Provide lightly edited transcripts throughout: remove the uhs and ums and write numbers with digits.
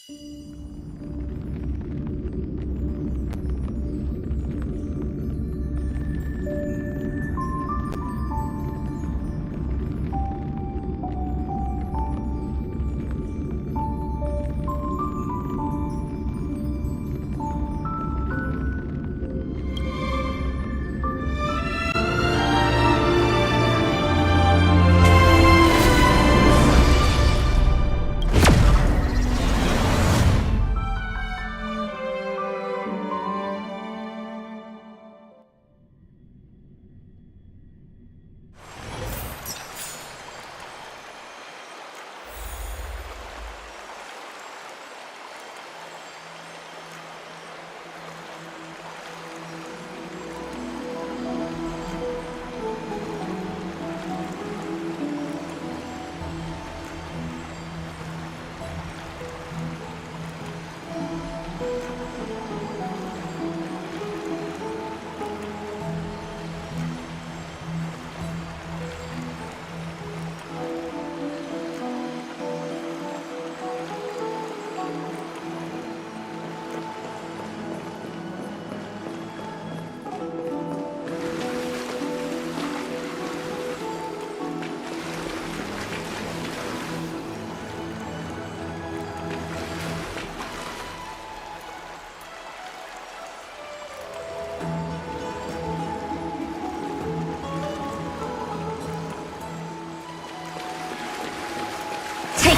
Take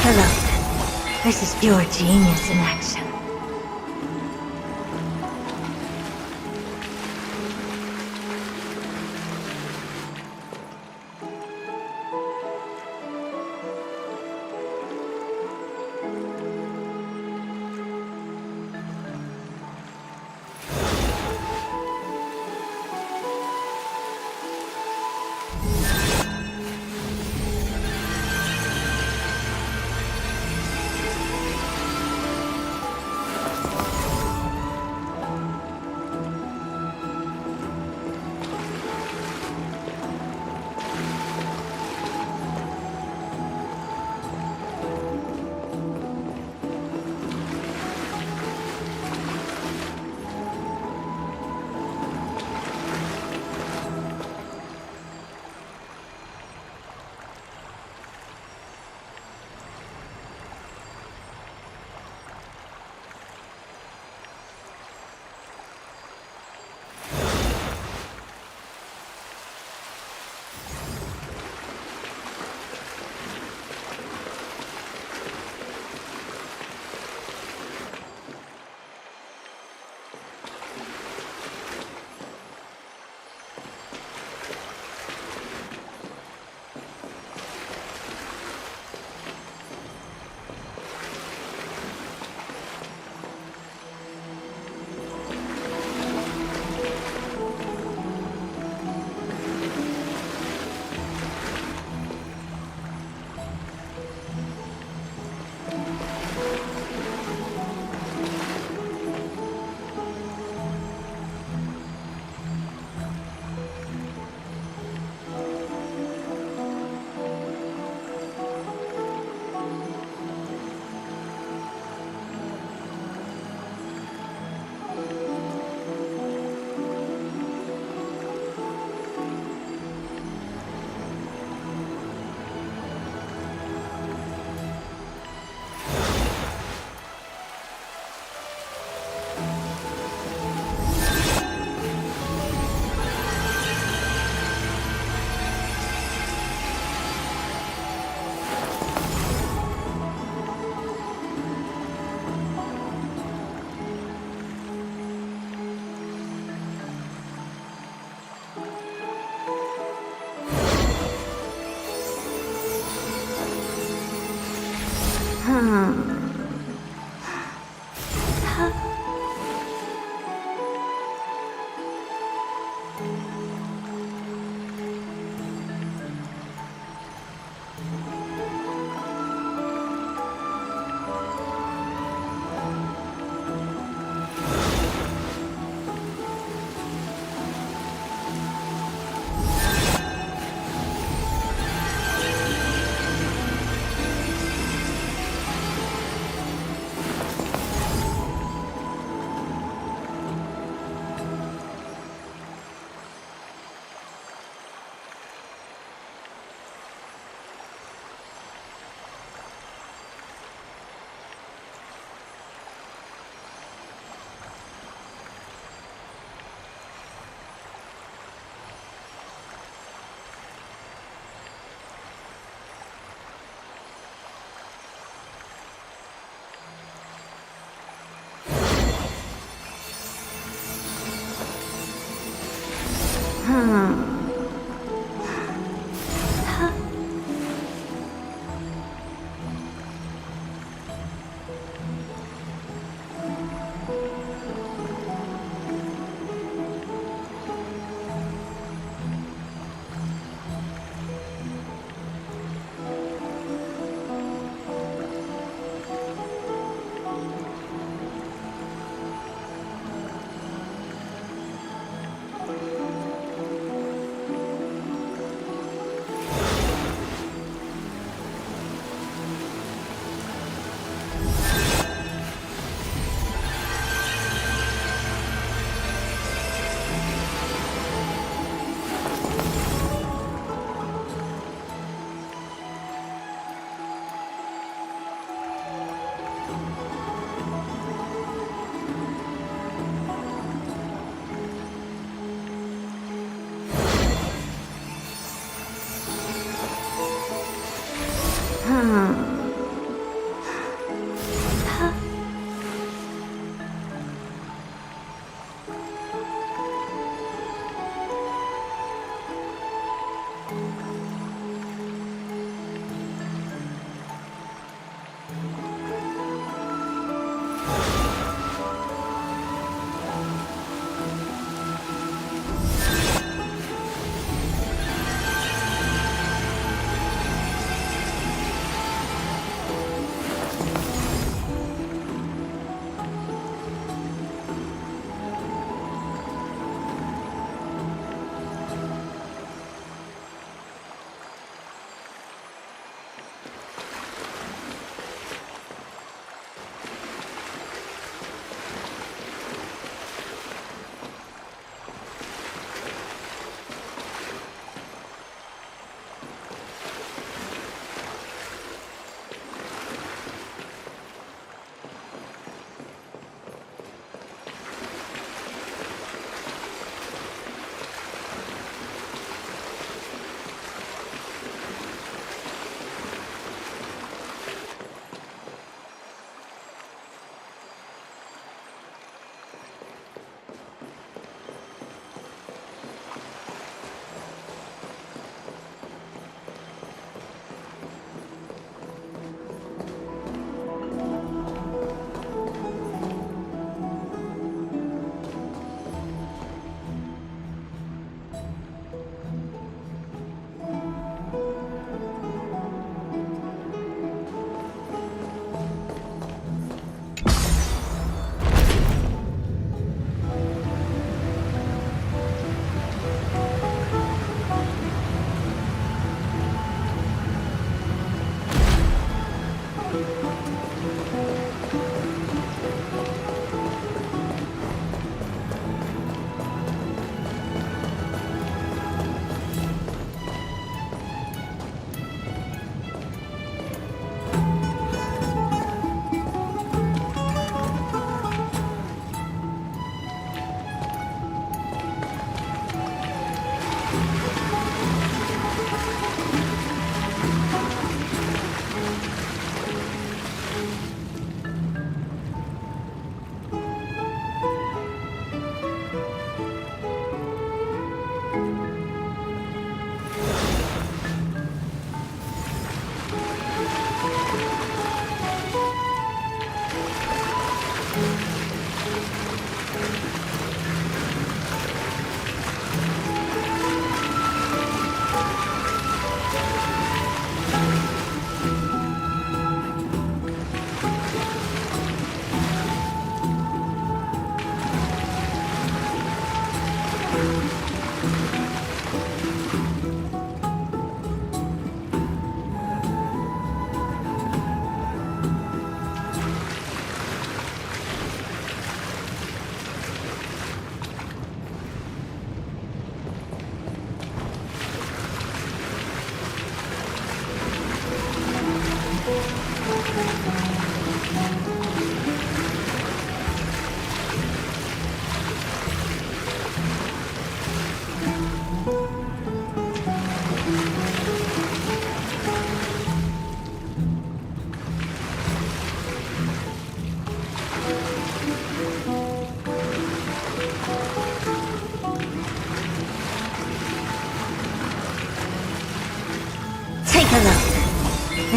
a look. This is pure genius in action.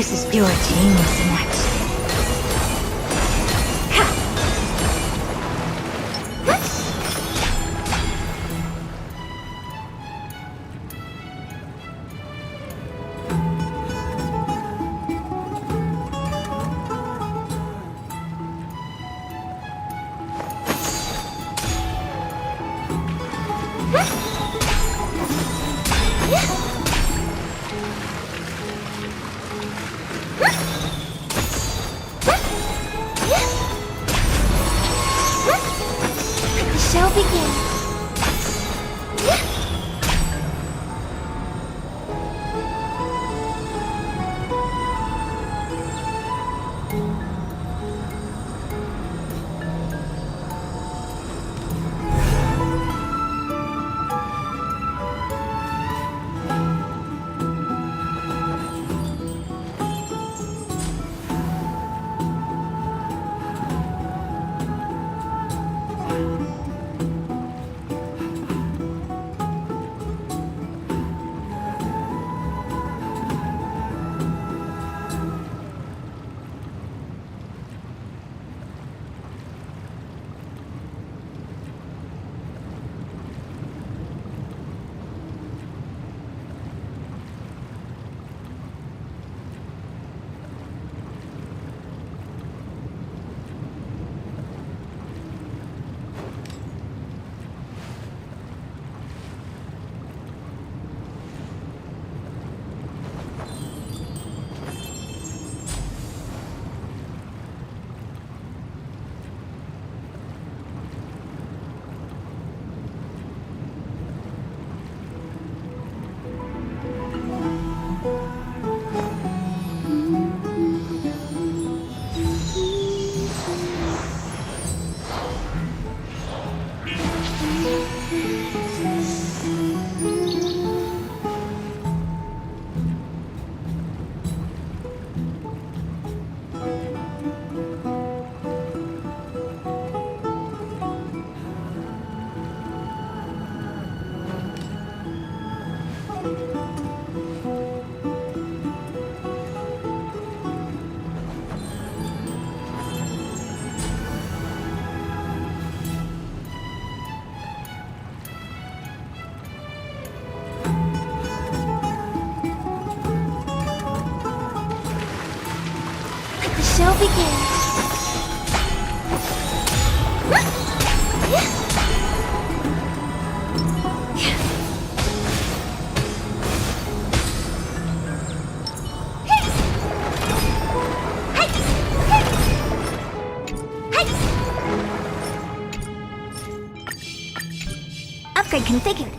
This is pure genius in action. Shall begin. Shall begin. Upgrade configured.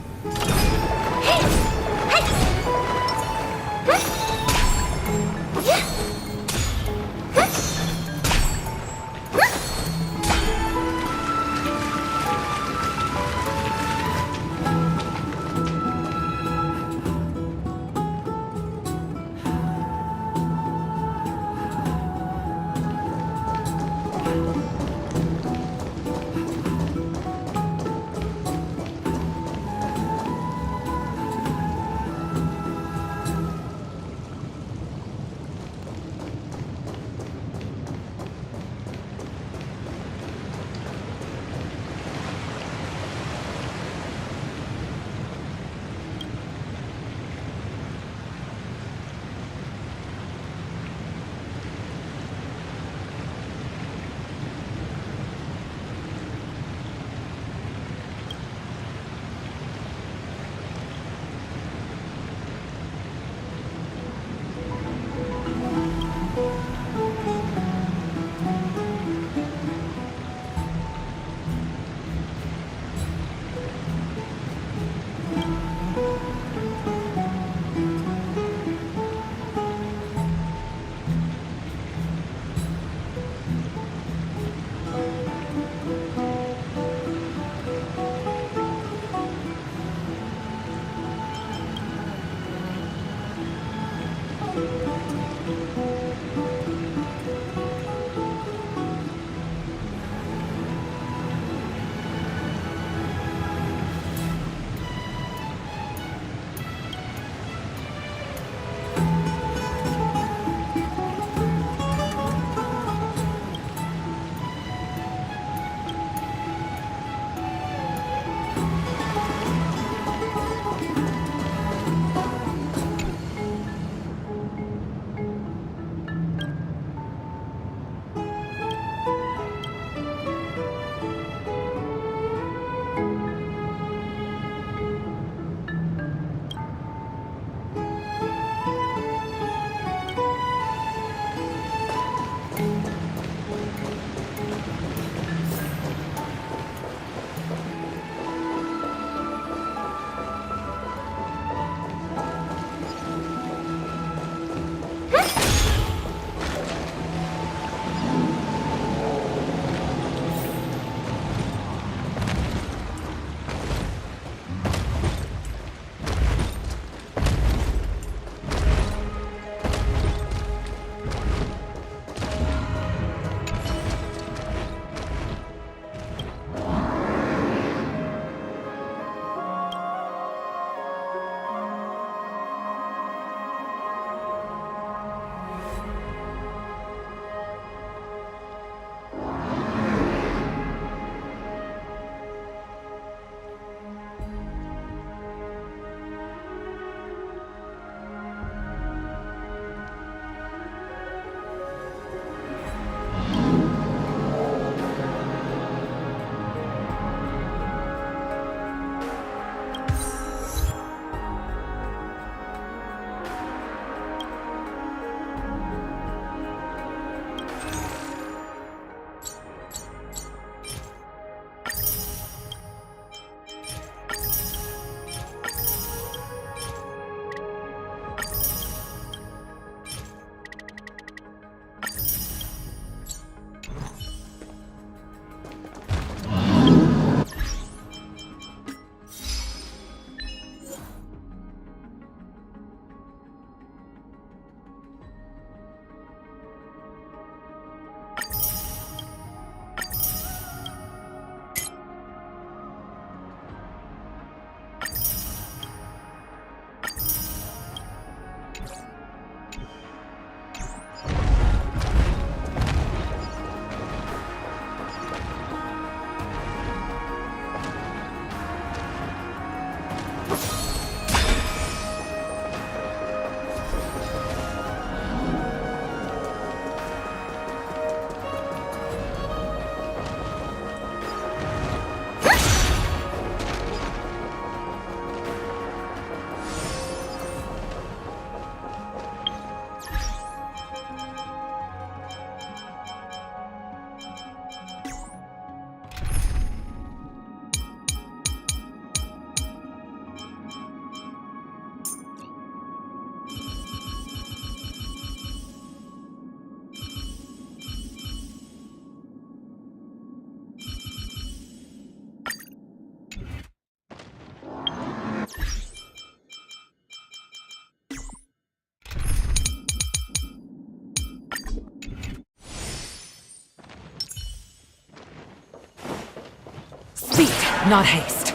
not haste.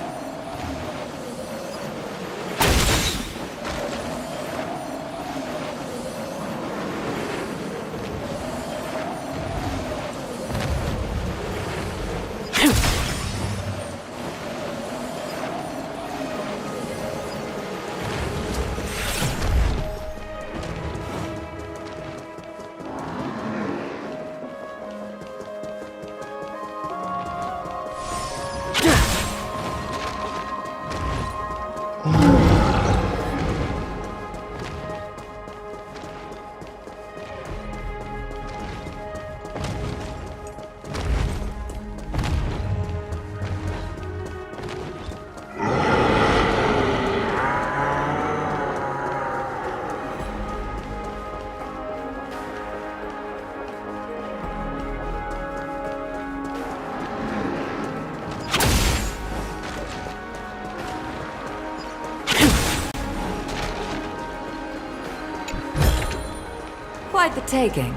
Quite the taking.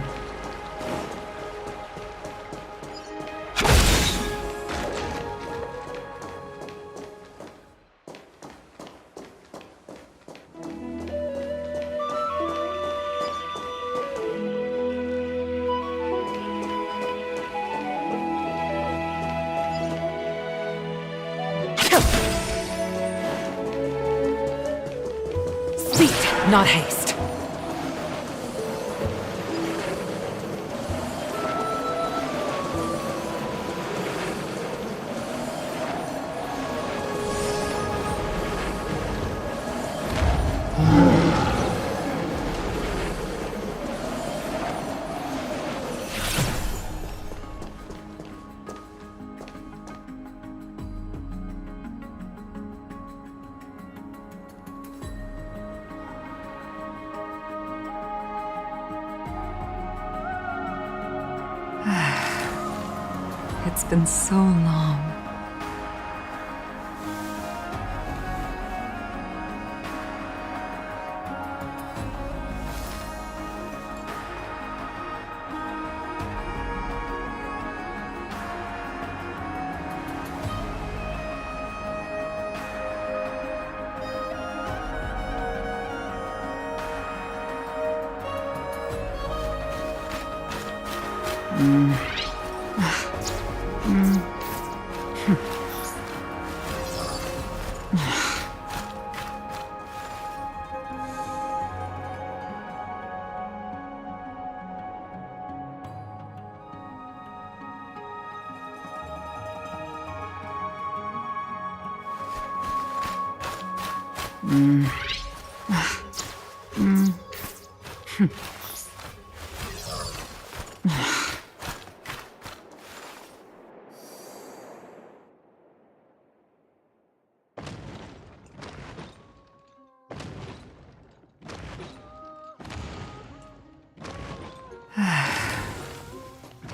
Speed, not haste. It's been so long.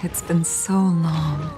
It's been so long.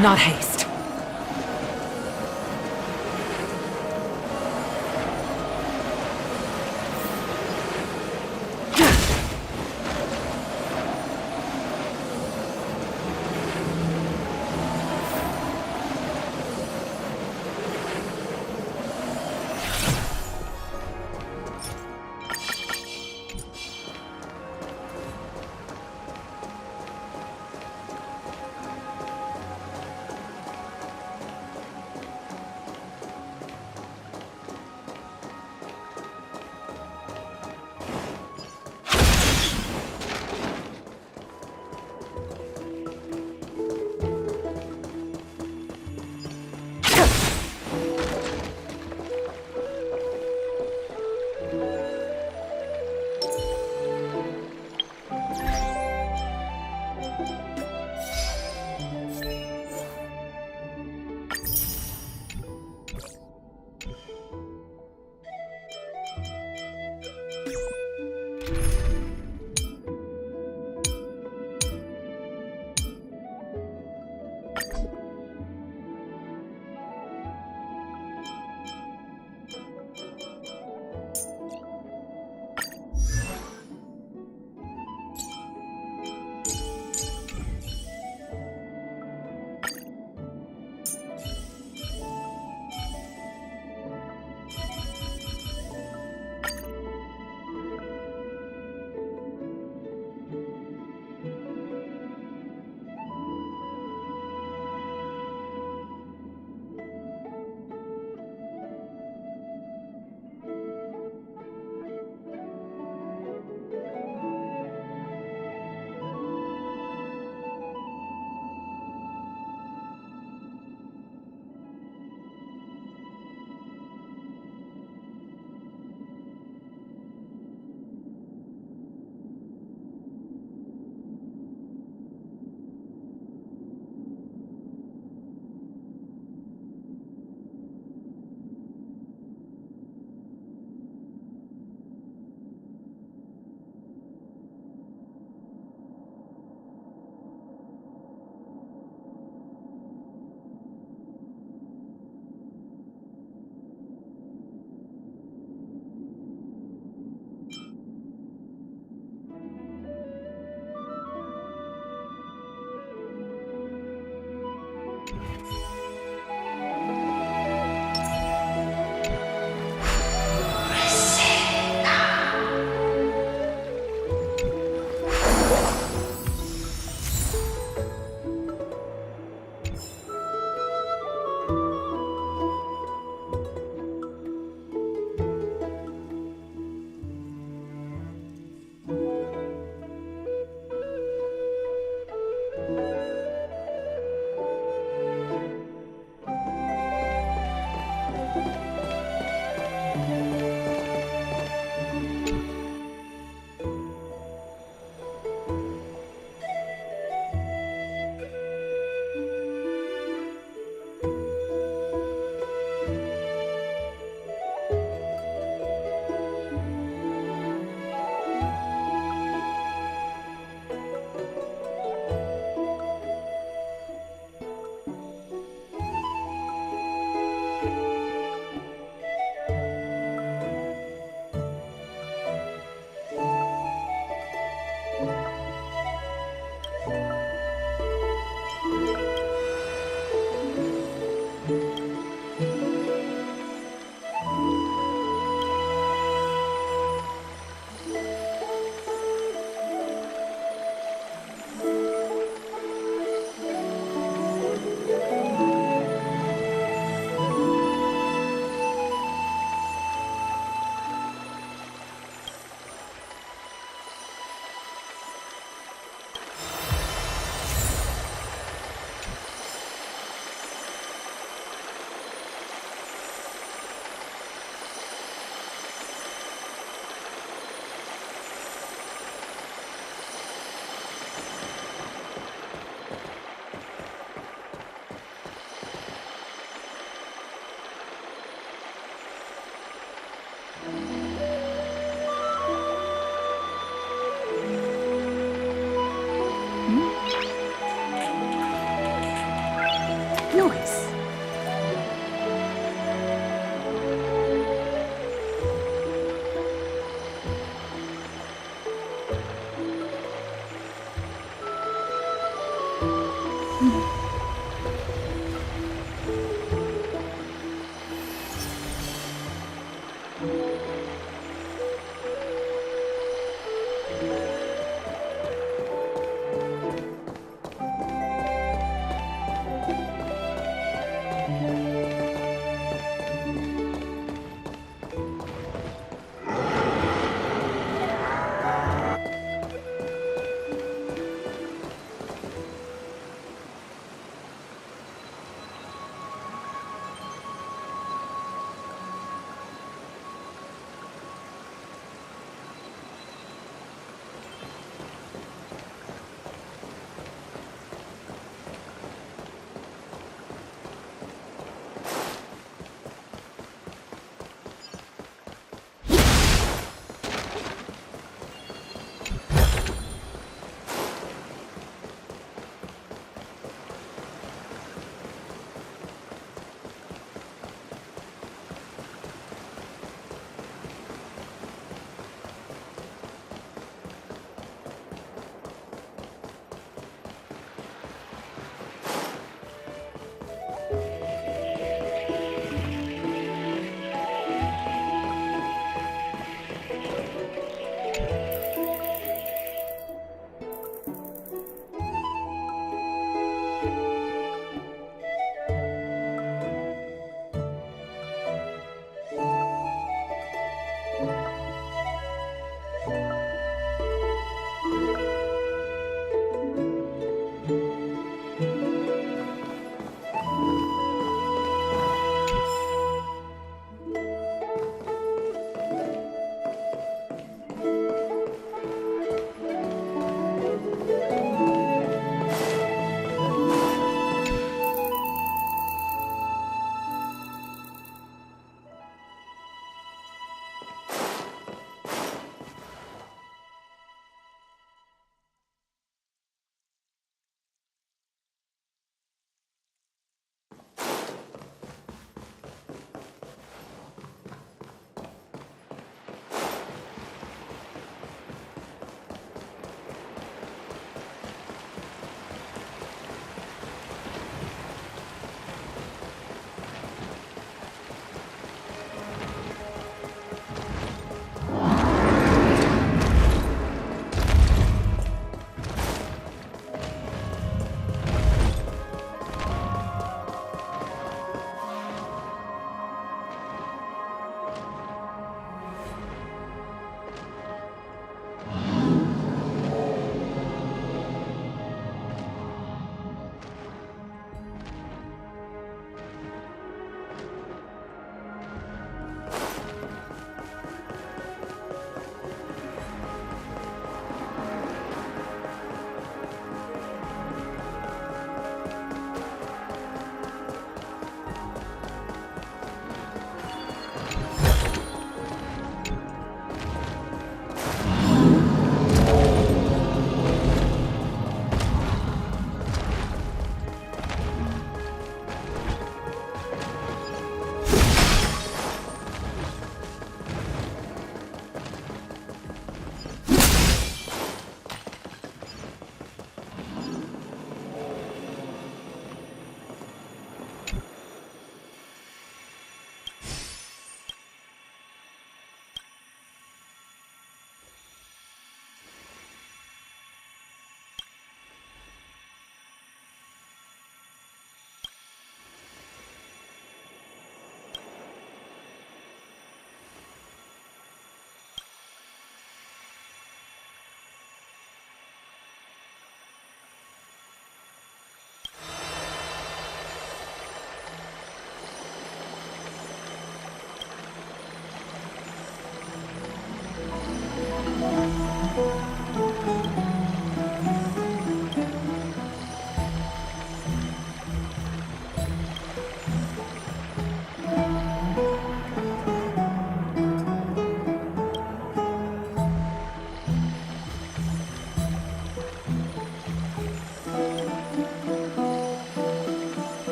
Not haste.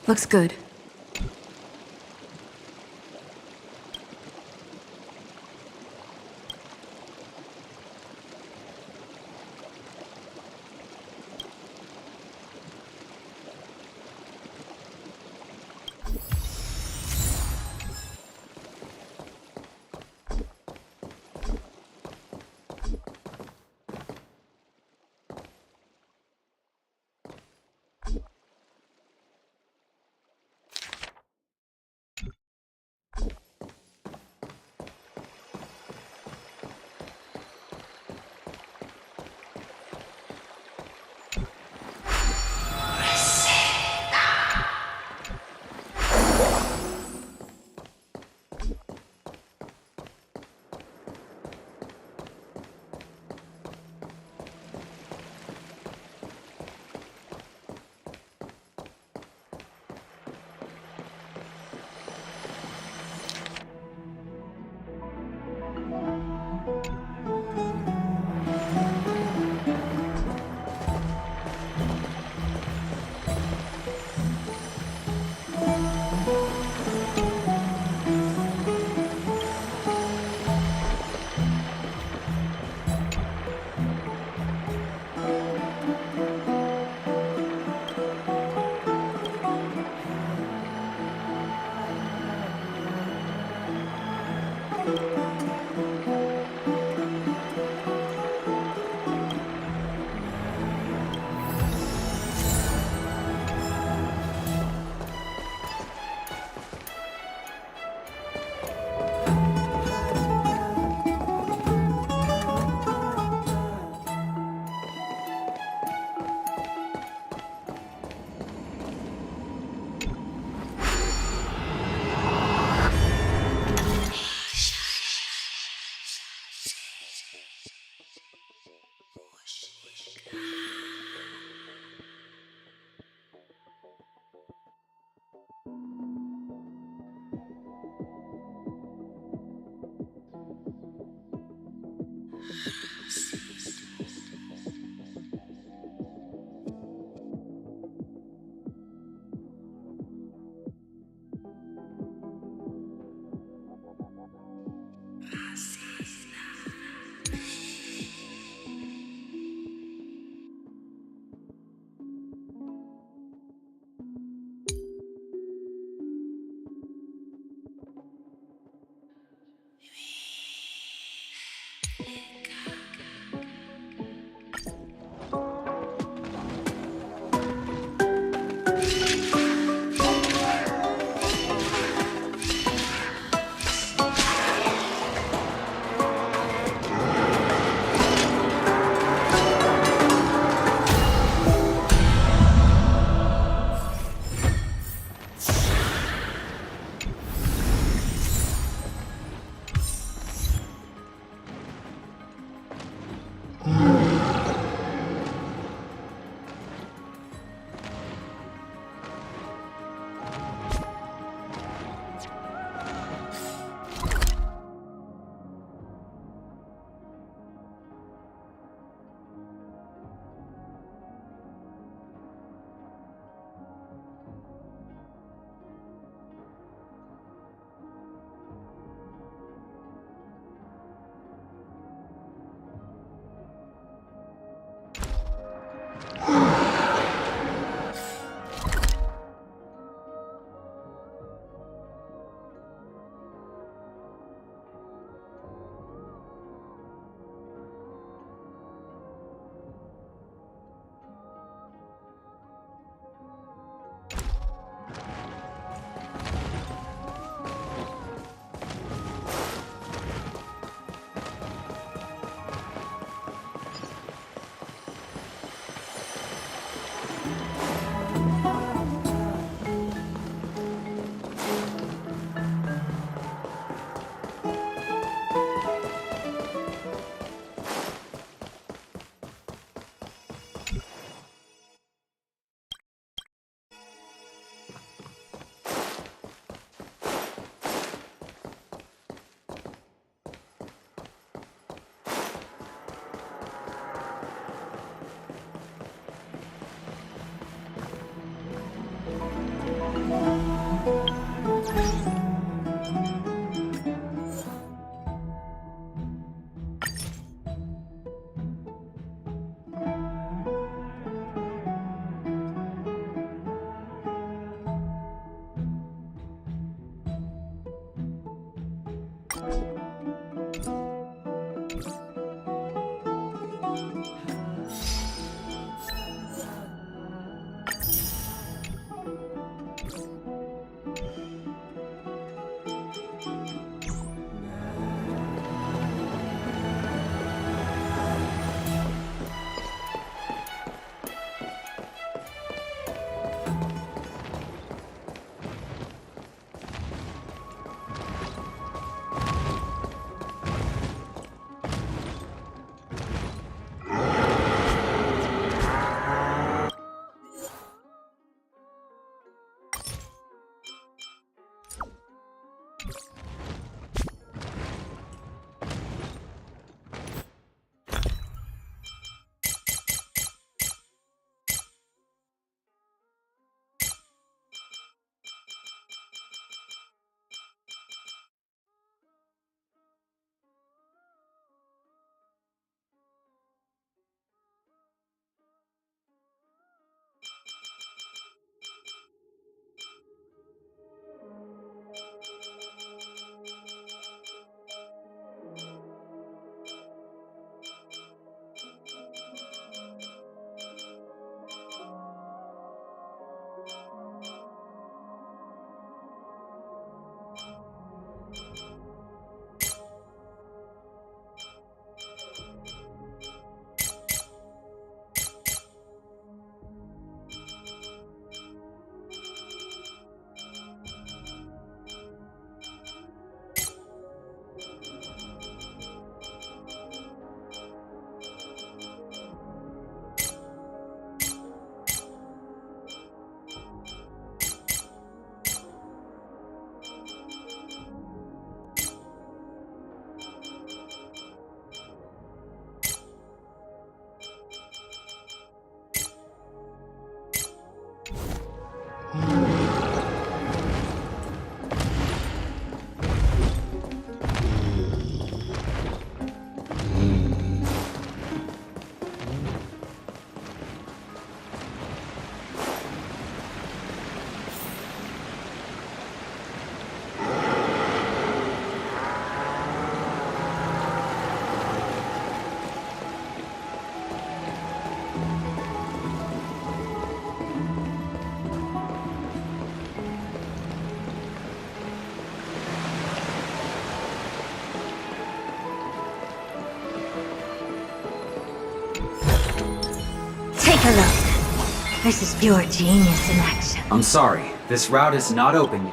Looks good. Take a look. This is pure genius in action. I'm sorry, this route is not open.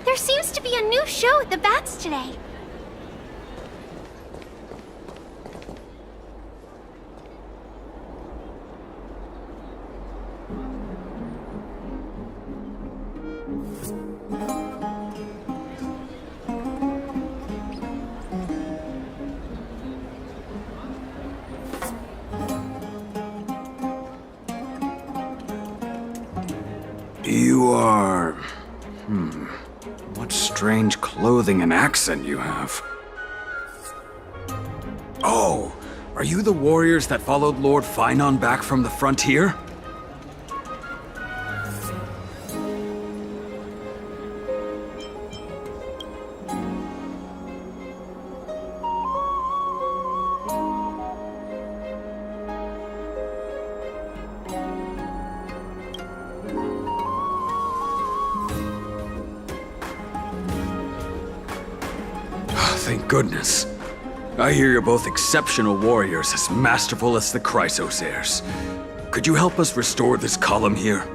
There seems to be a new show at the Bats today. You are... What strange clothing and accent you have. Oh, are you the warriors that followed Lord Finon back from the frontier? Thank goodness. I hear you're both exceptional warriors, as masterful as the Chrysosairs. Could you help us restore this column here?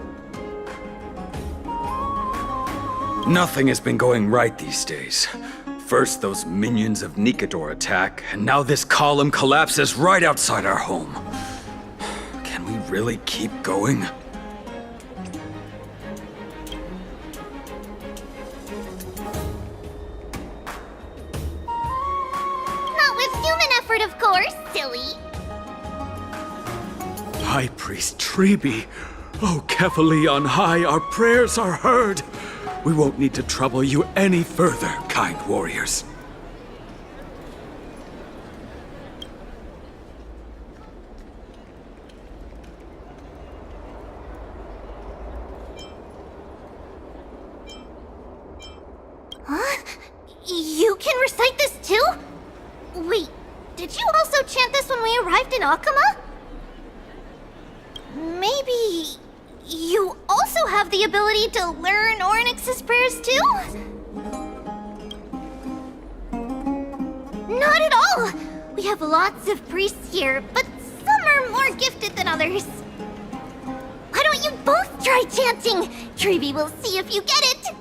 Nothing has been going right these days. First, those minions of Nikador attack, and now this column collapses right outside our home. Can we really keep going? Not with human effort, of course, silly. High Priest Treeby, oh Kefali on high, our prayers are heard. We won't need to trouble you any further, kind warriors. Huh? You can recite this too? Wait, did you also chant this when we arrived in Akama? Maybe you also have the ability to learn Ornyx's prayers too? Not at all! We have lots of priests here, but some are more gifted than others. Why don't you both try chanting? Treeby will see if you get it!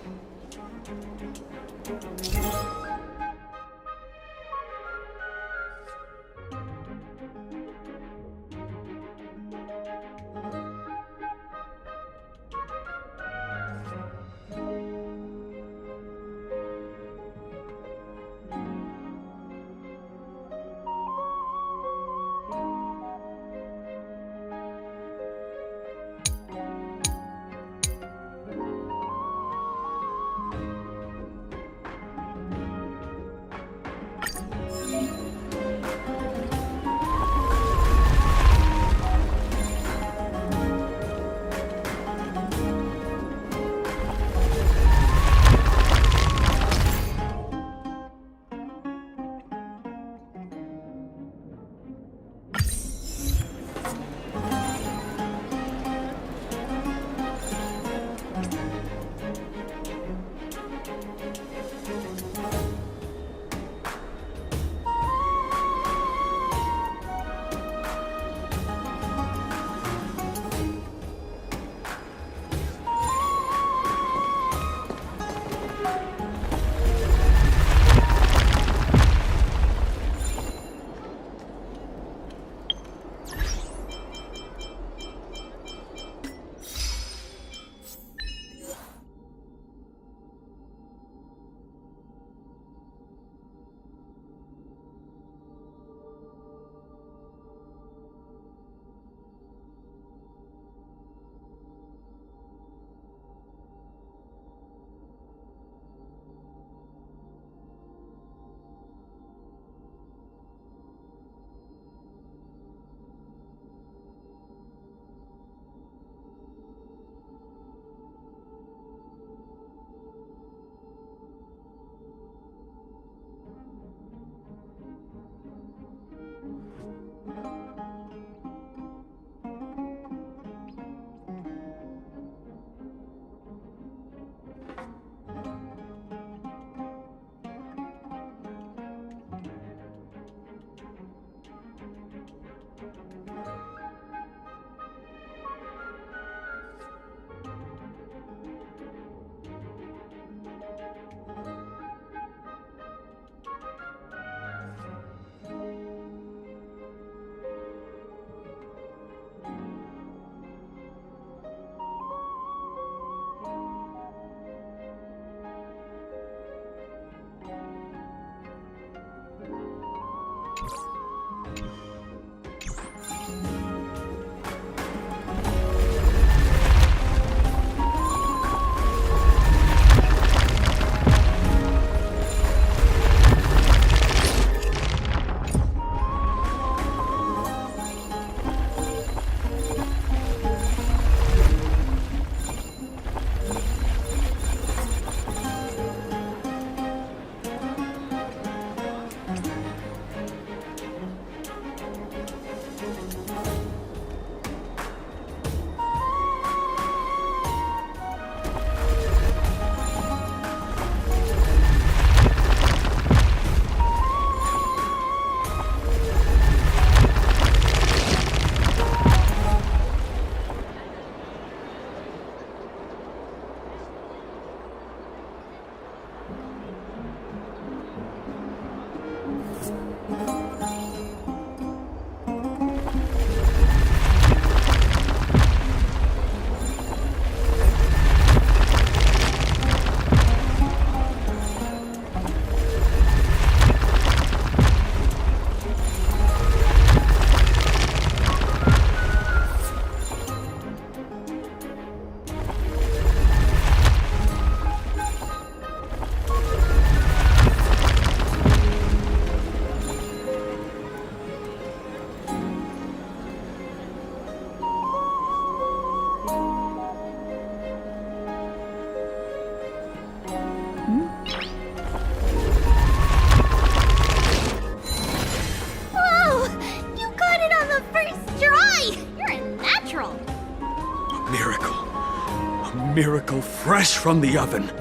miracle fresh from the oven.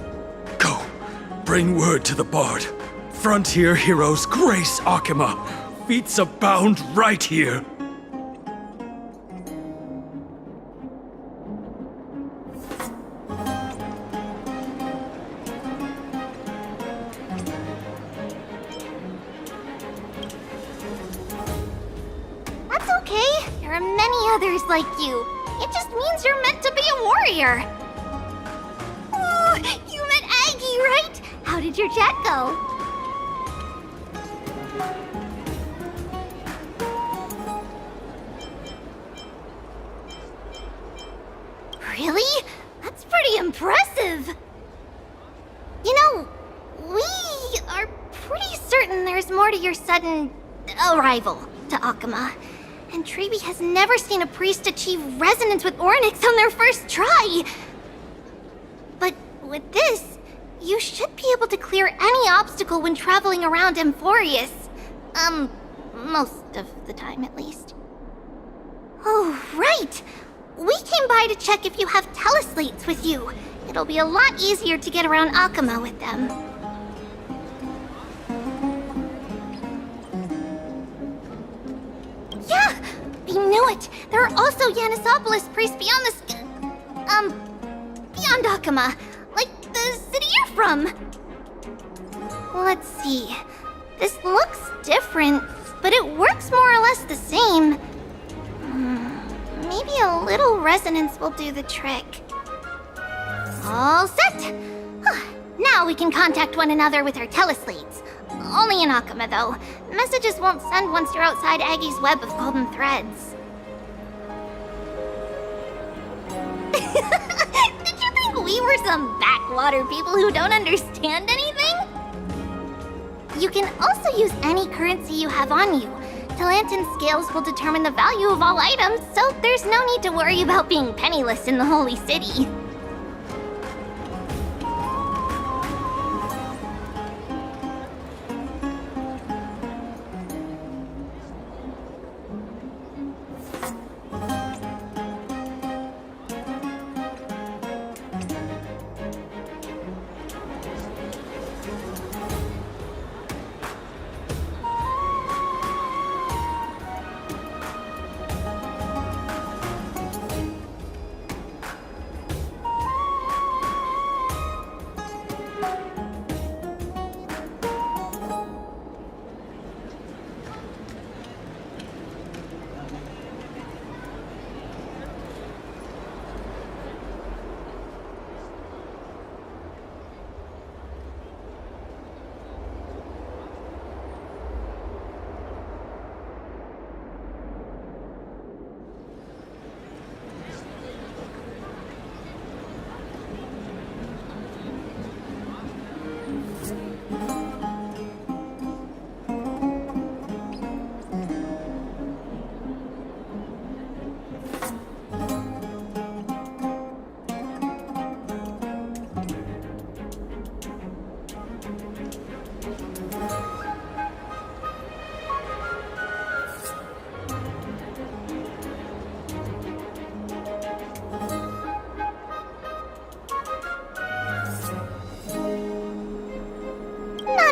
Go, bring word to the Bard. Frontier heroes grace Akima. Feats abound right here. That's okay. There are many others like you. It just means you're meant to be a warrior. Oh, you met Aggie, right? How did your chat go? Really? That's pretty impressive. You know, we are pretty certain there's more to your sudden arrival to Akima. And Treeby has never seen a priest achieve resonance with Ornyx on their first try. But with this, you should be able to clear any obstacle when traveling around Amphorius. Most of the time at least. Oh, right! We came by to check if you have teleslates with you. It'll be a lot easier to get around Akima with them. Yeah! We knew it! There are also Yanisopolis priests beyond beyond Akima. Like the city you're from. Let's see. This looks different, but it works more or less the same. Maybe a little resonance will do the trick. All set! Now we can contact one another with our teleslates. Only in Akima, though. Messages won't send once you're outside Aggie's web of golden threads. Did you think we were some backwater people who don't understand anything? You can also use any currency you have on you. Talantan scales will determine the value of all items, so there's no need to worry about being penniless in the Holy City.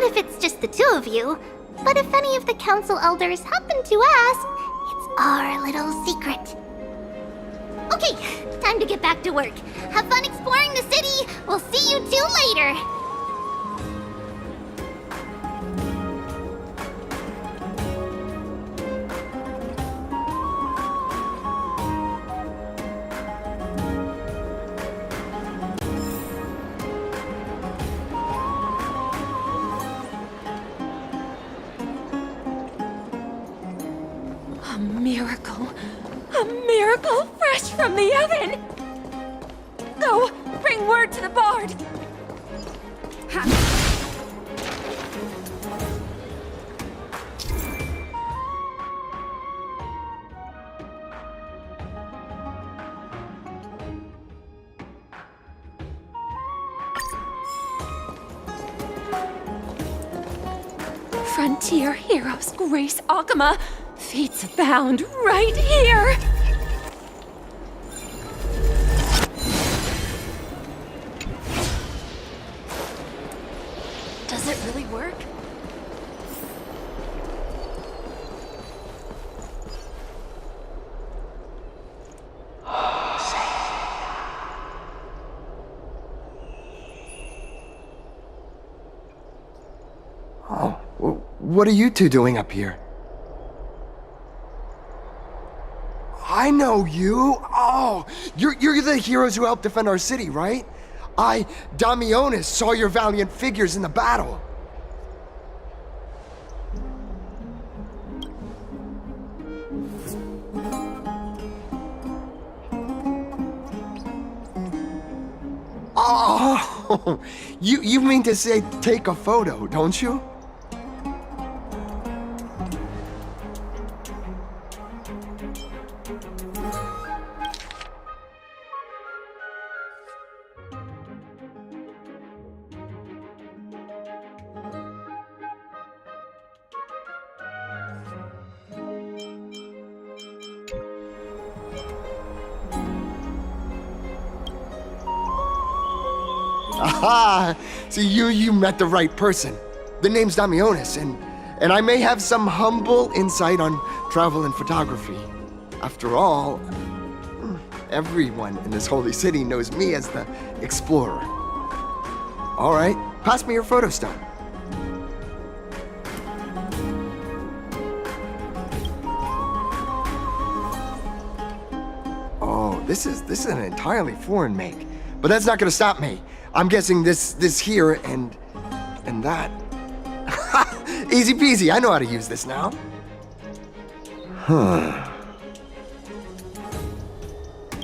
If it's just the two of you, but if any of the council elders happen to ask, it's our little secret. Okay, time to get back to work. Have fun exploring the city. We'll see you two later. A miracle fresh from the oven! Go, bring word to the Bard! Frontier heroes grace Akima. Feats abound right here! Does it really work? Oh, what are you two doing up here? I know you. Oh, you're the heroes who helped defend our city, right? Damionis, saw your valiant figures in the battle. Oh, you mean to say take a photo, don't you? Aha! So you met the right person. The name's Damionis, and I may have some humble insight on travel and photography. After all, everyone in this holy city knows me as the explorer. All right, pass me your photo stone. Oh, this is an entirely foreign make, but that's not gonna stop me. I'm guessing this here and that. Easy peasy, I know how to use this now. Huh.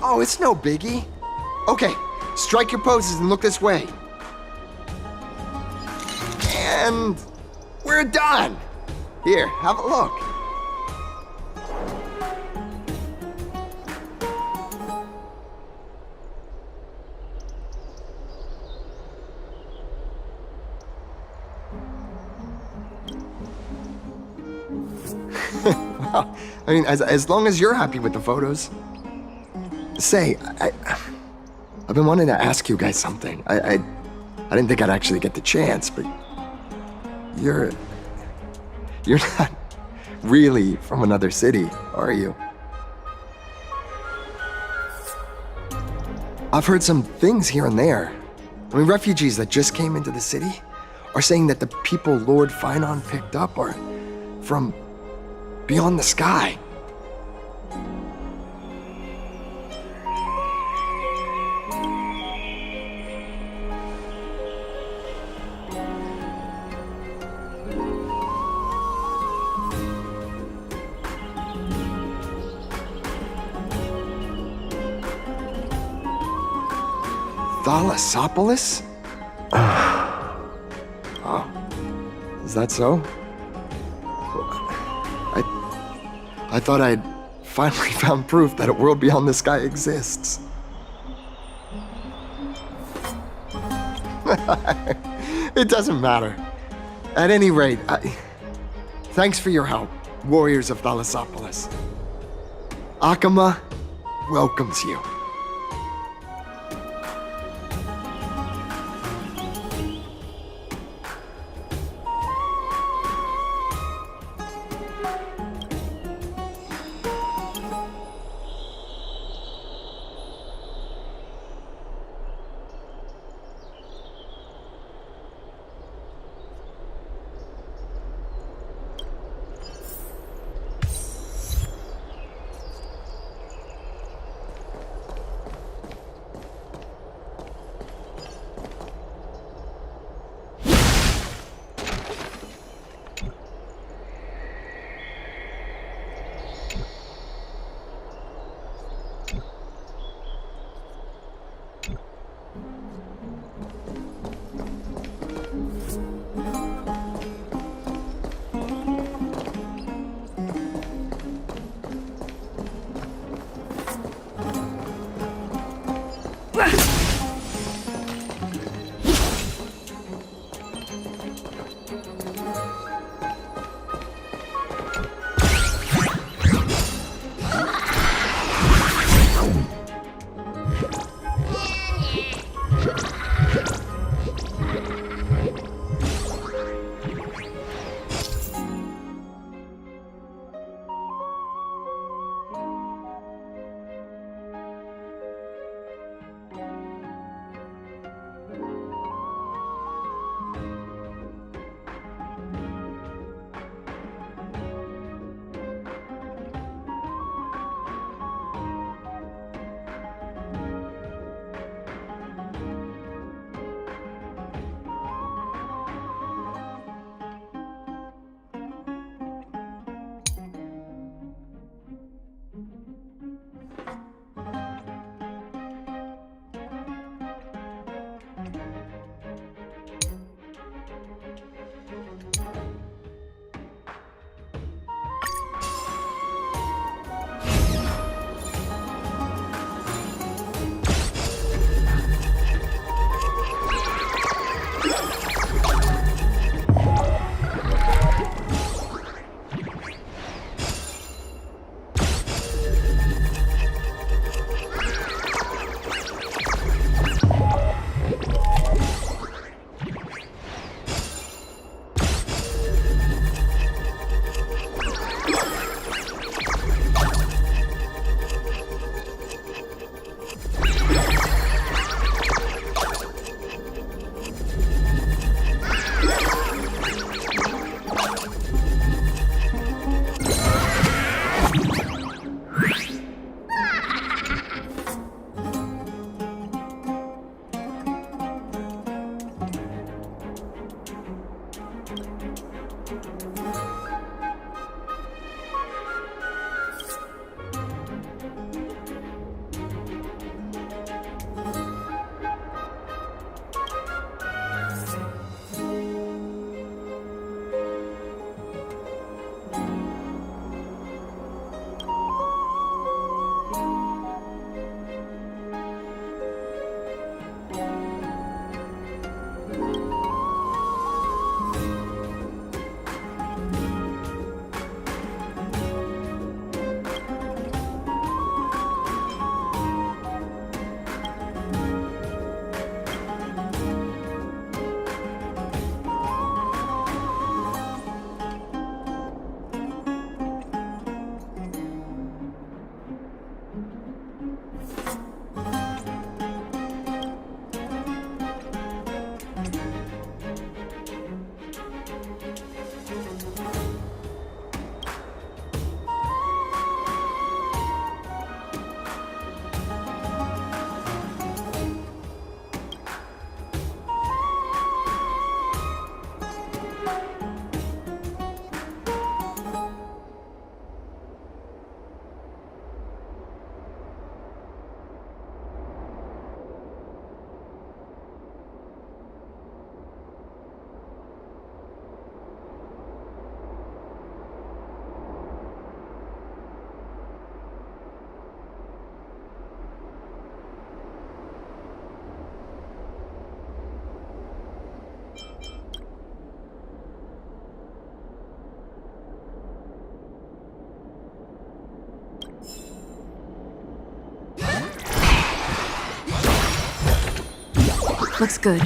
Oh, it's no biggie. Okay, strike your poses and look this way. And we're done. Here, have a look. Well, I mean, as long as you're happy with the photos. Say, I've been wanting to ask you guys something. I didn't think I'd actually get the chance, but you're not really from another city, are you? I've heard some things here and there. I mean, refugees that just came into the city are saying that the people Lord Finon picked up are from beyond the sky. Thalassopolis? Oh, is that so? I thought I'd finally found proof that a world beyond the sky exists. It doesn't matter. At any rate, thanks for your help, warriors of Thalassopolis. Akama welcomes you. Looks good.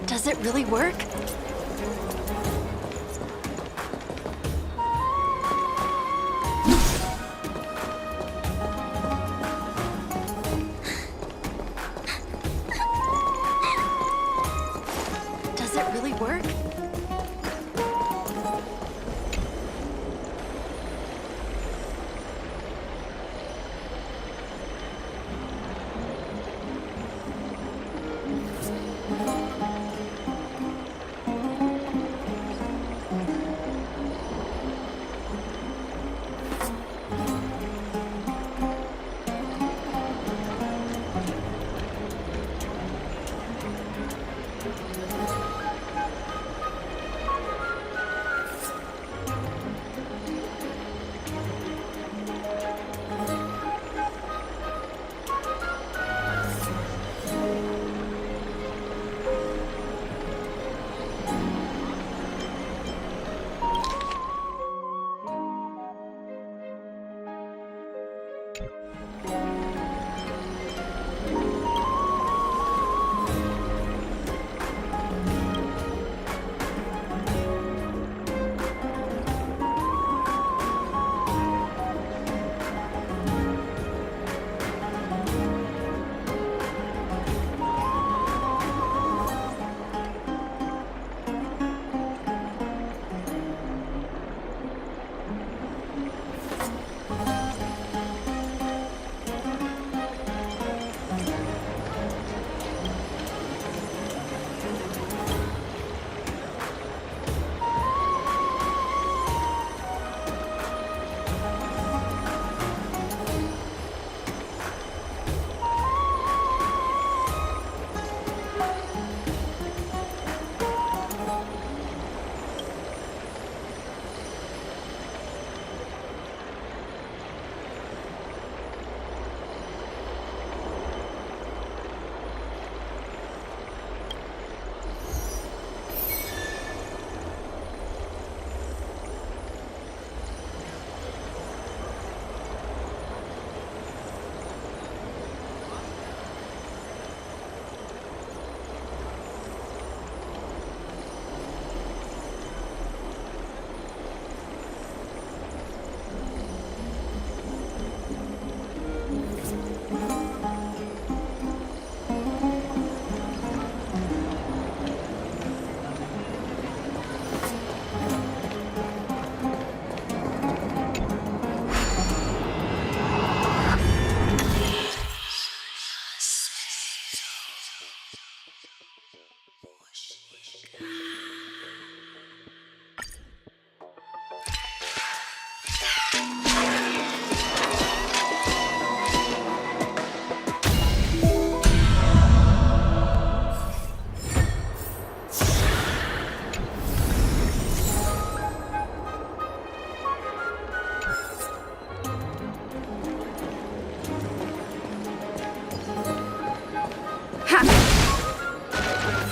Does it really work? Does it really work?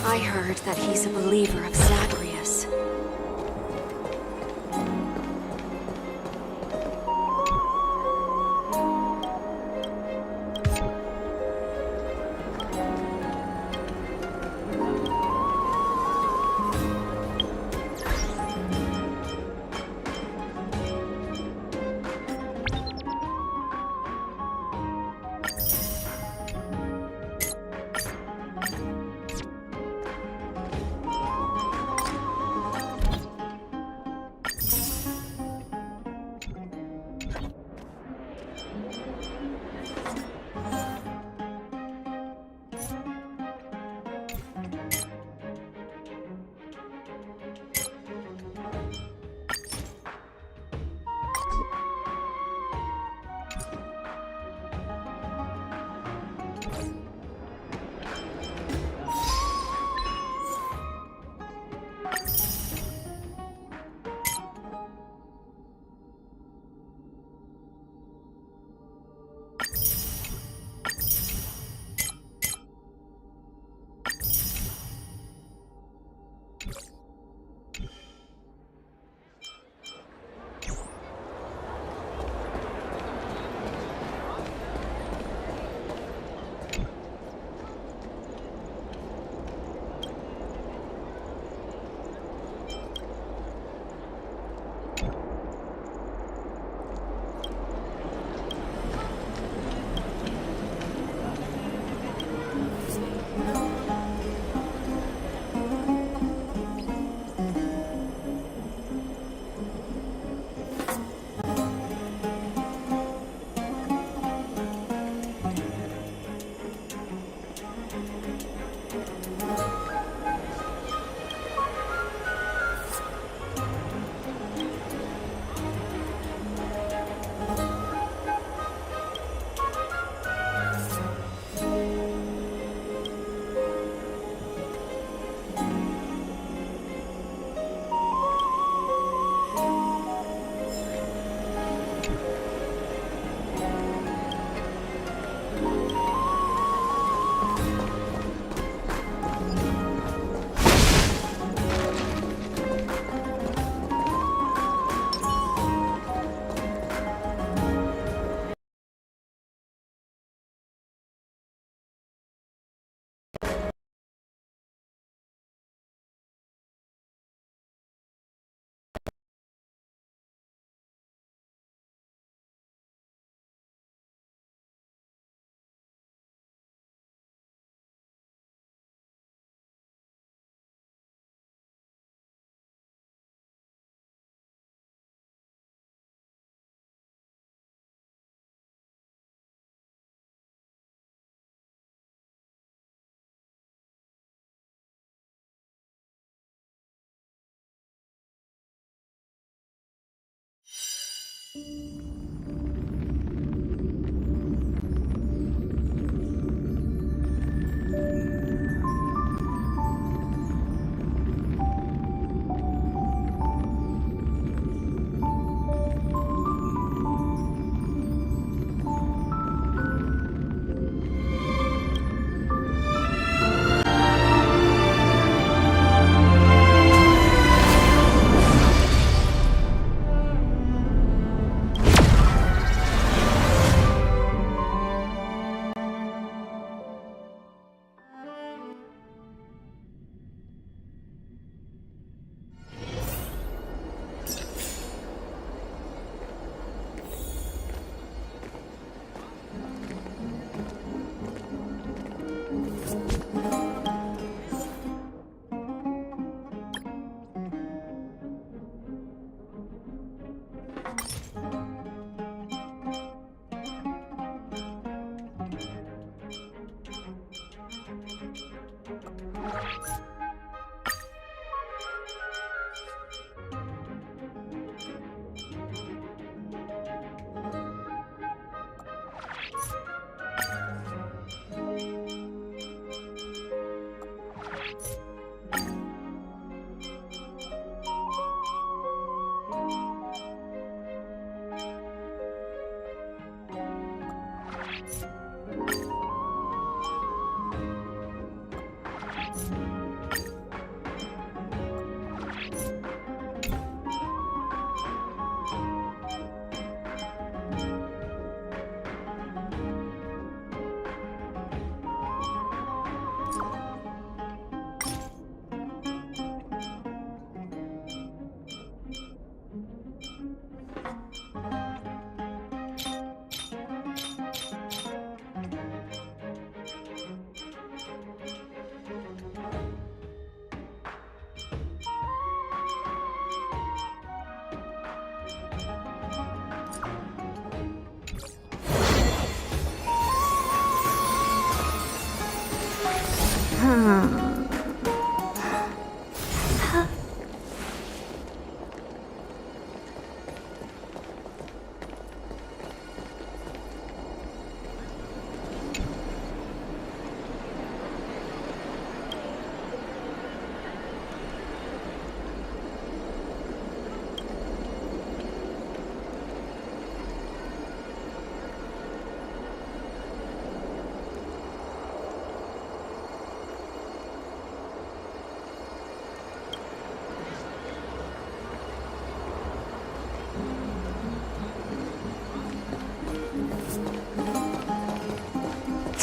I heard that he's a believer of Zagreus.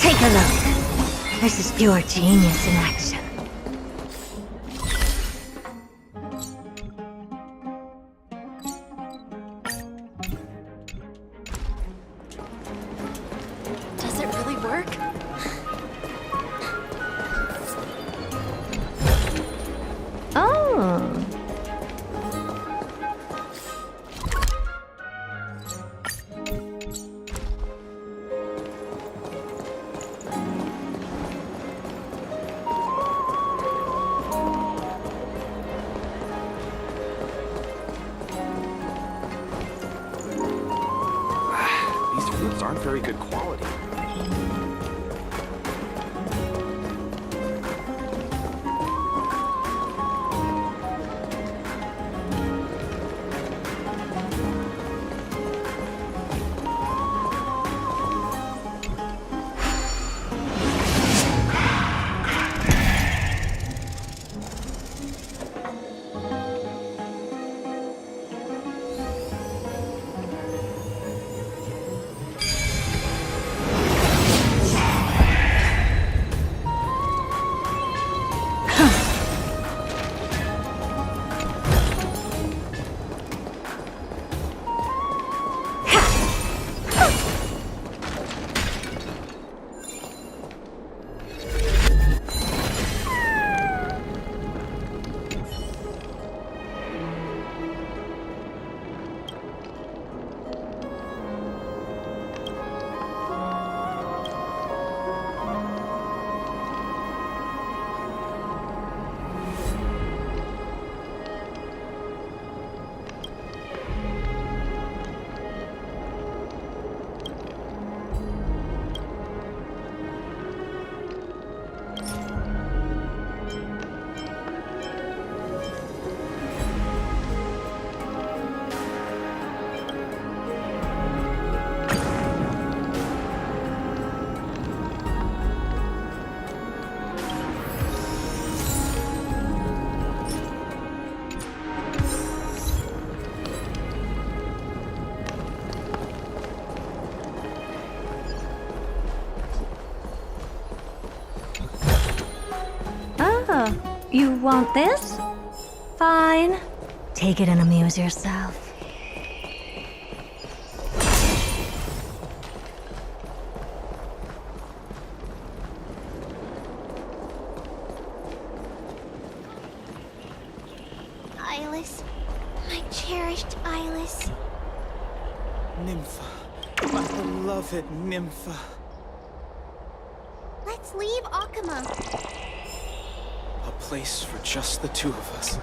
Take a look. This is pure genius in action. Does it really work? Oh. These fruits aren't very good quality. You want this? Fine. Take it and amuse yourself. Eyeless. My cherished Eyeless. Nympha. My beloved Nympha. Let's leave Akuma. A place for just the two of us.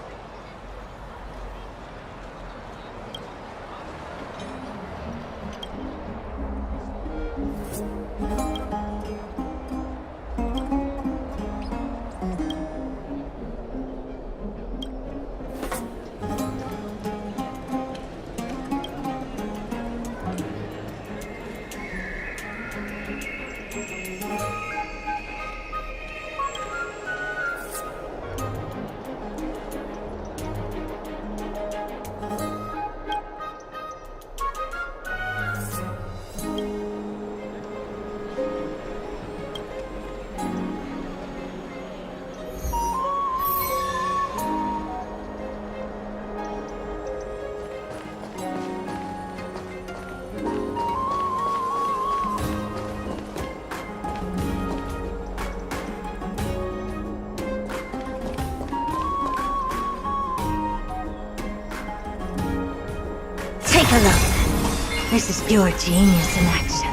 Take a look. This is pure genius in action.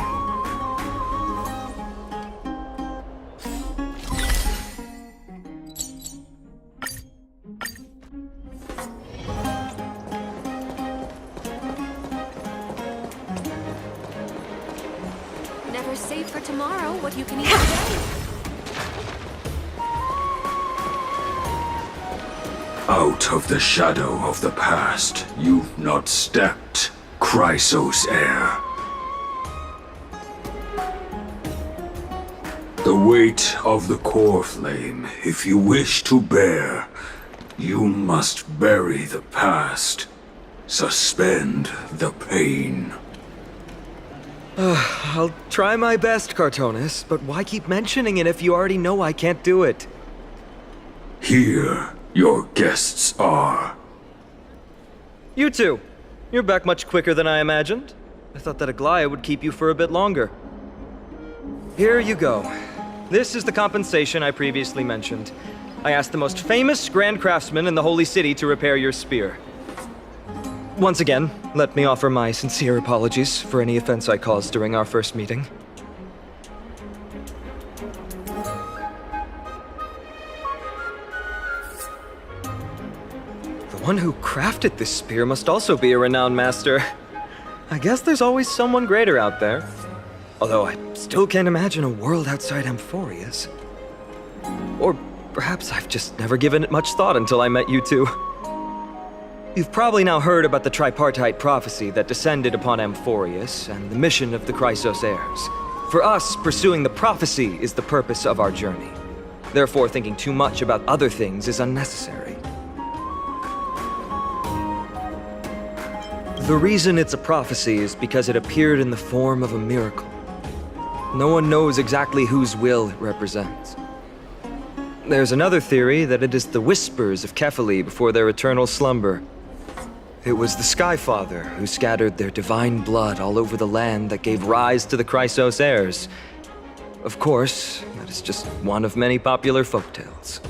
Never save for tomorrow what you can eat today. Out of the shadow of the past, you've not stepped, Chrysos heir. The weight of the core flame, if you wish to bear, you must bury the past, suspend the pain. I'll try my best, Cartonis, but why keep mentioning it if you already know I can't do it? Here, your guests are. You two. You're back much quicker than I imagined. I thought that Aglaya would keep you for a bit longer. Here you go. This is the compensation I previously mentioned. I asked the most famous Grand Craftsman in the Holy City to repair your spear. Once again, let me offer my sincere apologies for any offense I caused during our first meeting. The one who crafted this spear must also be a renowned master. I guess there's always someone greater out there. Although I still can't imagine a world outside Amphorius. Or perhaps I've just never given it much thought until I met you two. You've probably now heard about the tripartite prophecy that descended upon Amphorius and the mission of the Chrysos heirs. For us, pursuing the prophecy is the purpose of our journey. Therefore, thinking too much about other things is unnecessary. The reason it's a prophecy is because it appeared in the form of a miracle. No one knows exactly whose will it represents. There's another theory that it is the whispers of Kefali before their eternal slumber. It was the Skyfather who scattered their divine blood all over the land that gave rise to the Chrysos heirs. Of course, that is just one of many popular folktales.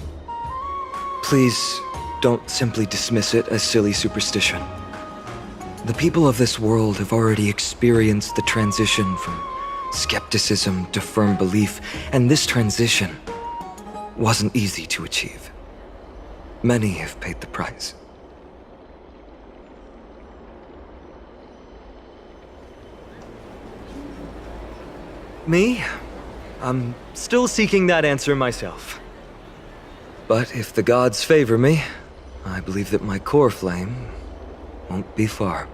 Please, don't simply dismiss it as silly superstition. The people of this world have already experienced the transition from skepticism to firm belief, and this transition wasn't easy to achieve. Many have paid the price. Me? I'm still seeking that answer myself. But if the gods favor me, I believe that my core flame won't be far.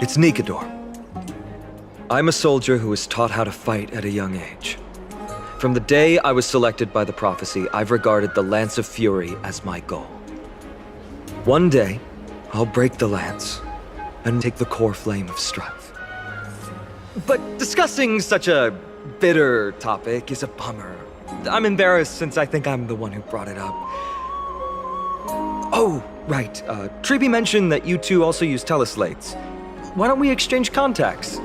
It's Nikador. I'm a soldier who was taught how to fight at a young age. From the day I was selected by the prophecy, I've regarded the Lance of Fury as my goal. One day, I'll break the lance and take the core flame of strife. But discussing such a bitter topic is a bummer. I'm embarrassed since I think I'm the one who brought it up. Oh, right. Tribi mentioned that you two also use teleslates. Why don't we exchange contacts?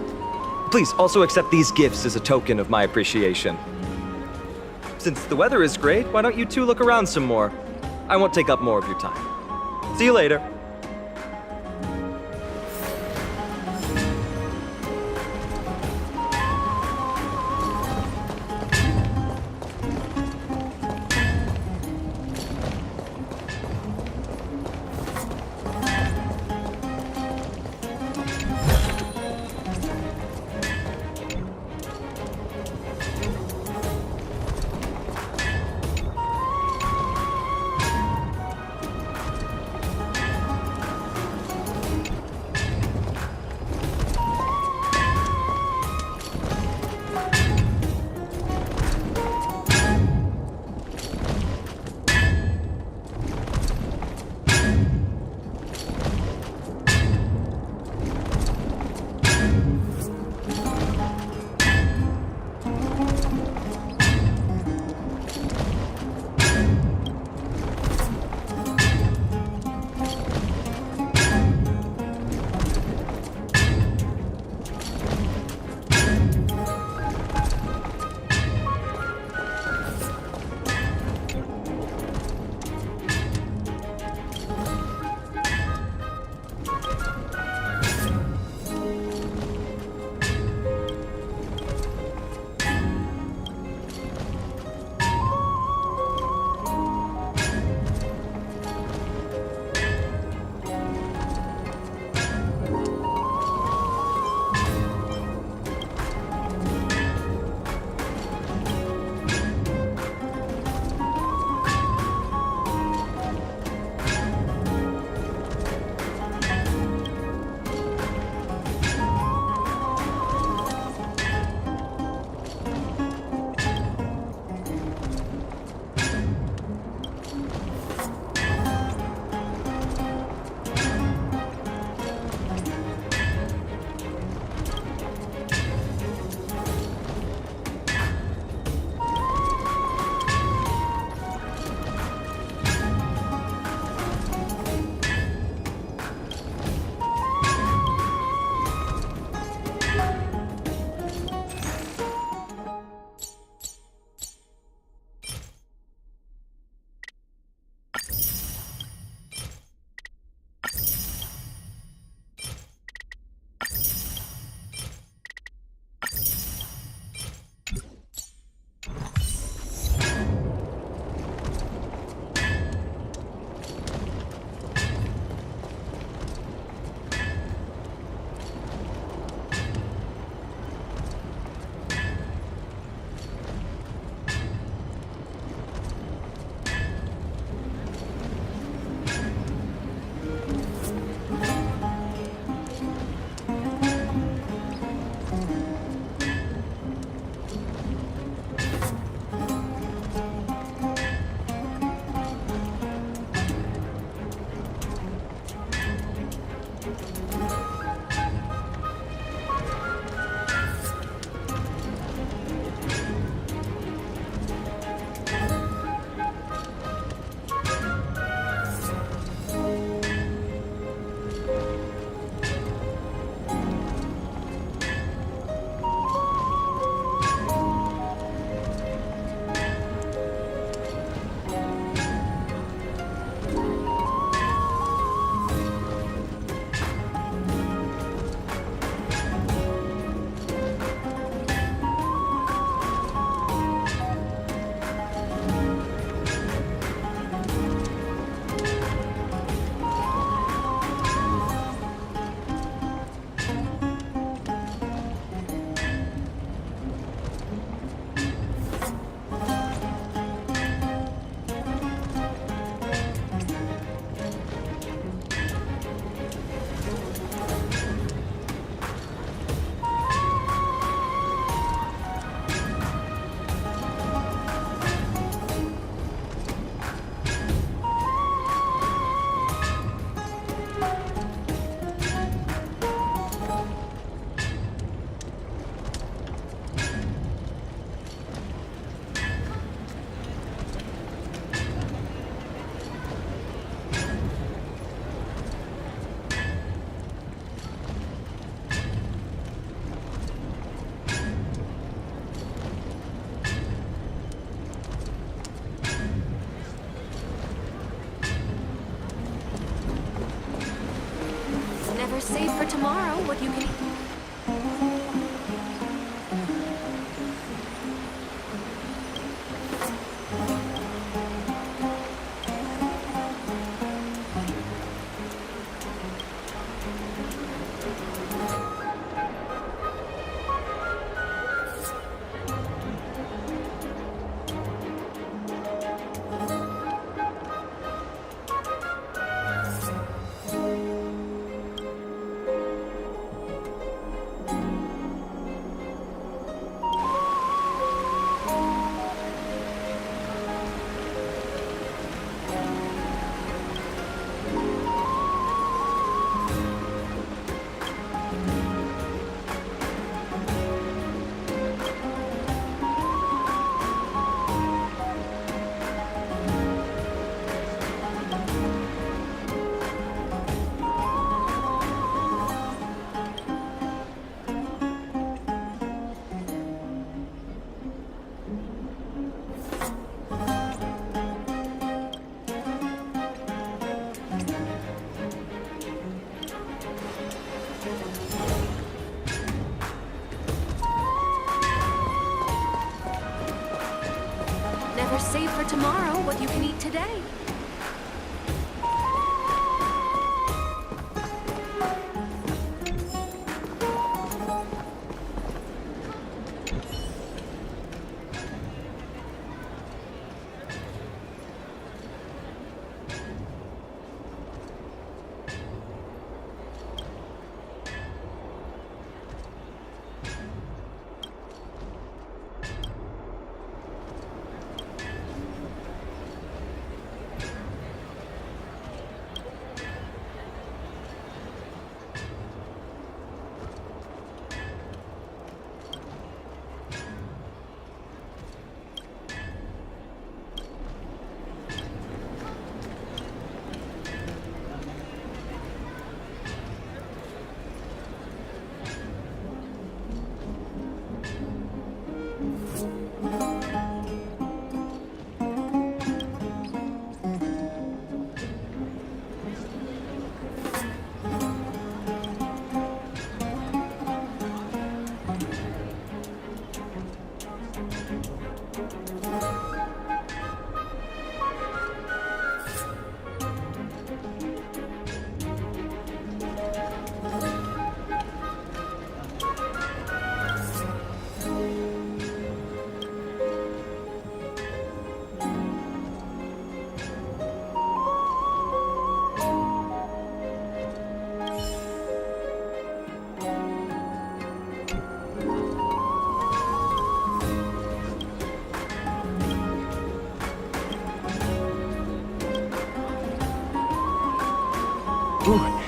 Please also accept these gifts as a token of my appreciation. Since the weather is great, why don't you two look around some more? I won't take up more of your time. See you later. Never save for tomorrow what you can. Never save for tomorrow what you can eat today. Ooh,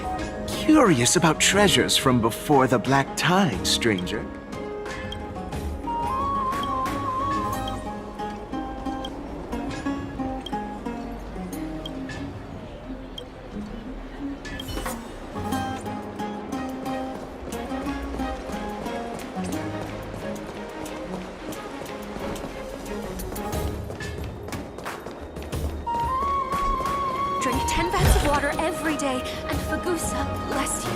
curious about treasures from before the Black Tide, stranger. Drink 10 vats of water every day, and Fagusa bless you.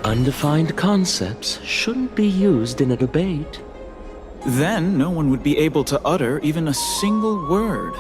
Undefined concepts shouldn't be used in a debate. Then no one would be able to utter even a single word.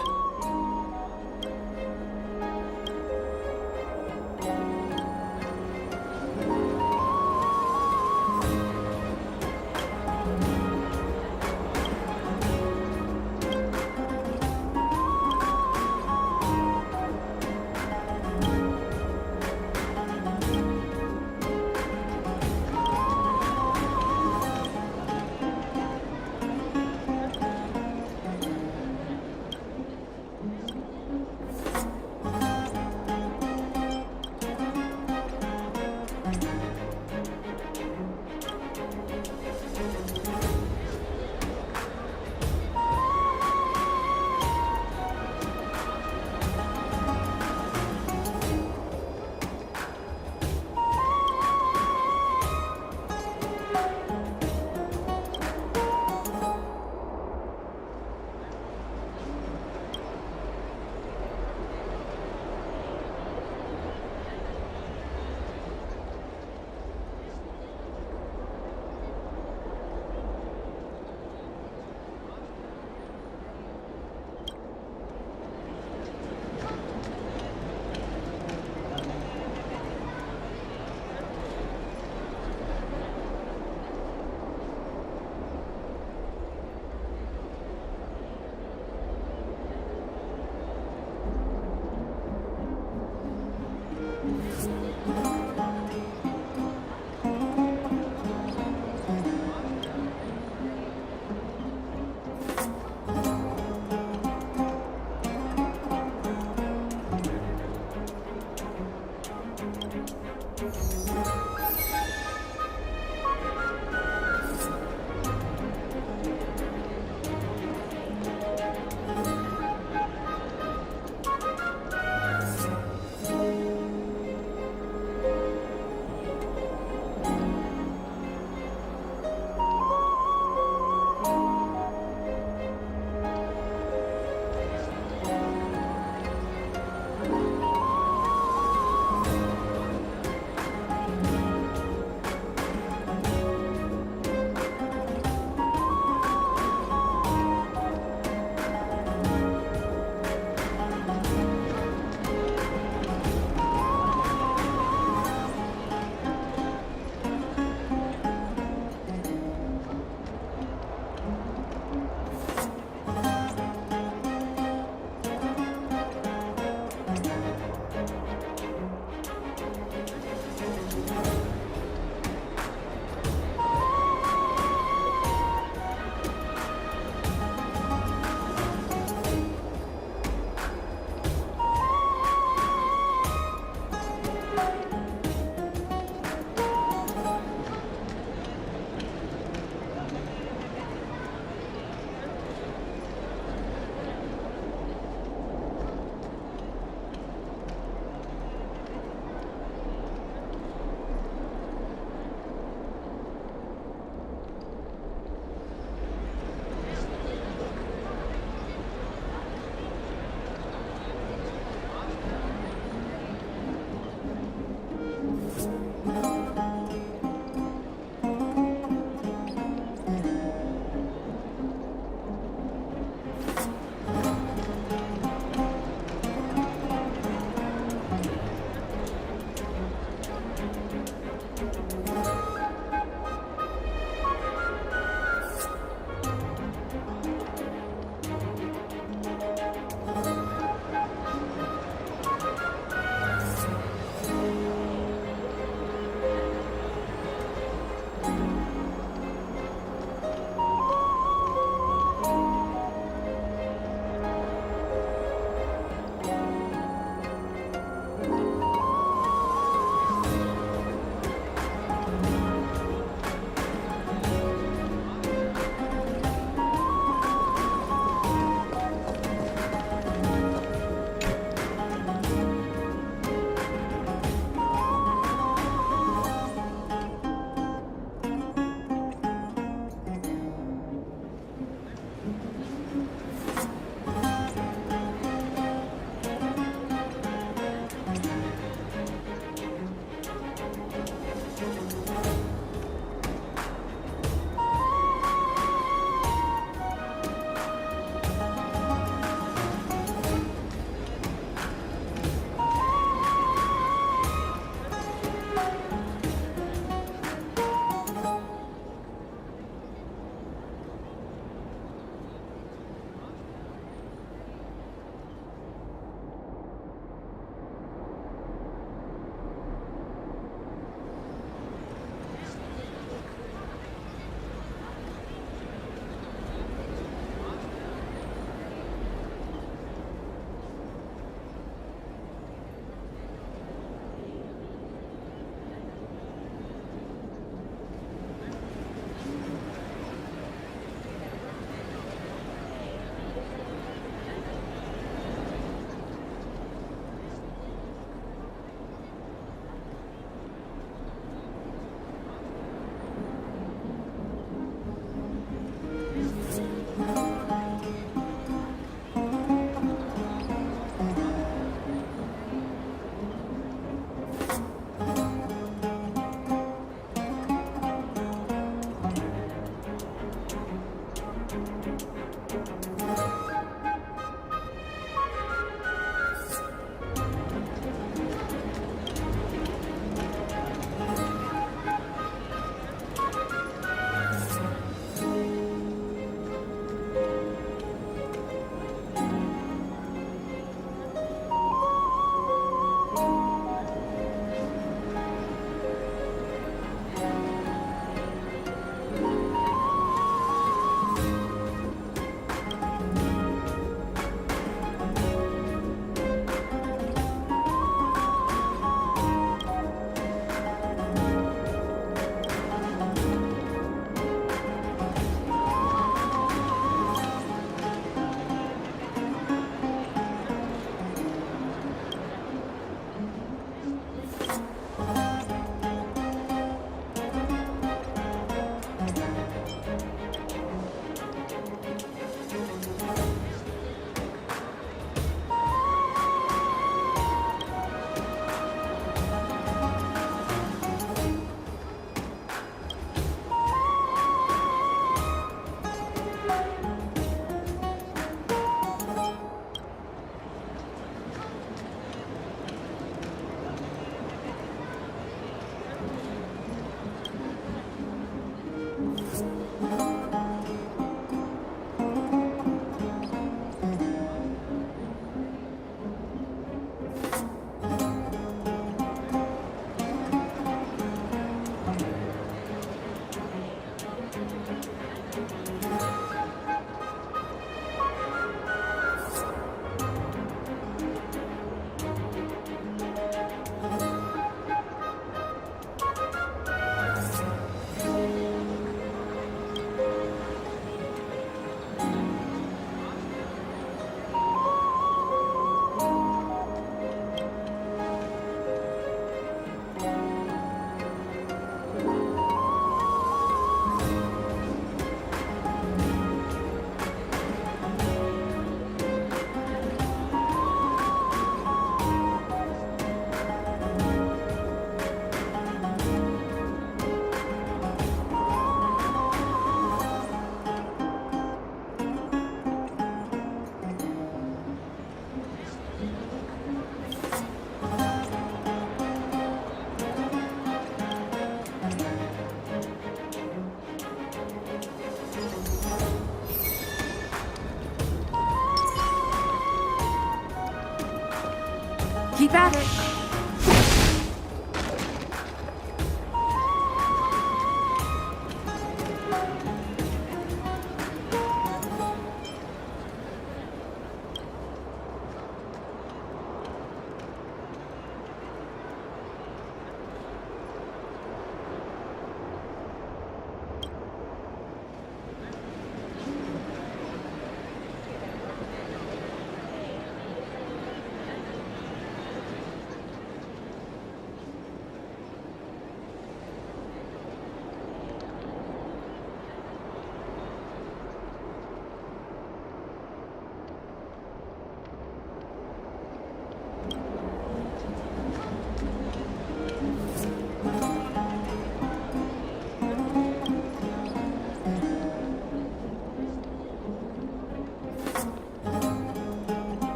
Keep at it.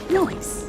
Noise.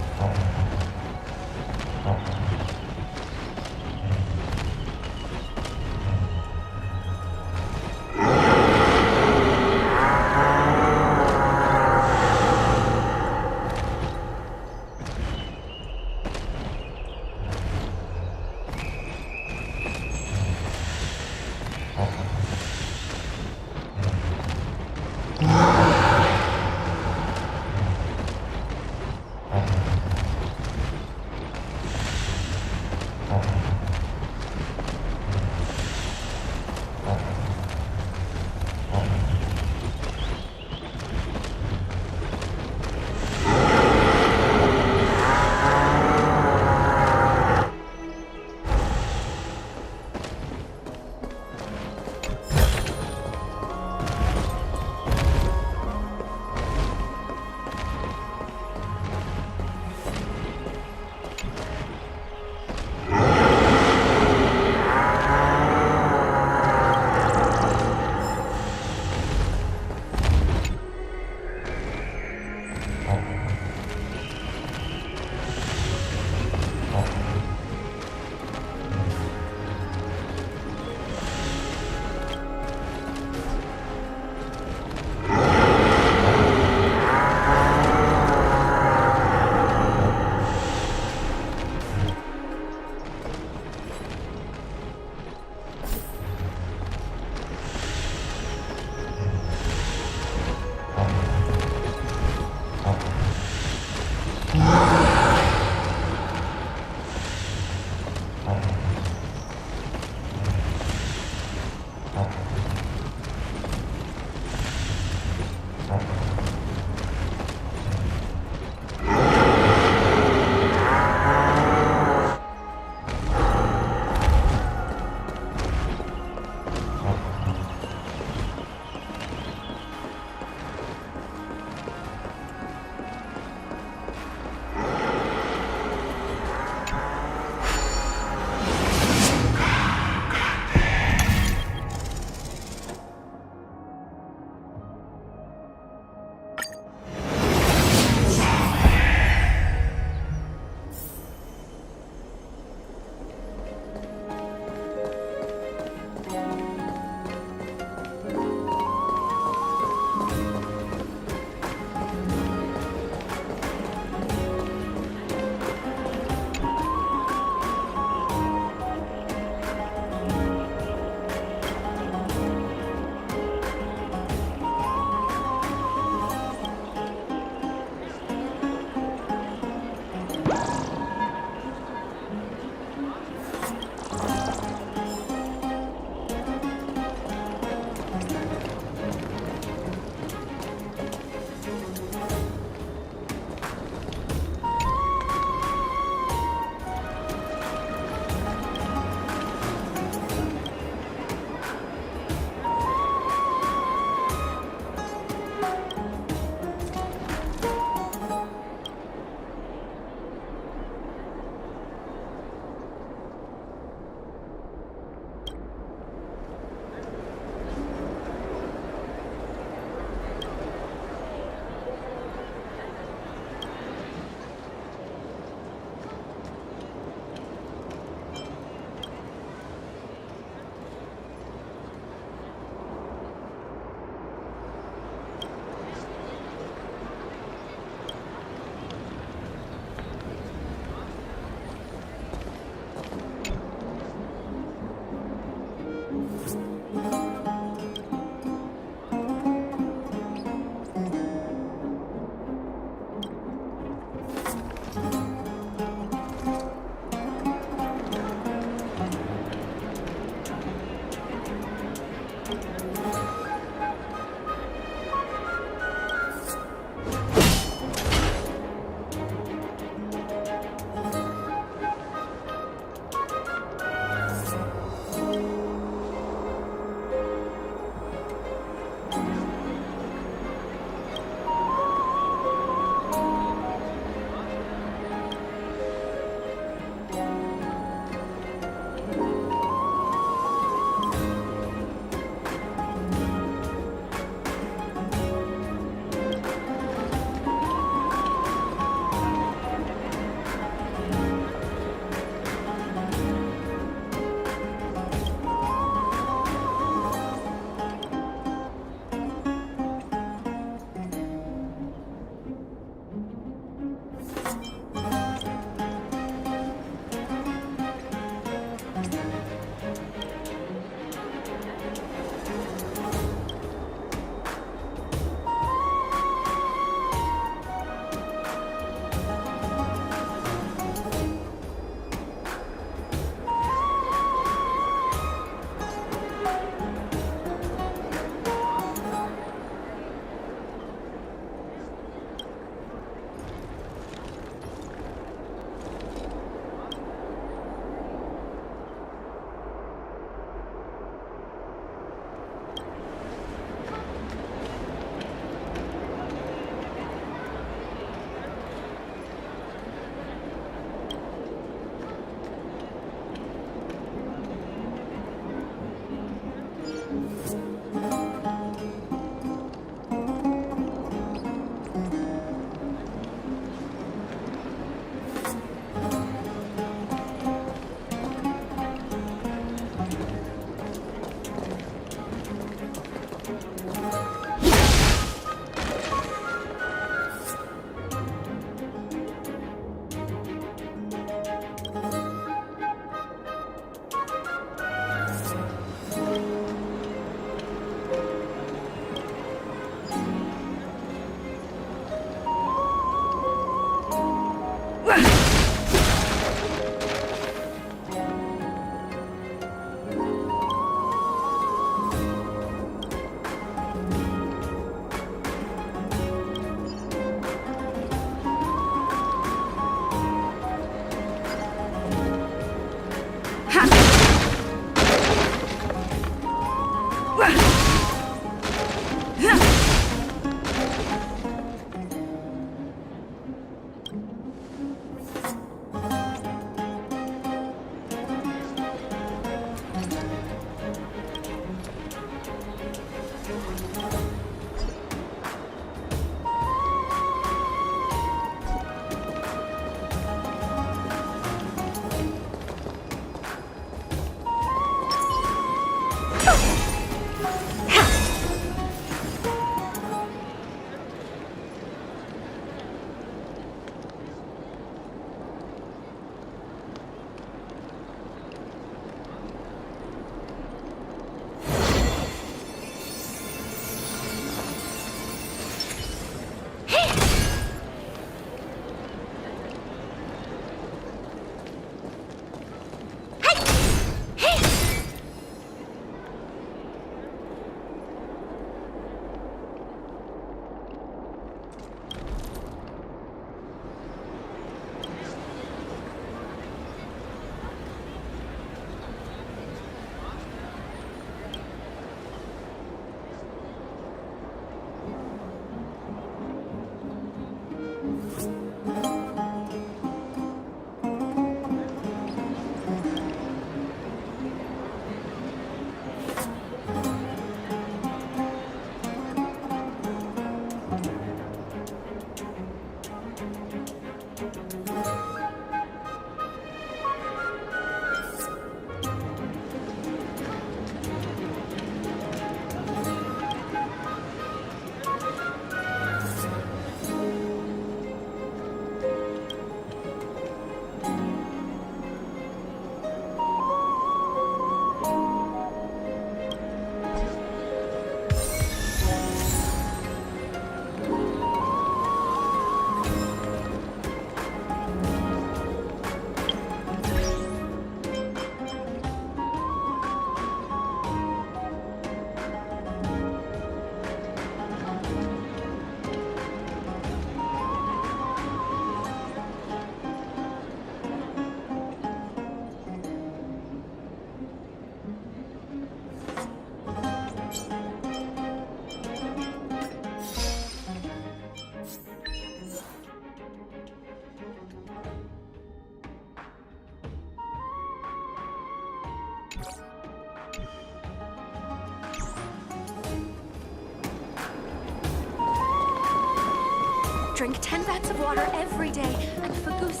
Drink 10 vats of water every day, and for goose.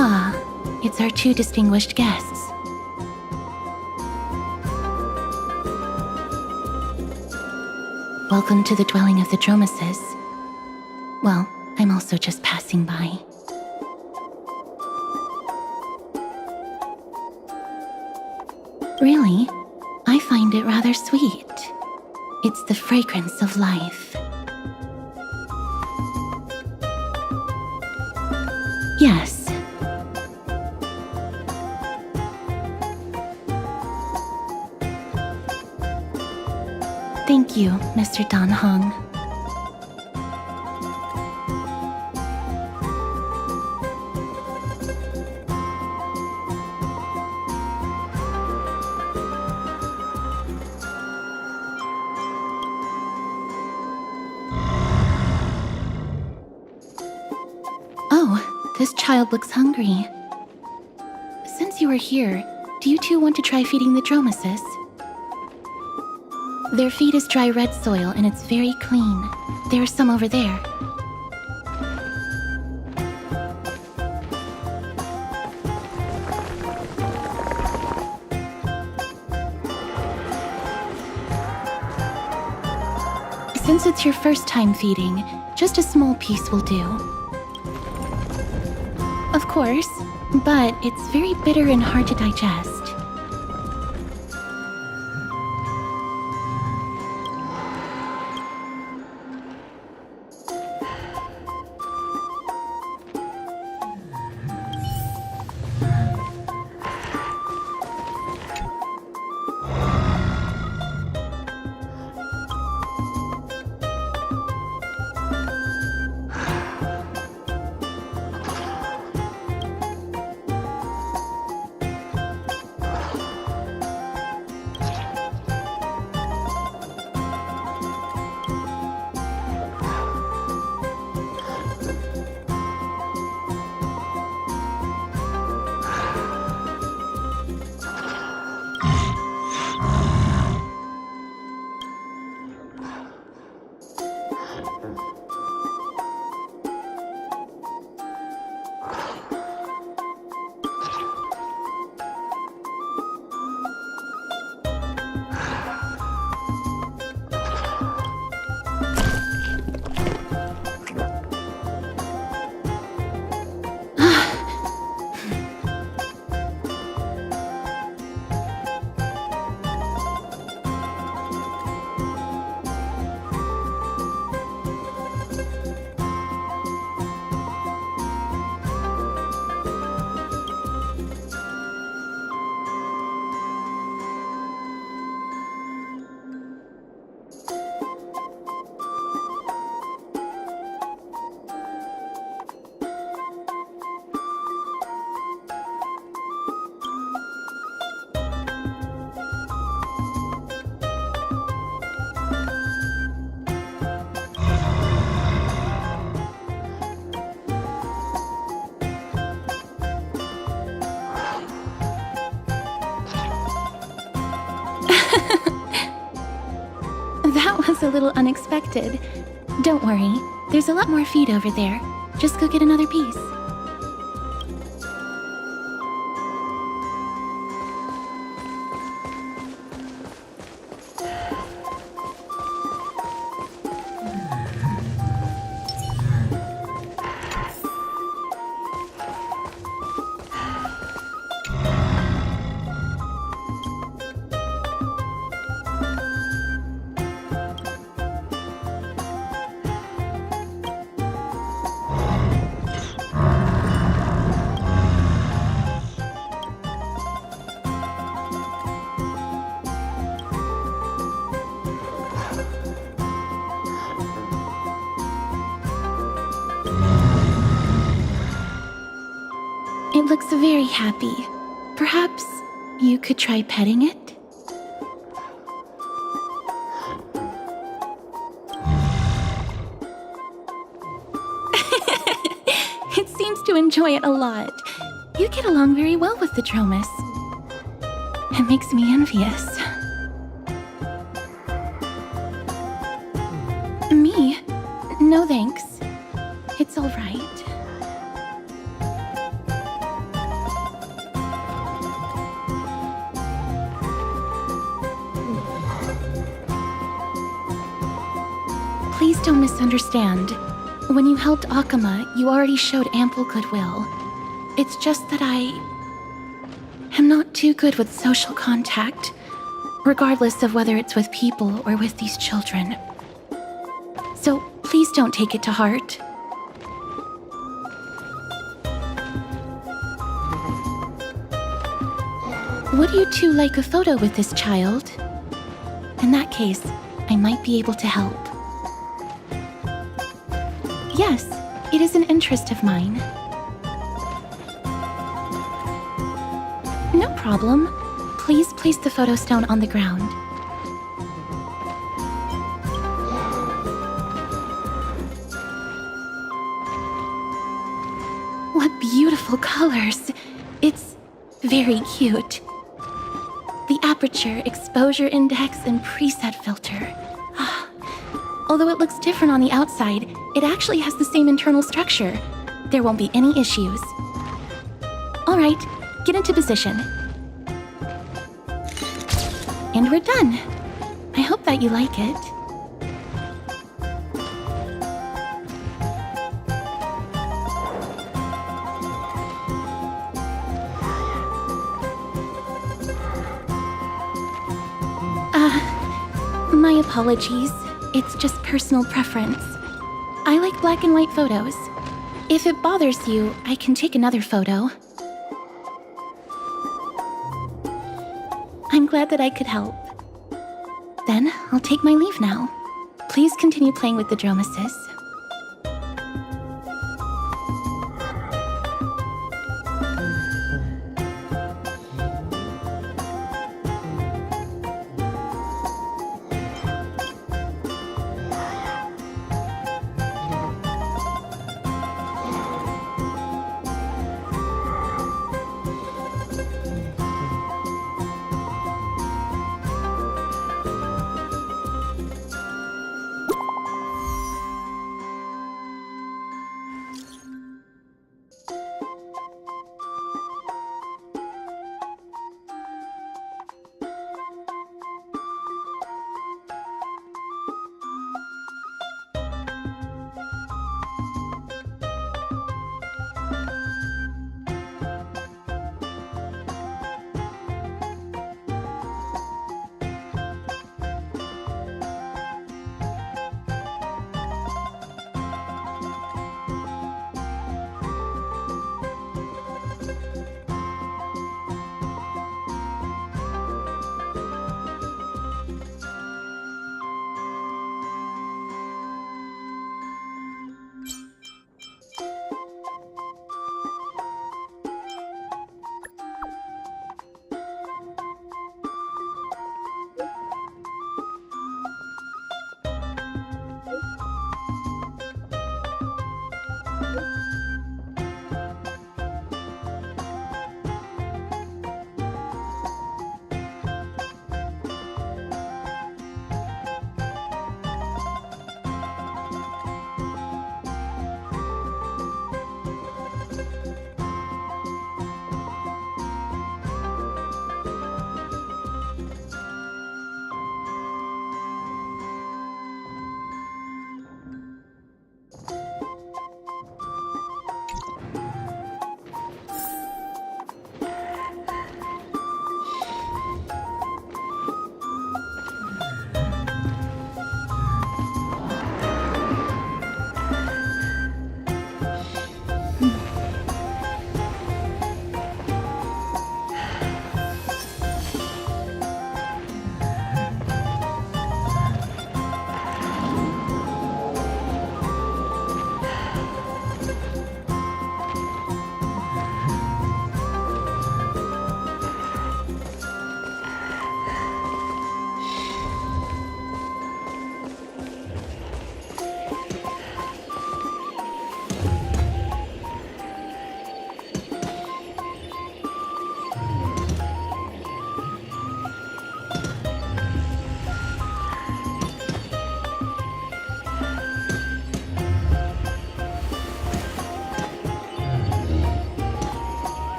Ah, it's our two distinguished guests. Welcome to the dwelling of the Dromeses. Well, I'm also just passing by. Really? I find it rather sweet. It's the fragrance of life. Yes. Thank you, Mr. Dan Hong. Oh, this child looks hungry. Since you are here, do you two want to try feeding the Dromeses? Their feed is dry red soil and it's very clean. There are some over there. Since it's your first time feeding, just a small piece will do. Of course, but it's very bitter and hard to digest. That was a little unexpected. Don't worry, there's a lot more feed over there. Just go get another piece. looks very happy. Perhaps you could try petting it? It seems to enjoy it a lot. You get along very well with the Dromus. It makes me envious. Me? No thanks. It's all right. Please don't misunderstand. When you helped Akama, you already showed ample goodwill. It's just that I am not too good with social contact, regardless of whether it's with people or with these children. So please don't take it to heart. Would you two like a photo with this child? In that case, I might be able to help. Yes, it is an interest of mine. No problem. Please place the photo stone on the ground. What beautiful colors! It's very cute. The aperture, exposure index, and preset filter. Although it looks different on the outside, it actually has the same internal structure. There won't be any issues. All right, get into position. And we're done. I hope that you like it. My apologies. It's just personal preference. I like black and white photos. If it bothers you, I can take another photo. I'm glad that I could help. Then, I'll take my leave now. Please continue playing with the Dromuses.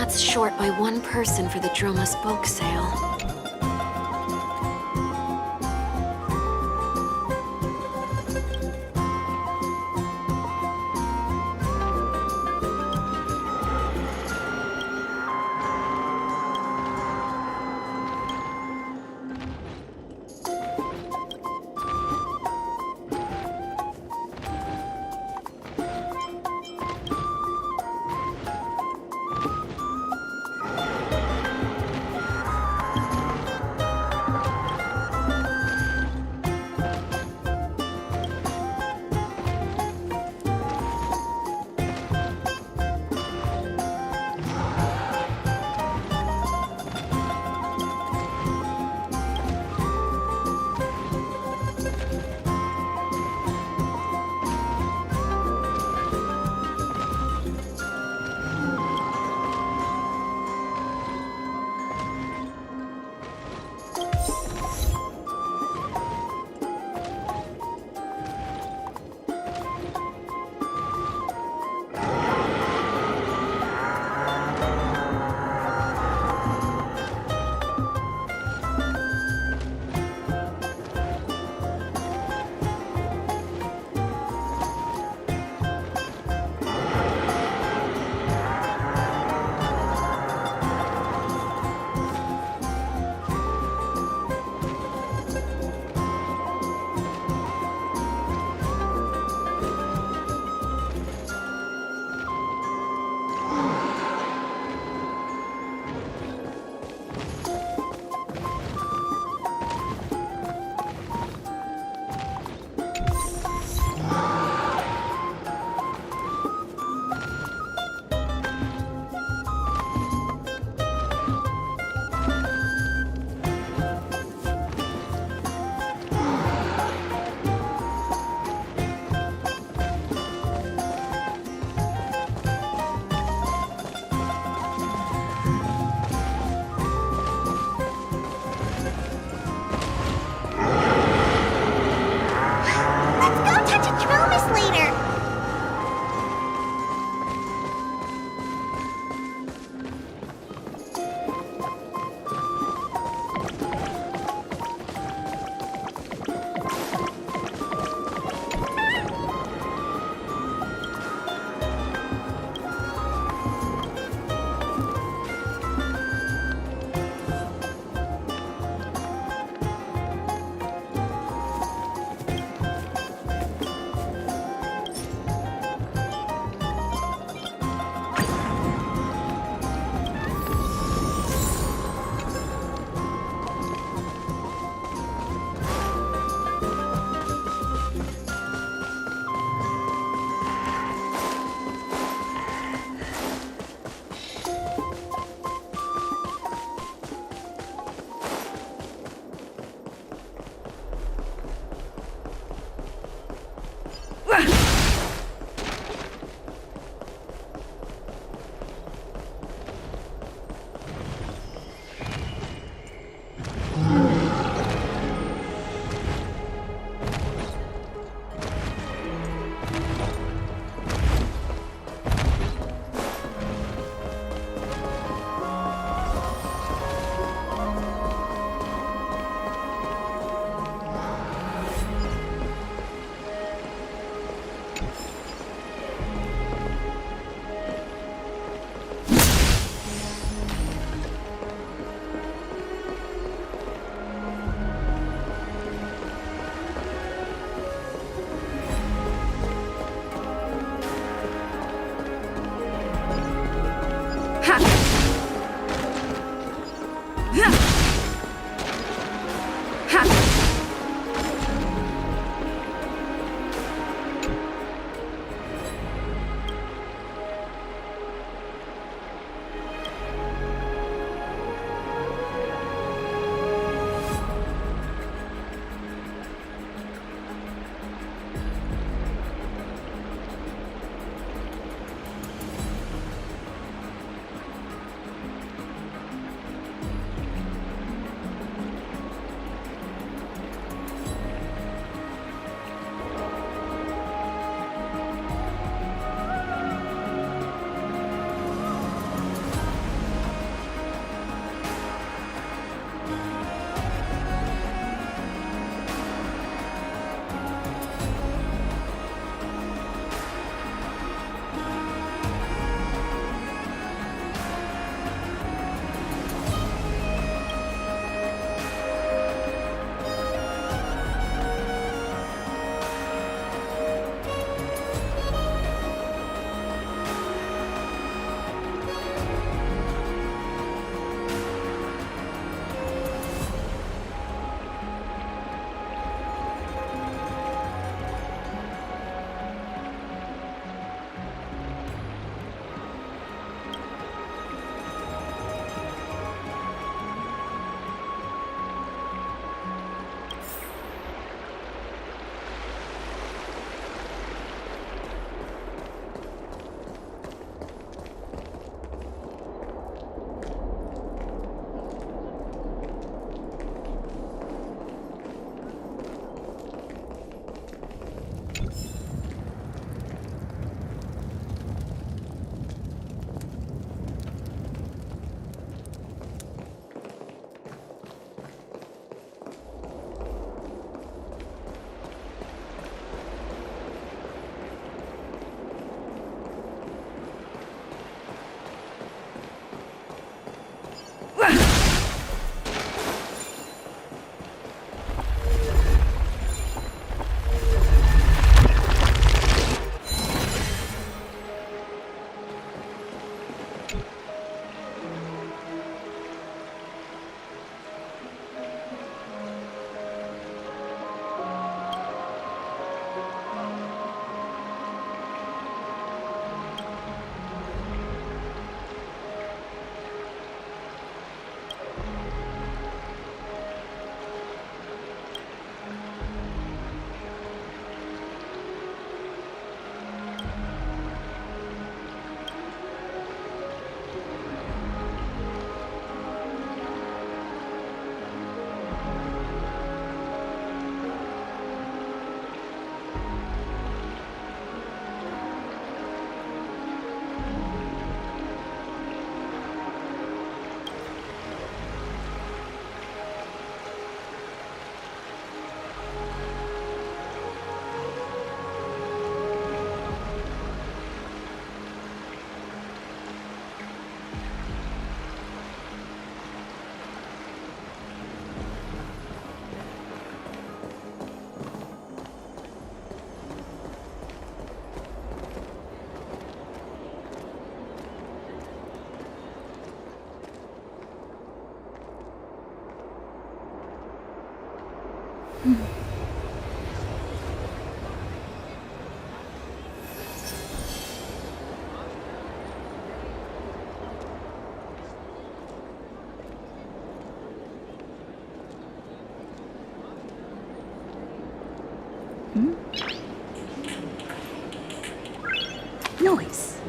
That's short by one person for the Droma spoke sale. Noise.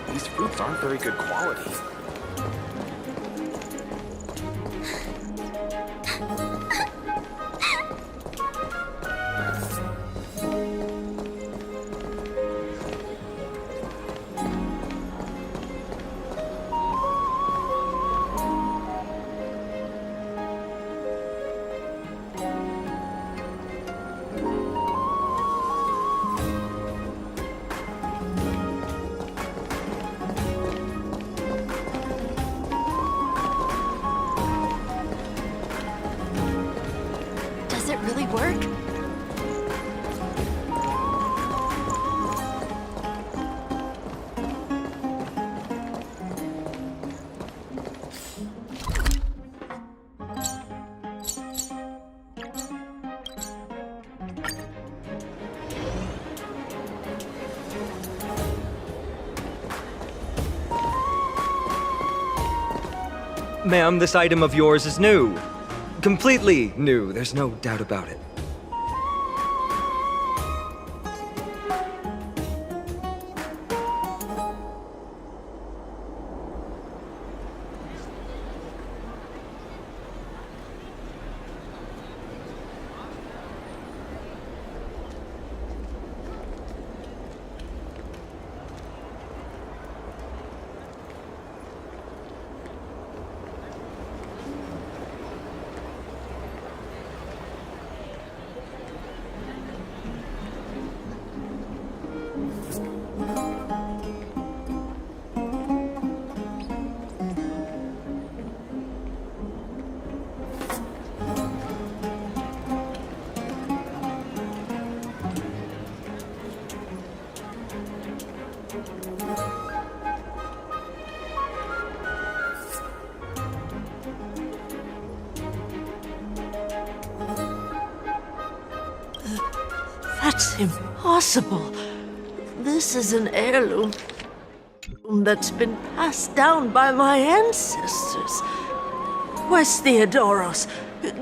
These fruits aren't very good quality. Does it really work? Ma'am, this item of yours is new. Completely new, there's no doubt about it. That's impossible. This is an heirloom that's been passed down by my ancestors. Where's Theodoros?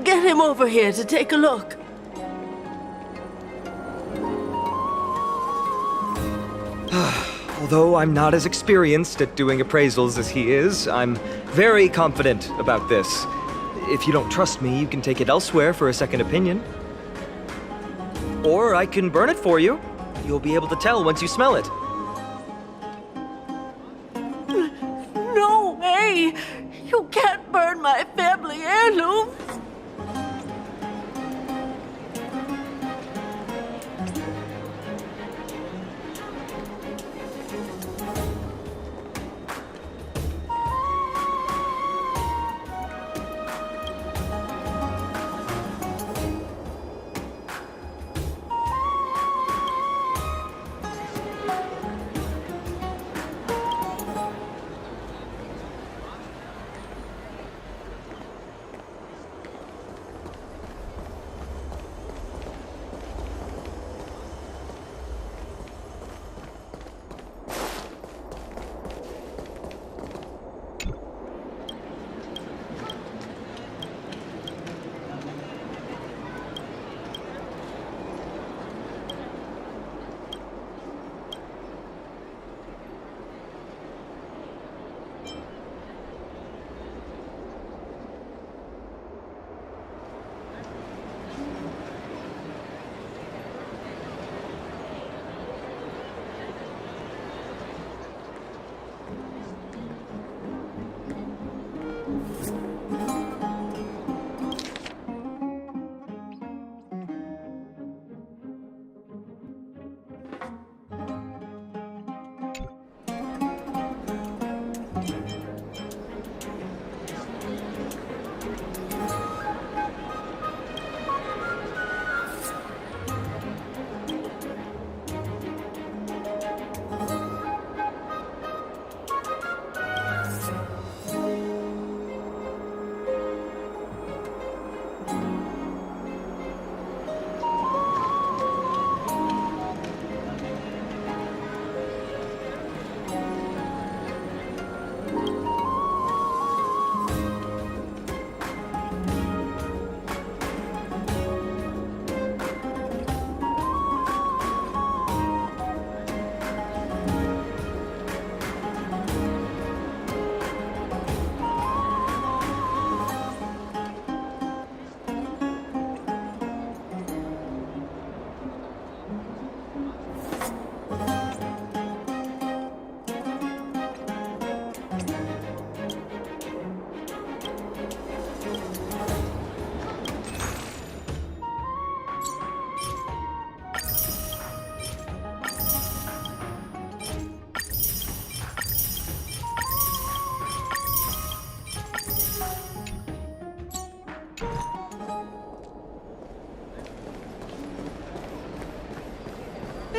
Get him over here to take a look. Although I'm not as experienced at doing appraisals as he is, I'm very confident about this. If you don't trust me, you can take it elsewhere for a second opinion. Or I can burn it for you. You'll be able to tell once you smell it. No way! You can't burn my family heirloom!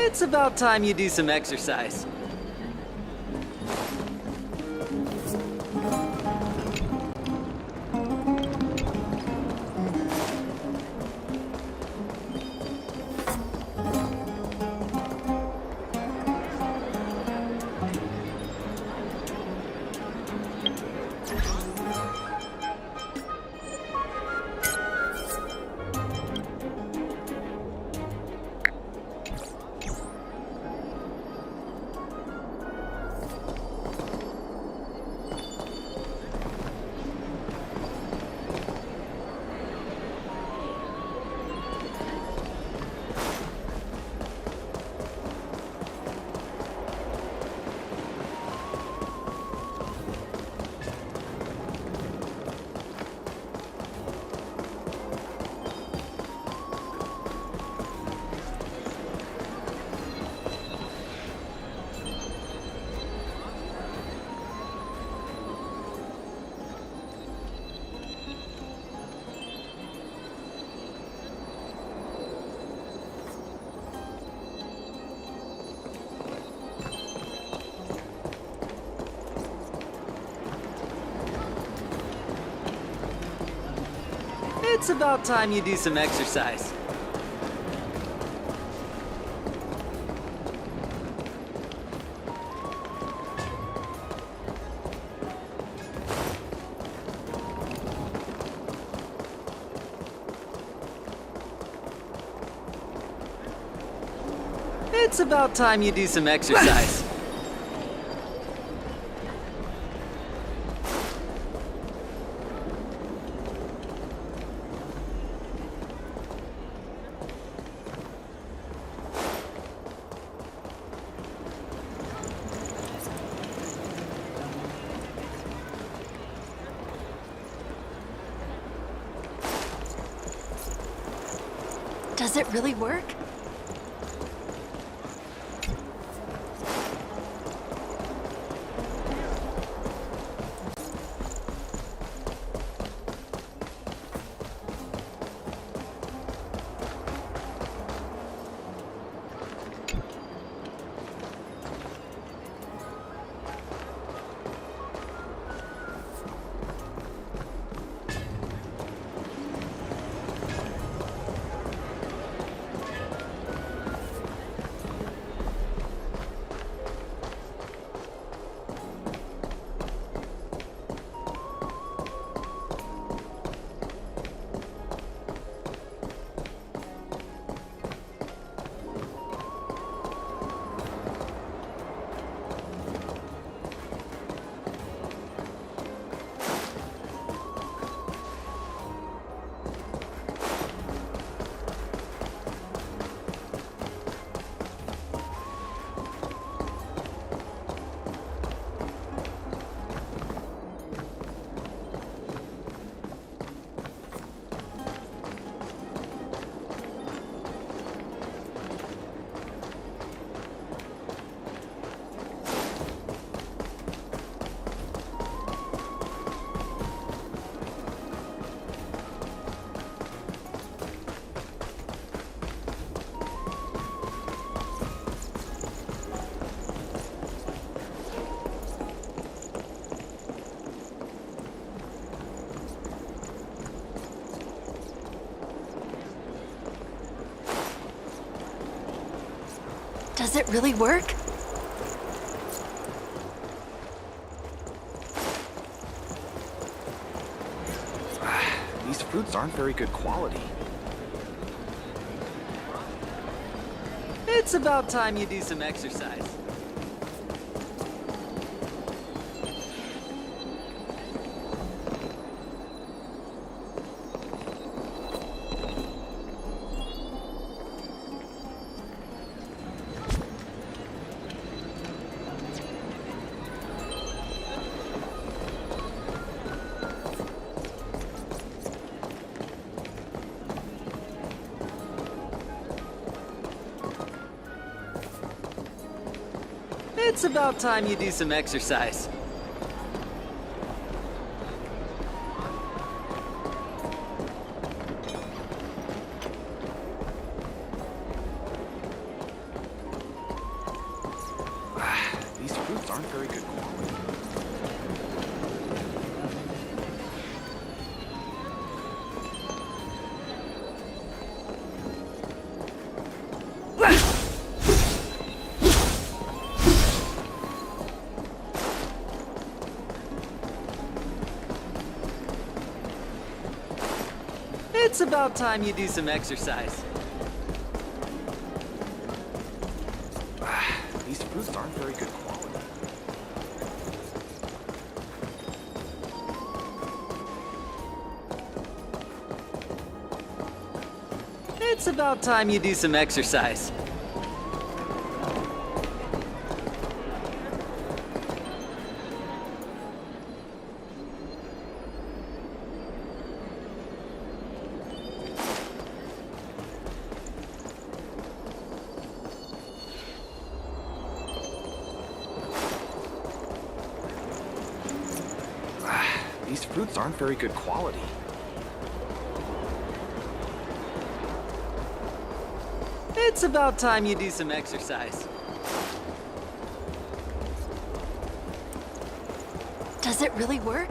It's about time you do some exercise. It's about time you do some exercise. It's about time you do some exercise. Does it really work? Does it really work? These fruits aren't very good quality. It's about time you do some exercise. It's about time you do some exercise. These fruits aren't very good quality. It's about time you do some exercise. These fruits aren't very good quality. It's about time you do some exercise. These fruits aren't very good quality. It's about time you do some exercise. Does it really work?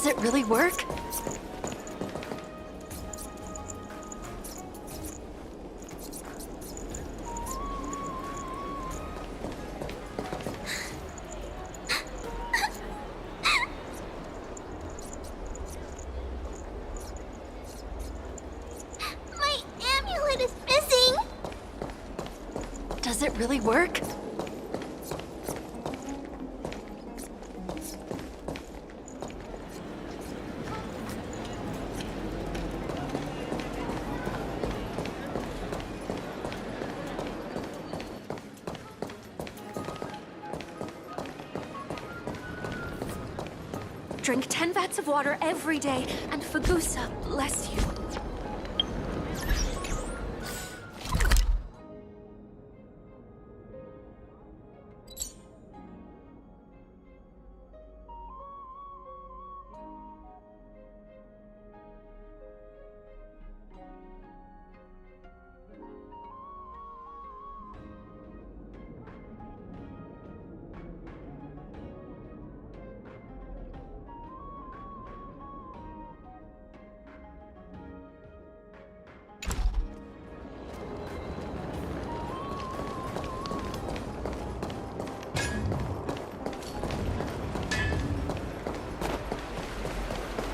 Does it really work? My amulet is missing! Does it really work? Drink 10 vats of water every day, and Fagusa bless you.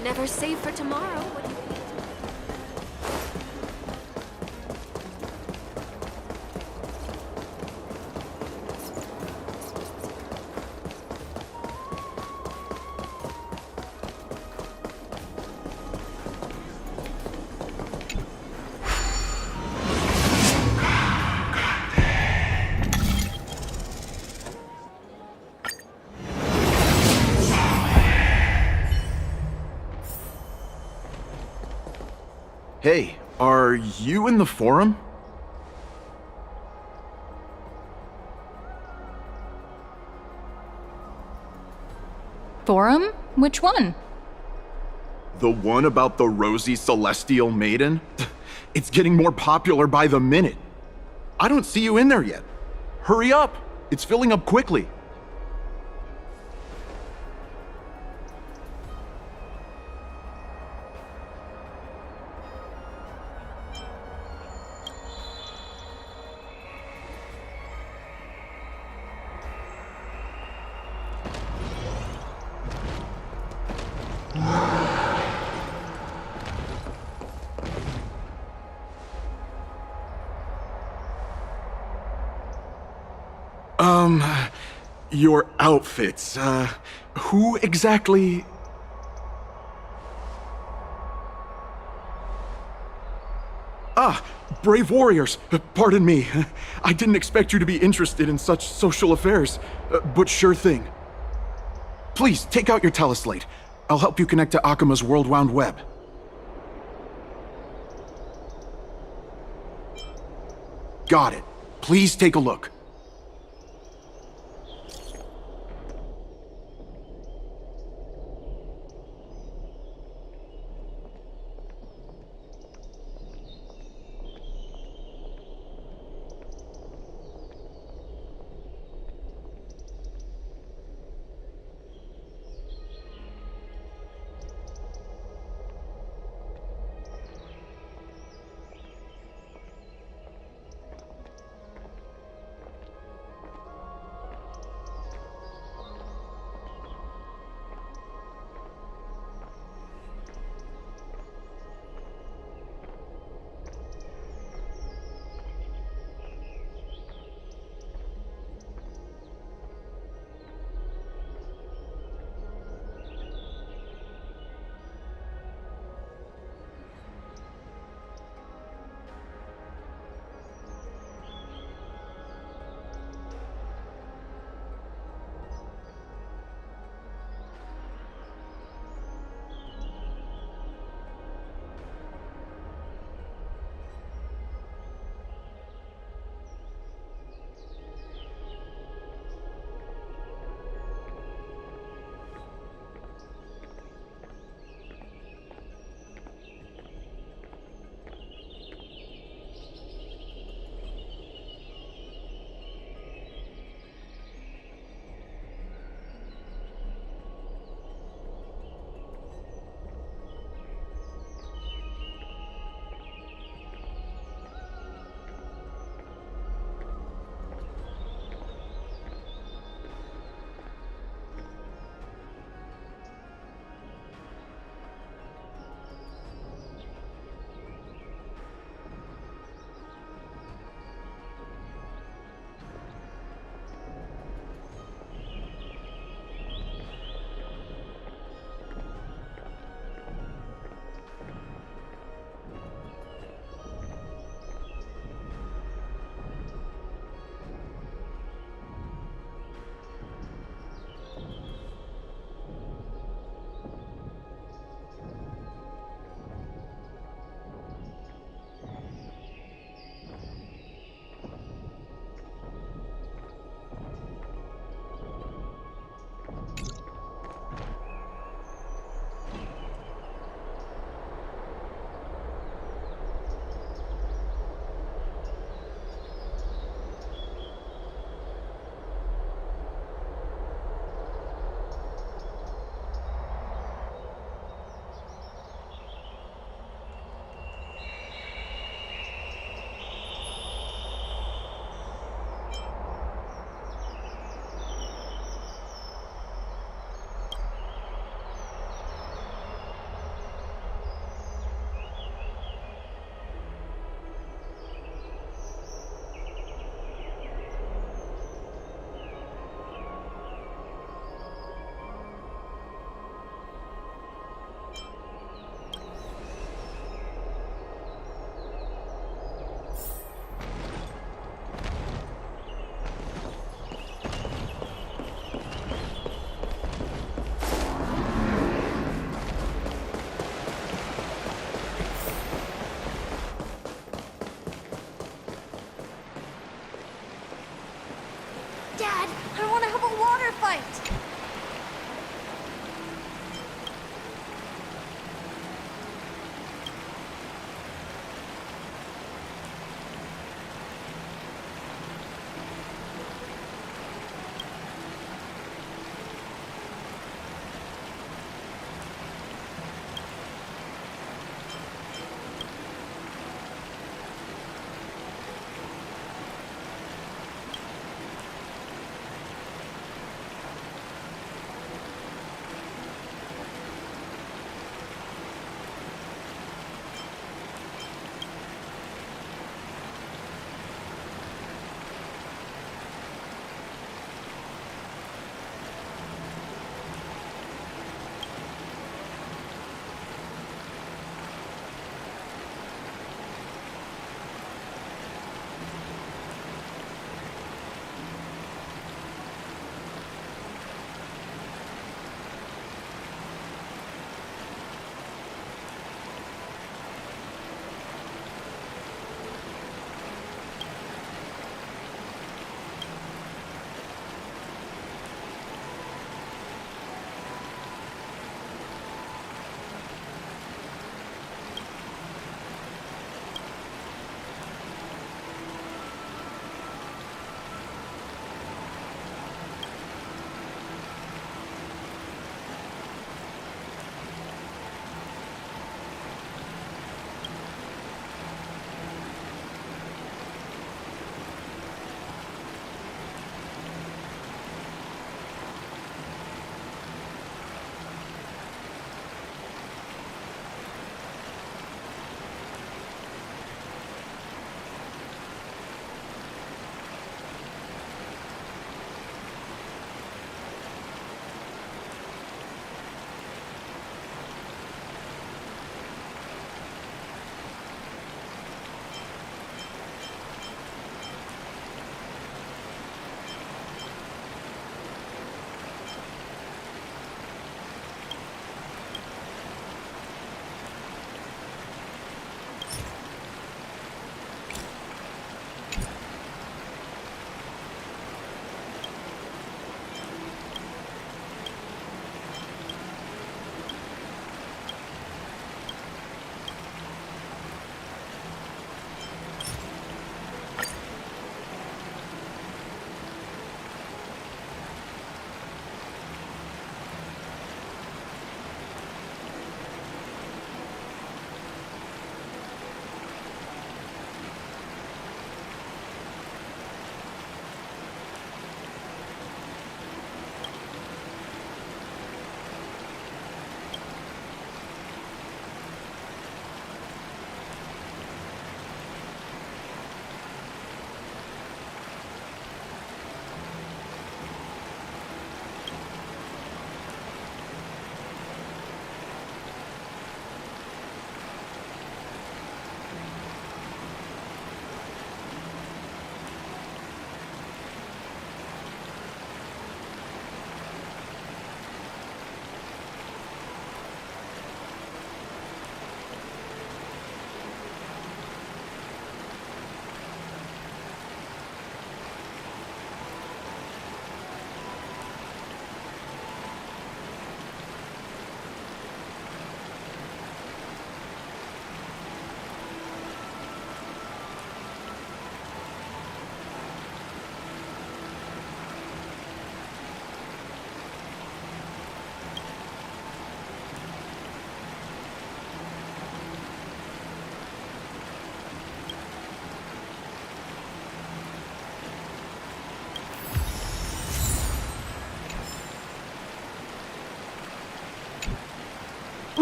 Never save for tomorrow. What do you think? Hey, are you in the forum? Forum? Which one? The one about the rosy celestial maiden? It's getting more popular by the minute. I don't see you in there yet. Hurry up! It's filling up quickly. Your outfits, who exactly... Ah, brave warriors, pardon me. I didn't expect you to be interested in such social affairs, but sure thing. Please, take out your teleslate. I'll help you connect to Akima's World Wound Web. Got it. Please take a look.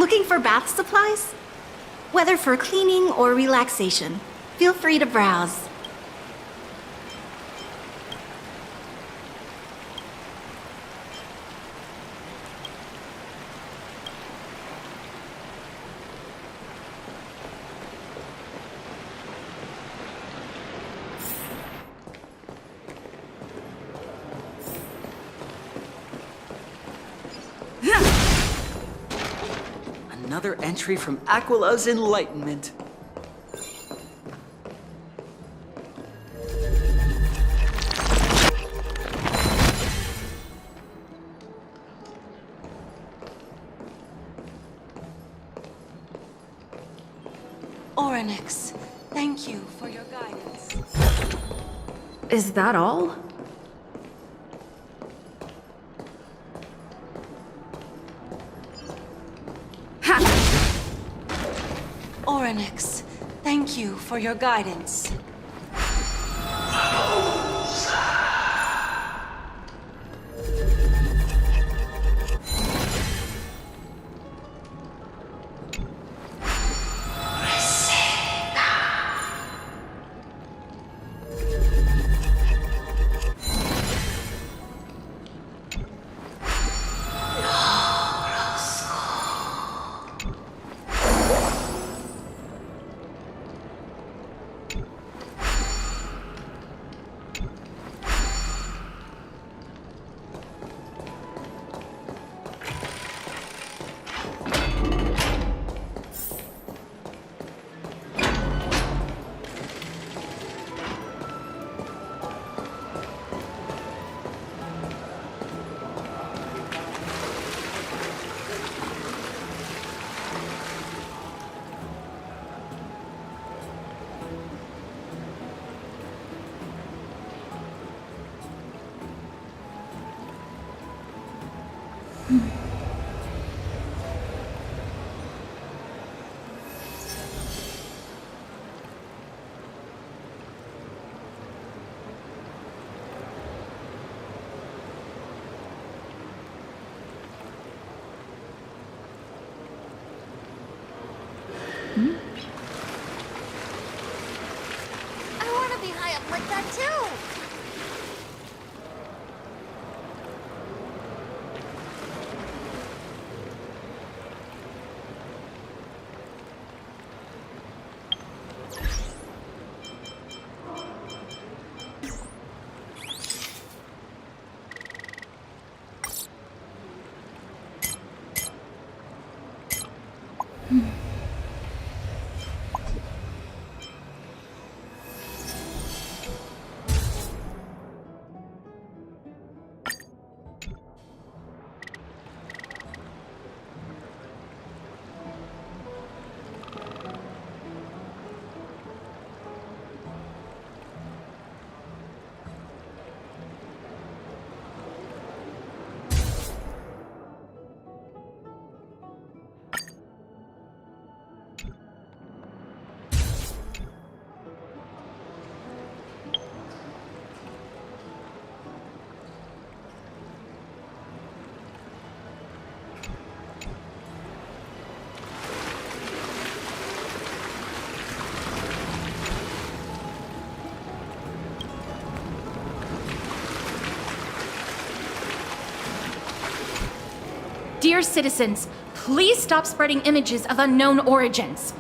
Looking for bath supplies? Whether for cleaning or relaxation, feel free to browse. Another entry from Aquila's Enlightenment. Orynyx, thank you for your guidance. Is that all? Orynyx, thank you for your guidance. I want to be high up like that too. Dear citizens, please stop spreading images of unknown origins.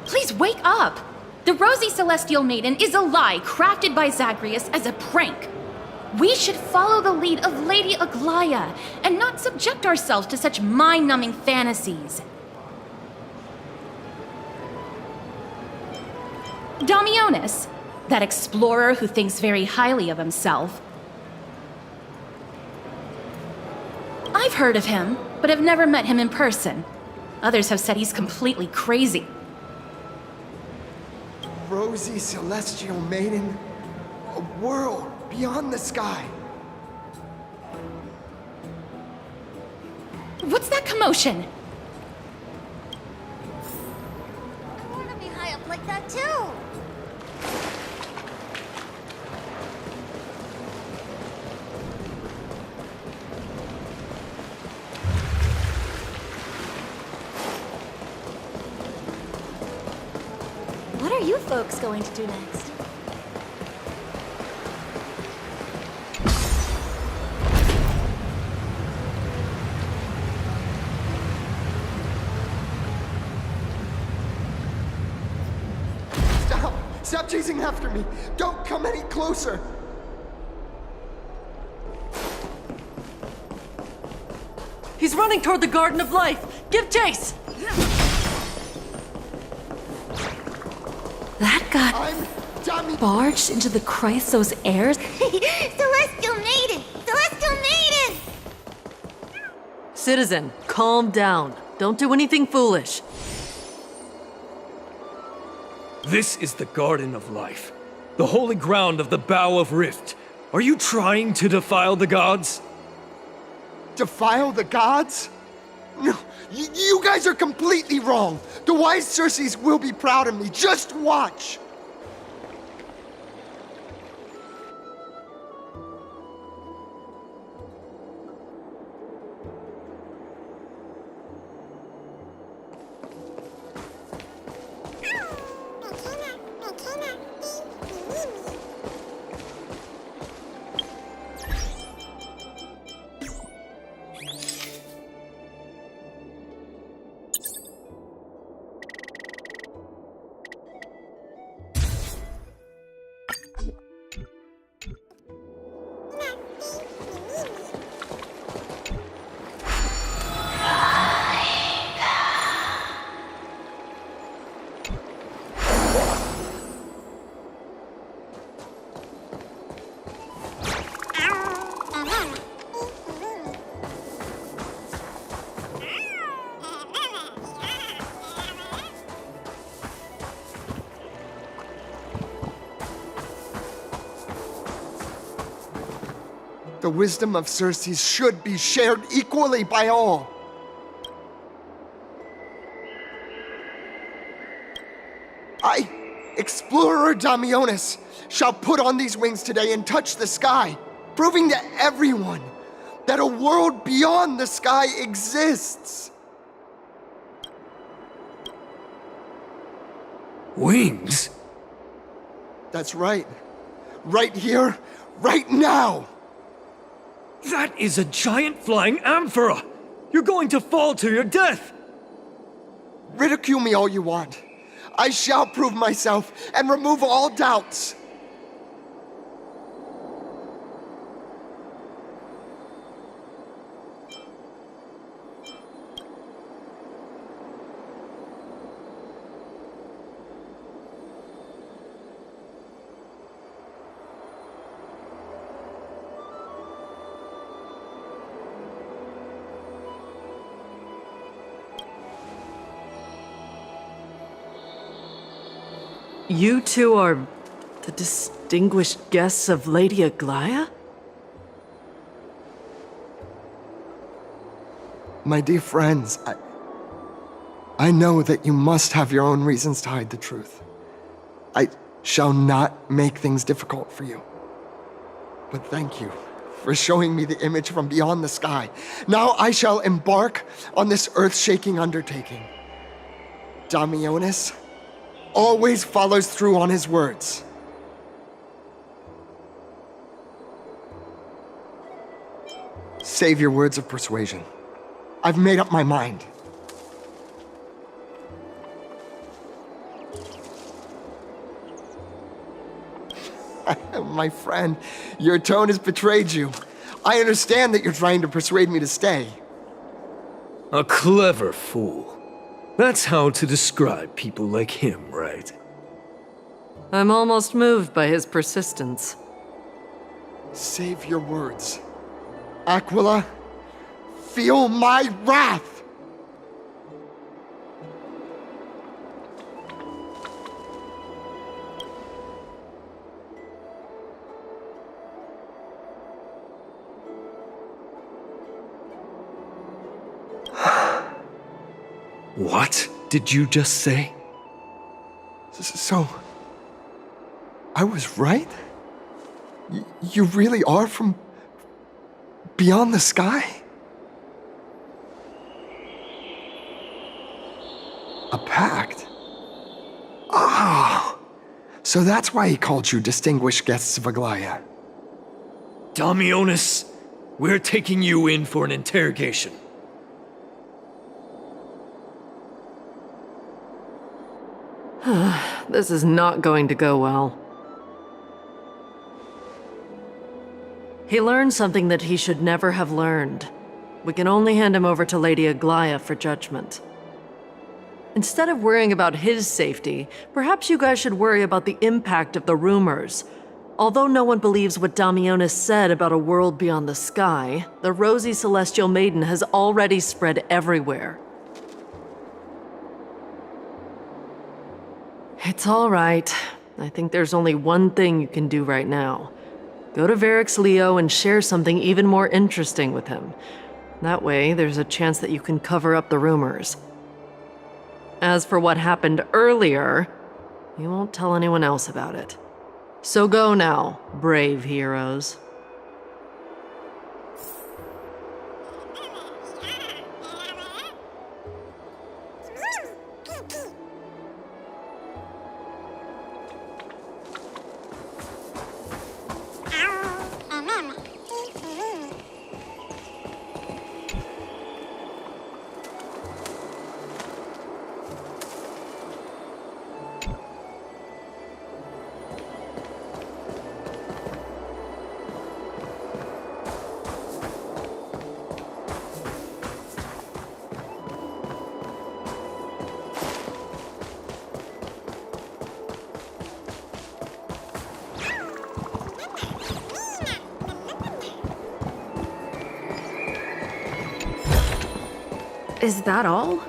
Please wake up! The Rosy Celestial Maiden is a lie crafted by Zagreus as a prank. We should follow the lead of Lady Aglaya and not subject ourselves to such mind-numbing fantasies. Damionis, that explorer who thinks very highly of himself. I've heard of him, but have never met him in person. Others have said he's completely crazy. Rosy Celestial Maiden, a world beyond the sky. What's that commotion? I want to be high up like that too. What are you folks going to do next? Stop! Stop chasing after me! Don't come any closer! He's running toward the Garden of Life! Give chase! That got I'm Dami. barged into the Chrysos airs? Celestial Maiden! Celestial Maiden! Citizen, calm down. Don't do anything foolish. This is the Garden of Life, the holy ground of the Bow of Rift. Are you trying to defile the gods? Defile the gods? No, you guys are completely wrong. The wise Circes will be proud of me. Just watch. The wisdom of Circes should be shared equally by all. I, Explorer Damionis, shall put on these wings today and touch the sky, proving to everyone that a world beyond the sky exists. Wings? That's right. Right here, right now. That is a giant flying amphora! You're going to fall to your death! Ridicule me all you want. I shall prove myself and remove all doubts. You two are the distinguished guests of Lady Aglaia? My dear friends, I know that you must have your own reasons to hide the truth. I shall not make things difficult for you. But thank you for showing me the image from beyond the sky. Now I shall embark on this earth-shaking undertaking. Damionis always follows through on his words. Save your words of persuasion. I've made up my mind. My friend, your tone has betrayed you. I understand that you're trying to persuade me to stay. A clever fool. That's how to describe people like him, right? I'm almost moved by his persistence. Save your words. Aquila, feel my wrath! What did you just say? So, I was right? You really are from beyond the sky? A pact? Ah! So that's why he called you distinguished guests of Aglaya. Damionis, we're taking you in for an interrogation. This is not going to go well. He learned something that he should never have learned. We can only hand him over to Lady Aglaya for judgment. Instead of worrying about his safety, perhaps you guys should worry about the impact of the rumors. Although no one believes what Damionis said about a world beyond the sky, the rosy celestial maiden has already spread everywhere. It's all right. I think there's only one thing you can do right now. Go to Varix Leo and share something even more interesting with him. That way, there's a chance that you can cover up the rumors. As for what happened earlier, you won't tell anyone else about it. So go now, brave heroes. Is that all?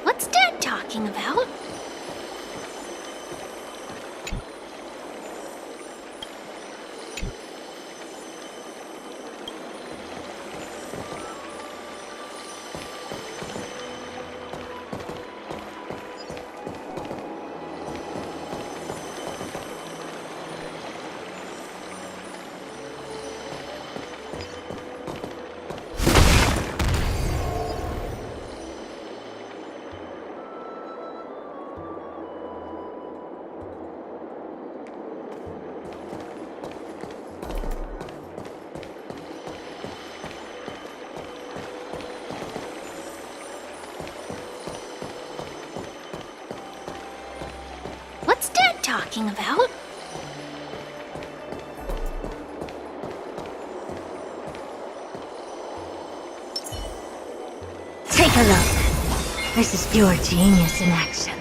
What's Dad talking about? What's Dad talking about? Take a look. This is pure genius in action.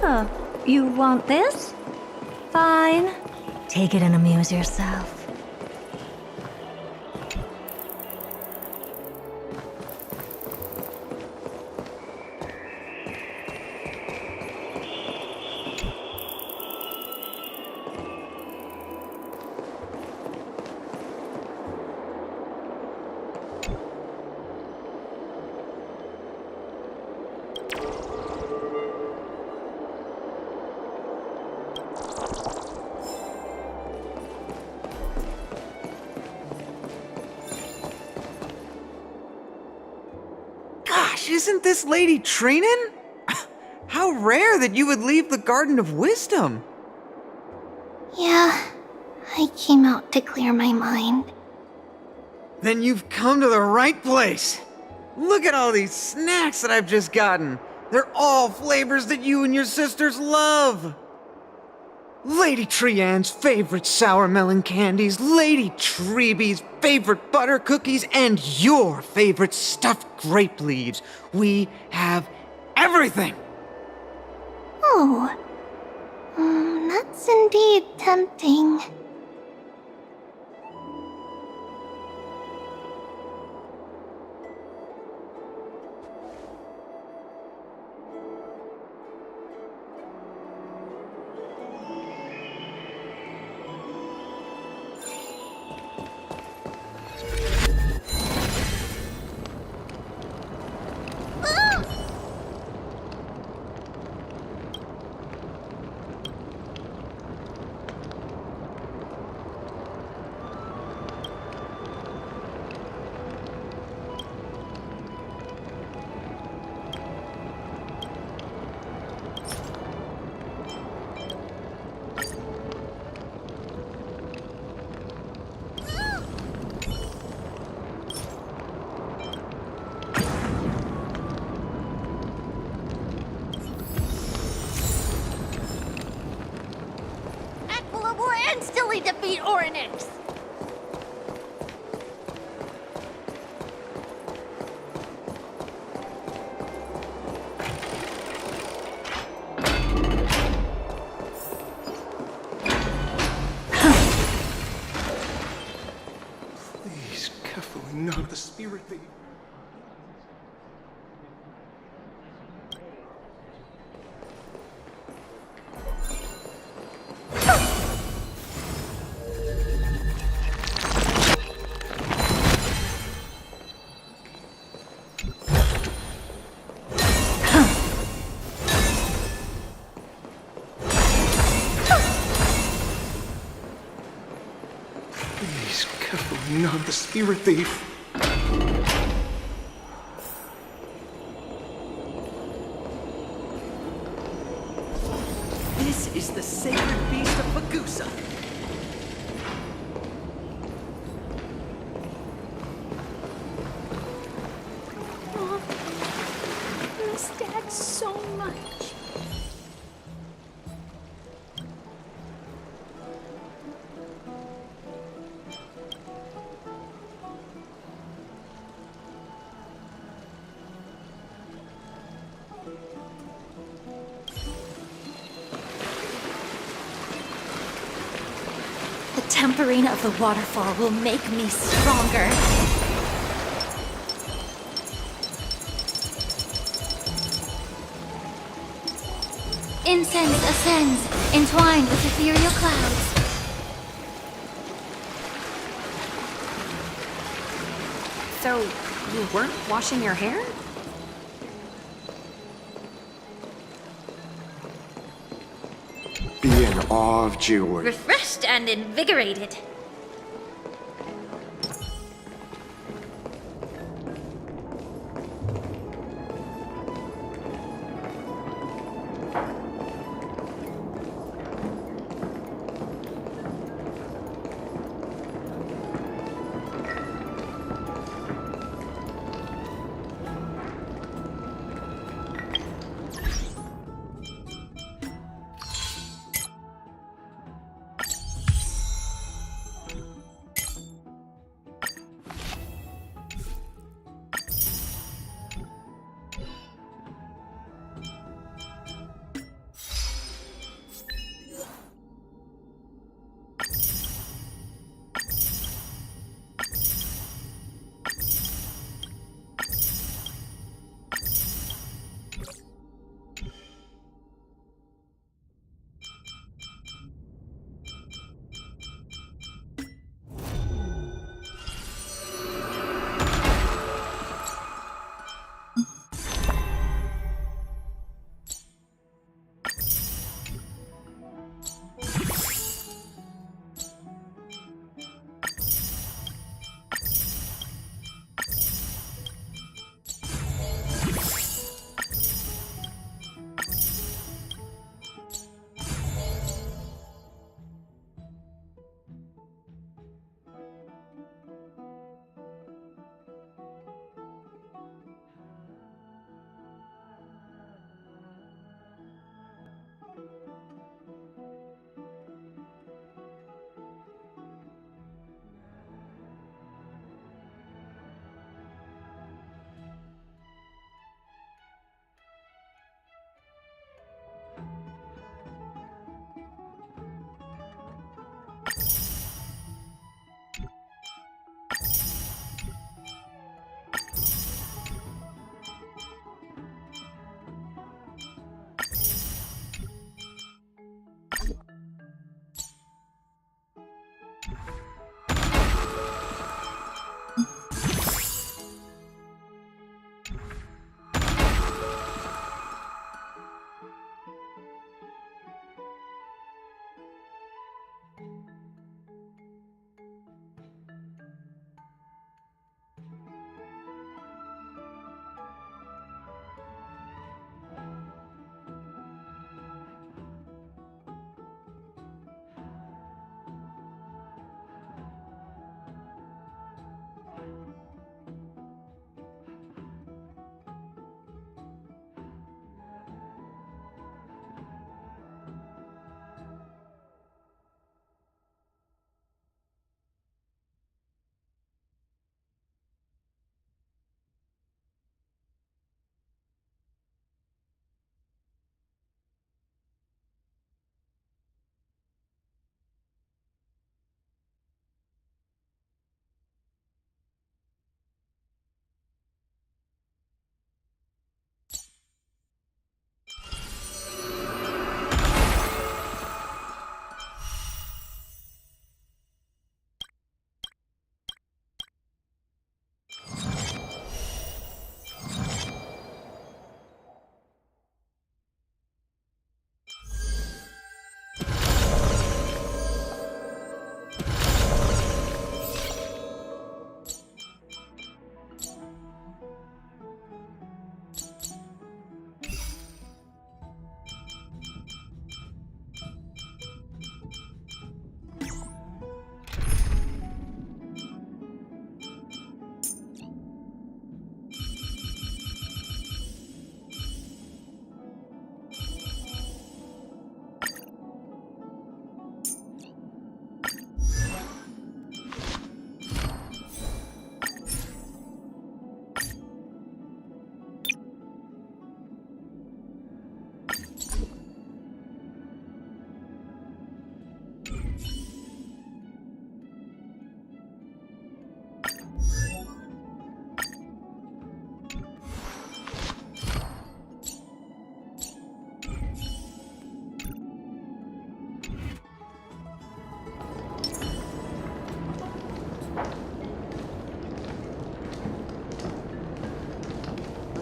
Oh, you want this? Fine. Take it and amuse yourself. Gosh, isn't this lady Trinin? How rare that you would leave the Garden of Wisdom. Yeah, I came out to clear my mind. Then you've come to the right place. Look at all these snacks that I've just gotten. They're all flavors that you and your sisters love. Lady Trianne's favorite sour melon candies, Lady Treebee's favorite butter cookies, and your favorite stuffed grape leaves. We have everything. Oh, that's indeed tempting. successfully defeat Orynyx! Please, carefully, not the spirit thief. Please, carefully, not the spirit thief. This is the sacred beast of Magusa. I miss Dad so much. The tempering of the waterfall will make me stronger. Incense ascends, entwined with ethereal clouds. So, you weren't washing your hair? Be in awe of George. Refreshed and invigorated.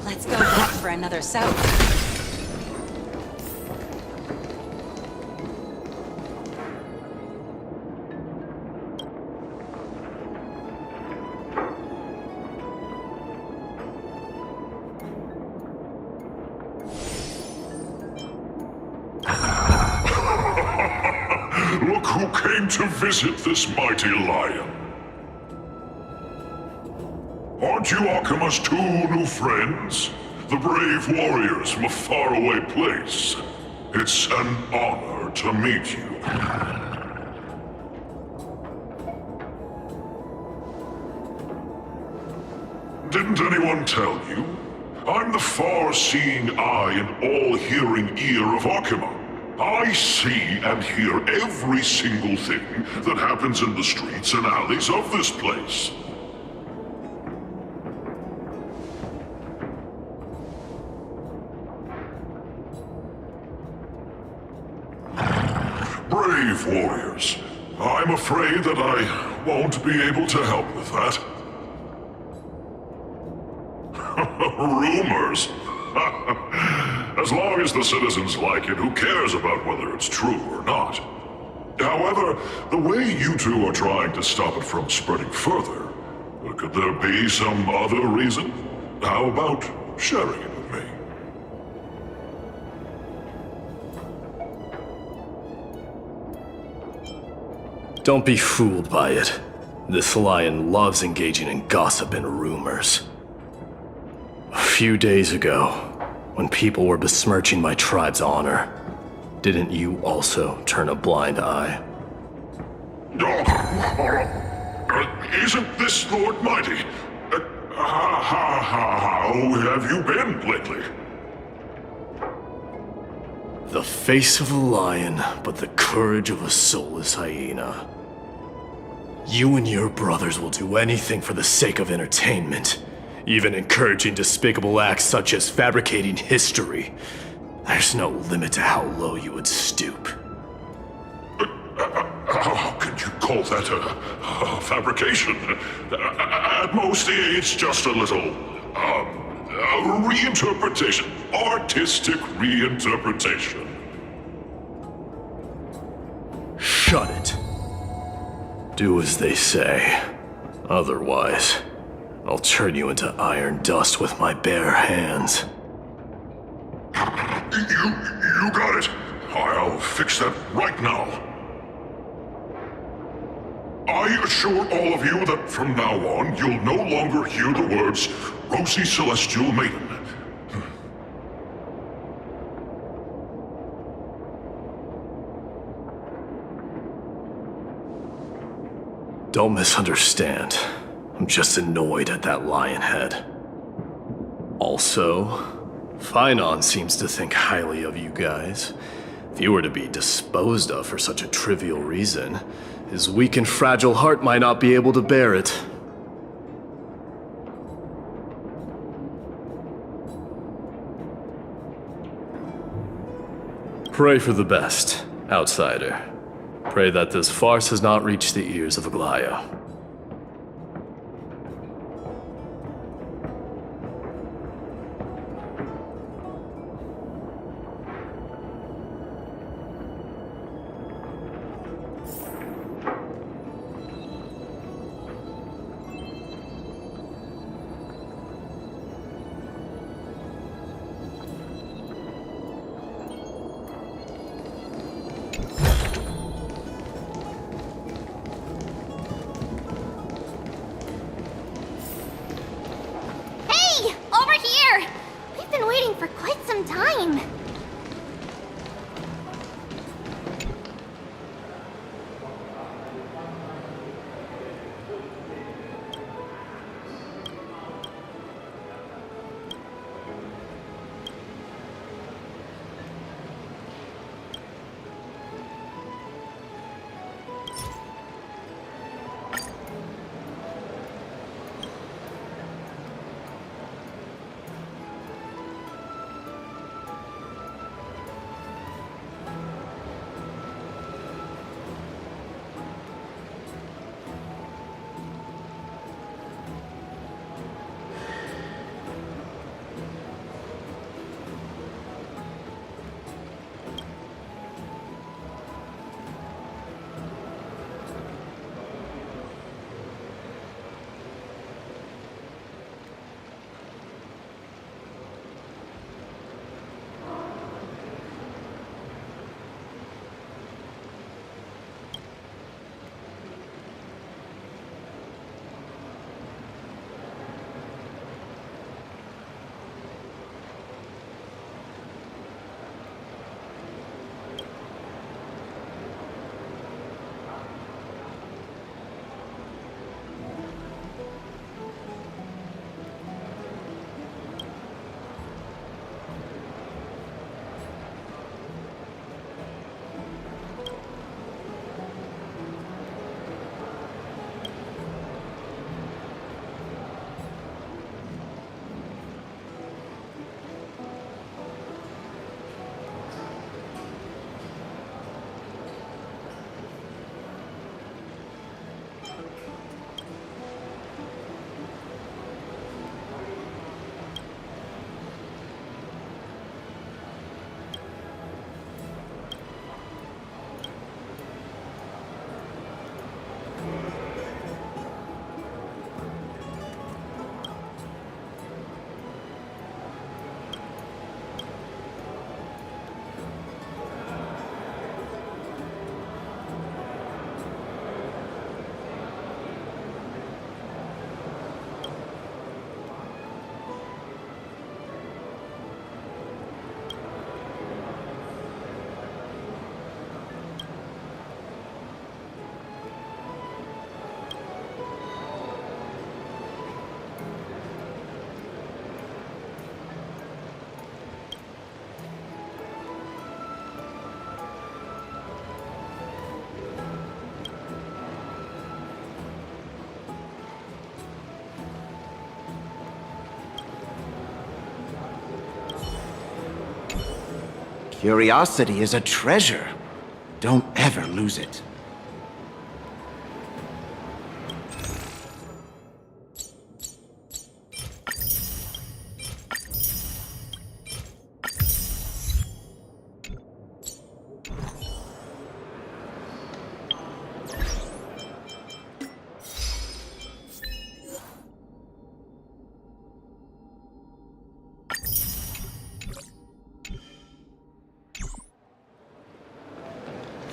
Let's go back for another soak. Look who came to visit this mighty lion. Aren't you Akima's two new friends? The brave warriors from a faraway place. It's an honor to meet you. Didn't anyone tell you? I'm the far-seeing eye and all-hearing ear of Akima. I see and hear every single thing that happens in the streets and alleys of this place. Brave warriors. I'm afraid that I won't be able to help with that. Rumors? As long as the citizens like it, who cares about whether it's true or not? However, the way you two are trying to stop it from spreading further, could there be some other reason? How about sharing it with me? Don't be fooled by it. This lion loves engaging in gossip and rumors. A few days ago, when people were besmirching my tribe's honor, didn't you also turn a blind eye? Isn't this Lord Mighty? How have you been lately? The face of a lion, but the courage of a soulless hyena. You and your brothers will do anything for the sake of entertainment, even encouraging despicable acts such as fabricating history. There's no limit to how low you would stoop. How can you call that a fabrication? At most, it's just a little, reinterpretation. Artistic reinterpretation. Shut it. Do as they say. Otherwise, I'll turn you into iron dust with my bare hands. You got it. I'll fix that right now. I assure all of you that from now on, you'll no longer hear the words, Rosy Celestial Maiden. Don't misunderstand. I'm just annoyed at that lion head. Also, Finon seems to think highly of you guys. If you were to be disposed of for such a trivial reason, his weak and fragile heart might not be able to bear it. Pray for the best, outsider. Pray that this farce has not reached the ears of Aglaya. For quite some time. Curiosity is a treasure. Don't ever lose it.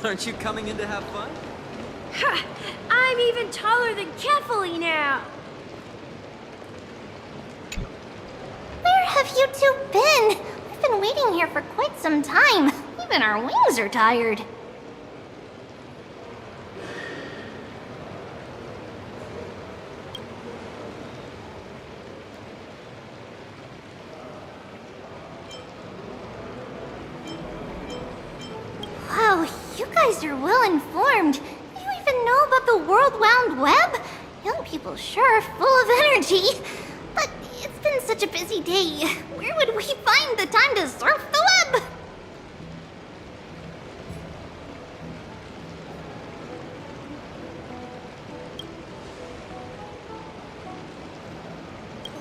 Aren't you coming in to have fun? Ha! I'm even taller than Kefali now! Where have you two been? We've been waiting here for quite some time. Even our wings are tired. Wow, you guys are well informed. You even know about the World Wound Web? Young people sure are full of energy. But it's been such a busy day. Where would we find the time to surf the web?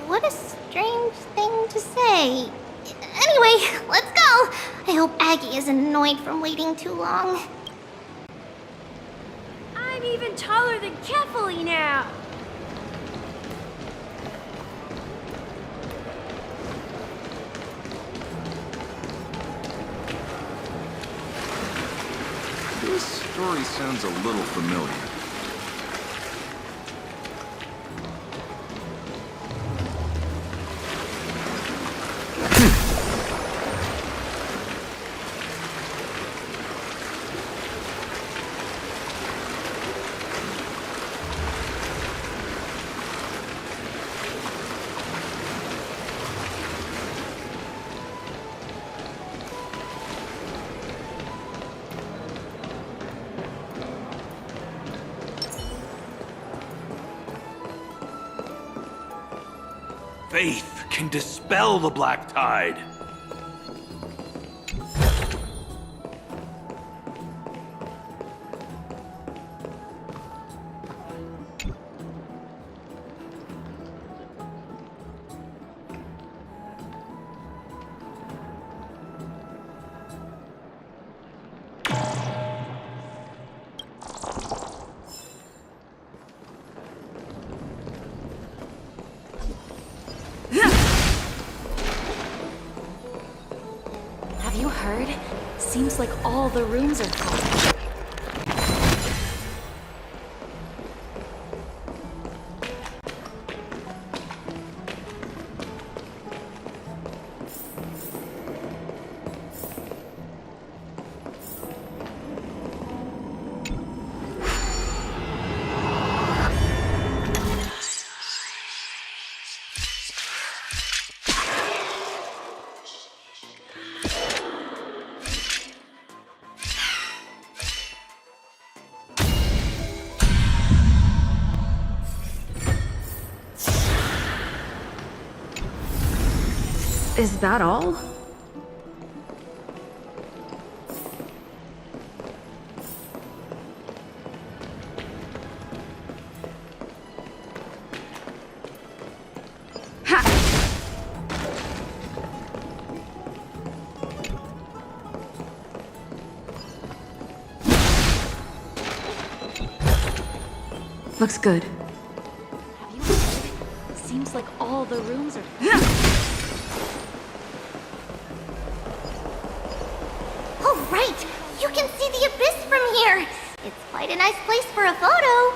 What a strange thing to say. Anyway, let's go. I hope Aggie isn't annoyed from waiting too long. I'm even taller than Kefali now! This story sounds a little familiar. Faith can dispel the black tide. Have you heard? Seems like all the rooms are full. Is that all? Ha! Looks good. Have you heard? Seems like all the rooms are... Oh, right! You can see the abyss from here! It's quite a nice place for a photo.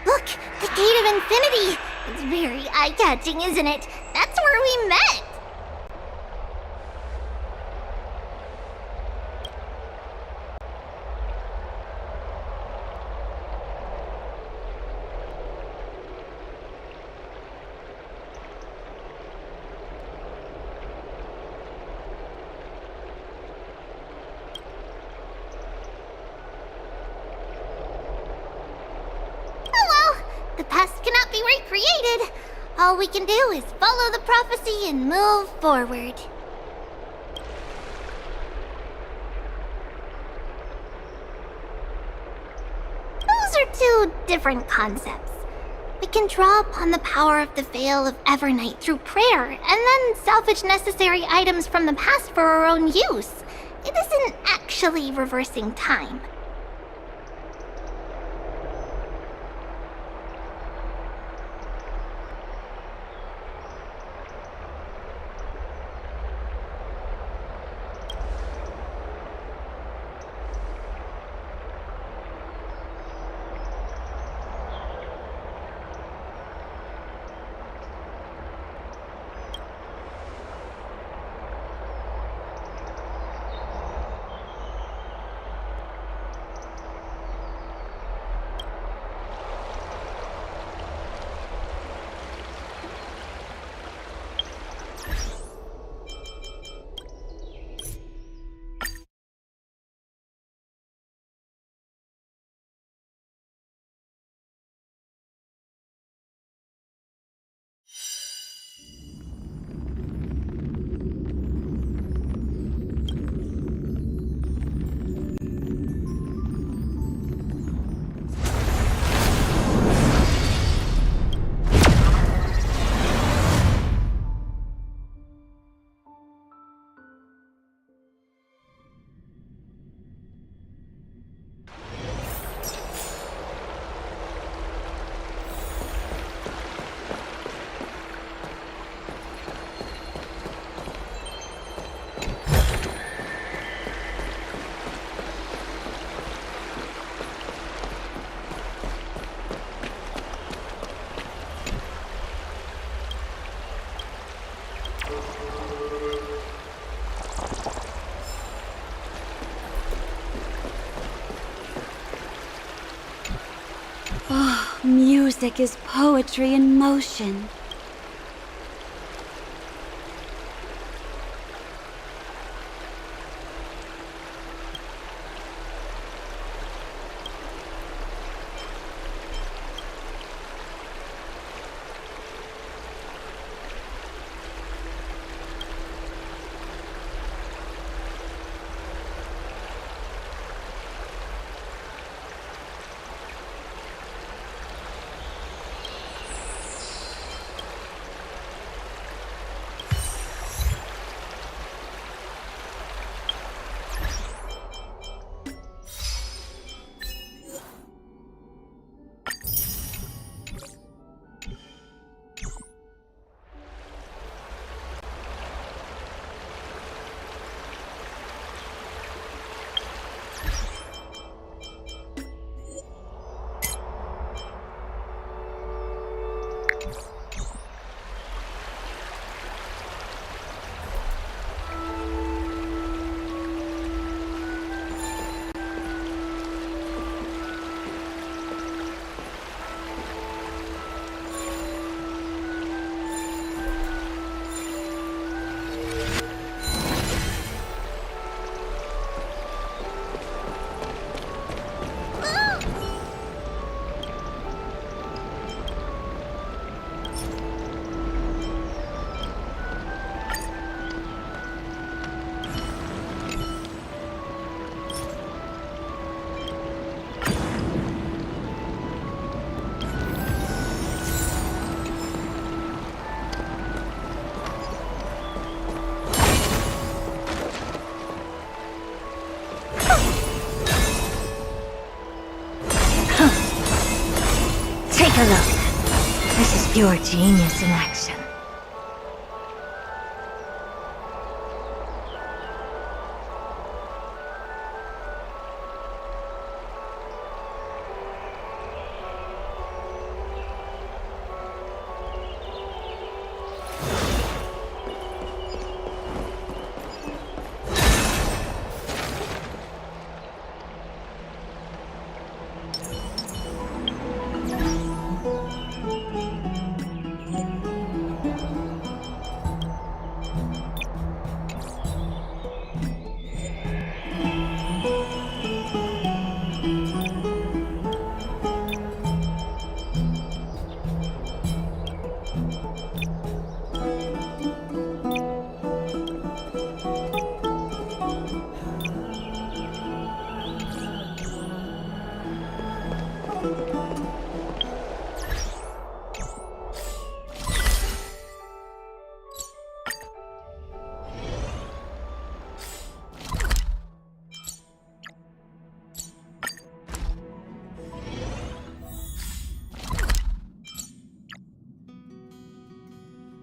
Look! The Gate of Infinity! It's very eye-catching, isn't it? That's where we met! The past cannot be recreated. All we can do is follow the prophecy and move forward. Those are two different concepts. We can draw upon the power of the Veil of Evernight through prayer, and then salvage necessary items from the past for our own use. It isn't actually reversing time. Oh, music is poetry in motion. Take a look. This is pure genius in action.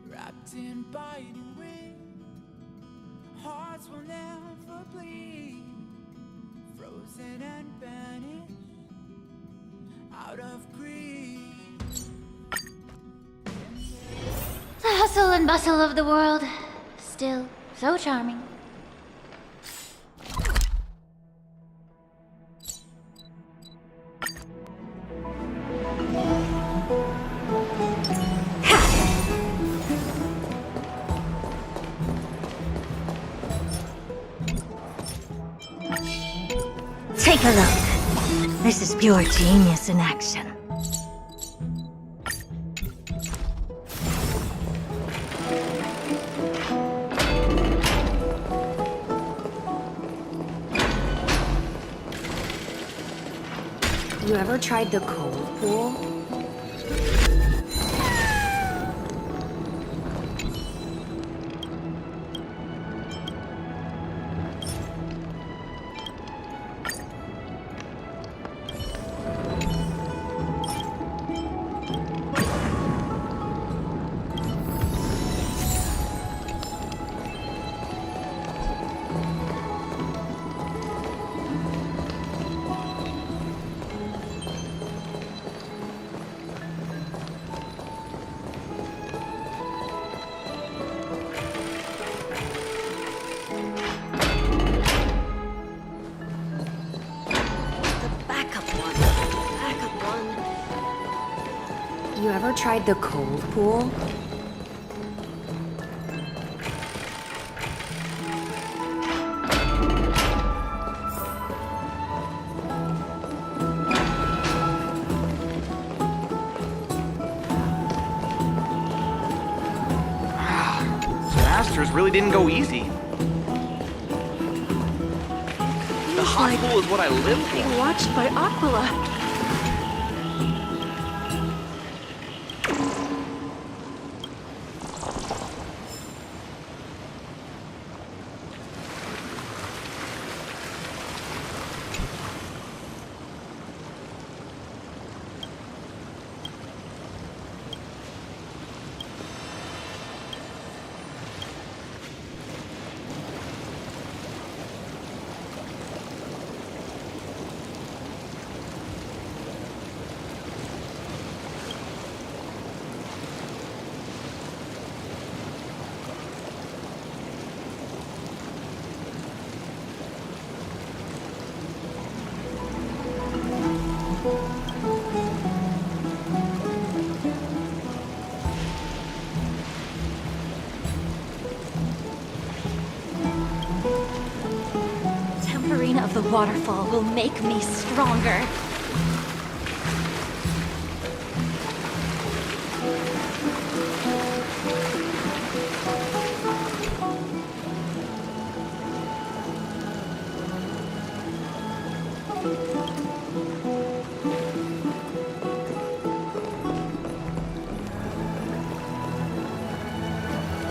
Wrapped in biting wind, hearts will never bleed, frozen and vanished out of greed. The hustle and bustle of the world, still so charming. Take a look. This is pure genius in action. You ever tried the cold pool? You ever tried the cold pool? Masters really didn't go easy. The hot pool is what I live for. Being watched by Aquila. Temperina of the waterfall will make me stronger.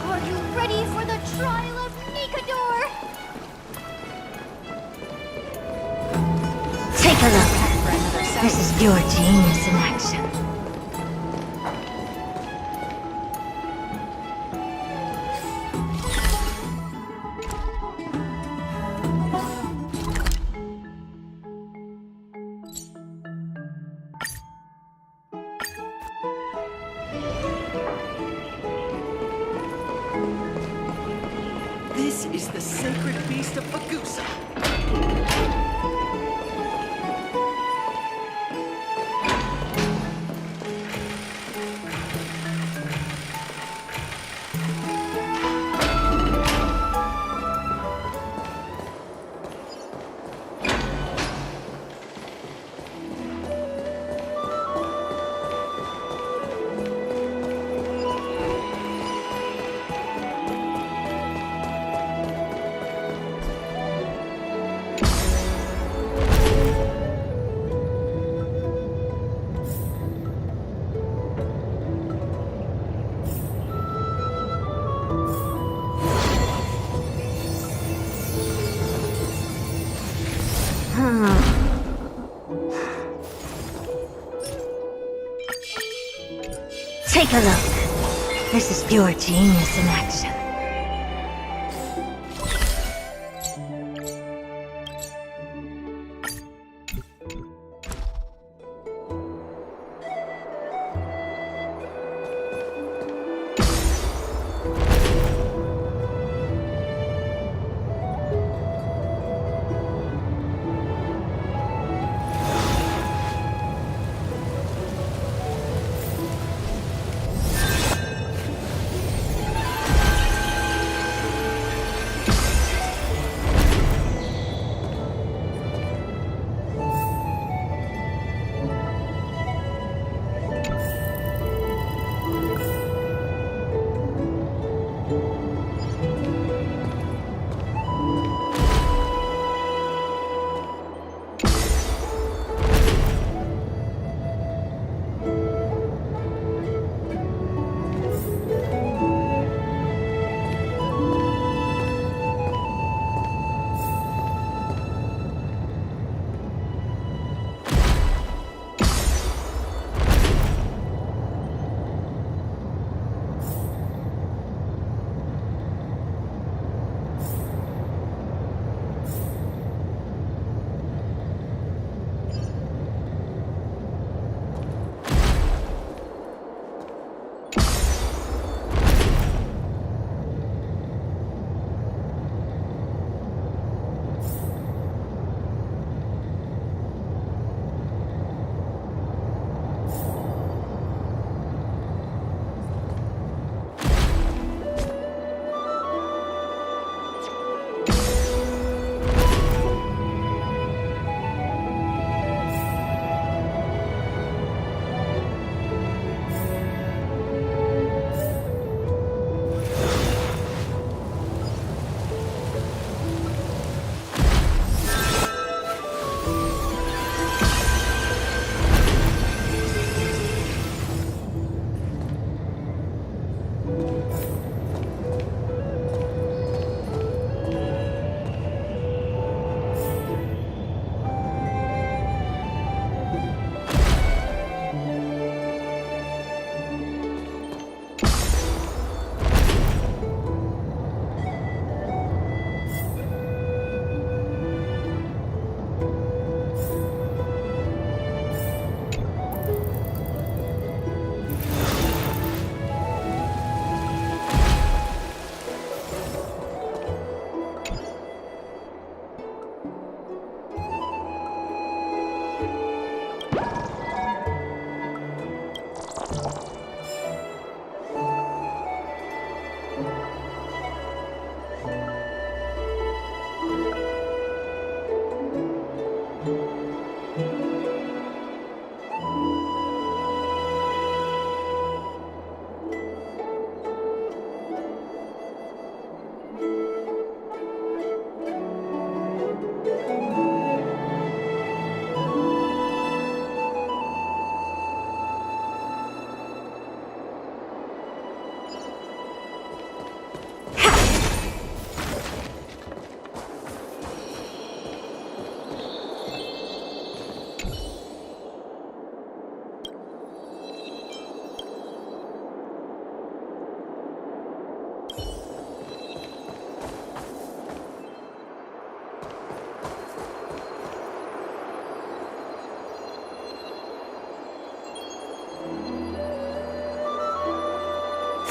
Are you ready for the trial of Nikador? Take a look. This is pure genius in action. This is the sacred beast of Bagusa. Take a look. This is pure genius in action.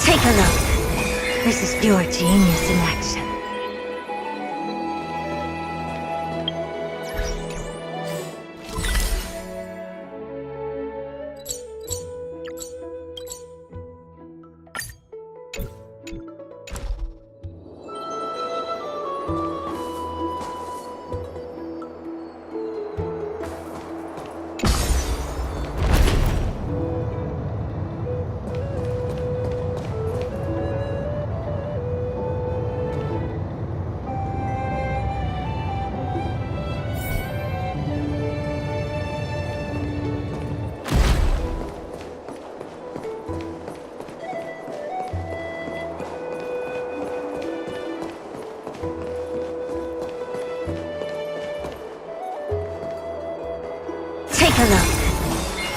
Take a look. This is pure genius in action. Take a look.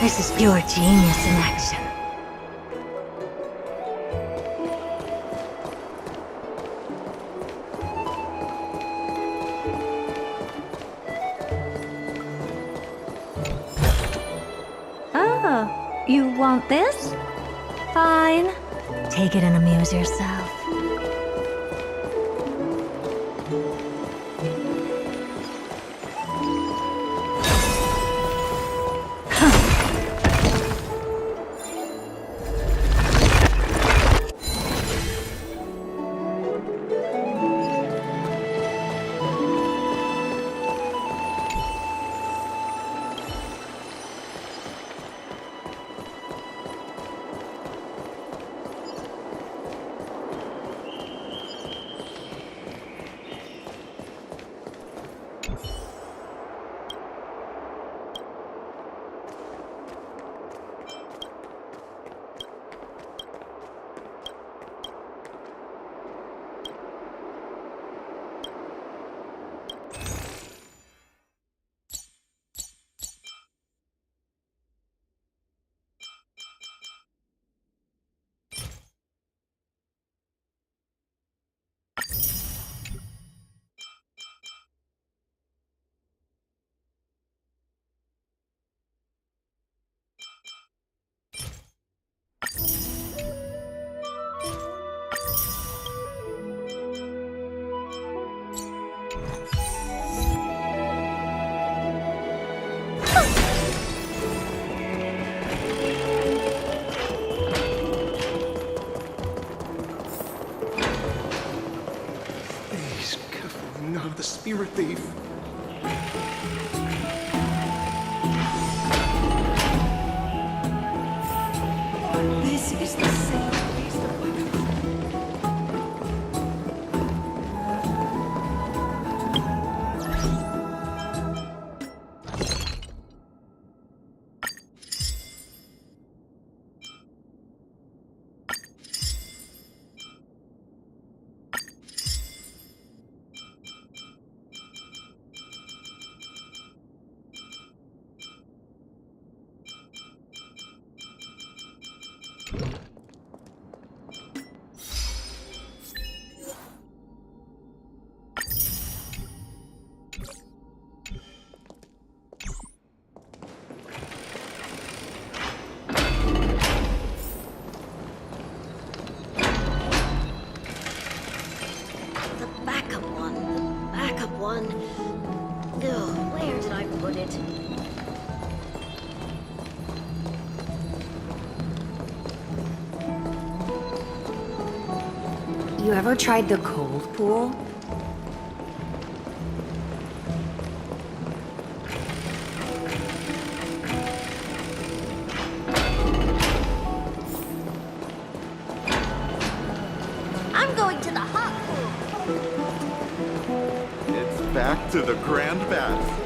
This is pure genius in action. Oh, you want this? Fine. Take it and amuse yourself. Not the spirit thief. This is the sacred beast of Where did I put it? You ever tried the cold pool? I'm going to the hot pool. It's back to the Grand Bath.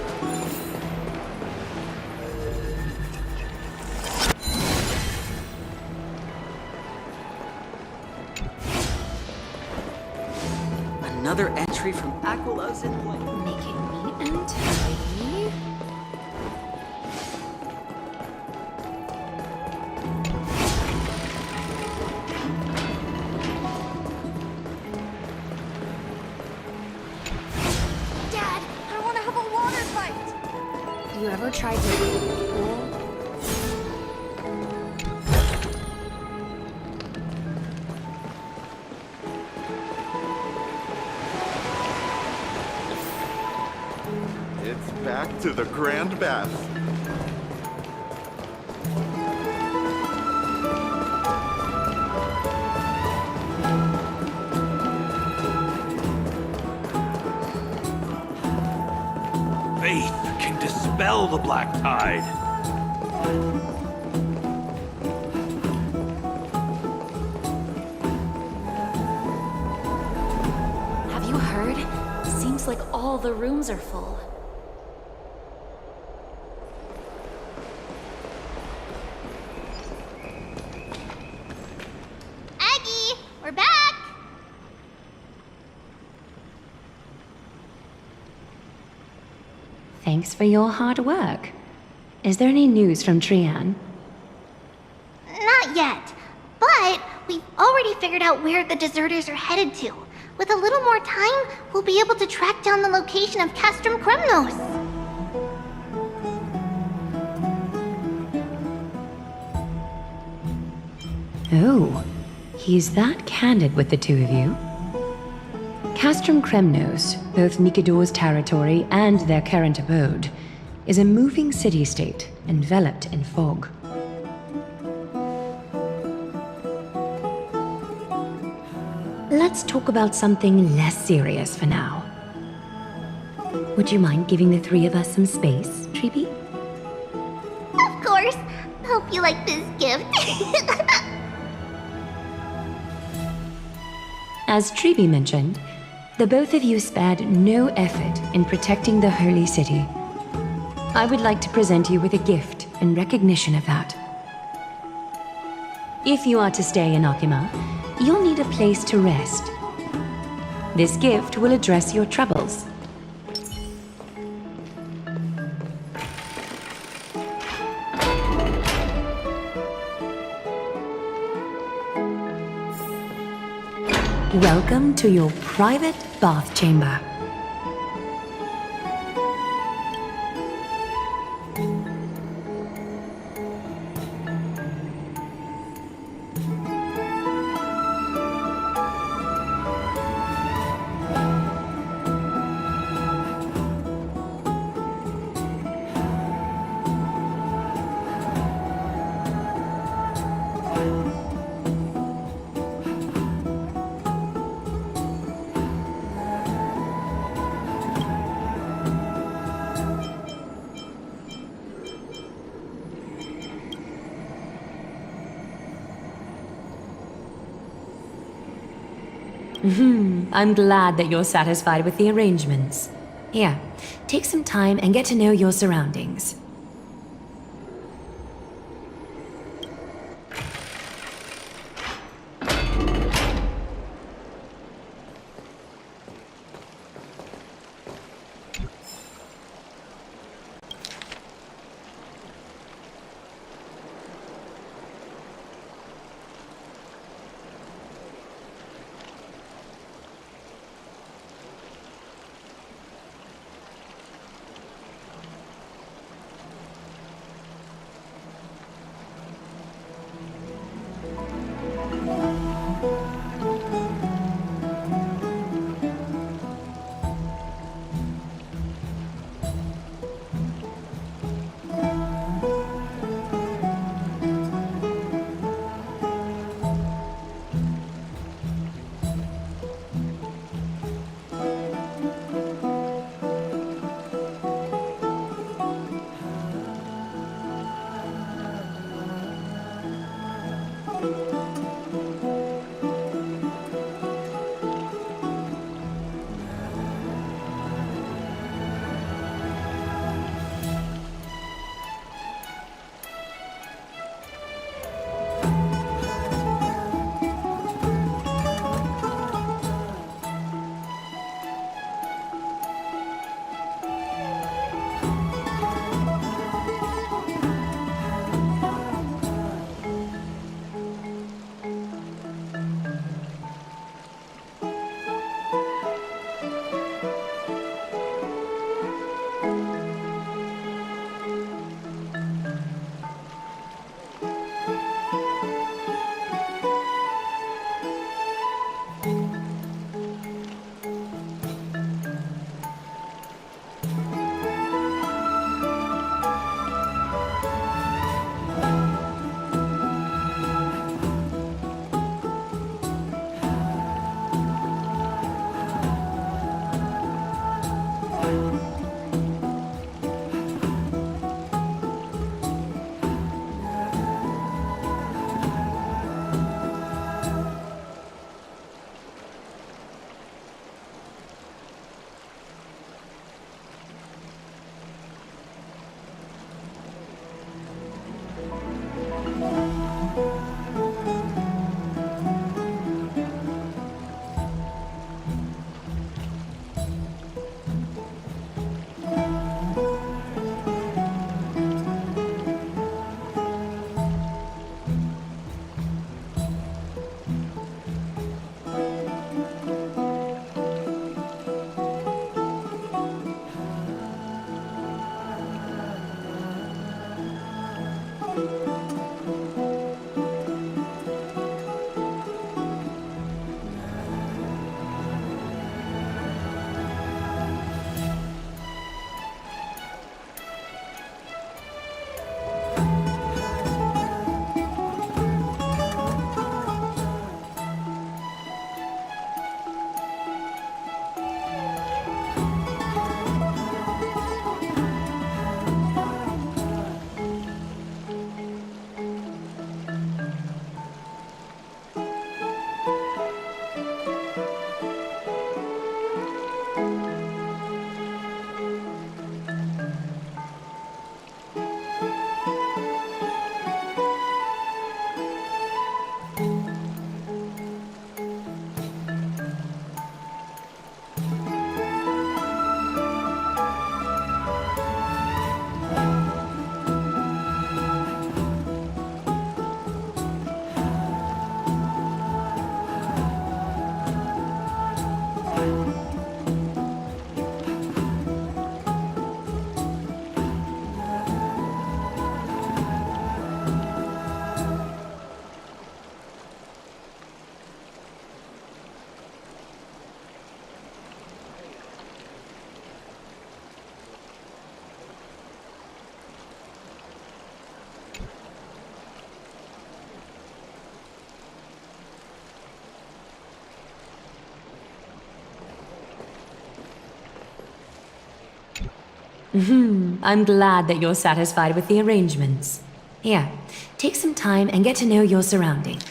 Another entry from Aquilus in Lane. Make it neat and tidy. Dad, I want to have a water fight. You ever tried the cold pool? It's back to the Grand Bath. Faith can dispel the black tide. Have you heard? Seems like all the rooms are full. Aggie, we're back. Thanks for your hard work. Is there any news from Trian? Not yet, but we've already figured out where the deserters are headed to. With a little more time, we'll be able to track down the location of Castrum Kremnos. Oh, he's that candid with the two of you. Castrum Kremnos, both Nikador's territory and their current abode, is a moving city-state enveloped in fog. Let's talk about something less serious for now. Would you mind giving the three of us some space, Treeby? Of course. Hope you like this gift. As Treeby mentioned, the both of you spared no effort in protecting the holy city. I would like to present you with a gift in recognition of that. If you are to stay in Akima, you'll need a place to rest. This gift will address your troubles. Welcome to your private bath chamber. I'm glad that you're satisfied with the arrangements. Here, take some time and get to know your surroundings. I'm glad that you're satisfied with the arrangements. Here, take some time and get to know your surroundings.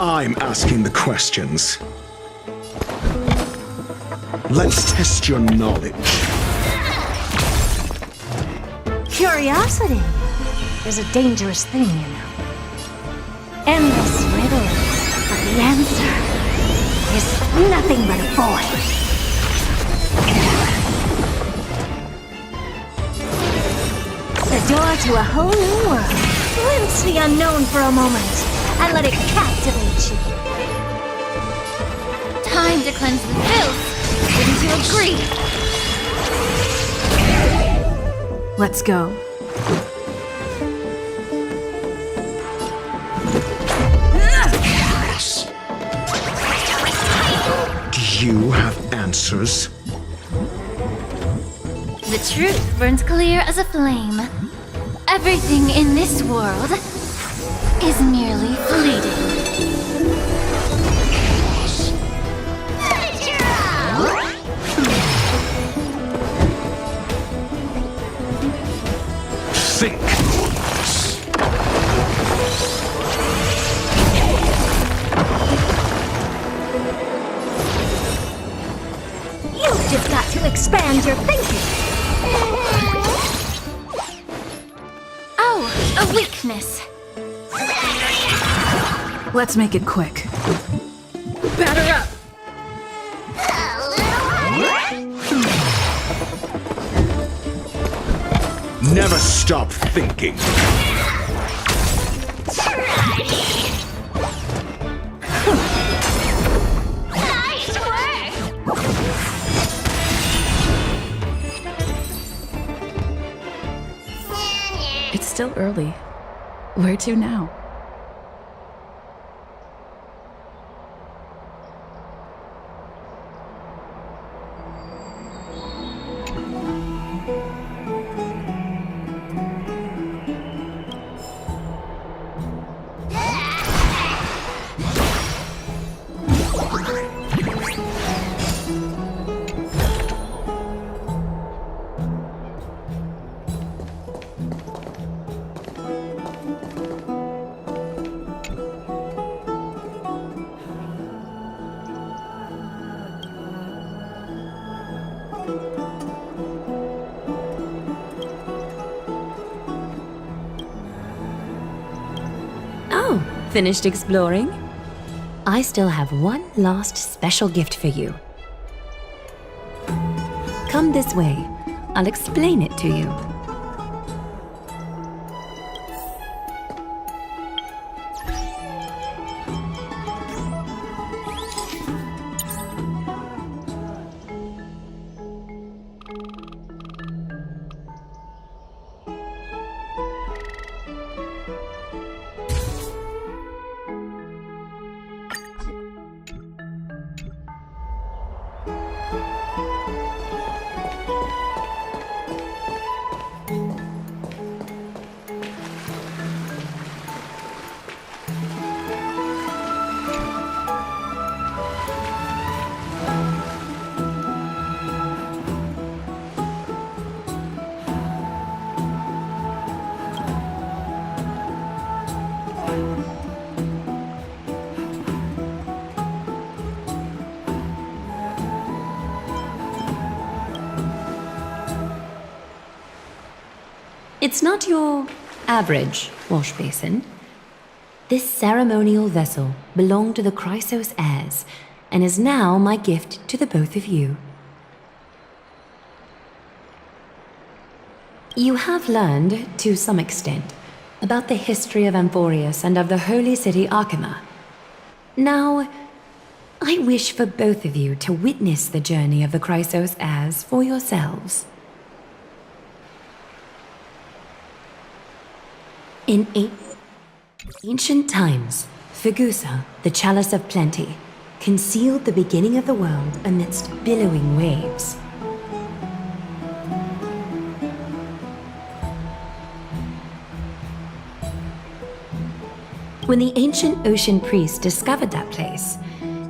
I'm asking the questions. Let's test your knowledge. Curiosity is a dangerous thing, you know. Endless riddles, but the answer is nothing but a void. The door to a whole new world. Glimpse the unknown for a moment, and let it captivate you. Time to cleanse the filth. Wouldn't you agree? Let's go. Do you have answers? The truth burns clear as a flame. Everything in this world is merely fleeting. Think. You've just got to expand your thinking. Oh, a weakness. Let's make it quick. Batter up! Never stop thinking. Nice work! It's still early. Where to now? Oh, finished exploring? I still have one last special gift for you. Come this way. I'll explain it to you. It's not your average wash basin. This ceremonial vessel belonged to the Chrysos heirs and is now my gift to the both of you. You have learned, to some extent, about the history of Amphorius and of the holy city Archima. Now, I wish for both of you to witness the journey of the Chrysos heirs for yourselves. In ancient times, Fegusa, the Chalice of Plenty, concealed the beginning of the world amidst billowing waves. When the ancient ocean priests discovered that place,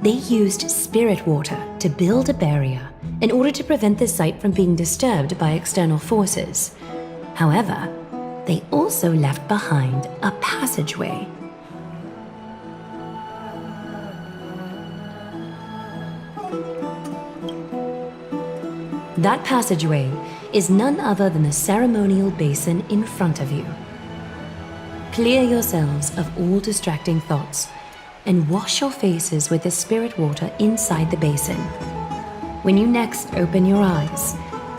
they used spirit water to build a barrier in order to prevent the site from being disturbed by external forces. However, they also left behind a passageway. That passageway is none other than the ceremonial basin in front of you. Clear yourselves of all distracting thoughts and wash your faces with the spirit water inside the basin. When you next open your eyes,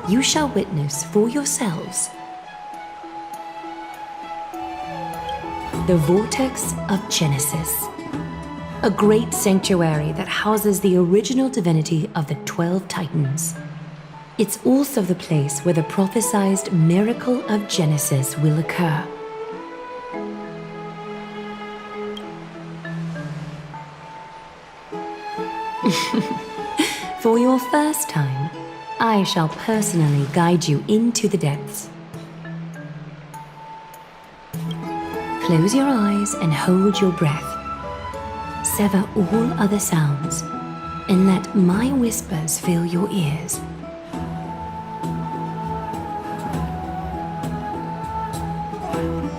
you shall witness for yourselves the Vortex of Genesis, a great sanctuary that houses the original divinity of the 12 Titans. It's also the place where the prophesied miracle of Genesis will occur. For your first time, I shall personally guide you into the depths. Close your eyes and hold your breath. Sever all other sounds and let my whispers fill your ears.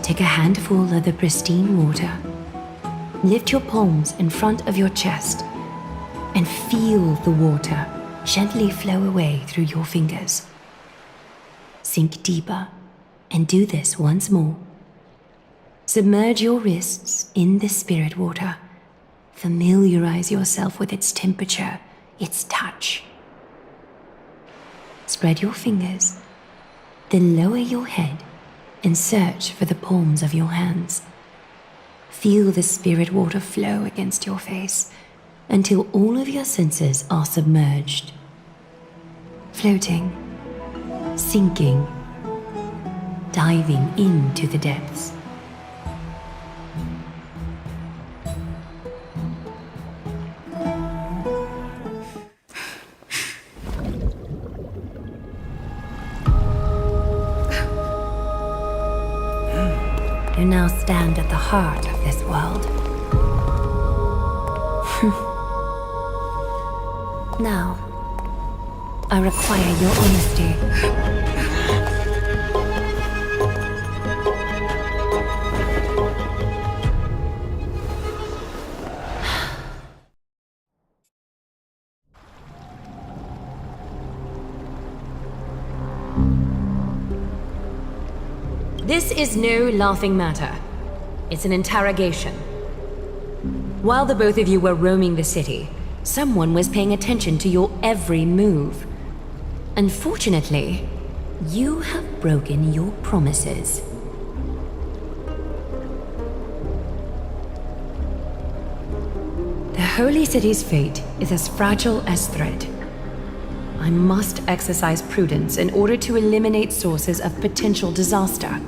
Take a handful of the pristine water. Lift your palms in front of your chest and feel the water gently flow away through your fingers. Sink deeper and do this once more. Submerge your wrists in the spirit water. Familiarize yourself with its temperature, its touch. Spread your fingers, then lower your head and search for the palms of your hands. Feel the spirit water flow against your face until all of your senses are submerged. Floating, sinking, diving into the depths. You now stand at the heart of this world. Now, I require your honesty. This is no laughing matter. It's an interrogation. While the both of you were roaming the city, someone was paying attention to your every move. Unfortunately, you have broken your promises. The Holy City's fate is as fragile as thread. I must exercise prudence in order to eliminate sources of potential disaster.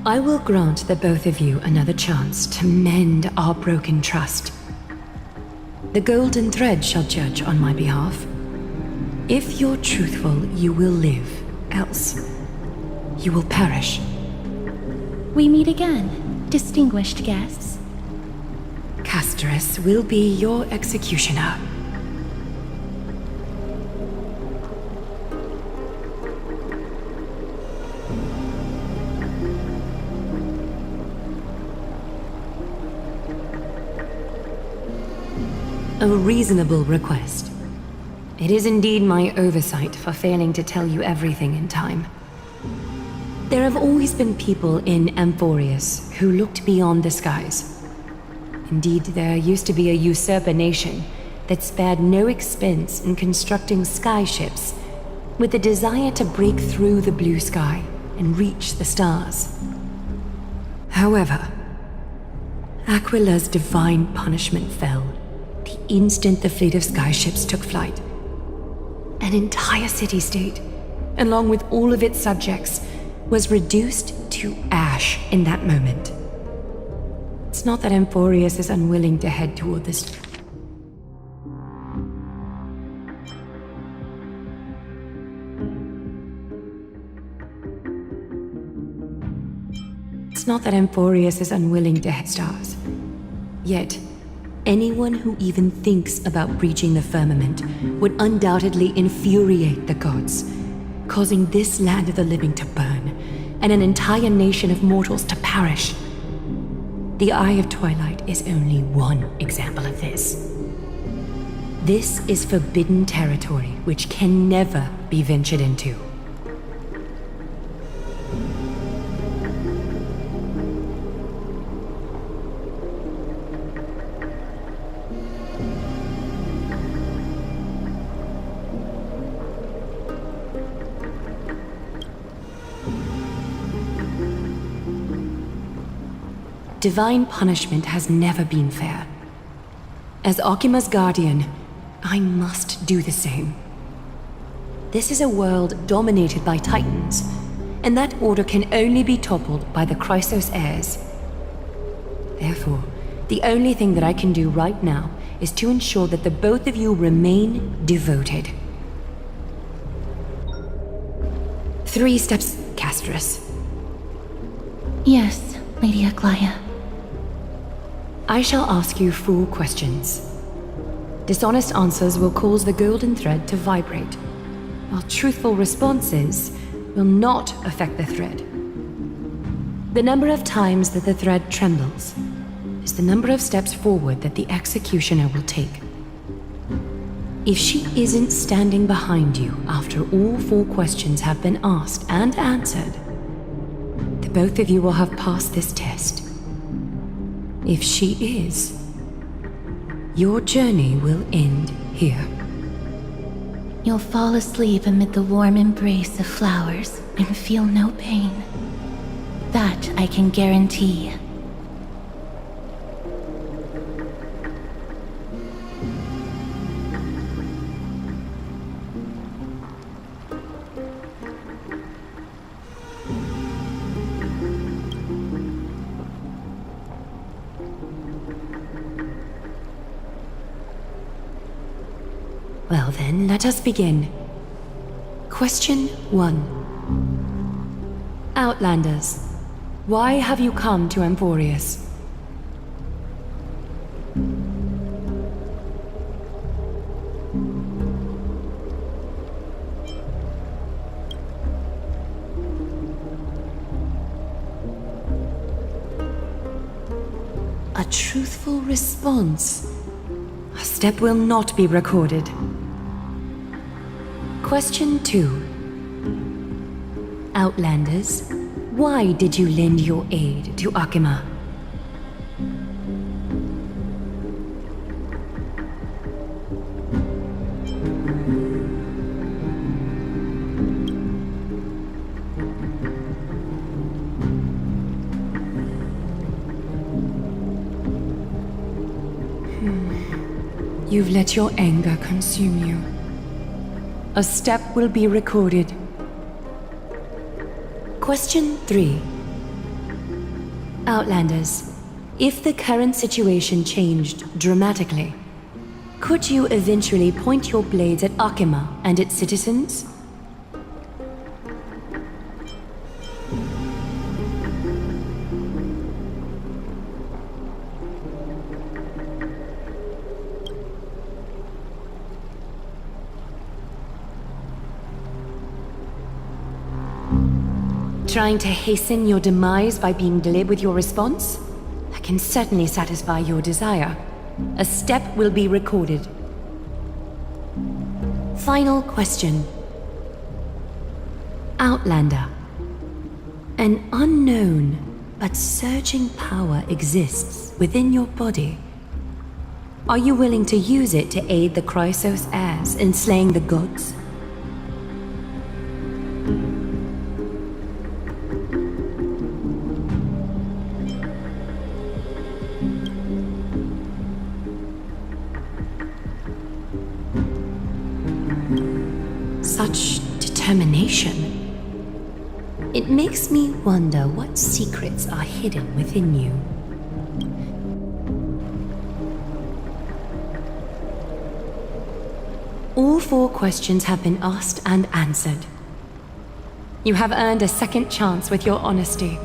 I will grant the both of you another chance to mend our broken trust. The golden thread shall judge on my behalf. If you're truthful, you will live. Else, you will perish. We meet again, distinguished guests. Castorus will be your executioner. A reasonable request. It is indeed my oversight for failing to tell you everything in time. There have always been people in Amphorius who looked beyond the skies. Indeed, there used to be a usurper nation that spared no expense in constructing skyships with the desire to break through the blue sky and reach the stars. However, Aquila's divine punishment fell the instant the fleet of skyships took flight. An entire city-state, along with all of its subjects, was reduced to ash in that moment. It's not that Amphorius is unwilling to head toward this. It's not that Amphorius is unwilling to head stars. Yet, anyone who even thinks about breaching the firmament would undoubtedly infuriate the gods, causing this land of the living to burn, and an entire nation of mortals to perish. The Eye of Twilight is only one example of this. This is forbidden territory which can never be ventured into. Divine punishment has never been fair. As Okima's guardian, I must do the same. This is a world dominated by Titans, and that order can only be toppled by the Chrysos heirs. Therefore, the only thing that I can do right now is to ensure that the both of you remain devoted. 3 steps, Castorus. Yes, Lady Aglaya. I shall ask you 4 questions. Dishonest answers will cause the golden thread to vibrate, while truthful responses will not affect the thread. The number of times that the thread trembles is the number of steps forward that the executioner will take. If she isn't standing behind you after all 4 questions have been asked and answered, the both of you will have passed this test. If she is, Your journey will end here. You'll fall asleep amid the warm embrace of flowers and feel no pain. That I can guarantee. Well then, let us begin. Question 1. Outlanders, why have you come to Emporius? A truthful response. A step will not be recorded. Question 2. Outlanders, why did you lend your aid to Akima? You've let your anger consume you. A step will be recorded. Question 3. Outlanders, if the current situation changed dramatically, could you eventually point your blades at Akima and its citizens? Trying to hasten your demise by being glib with your response? That can certainly satisfy your desire. A step will be recorded. Final question. Outlander. An unknown but surging power exists within your body. Are you willing to use it to aid the Chrysos heirs in slaying the gods? Such determination. It makes me wonder what secrets are hidden within you. All 4 questions have been asked and answered. You have earned a second chance with your honesty.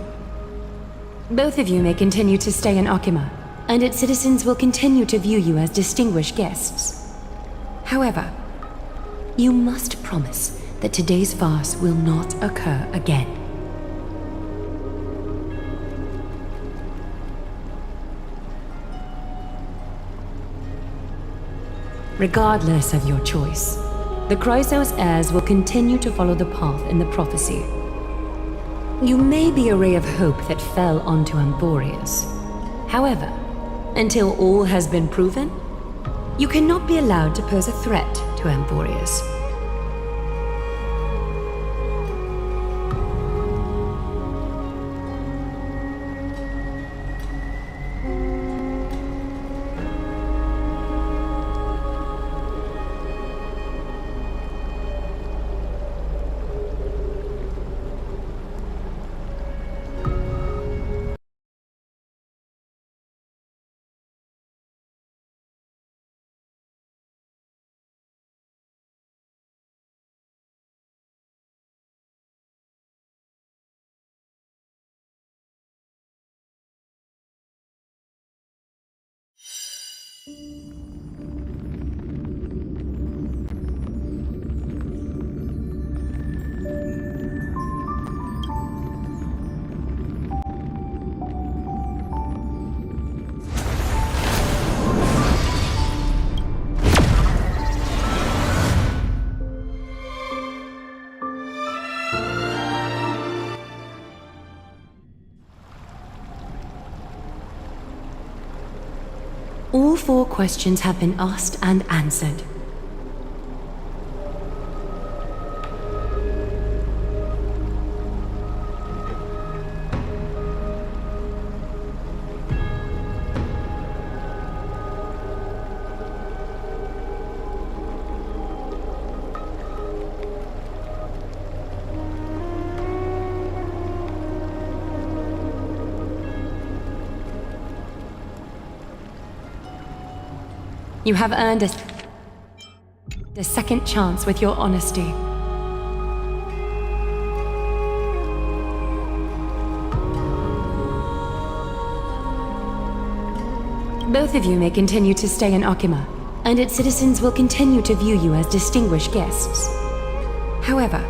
Both of you may continue to stay in Akima, and its citizens will continue to view you as distinguished guests. However, you must promise that today's farce will not occur again. Regardless of your choice, the Chrysos heirs will continue to follow the path in the prophecy. You may be a ray of hope that fell onto Emporius. However, until all has been proven, you cannot be allowed to pose a threat to Emporius. All 4 questions have been asked and answered. You have earned a second chance with your honesty. Both of you may continue to stay in Akima, and its citizens will continue to view you as distinguished guests. However,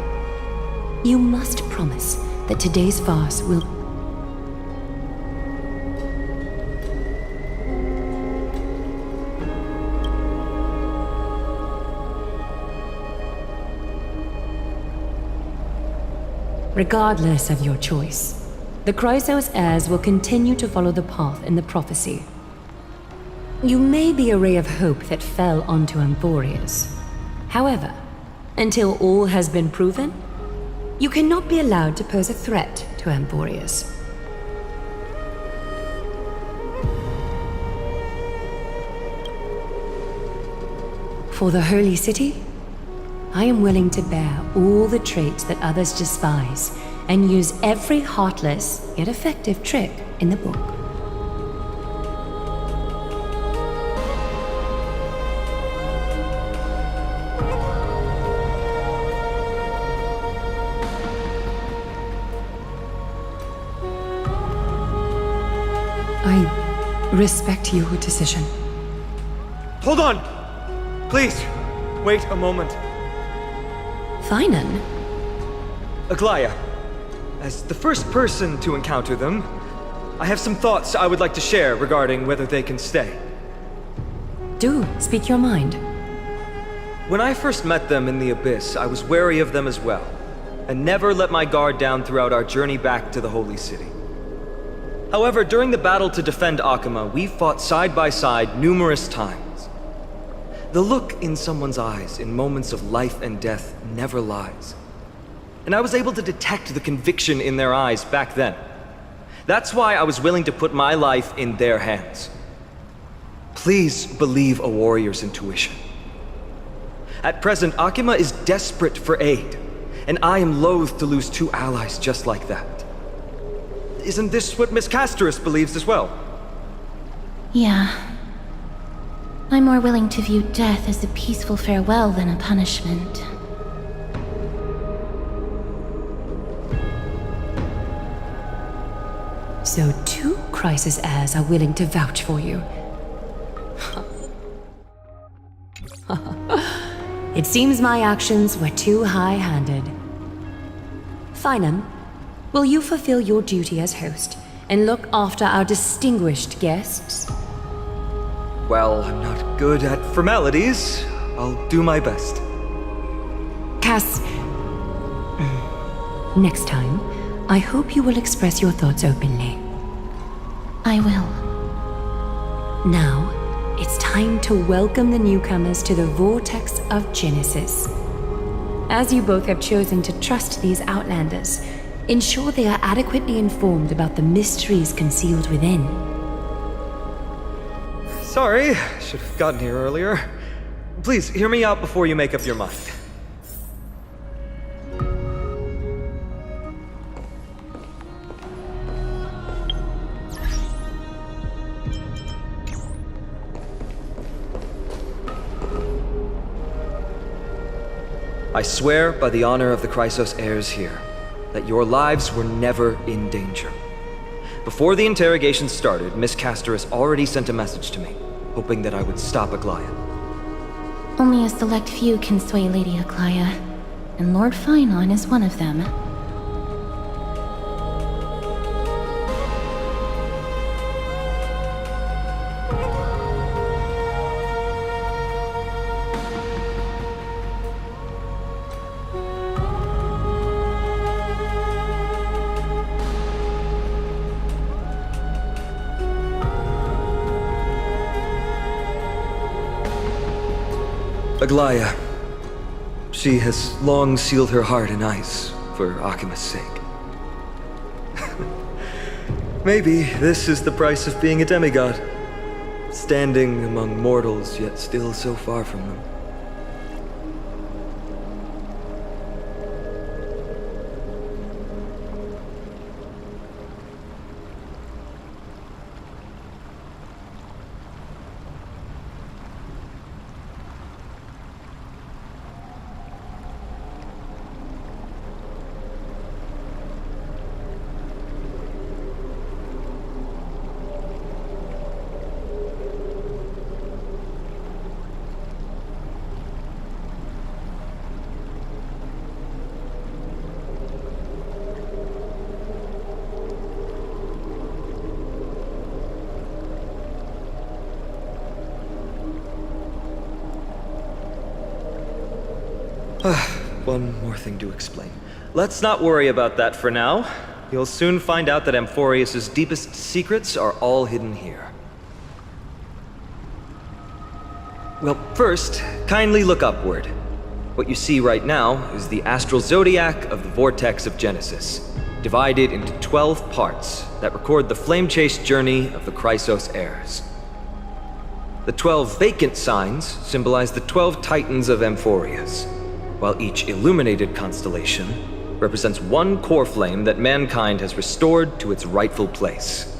you must promise that today's farce will regardless of your choice. The Chrysos heirs will continue to follow the path in the prophecy. You may be a ray of hope that fell onto Amphorius. However, until all has been proven, you cannot be allowed to pose a threat to Amphorius. For the Holy City, I am willing to bear all the traits that others despise and use every heartless yet effective trick in the book. I respect your decision. Hold on! Please, wait a moment. Finan? Aglaya, as the first person to encounter them, I have some thoughts I would like to share regarding whether they can stay. Do speak your mind. When I first met them in the Abyss, I was wary of them as well, and never let my guard down throughout our journey back to the Holy City. However, during the battle to defend Akima, we fought side by side numerous times. The look in someone's eyes in moments of life and death never lies. And I was able to detect the conviction in their eyes back then. That's why I was willing to put my life in their hands. Please believe a warrior's intuition. At present, Akima is desperate for aid, and I am loath to lose 2 allies just like that. Isn't this what Miss Castorus believes as well? Yeah. I'm more willing to view death as a peaceful farewell than a punishment. So 2 Chrysos heirs are willing to vouch for you. It seems my actions were too high-handed. Finan, will you fulfill your duty as host and look after our distinguished guests? Well, I'm not good at formalities. I'll do my best. Cass, next time, I hope you will express your thoughts openly. I will. Now, it's time to welcome the newcomers to the Vortex of Genesis. As you both have chosen to trust these Outlanders, ensure they are adequately informed about the mysteries concealed within. Sorry, should have gotten here earlier. Please, hear me out before you make up your mind. I swear by the honor of the Chrysos heirs here, that your lives were never in danger. Before the interrogation started, Miss Castorus already sent a message to me, hoping that I would stop Aglaya. Only a select few can sway Lady Aglaya, and Lord Finon is one of them. Aglaya. She has long sealed her heart in ice for Akima's sake. Maybe this is the price of being a demigod. Standing among mortals, yet still so far from them. One more thing to explain. Let's not worry about that for now. You'll soon find out that Amphorius' deepest secrets are all hidden here. Well, first, kindly look upward. What you see right now is the astral zodiac of the vortex of Genesis, divided into 12 parts that record the flame-chased journey of the Chrysos heirs. The 12 vacant signs symbolize the 12 titans of Amphorius, while each illuminated constellation represents one core flame that mankind has restored to its rightful place.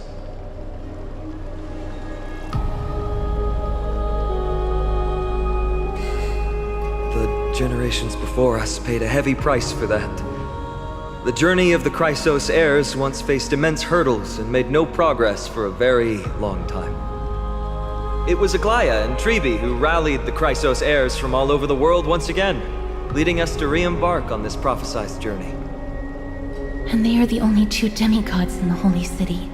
The generations before us paid a heavy price for that. The journey of the Chrysos heirs once faced immense hurdles and made no progress for a very long time. It was Aglaya and Tribi who rallied the Chrysos heirs from all over the world once again, leading us to re-embark on this prophesized journey. And they are the only two demigods in the Holy City.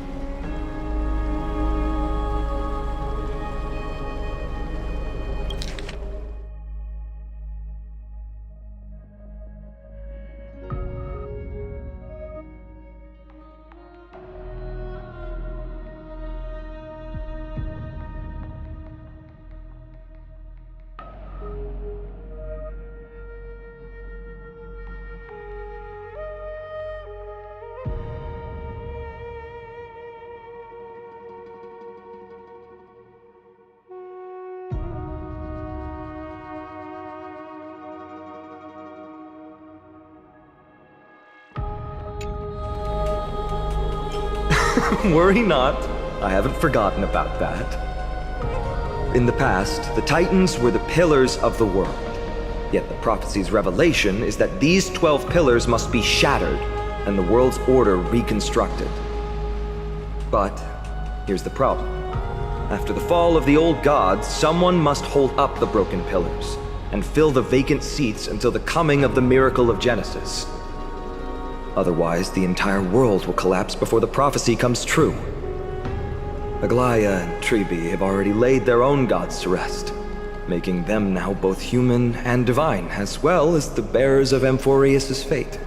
Worry not, I haven't forgotten about that. In the past, the Titans were the pillars of the world. Yet the prophecy's revelation is that these 12 pillars must be shattered and the world's order reconstructed. But here's the problem. After the fall of the old gods, someone must hold up the broken pillars and fill the vacant seats until the coming of the miracle of Genesis. Otherwise, the entire world will collapse before the prophecy comes true. Aglaya and Tribi have already laid their own gods to rest, making them now both human and divine, as well as the bearers of Amphorius' fate.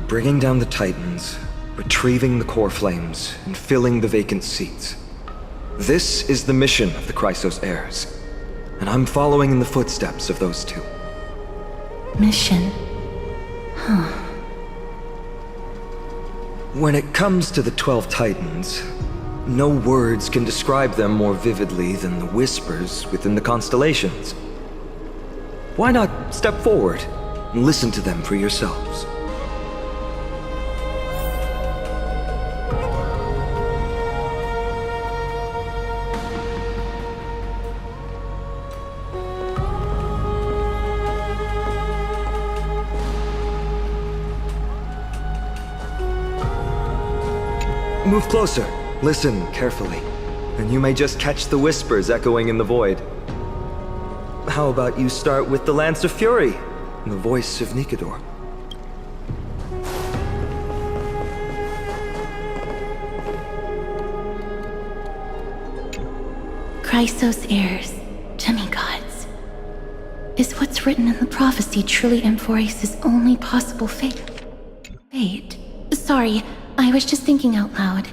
Bringing down the Titans, retrieving the core flames, and filling the vacant seats. This is the mission of the Chrysos heirs, and I'm following in the footsteps of those two. Mission? Huh. When it comes to the 12 Titans, no words can describe them more vividly than the whispers within the constellations. Why not step forward and listen to them for yourselves? Move closer, listen carefully, and you may just catch the whispers echoing in the void. How about you start with the Lance of Fury, and the voice of Nikador? Chrysos heirs, demigods. Is what's written in the prophecy truly Amphoreus' only possible fate? Sorry, I was just thinking out loud.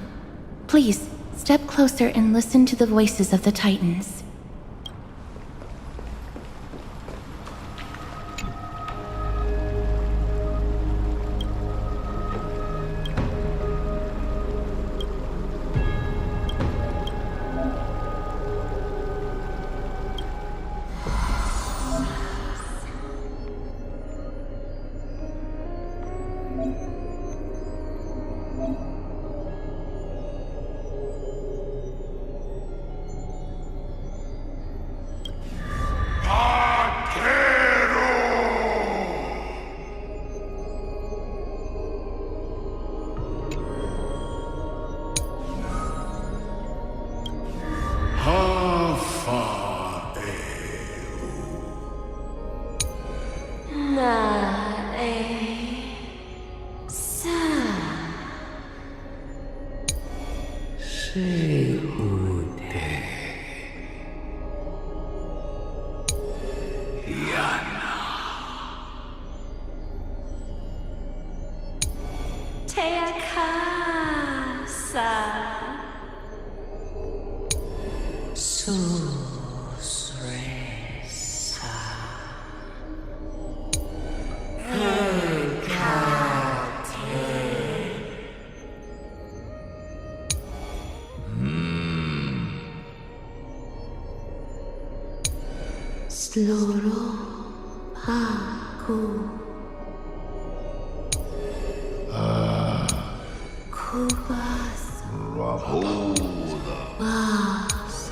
Please, step closer and listen to the voices of the Titans. Sloro aku Kubas Rahuda Bas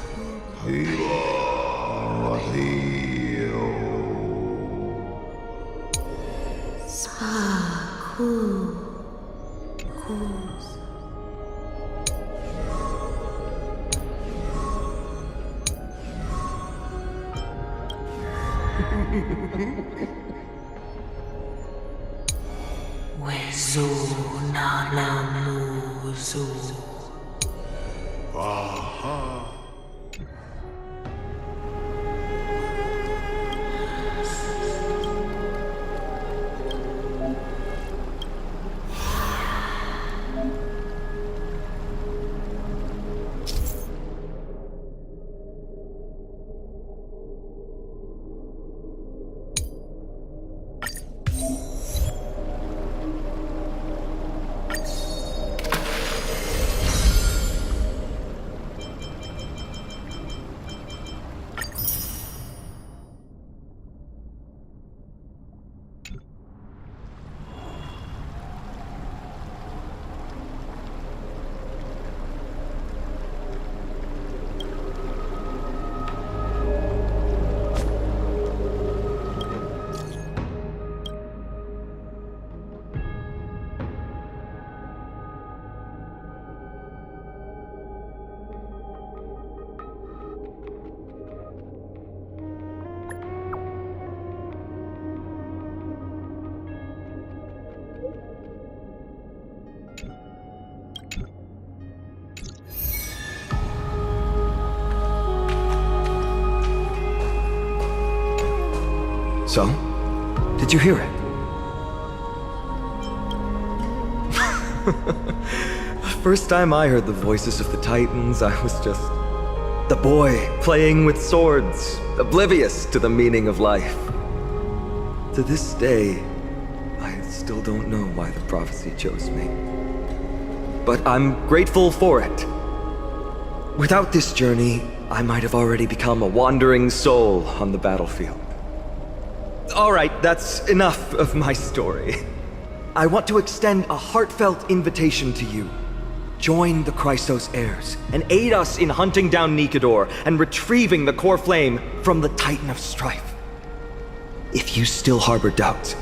Ratio Spaku Kus Wezu nanamuzu Baha So? Did you hear it? The first time I heard the voices of the Titans, I was just the boy playing with swords, oblivious to the meaning of life. To this day, I still don't know why the prophecy chose me. But I'm grateful for it. Without this journey, I might have already become a wandering soul on the battlefield. All right, that's enough of my story. I want to extend a heartfelt invitation to you. Join the Chrysos heirs and aid us in hunting down Nikador and retrieving the core flame from the Titan of Strife. If you still harbor doubts,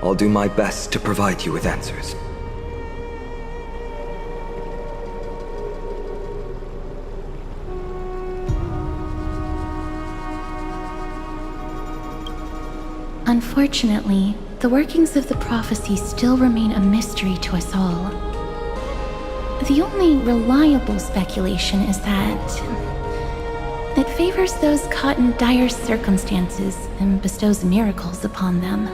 I'll do my best to provide you with answers. Unfortunately, the workings of the prophecy still remain a mystery to us all. The only reliable speculation is that it favors those caught in dire circumstances and bestows miracles upon them.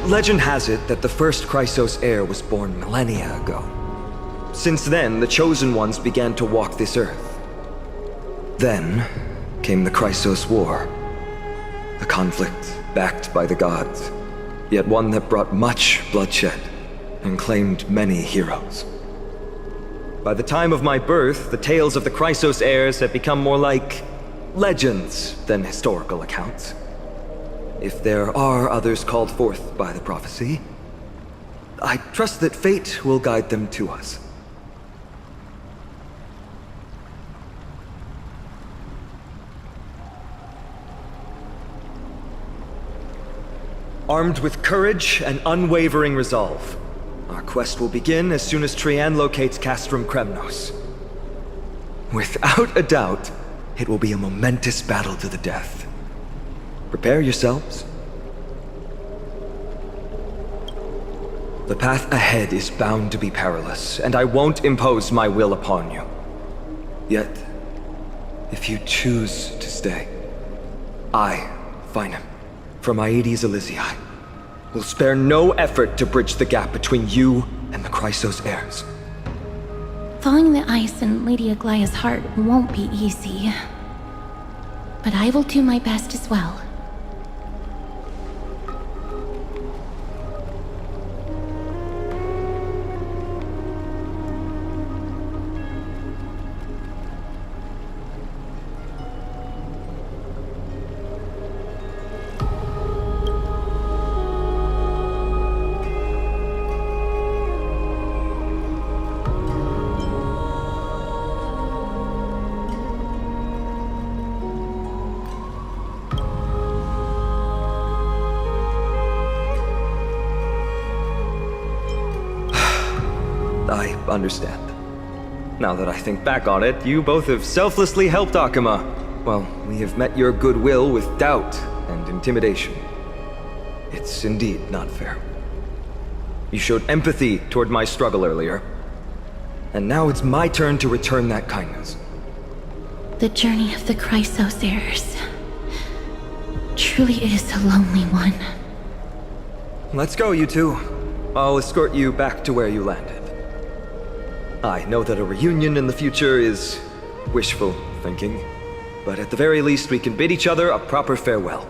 Legend has it that the first Chrysos heir was born millennia ago. Since then, the Chosen Ones began to walk this earth. Then came the Chrysos War. A conflict backed by the gods, yet one that brought much bloodshed and claimed many heroes. By the time of my birth, the tales of the Chrysos heirs had become more like legends than historical accounts. If there are others called forth by the prophecy, I trust that fate will guide them to us. Armed with courage and unwavering resolve, our quest will begin as soon as Trian locates Castrum Kremnos. Without a doubt, it will be a momentous battle to the death. Prepare yourselves. The path ahead is bound to be perilous, and I won't impose my will upon you. Yet, if you choose to stay, I, Finam, from Aedes Elysiae, will spare no effort to bridge the gap between you and the Chrysos heirs. Thawing the ice in Lady Aglaya's heart won't be easy, but I will do my best as well. I understand. Now that I think back on it, you both have selflessly helped Akama. Well, we have met your goodwill with doubt and intimidation. It's indeed not fair. You showed empathy toward my struggle earlier, and now it's my turn to return that kindness. The journey of the Chrysos heirs truly is a lonely one. Let's go, you two. I'll escort you back to where you landed. I know that a reunion in the future is wishful thinking, but at the very least we can bid each other a proper farewell.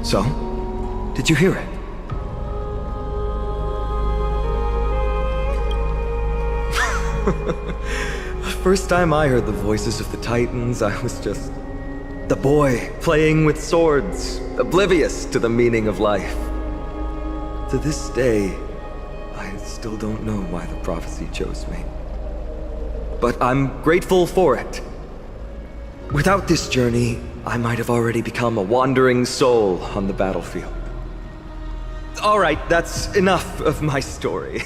So, did you hear it? The first time I heard the voices of the Titans, I was just the boy playing with swords, oblivious to the meaning of life. To this day, I still don't know why the prophecy chose me. But I'm grateful for it. Without this journey, I might have already become a wandering soul on the battlefield. All right, that's enough of my story.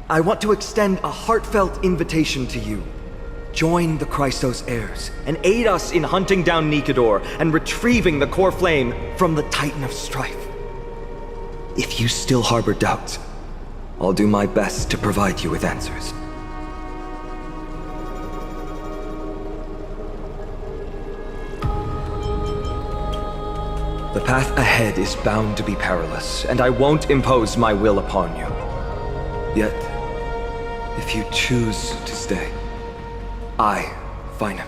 I want to extend a heartfelt invitation to you. Join the Chrysos heirs and aid us in hunting down Nikedor and retrieving the core flame from the Titan of Strife. If you still harbor doubts, I'll do my best to provide you with answers. The path ahead is bound to be perilous, and I won't impose my will upon you. Yet, if you choose to stay, I, Finam,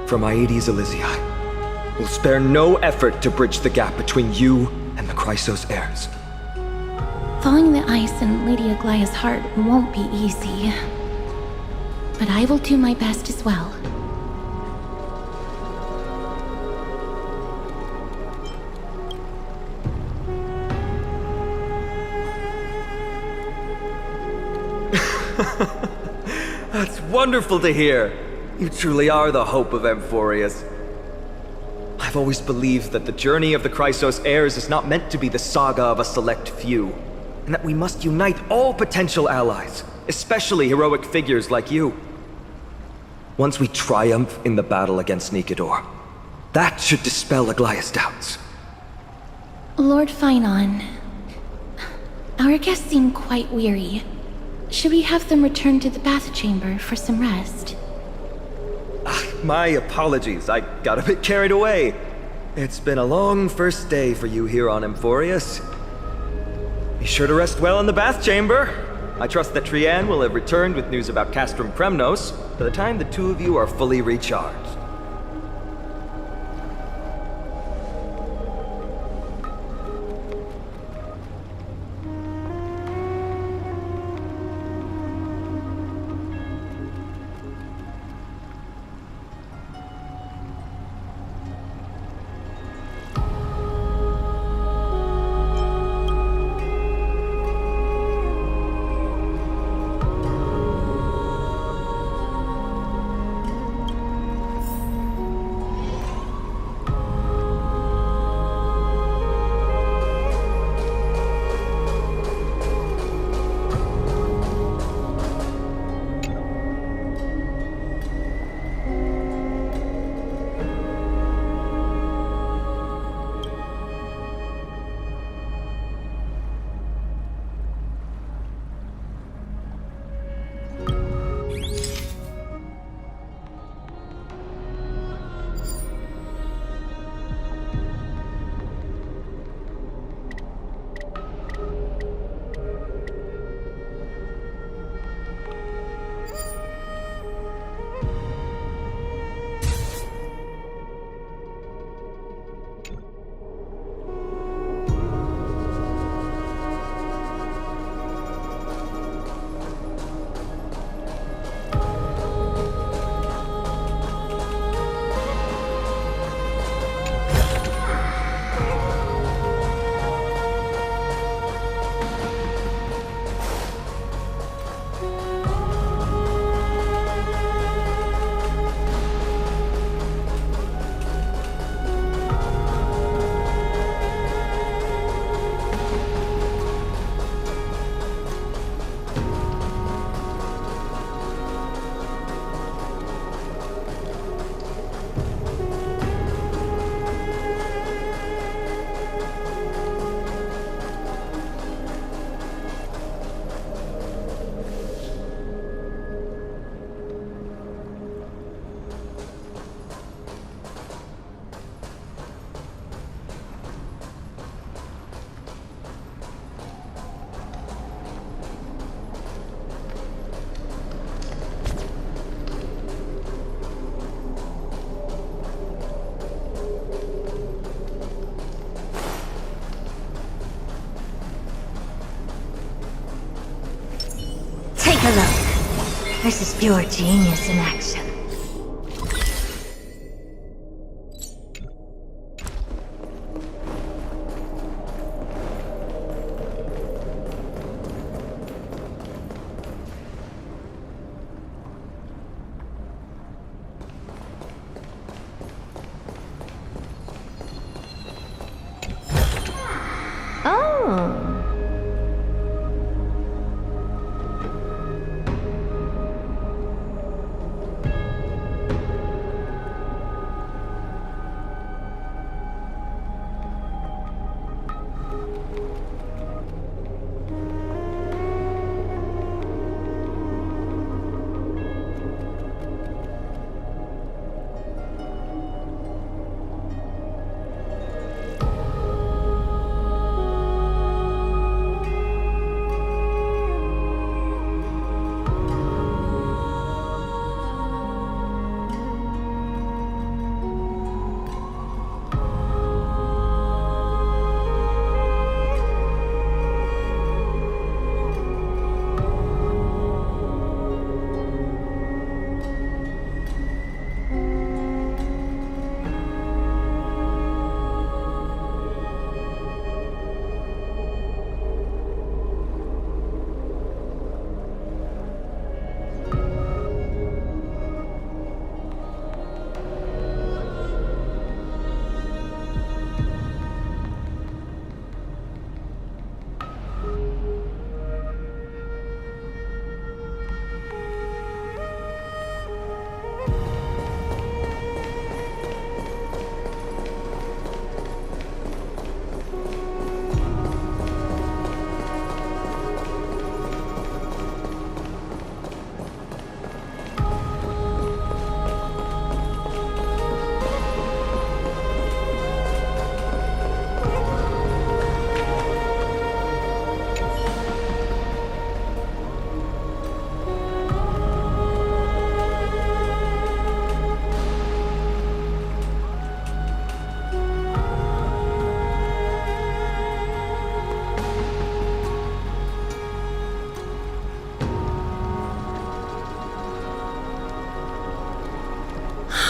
from Aedes Elysiae, will spare no effort to bridge the gap between you and the Chrysos heirs. Thawing the ice in Lady Aglia's heart won't be easy. But I will do my best as well. That's wonderful to hear. You truly are the hope of Amphorius. I've always believed that the journey of the Chrysos heirs is not meant to be the saga of a select few, and that we must unite all potential allies, especially heroic figures like you. Once we triumph in the battle against Nikedor, that should dispel Aglia's doubts. Lord Finon, our guests seem quite weary. Should we have them return to the bath chamber for some rest? My apologies, I got a bit carried away. It's been a long first day for you here on Amphorius. Be sure to rest well in the bath chamber. I trust that Trianne will have returned with news about Castrum Kremnos by the time the two of you are fully recharged. Look, this is pure genius in action. Oh.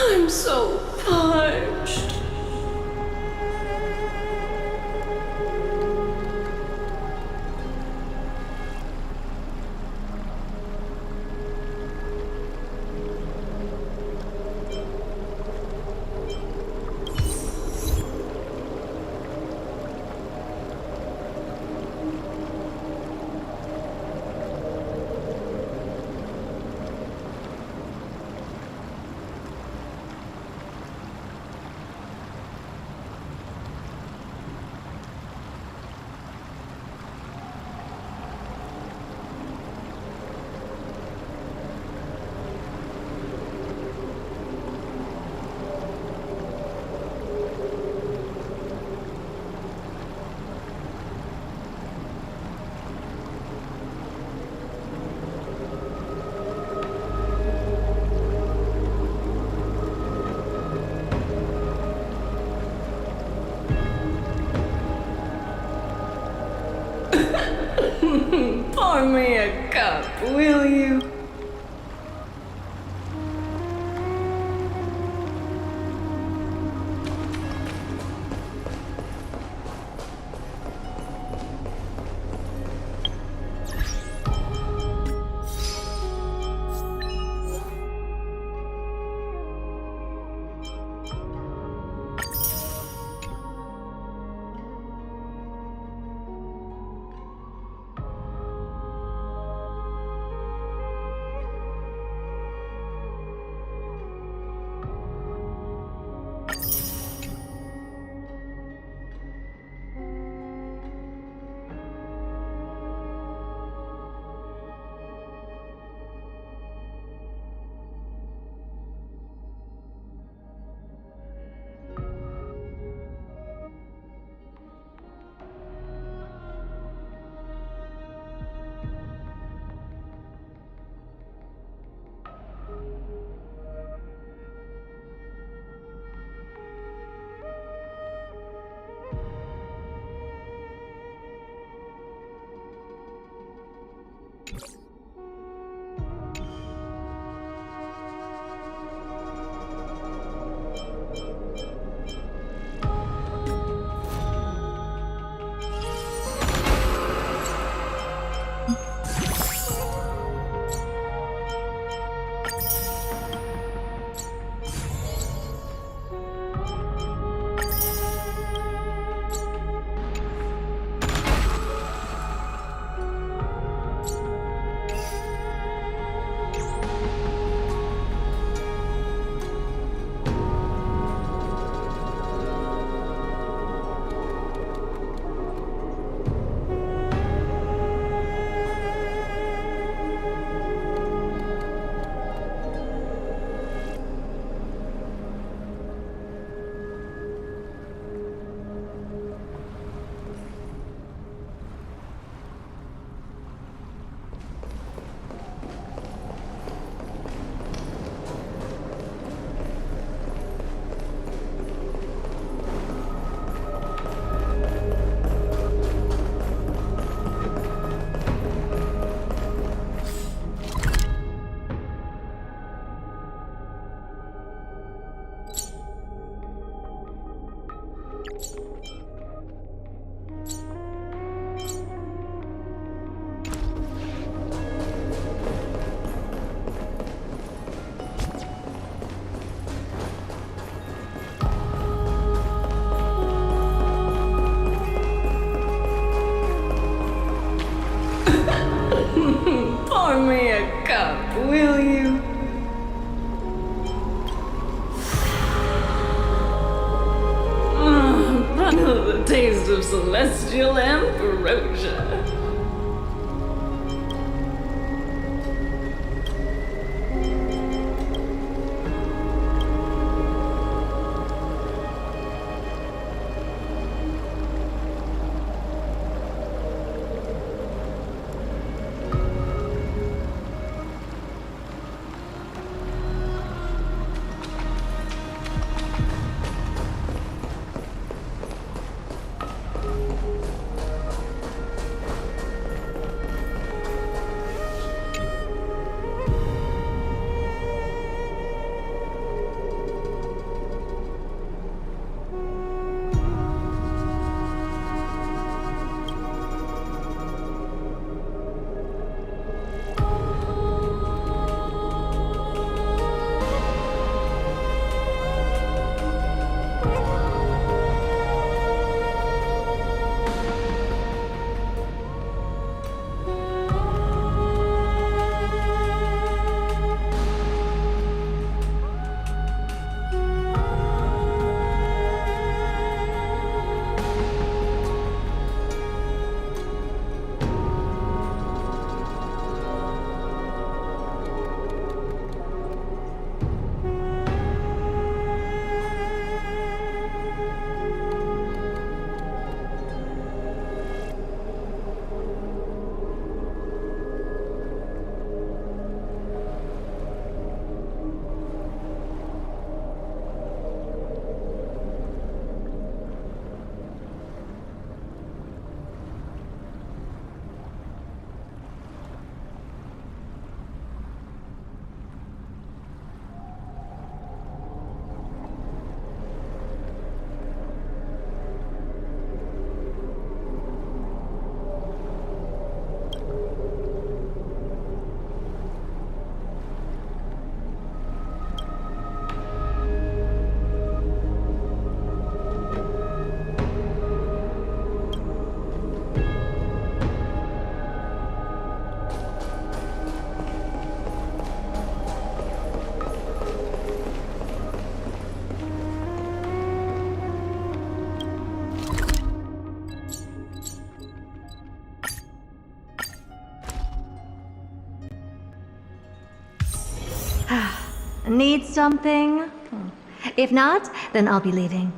I'm so parched. Pour me a cup, will you? Pour me a cup, will you? Bundle the taste of celestial ambrosia. Need something? If not, then I'll be leaving.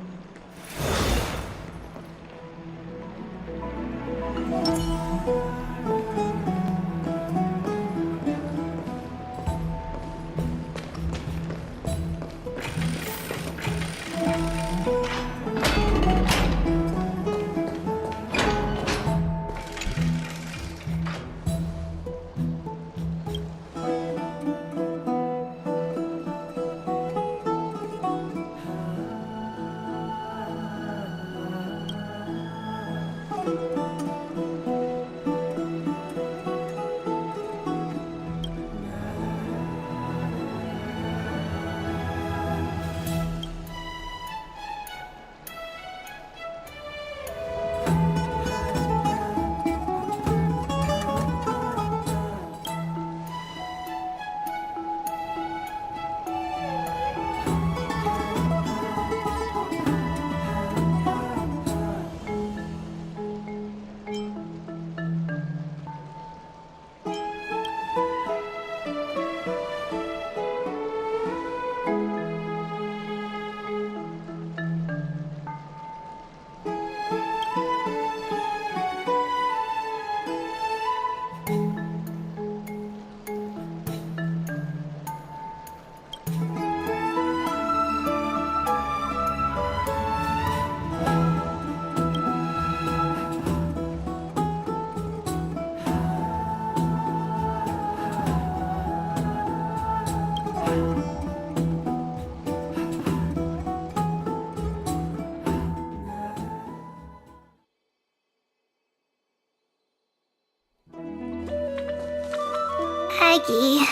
Aggie,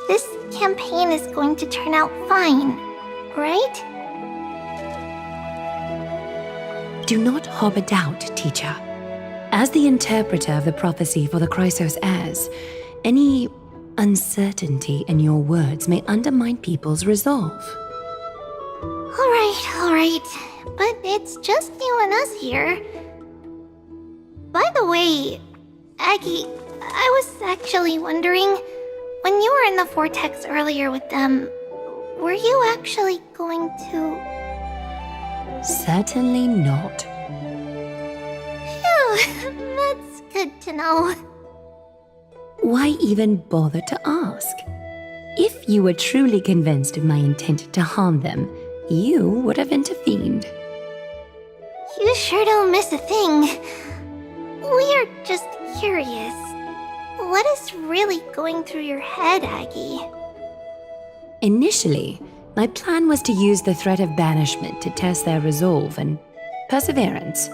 this campaign is going to turn out fine, right? Do not harbor doubt, teacher. As the interpreter of the prophecy for the Chrysos heirs, any uncertainty in your words may undermine people's resolve. Alright. But it's just you and us here. By the way, Aggie, I was actually wondering, when you were in the vortex earlier with them, were you actually going to... Certainly not. Phew, that's good to know. Why even bother to ask? If you were truly convinced of my intent to harm them, you would have intervened. You sure don't miss a thing. We are just curious. What is really going through your head, Aggie? Initially, my plan was to use the threat of banishment to test their resolve and perseverance.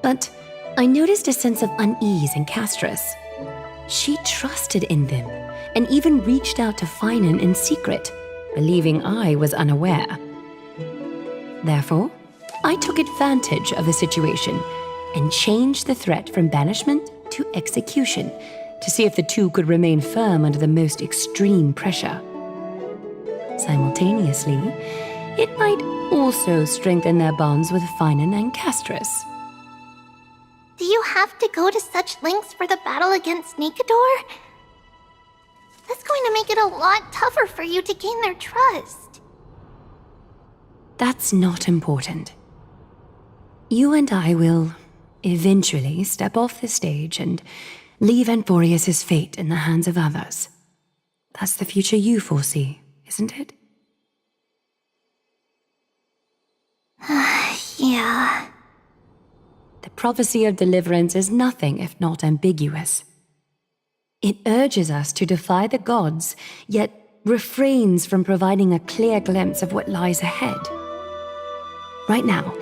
But I noticed a sense of unease in Castris. She trusted in them and even reached out to Finan in secret, believing I was unaware. Therefore, I took advantage of the situation and changed the threat from banishment to execution to see if the two could remain firm under the most extreme pressure. Simultaneously, it might also strengthen their bonds with Finan and Castris. Do you have to go to such lengths for the battle against Nikador? That's going to make it a lot tougher for you to gain their trust. That's not important. You and I will eventually step off the stage and leave Anthorius' fate in the hands of others. That's the future you foresee, isn't it? Yeah. The prophecy of deliverance is nothing if not ambiguous. It urges us to defy the gods, yet refrains from providing a clear glimpse of what lies ahead. Right now,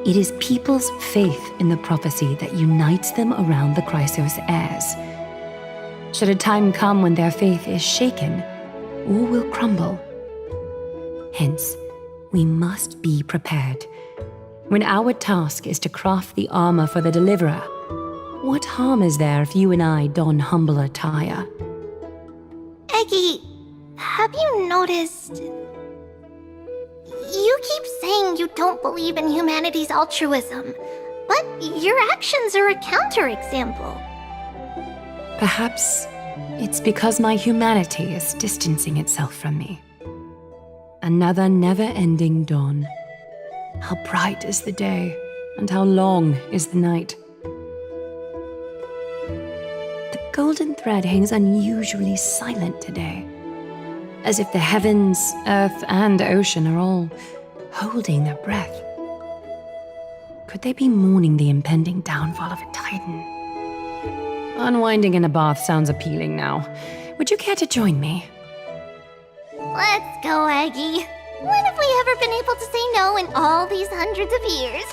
it is people's faith in the prophecy that unites them around the Chrysos heirs. Should a time come when their faith is shaken, all will crumble. Hence, we must be prepared. When our task is to craft the armor for the deliverer, what harm is there if you and I don humble attire? Aggie, have you noticed... You keep saying you don't believe in humanity's altruism, but your actions are a counterexample. Perhaps it's because my humanity is distancing itself from me. Another never-ending dawn. How bright is the day, and how long is the night. The golden thread hangs unusually silent today, as if the heavens, earth, and ocean are all holding their breath. Could they be mourning the impending downfall of a titan? Unwinding in a bath sounds appealing now. Would you care to join me? Let's go, Aggie. When have we ever been able to say no in all these hundreds of years?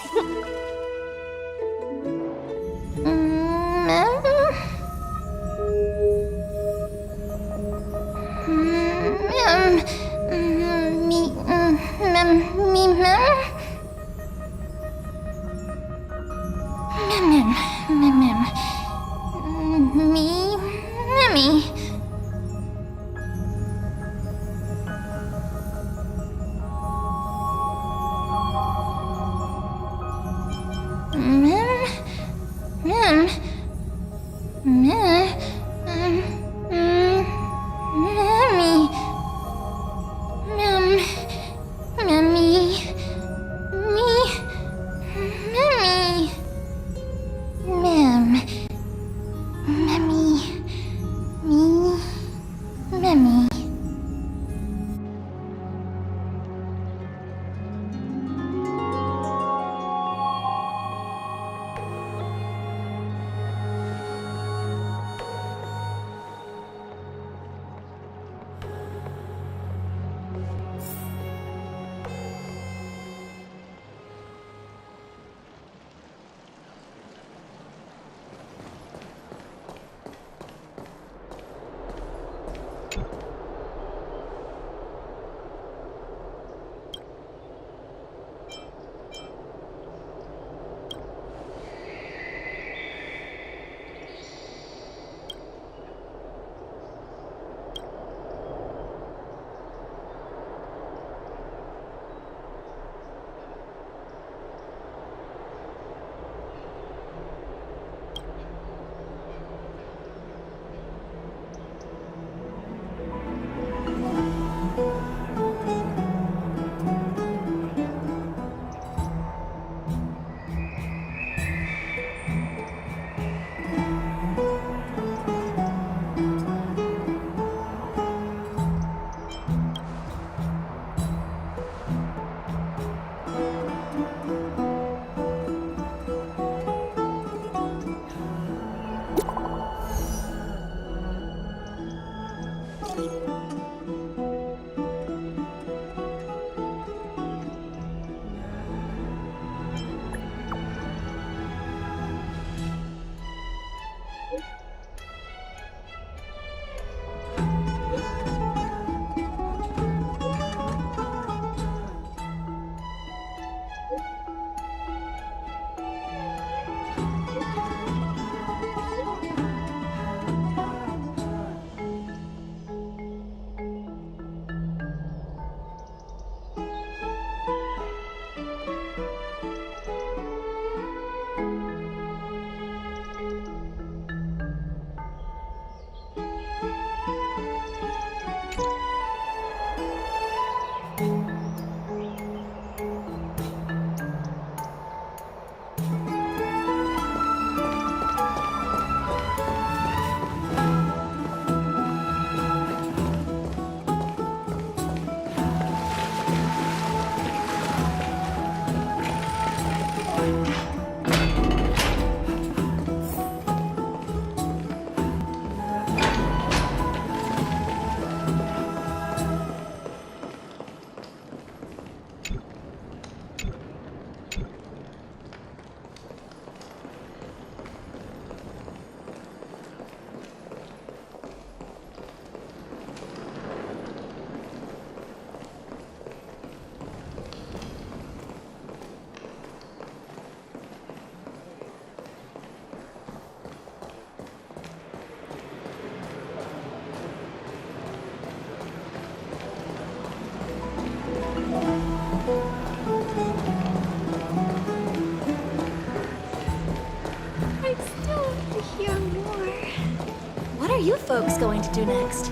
you folks going to do next?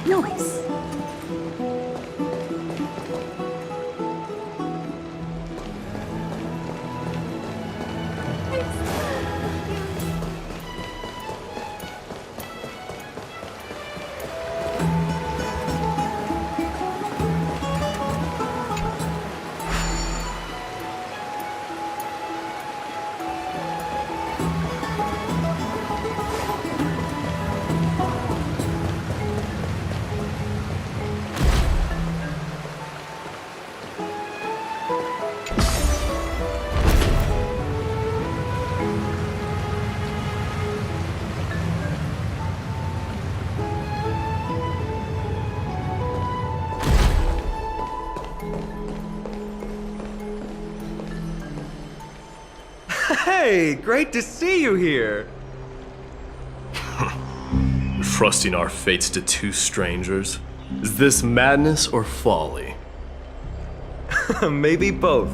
Nice. Hey, great to see you here. Trusting our fates to two strangers? Is this madness or folly? Maybe both.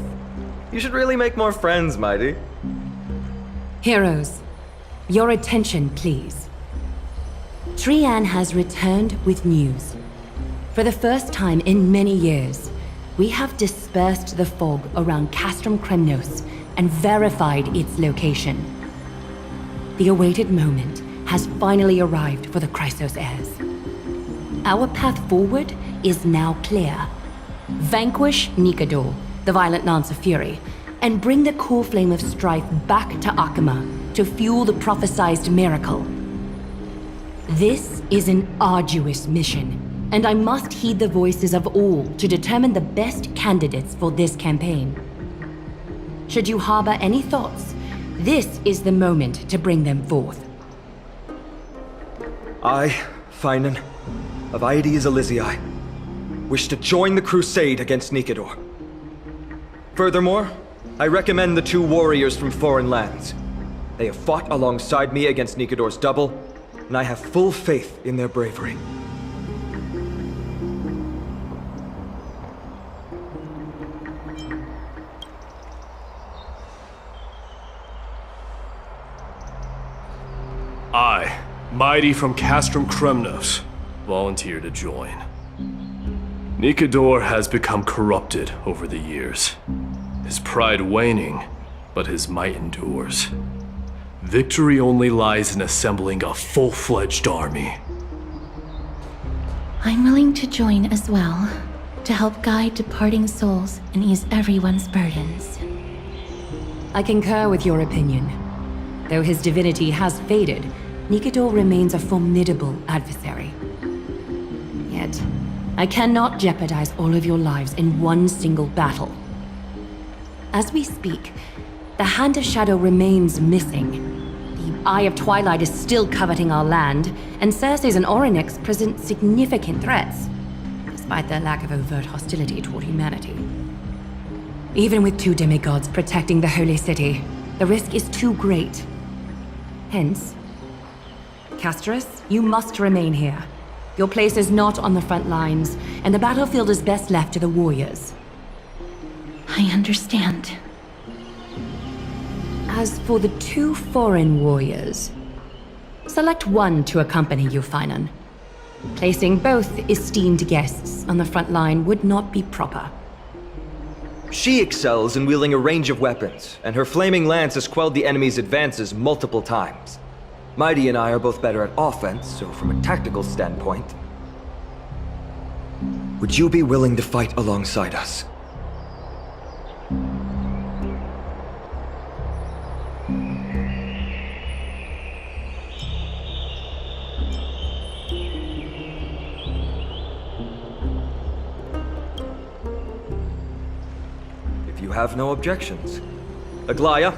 You should really make more friends, Mighty. Heroes, your attention, please. Trian has returned with news. For the first time in many years, we have dispersed the fog around Castrum Kremnos and verified its location. The awaited moment has finally arrived for the Chrysos heirs. Our path forward is now clear. Vanquish Nikador, the violent Lance of Fury, and bring the core flame of strife back to Akima to fuel the prophesized miracle. This is an arduous mission, and I must heed the voices of all to determine the best candidates for this campaign. Should you harbor any thoughts, this is the moment to bring them forth. I, Finan, of Aedes Elysiae, wish to join the crusade against Nikador. Furthermore, I recommend the two warriors from foreign lands. They have fought alongside me against Nikador's double, and I have full faith in their bravery. I, Mighty from Castrum Kremnos, volunteer to join. Nikador has become corrupted over the years. His pride waning, but his might endures. Victory only lies in assembling a full-fledged army. I'm willing to join as well, to help guide departing souls and ease everyone's burdens. I concur with your opinion. Though his divinity has faded, Nikador remains a formidable adversary. Yet, I cannot jeopardize all of your lives in one single battle. As we speak, the Hand of Shadow remains missing. The Eye of Twilight is still coveting our land, and Circes and Orynyx present significant threats, despite their lack of overt hostility toward humanity. Even with two demigods protecting the Holy City, the risk is too great. Hence, Castris, you must remain here. Your place is not on the front lines, and the battlefield is best left to the warriors. I understand. As for the two foreign warriors, select one to accompany you, Finan. Placing both esteemed guests on the front line would not be proper. She excels in wielding a range of weapons, and her flaming lance has quelled the enemy's advances multiple times. Mighty and I are both better at offense, so from a tactical standpoint... Would you be willing to fight alongside us? If you have no objections. Aglaya,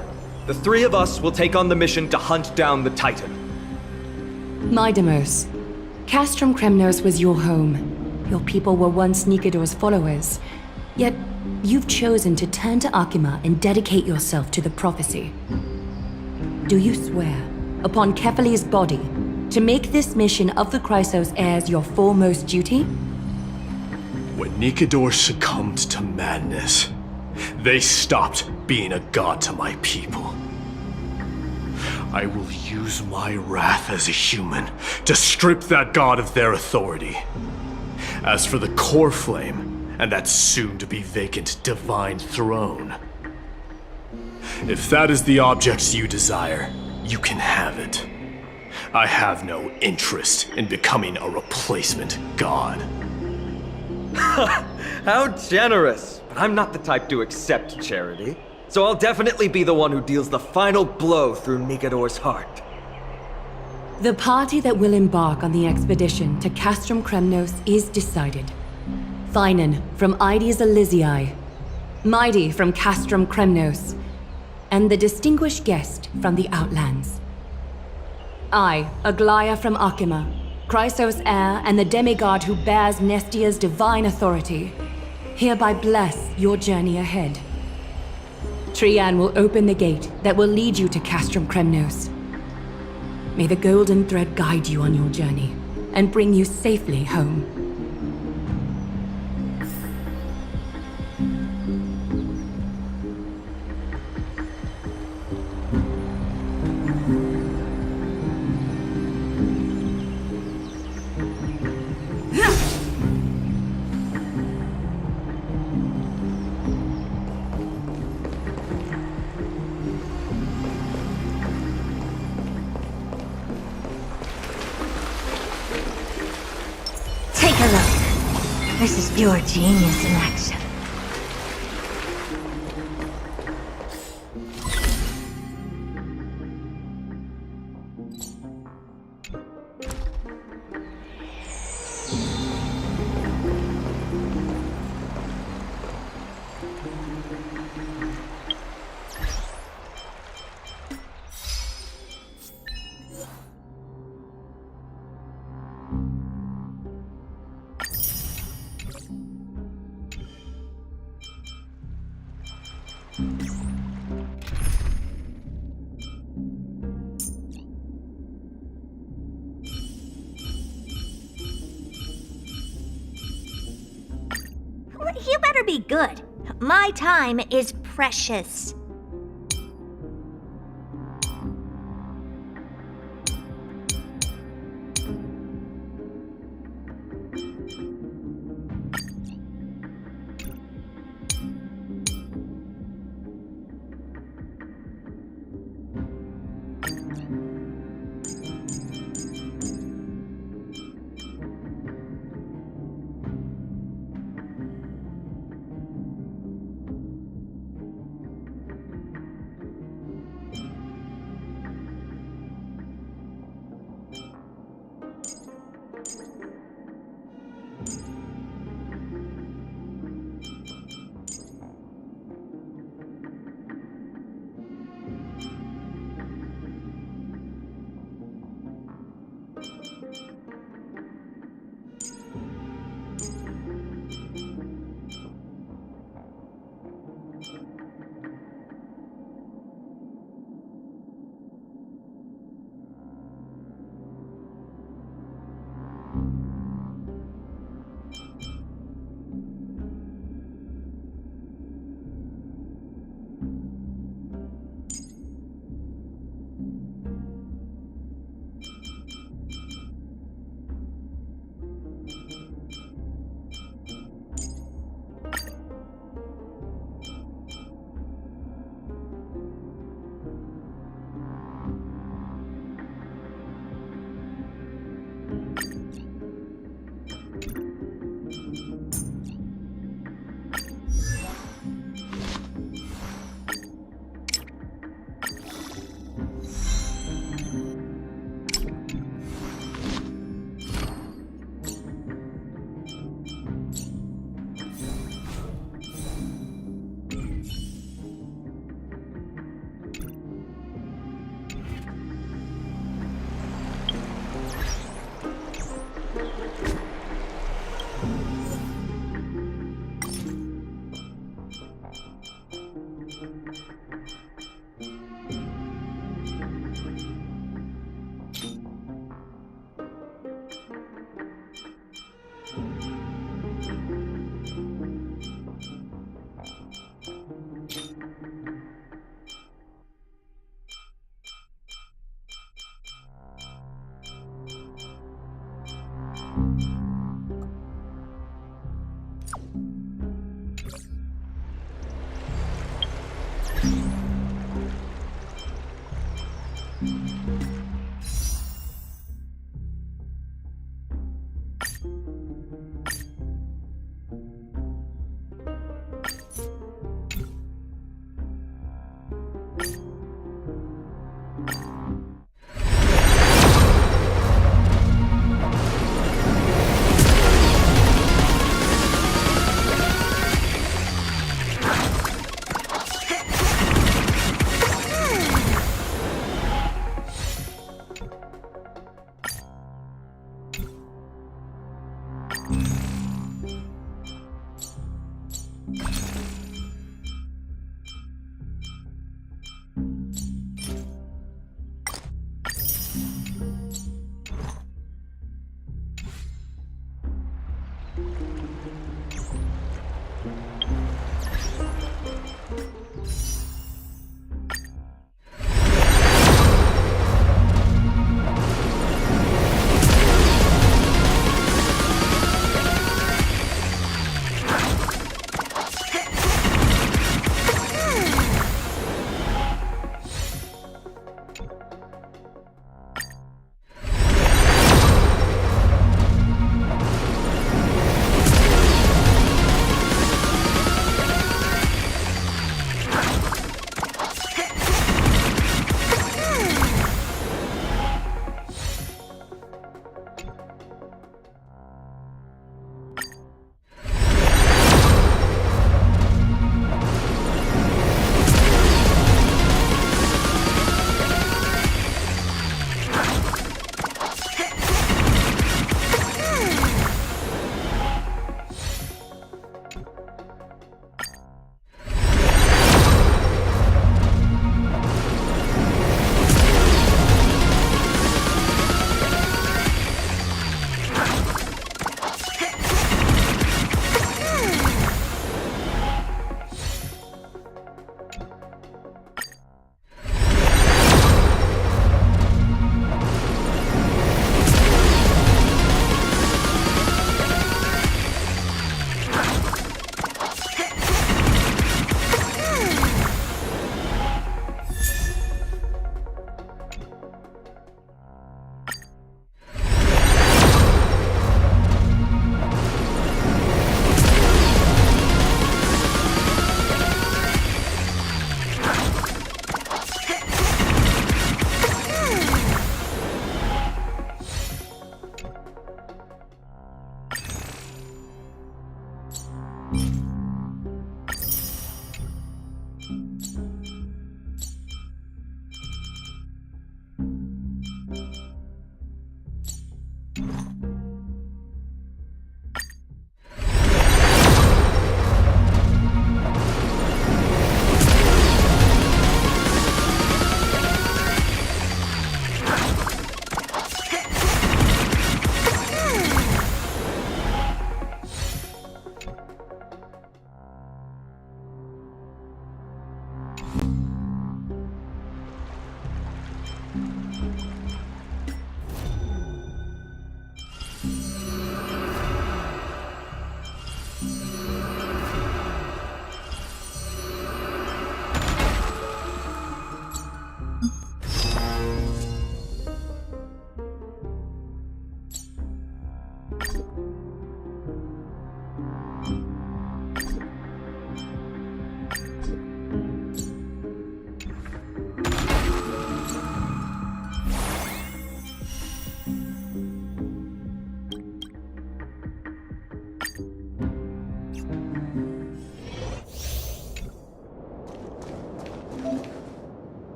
the three of us will take on the mission to hunt down the Titan. Mydemos, Castrum Kremnos was your home. Your people were once Nikador's followers. Yet, you've chosen to turn to Akima and dedicate yourself to the prophecy. Do you swear upon Kefali's body to make this mission of the Chrysos heirs your foremost duty? When Nikador succumbed to madness, they stopped being a god to my people. I will use my wrath as a human to strip that god of their authority. As for the core flame and that soon-to-be vacant divine throne, if that is the objects you desire, you can have it. I have no interest in becoming a replacement god. How generous! But I'm not the type to accept charity. So I'll definitely be the one who deals the final blow through Nikador's heart. The party that will embark on the expedition to Castrum Kremnos is decided. Finan from Ides Elysiae, Mighty from Castrum Kremnos, and the distinguished guest from the Outlands. I, Aglaia from Akima, Chrysos heir and the demigod who bears Nestia's divine authority, hereby bless your journey ahead. Trian will open the gate that will lead you to Castrum Kremnos. May the golden thread guide you on your journey and bring you safely home. Take a look. This is pure genius in action. You better be good. My time is precious.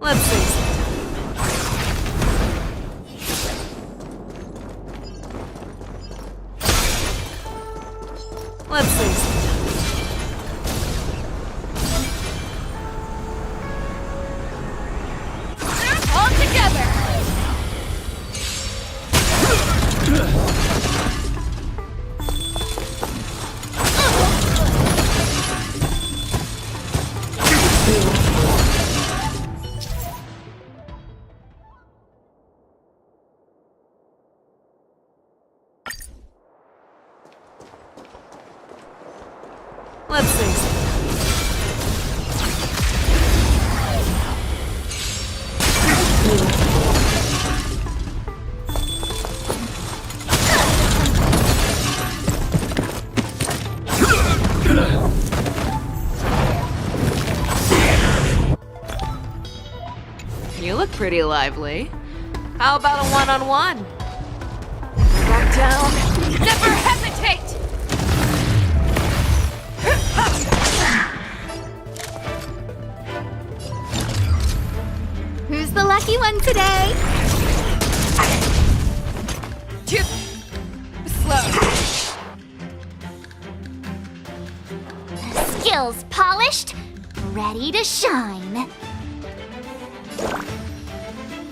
Let's face it. Let's face it. All together! Let's face it. You look pretty lively. How about a one-on-one? Back down. Never hesitate! Who's the lucky one today? Too slow. skills polished, ready to shine.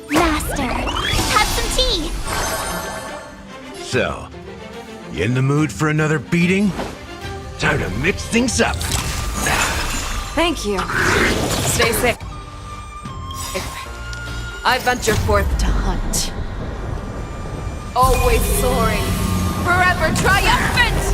Master, have some tea. So, you in the mood for another beating? Time to mix things up. Thank you. Stay safe. I venture forth to hunt. Always soaring, forever triumphant!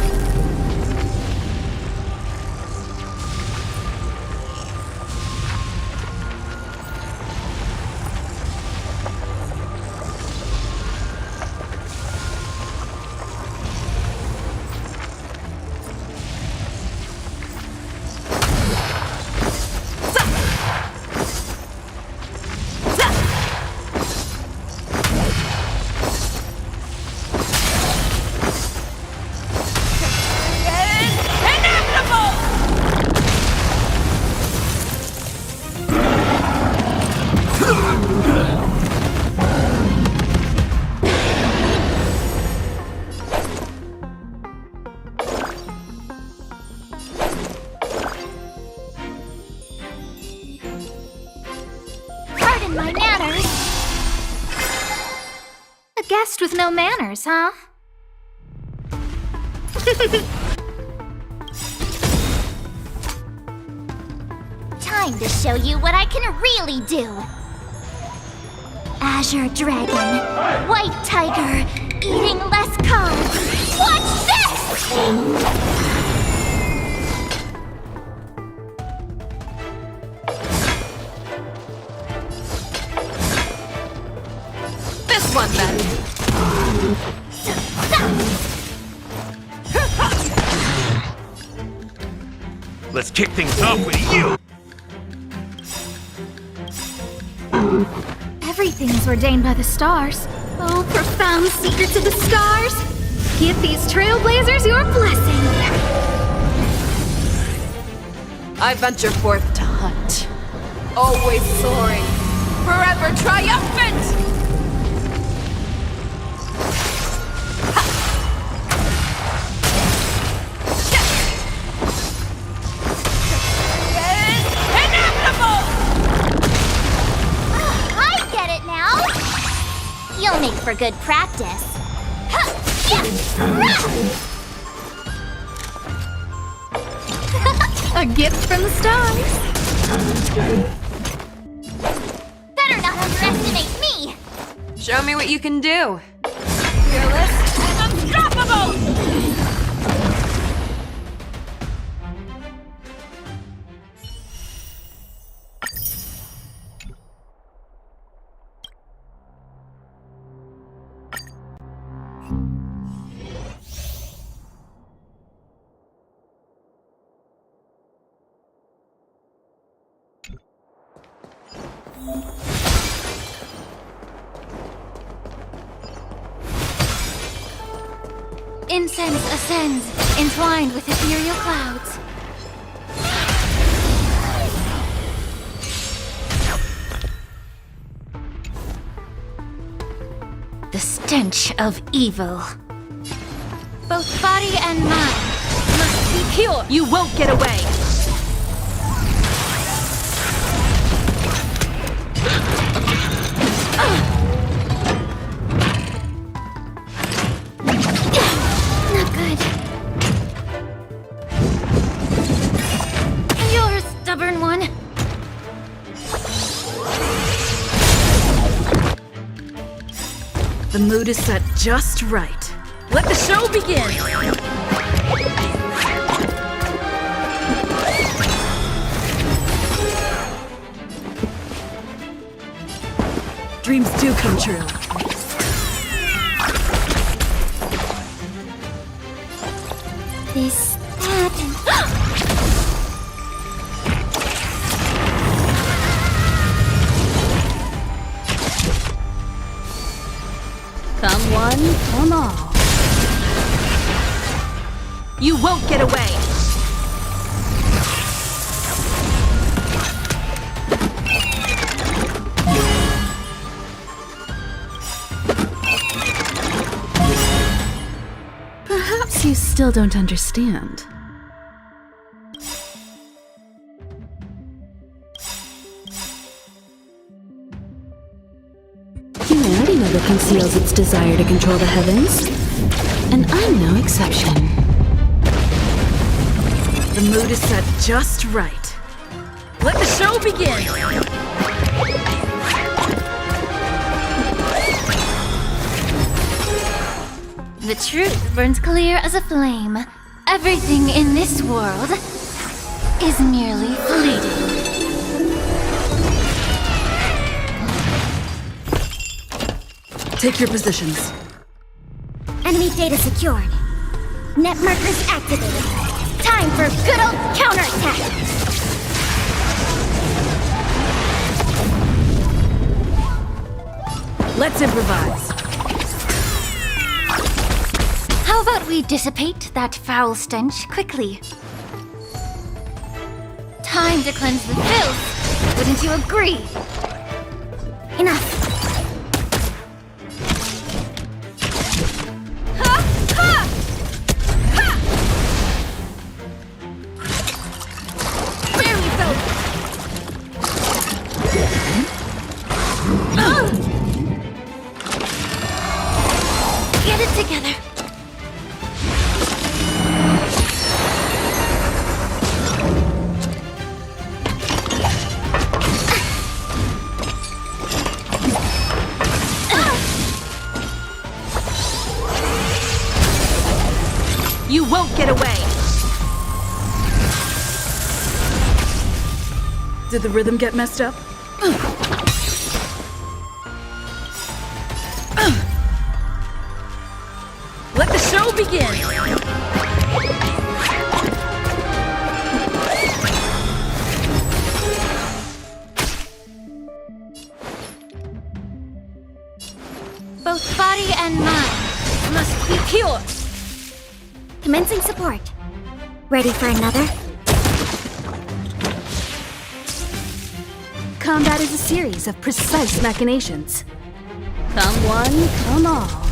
Pardon my manners. A guest with no manners, huh? Time to show you what I can really do. Azure Dragon, White Tiger, eating less carbs. Watch this! This one, then. Let's kick things off with you! Everything is ordained by the stars. Oh, profound secrets of the stars! Give these trailblazers your blessing! I venture forth to hunt. Always soaring, forever triumphant! I get it now! You'll make for good practice. A gift from the stars. Better not underestimate me! Show me what you can do. Fearless and unstoppable! Incense ascends, entwined with ethereal clouds. The stench of evil. Both body and mind must be pure. You won't get away! Not good. You're a stubborn one. The mood is set just right. Let the show begin! Dreams do come true. This happened. Come one, come all. You won't get away! Perhaps you still don't understand. that conceals its desire to control the heavens, and I'm no exception. The mood is set just right. Let the show begin! The truth burns clear as a flame. Everything in this world is merely fleeting. Take your positions. Enemy data secured. Net markers activated. Time for good old counterattack! Let's improvise. How about we dissipate that foul stench quickly? Time to cleanse the filth! Wouldn't you agree? Enough! Get it together. You won't get away! Did the rhythm get messed up? Let the show begin! Both body and mind must be pure. Commencing support. Ready for another? Combat is a series of precise machinations. Come one, come all.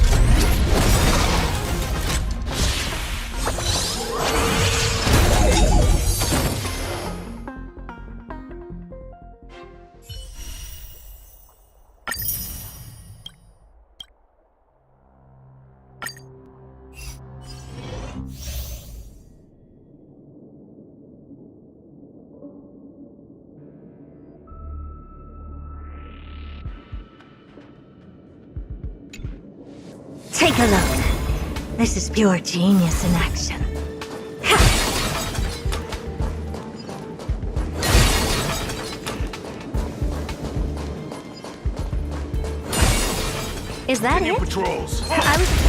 Take a look. This is pure genius in action. Is that it? Patrols. I was...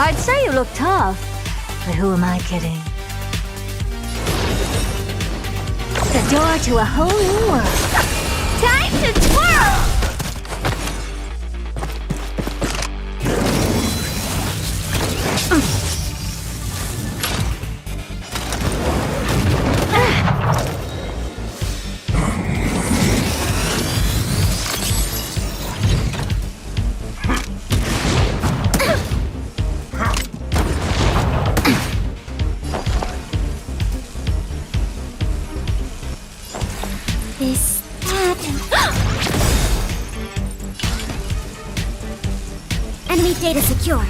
I'd say you look tough, but who am I kidding? The door to a whole new world. Time to twirl! Enemy data secured.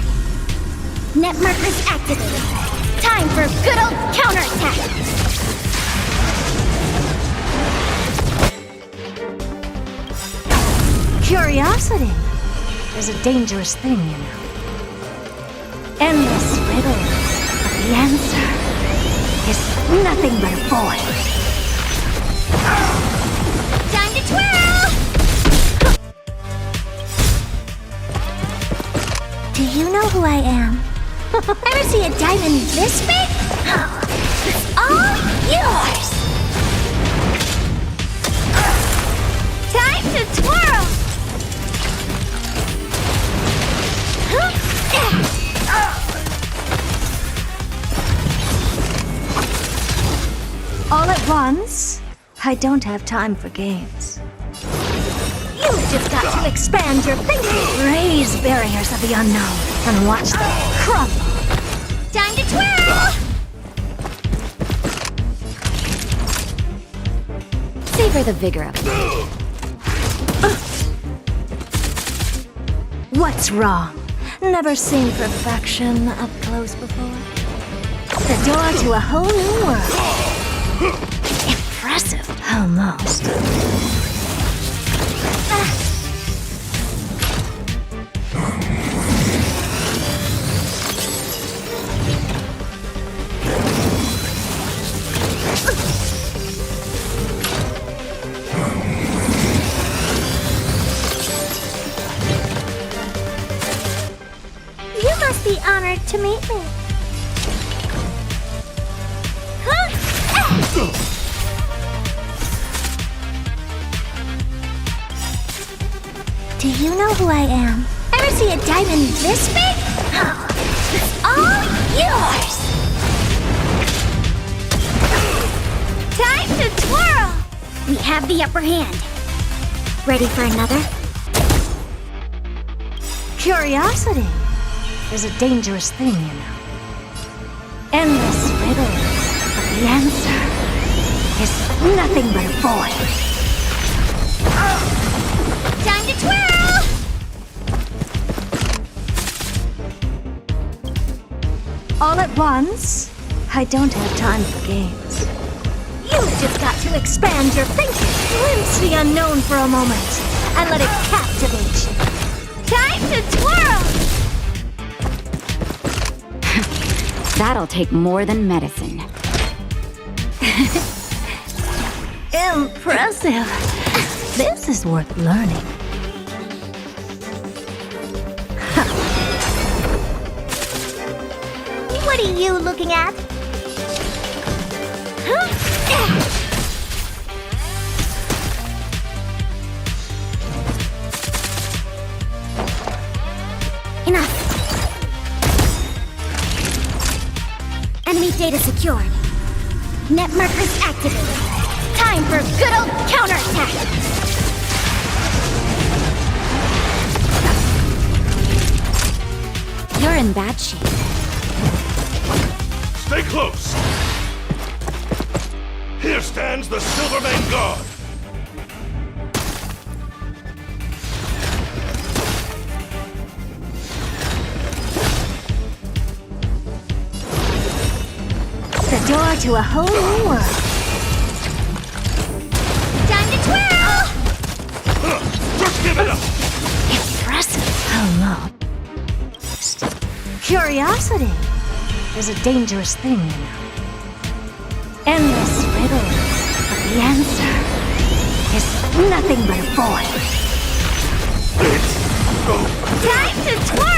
Net markers activated. Time for good old counterattack! Curiosity is a dangerous thing, you know. Endless riddles, but the answer is nothing but a void. Time to twirl! Do you know who I am? Ever see a diamond this big? It's all yours! Time to twirl! All at once? I don't have time for games. You've just got to expand your thinking. Raise barriers of the unknown and watch them crumble. Time to twirl! Savor the vigor of it. What's wrong? Never seen perfection up close before? The door to a whole new world. Impressive. Almost. You must be honored to meet me. Do you know who I am? Ever see a diamond this big? It's all yours! Time to twirl! We have the upper hand. Ready for another? Curiosity is a dangerous thing, you know. Endless riddles, but the answer is nothing but a void. Time to twirl! All at once? I don't have time for games. You've just got to expand your thinking. Glimpse the unknown for a moment and let it captivate you. Time to twirl! That'll take more than medicine. Impressive. This is worth learning. What are you looking at? Enough. Enemy data secured. Net markers activated. Time for good old counterattack. You're in bad shape. Stay close! Here stands the Silvermane Guard! The door to a whole new world. Time to twirl! Just give it up! Impressive. Hello. Curiosity is a dangerous thing, you know. Endless riddles, but the answer is nothing but a void. Time to twirl!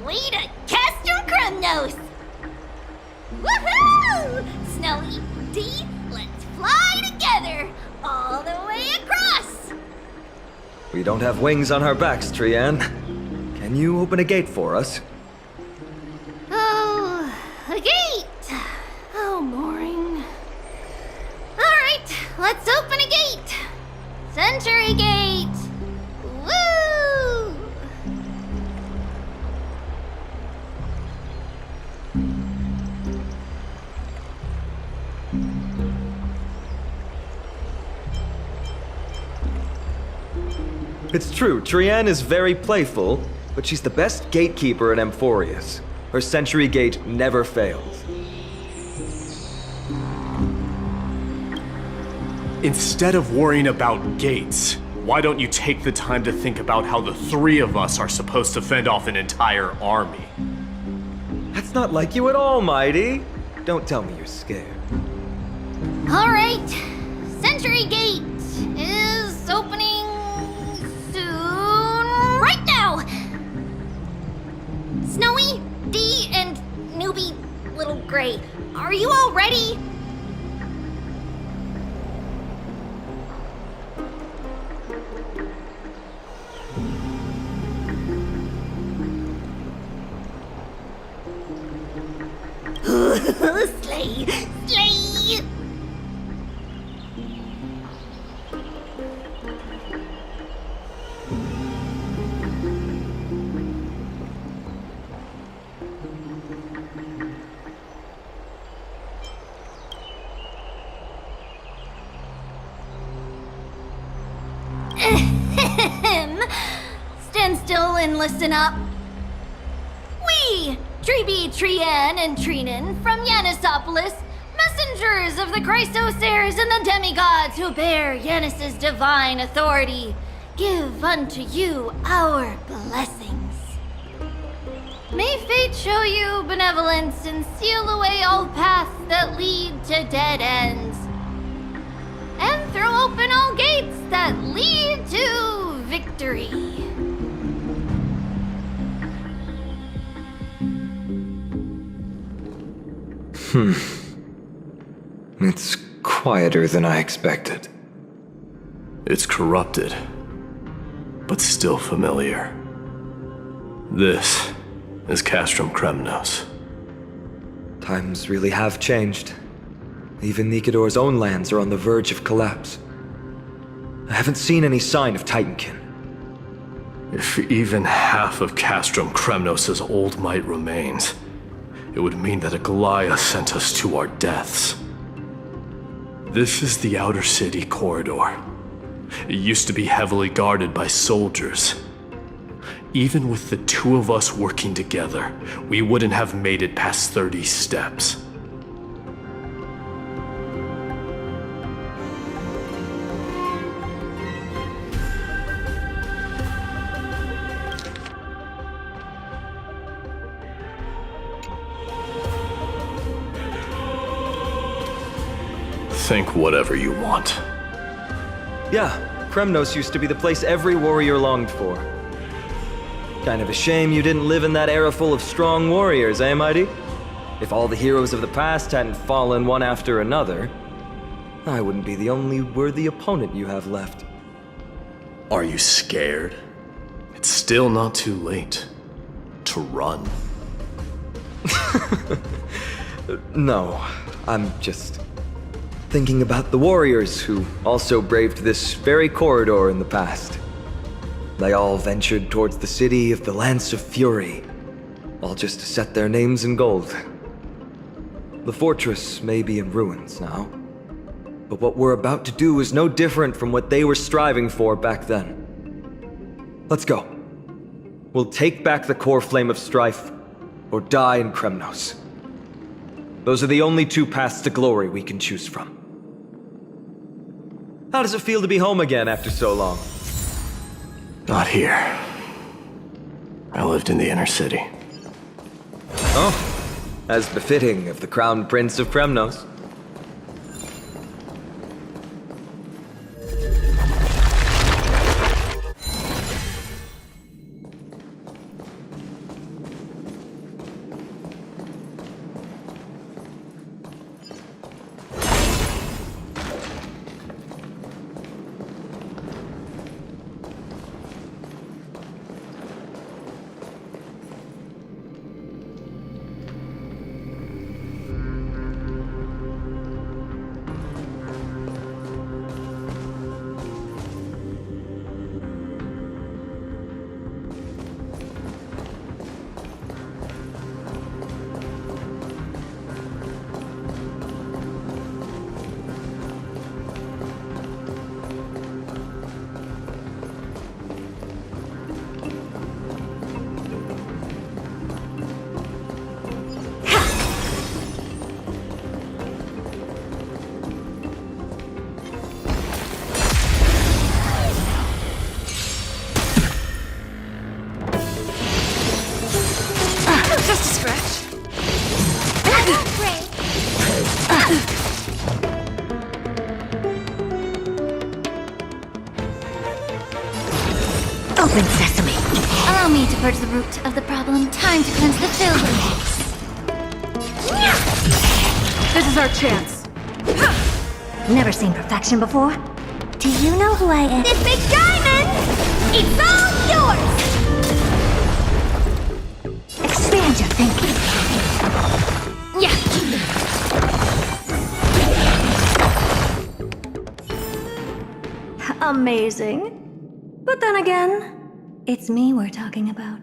way to Castrum Kremnos! Woohoo! Snowy, D, let's fly together all the way across! We don't have wings on our backs, Trianne. Can you open a gate for us? Oh, a gate! Oh, boring. Alright, let's open a gate! Century Gate! Woo! It's true, Trianne is very playful, but she's the best gatekeeper in Amphorius. Her Century Gate never fails. Instead of worrying about gates, why don't you take the time to think about how the three of us are supposed to fend off an entire army? That's not like you at all, Mighty. Don't tell me you're scared. Alright, Century Gate is opening soon. Right now! Snowy, D, and newbie Little Gray, are you all ready? Slay! Slay! Stand still and listen up. We, Treeby, Trianne, and Trinan from Yanisopolis, messengers of the Chrysosaurs and the demigods who bear Yanis's divine authority, give unto you our blessings. May fate show you benevolence and seal away all paths that lead to dead ends, and throw open all gates that lead to victory. It's quieter than I expected. It's corrupted, but still familiar. This is Castrum Kremnos. Times really have changed. Even Nikador's own lands are on the verge of collapse. I haven't seen any sign of Titankin. If even half of Castrum Kremnos' old might remains, it would mean that Aglaia sent us to our deaths. This is the outer city corridor. It used to be heavily guarded by soldiers. Even with the two of us working together, we wouldn't have made it past 30 steps. Think whatever you want. Yeah, Kremnos used to be the place every warrior longed for. Kind of a shame you didn't live in that era full of strong warriors, eh, Mighty? If all the heroes of the past hadn't fallen one after another, I wouldn't be the only worthy opponent you have left. Are you scared? It's still not too late to run. No, I'm just thinking about the warriors who also braved this very corridor in the past. They all ventured towards the city of the Lance of Fury, all just to set their names in gold. The fortress may be in ruins now, but what we're about to do is no different from what they were striving for back then. Let's go. We'll take back the core flame of strife, or die in Kremnos. Those are the only two paths to glory we can choose from. How does it feel to be home again after so long? Not here. I lived in the inner city. Oh, as befitting of the Crown Prince of Kremnos. Open sesame. Allow me to purge the root of the problem. Time to cleanse the filth. This is our chance. Never seen perfection before. Do you know who I am? This big diamond! It's all yours! Expand your thinking. Yeah. Amazing. But then again, it's me we're talking about.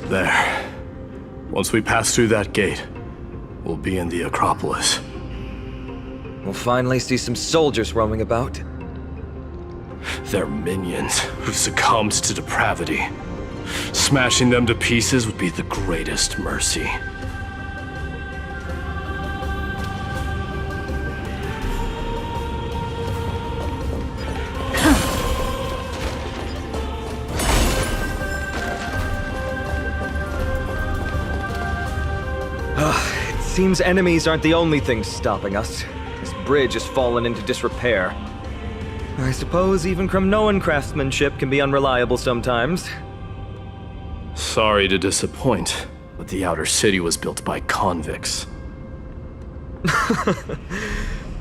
There. Once we pass through that gate, we'll be in the Acropolis. We'll finally see some soldiers roaming about. They're minions who succumbed to depravity. Smashing them to pieces would be the greatest mercy. Seems enemies aren't the only things stopping us. This bridge has fallen into disrepair. I suppose even Kremnoan craftsmanship can be unreliable sometimes. Sorry to disappoint, but the outer city was built by convicts.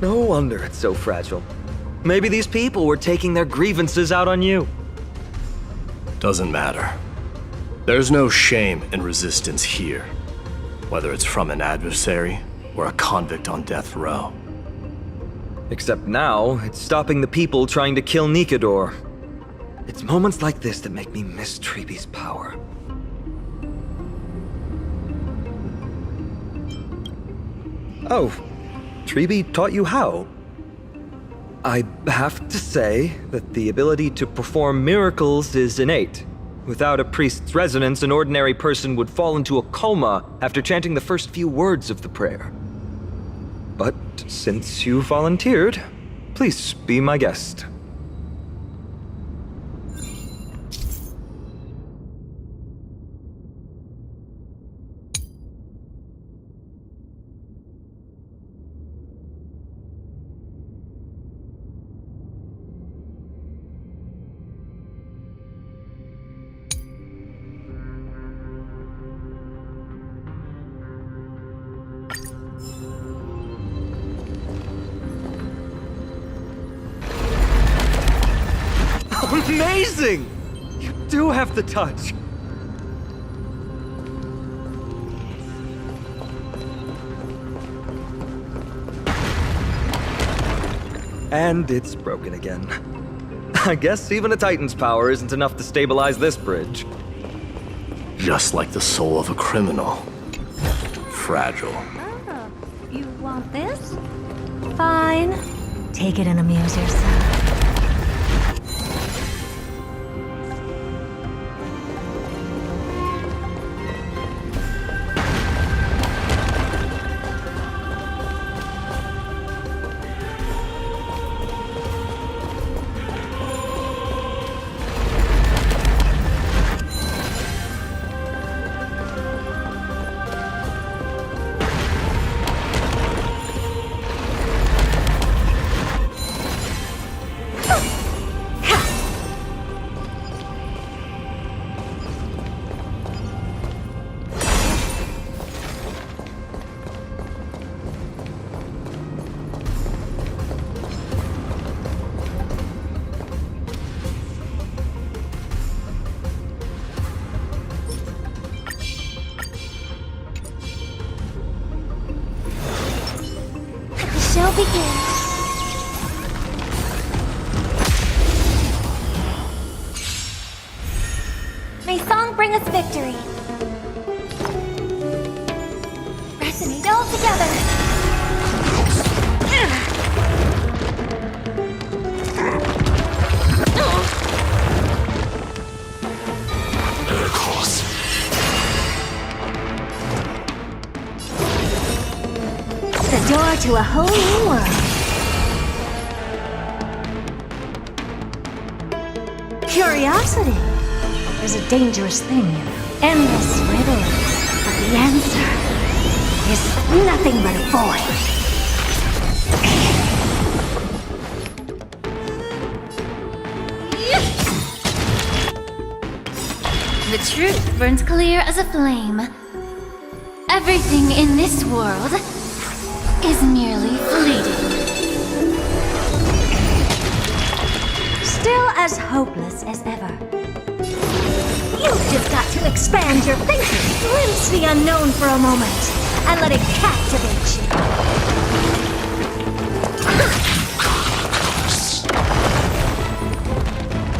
No wonder it's so fragile. Maybe these people were taking their grievances out on you. Doesn't matter. There's no shame in resistance here, whether it's from an adversary or a convict on death row. Except now, it's stopping the people trying to kill Nikador. It's moments like this that make me miss Treebe's power. Oh, Treebe taught you how? I have to say that the ability to perform miracles is innate. Without a priest's resonance, an ordinary person would fall into a coma after chanting the first few words of the prayer. But since you volunteered, please be my guest. Amazing! You do have the touch. And it's broken again. I guess even a Titan's power isn't enough to stabilize this bridge. Just like the soul of a criminal. Fragile. Oh, you want this? Fine. Take it and amuse yourself. Show begins. May song bring us victory. Resonate all together. The door to a whole new world. Curiosity is a dangerous thing, you know. Endless riddles, but the answer is nothing but a void. The truth burns clear as a flame. Everything in this world is merely fleeting. Still as hopeless as ever. You've just got to expand your thinking, glimpse the unknown for a moment, and let it captivate you.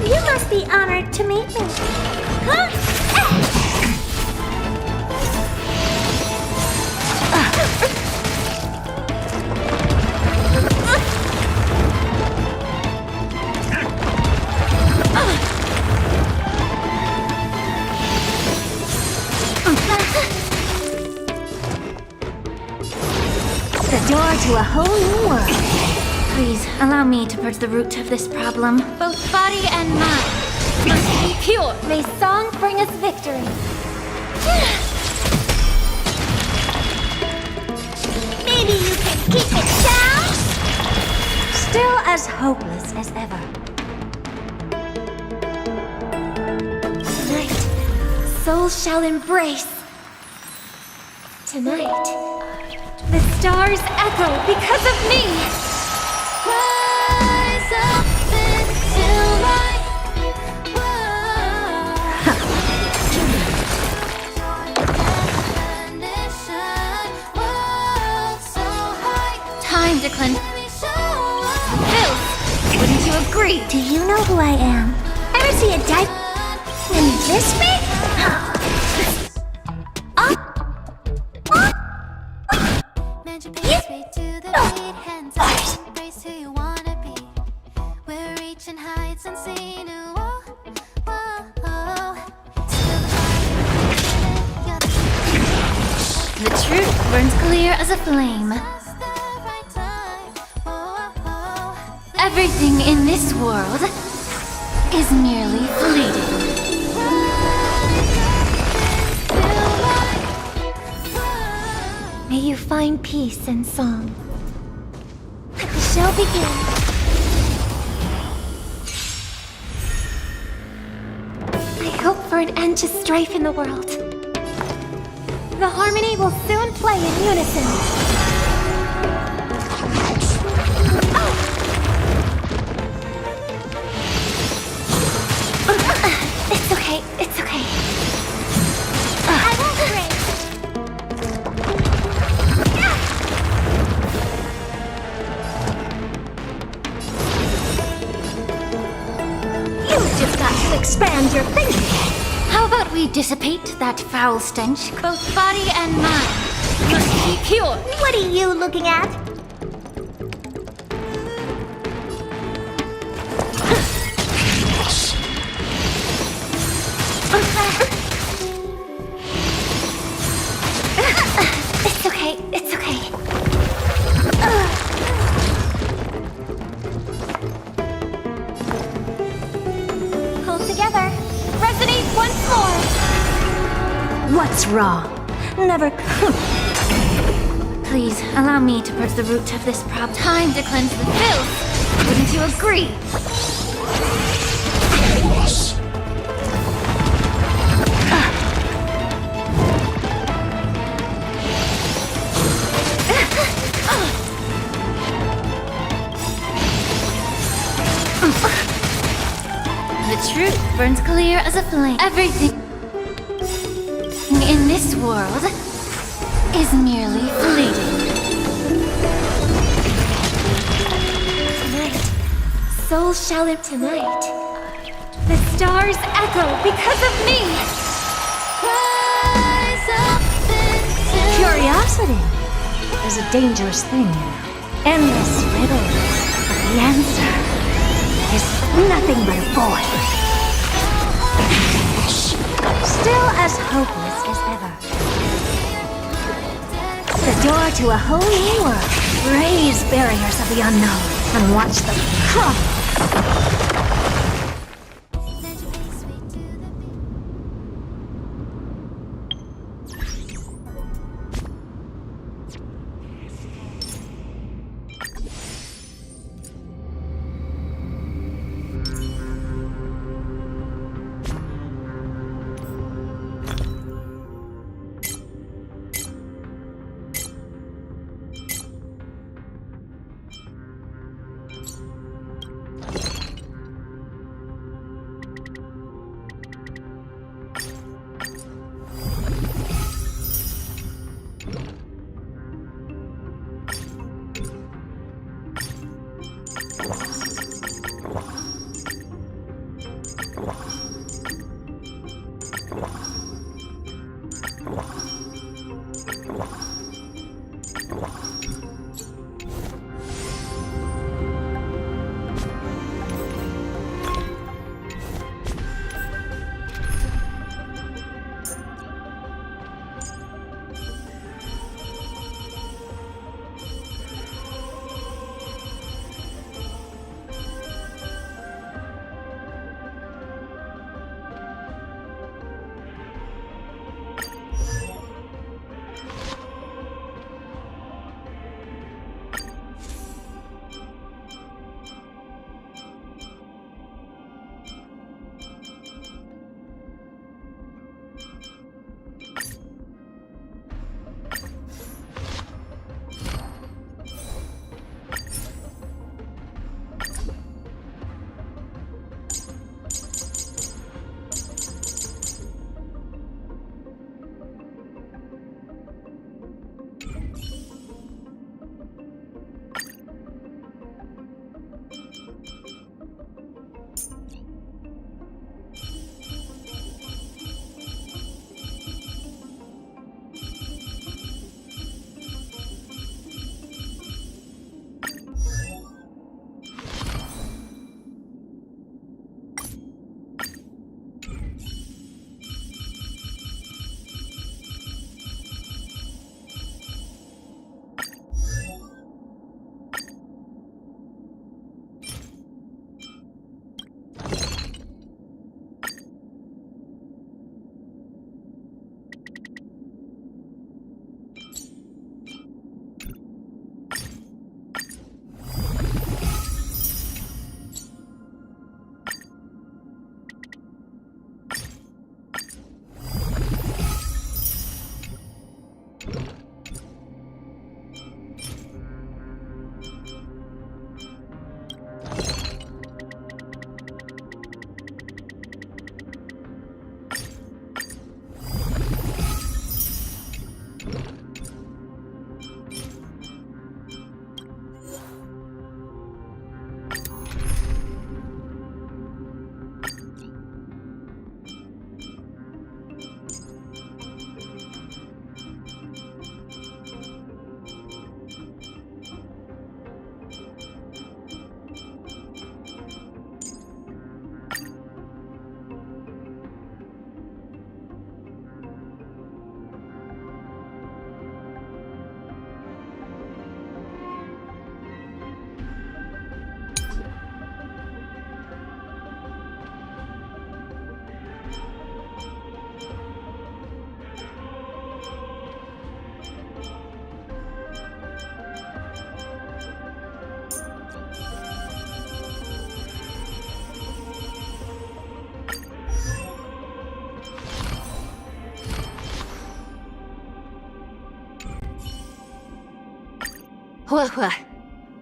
You must be honored to meet me. Huh? The door to a whole new world. Please, allow me to purge the root of this problem. Both body and mind must be pure. May song bring us victory. Maybe you can keep it down? Still as hopeless as ever. Tonight, souls shall embrace. Tonight, the stars echo because of me! Rise up into my world so high. Time to cleanse. Wouldn't you agree? Do you know who I am? Ever see a diamond this big? The truth burns clear as a flame. Everything in this world is merely fleeting. May you find peace and song. Let the show begin. I hope for an end to strife in the world. The harmony will soon play in unison. It's okay, it's okay. I won't break. You've just got to expand your thinking. How about we dissipate that foul stench, both body and mind? Must be pure. What are you looking at? It's okay, it's okay. Pull together. Resonate once more. What's wrong? Never. Please, allow me to purge the root of this problem. Time to cleanse the filth. Wouldn't you agree? The truth burns clear as a flame. Everything in this world is merely fleeting. Tonight, souls shall live tonight. The stars echo because of me. Curiosity. Is a dangerous thing. Endless riddle. But the answer is nothing but a void. Still as hopeless as ever. The door to a whole new world. Raise barriers of the unknown and watch them crumble.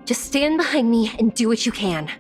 Just stand behind me and do what you can.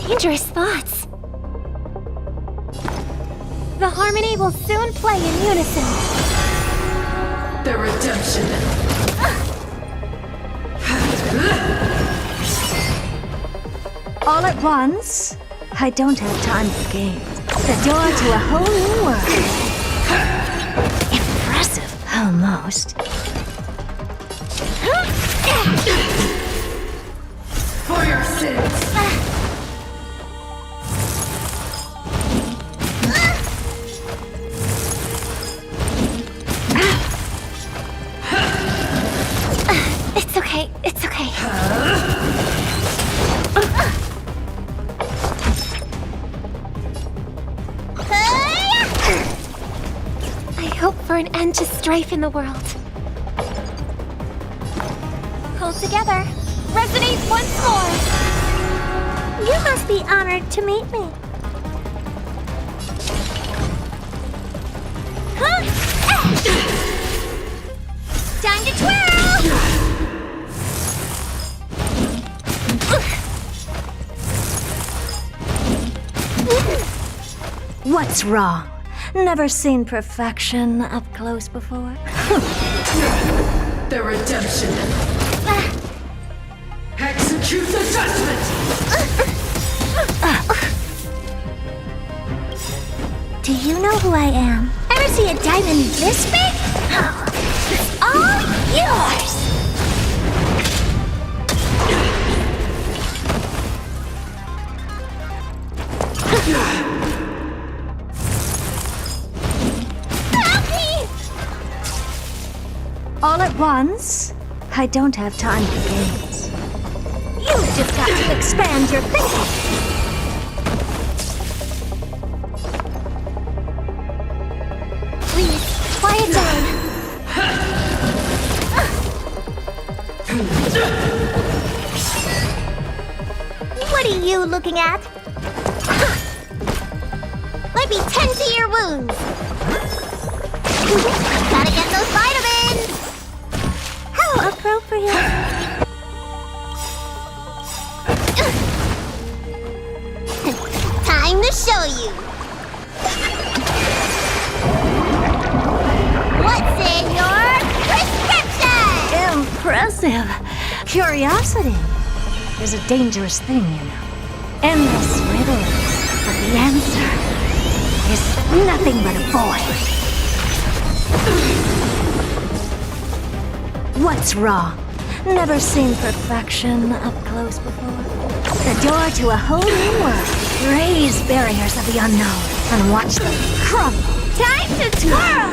Dangerous thoughts. The harmony will soon play in unison. The redemption. All at once? I don't have time for games. The door to a whole new world. Impressive. Almost. For your sins. It's okay, it's okay. I hope for an end to strife in the world. Hold together. Resonate once more. You must be honored to meet me. Time to twirl! What's wrong? Never seen perfection up close before? The redemption. Execute the judgment! Do you know who I am? Ever see a diamond this big? It's all yours! Help me! All at once? I don't have time for games. You've just got to expand your thinking! Please, quiet down. What are you looking at? Let me tend to your wounds. Gotta get those vitamins. How appropriate. Time to show you. What's in your prescription? Impressive. Curiosity is a dangerous thing, you know. Endless riddles, but the answer is nothing but a void. What's wrong? Never seen perfection up close before? The door to a whole new world. Raise barriers of the unknown and watch them crumble. Time to twirl!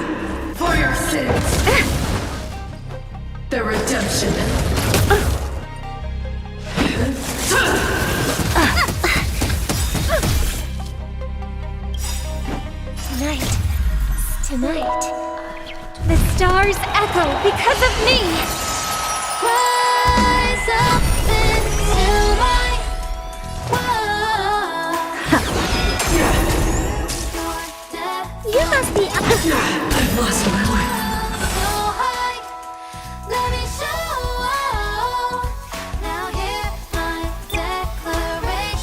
Tonight, the stars echo because of me! Rise up into my world. You must be up with me. I've lost my way. Let me show. Now hear my declaration.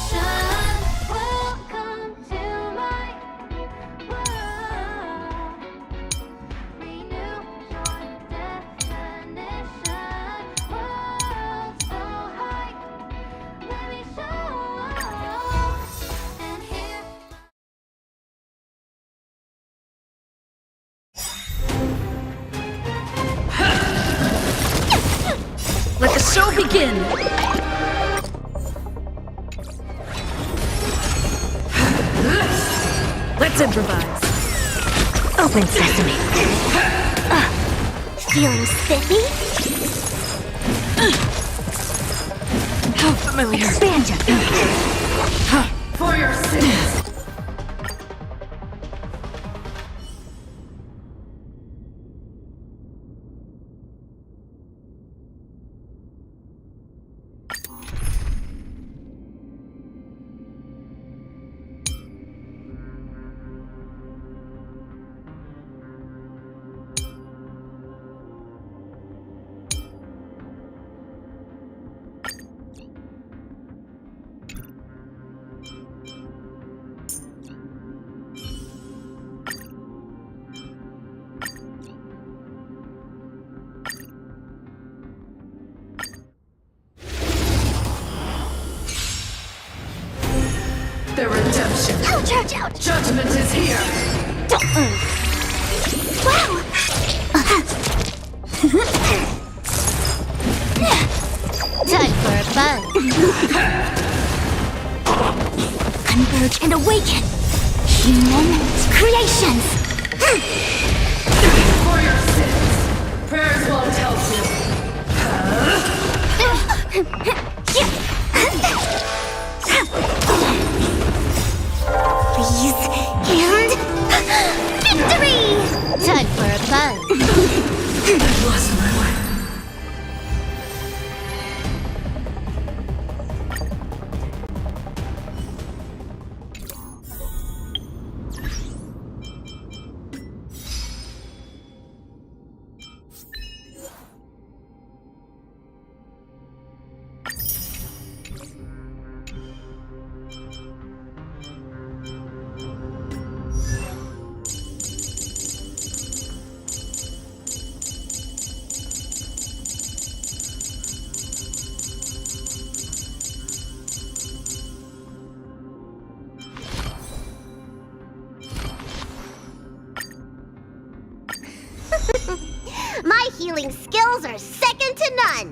Welcome to my world. Renew your definition. World so high. Let me show. And hear. Let the show begin! Let's improvise. Open sesame. Feeling spiffy? How familiar. Expand your thinking. For your sins! The redemption. Ouch, ouch, ouch! Judgment is here. Wow! Time for a buzz. Converge and awaken! Human creations! For your sins. Prayers won't help you. Please, and victory! Time for a buzz. I've lost my way. My healing skills are second to none.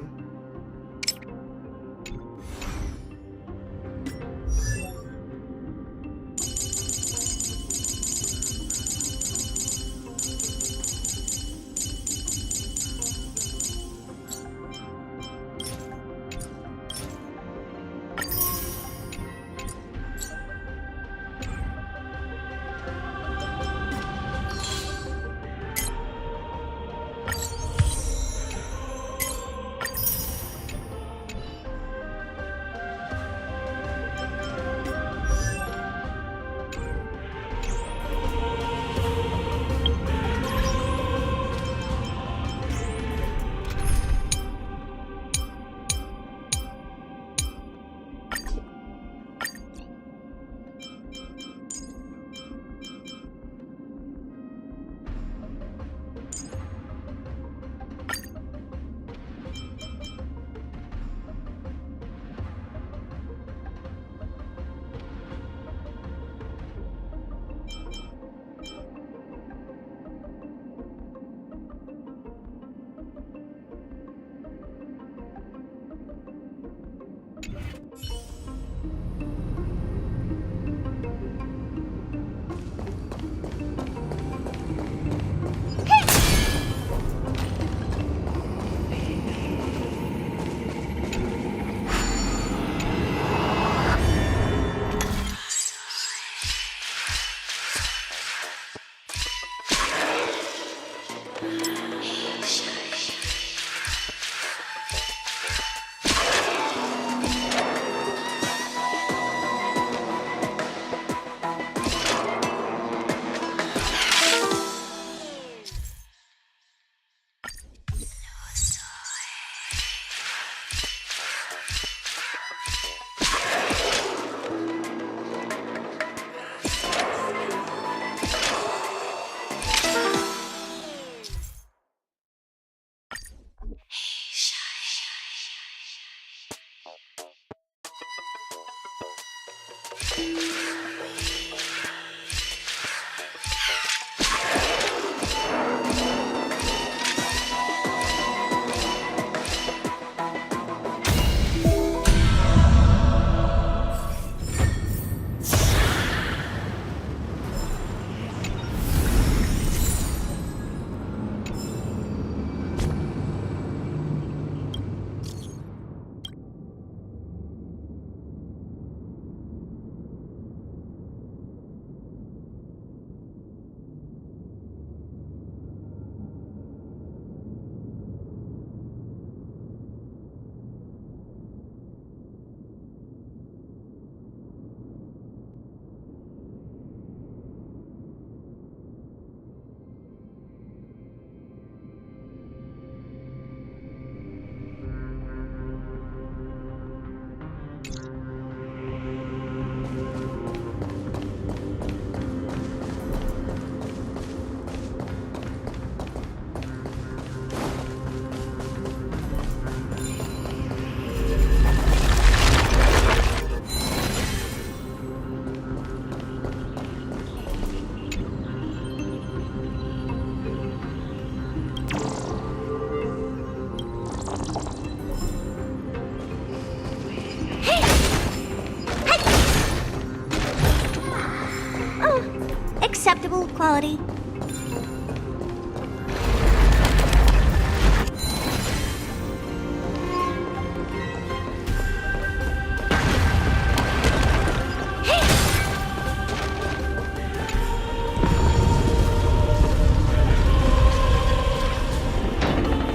reality.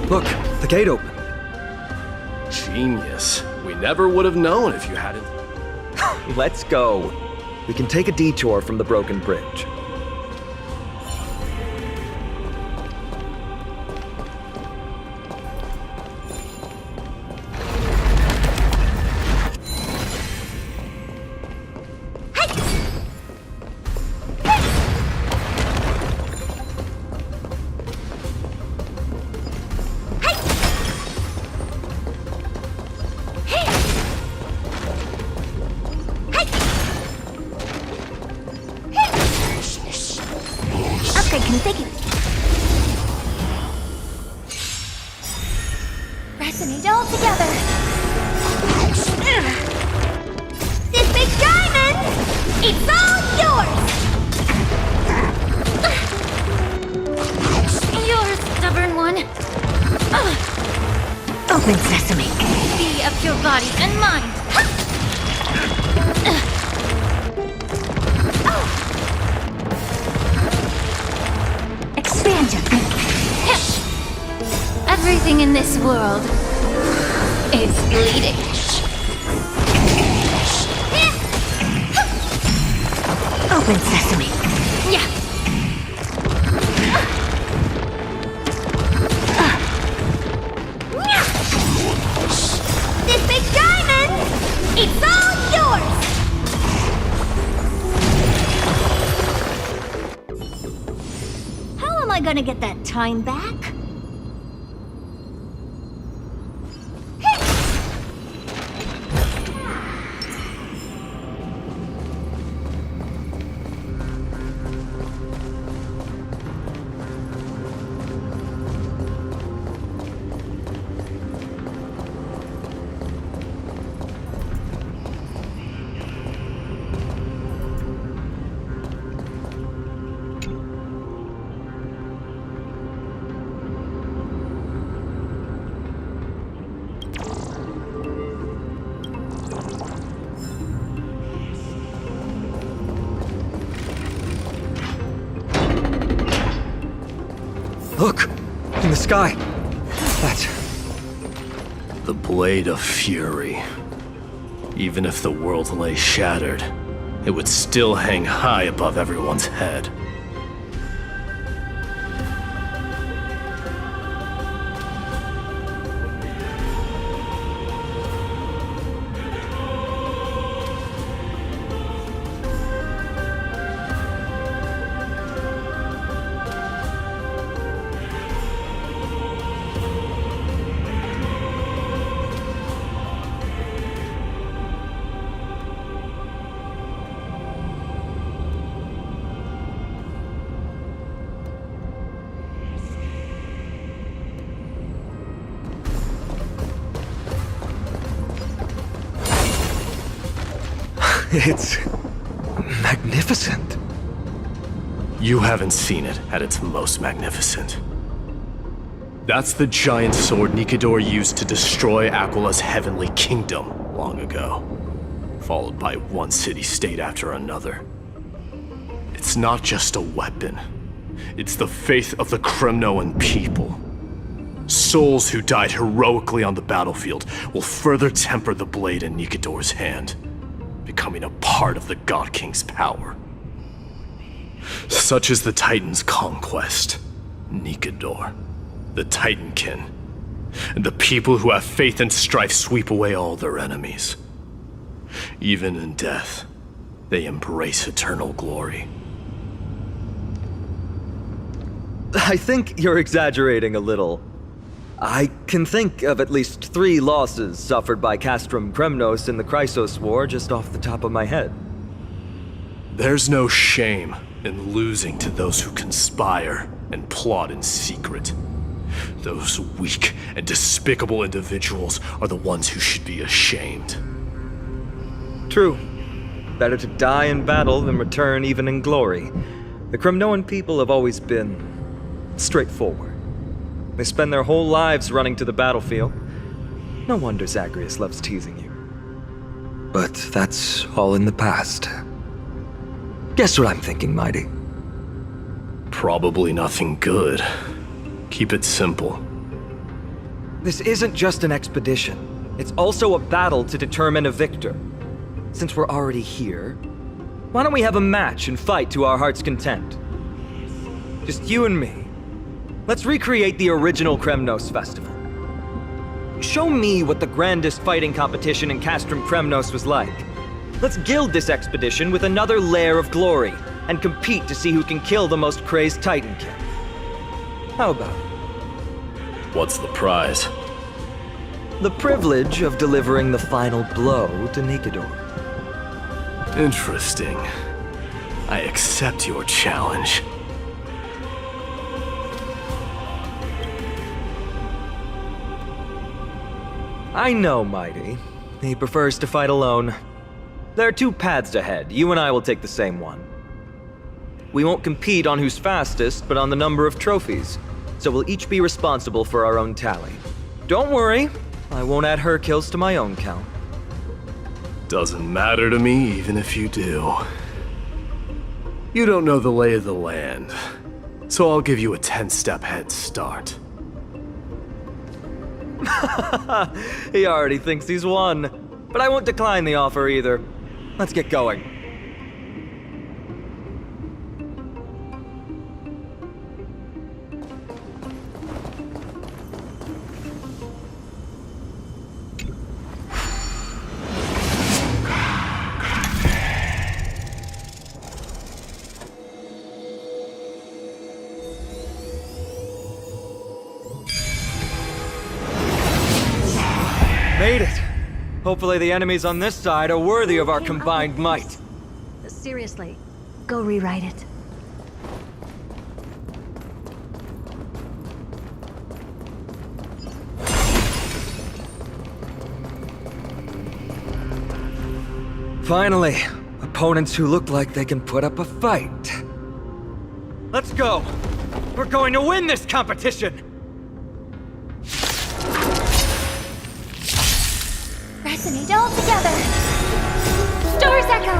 Look, the gate open. Genius. We never would have known if you hadn't. Let's go. We can take a detour from the broken bridge. Upgrade configured. Resonate all together. This big diamond, it's all yours. You're a stubborn one. Open sesame. Be of your body and mind. Expand your thinking. Everything in this world is bleeding. Open sesame. Yeah. This big diamond, it's all yours. How am I gonna get that time back? Look! In the sky! That's... The Blade of Fury. Even if the world lay shattered, it would still hang high above everyone's head. It's... magnificent. You haven't seen it at its most magnificent. That's the giant sword Nikador used to destroy Aquala's heavenly kingdom long ago, followed by one city-state after another. It's not just a weapon. It's the faith of the Kremnoan people. Souls who died heroically on the battlefield will further temper the blade in Nikador's hand, becoming a part of the God King's power. Such is the Titan's conquest. Nikador, the Titankin, and the people who have faith and strife sweep away all their enemies. Even in death, they embrace eternal glory. I think you're exaggerating a little. I can think of at least 3 losses suffered by Castrum Kremnos in the Chrysos War just off the top of my head. There's no shame in losing to those who conspire and plot in secret. Those weak and despicable individuals are the ones who should be ashamed. True. Better to die in battle than return even in glory. The Kremnoan people have always been straightforward. They spend their whole lives running to the battlefield. No wonder Zagreus loves teasing you. But that's all in the past. Guess what I'm thinking, Mighty? Probably nothing good. Keep it simple. This isn't just an expedition. It's also a battle to determine a victor. Since we're already here, why don't we have a match and fight to our heart's content? Just you and me. Let's recreate the original Kremnos festival. Show me what the grandest fighting competition in Castrum Kremnos was like. Let's gild this expedition with another layer of glory, and compete to see who can kill the most crazed Titan King. How about it? What's the prize? The privilege of delivering the final blow to Nikador. Interesting. I accept your challenge. I know, Mighty. He prefers to fight alone. There are two paths ahead. You and I will take the same one. We won't compete on who's fastest, but on the number of trophies. So we'll each be responsible for our own tally. Don't worry, I won't add her kills to my own count. Doesn't matter to me, even if you do. You don't know the lay of the land, so I'll give you a 10-step head start. He already thinks he's won. But I won't decline the offer either. Let's get going. Made it! Hopefully the enemies on this side are worthy of our combined might. Seriously, go rewrite it. Finally, opponents who look like they can put up a fight. Let's go! We're going to win this competition! Resonate all together. Stars echo.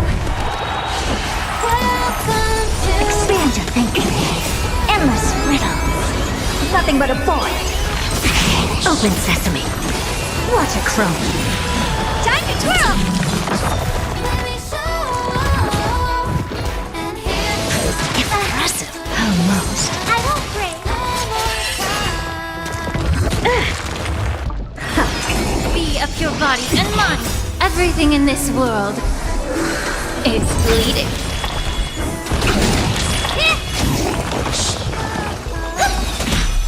Welcome to Expand your thinking. Endless riddles. Nothing but a void. Open sesame. Watch a crone. Time to twirl. Impressive. Almost. I won't break. Be of your body and mind. Everything in this world is bleeding.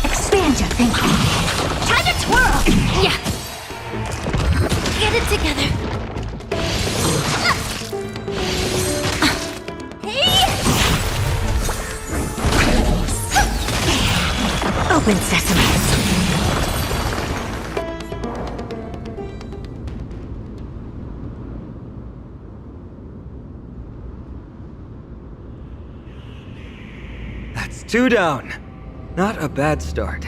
Expand your thinking. Time to twirl. Yeah. Get it together. Hey! Open sesame. That's 2 down. Not a bad start.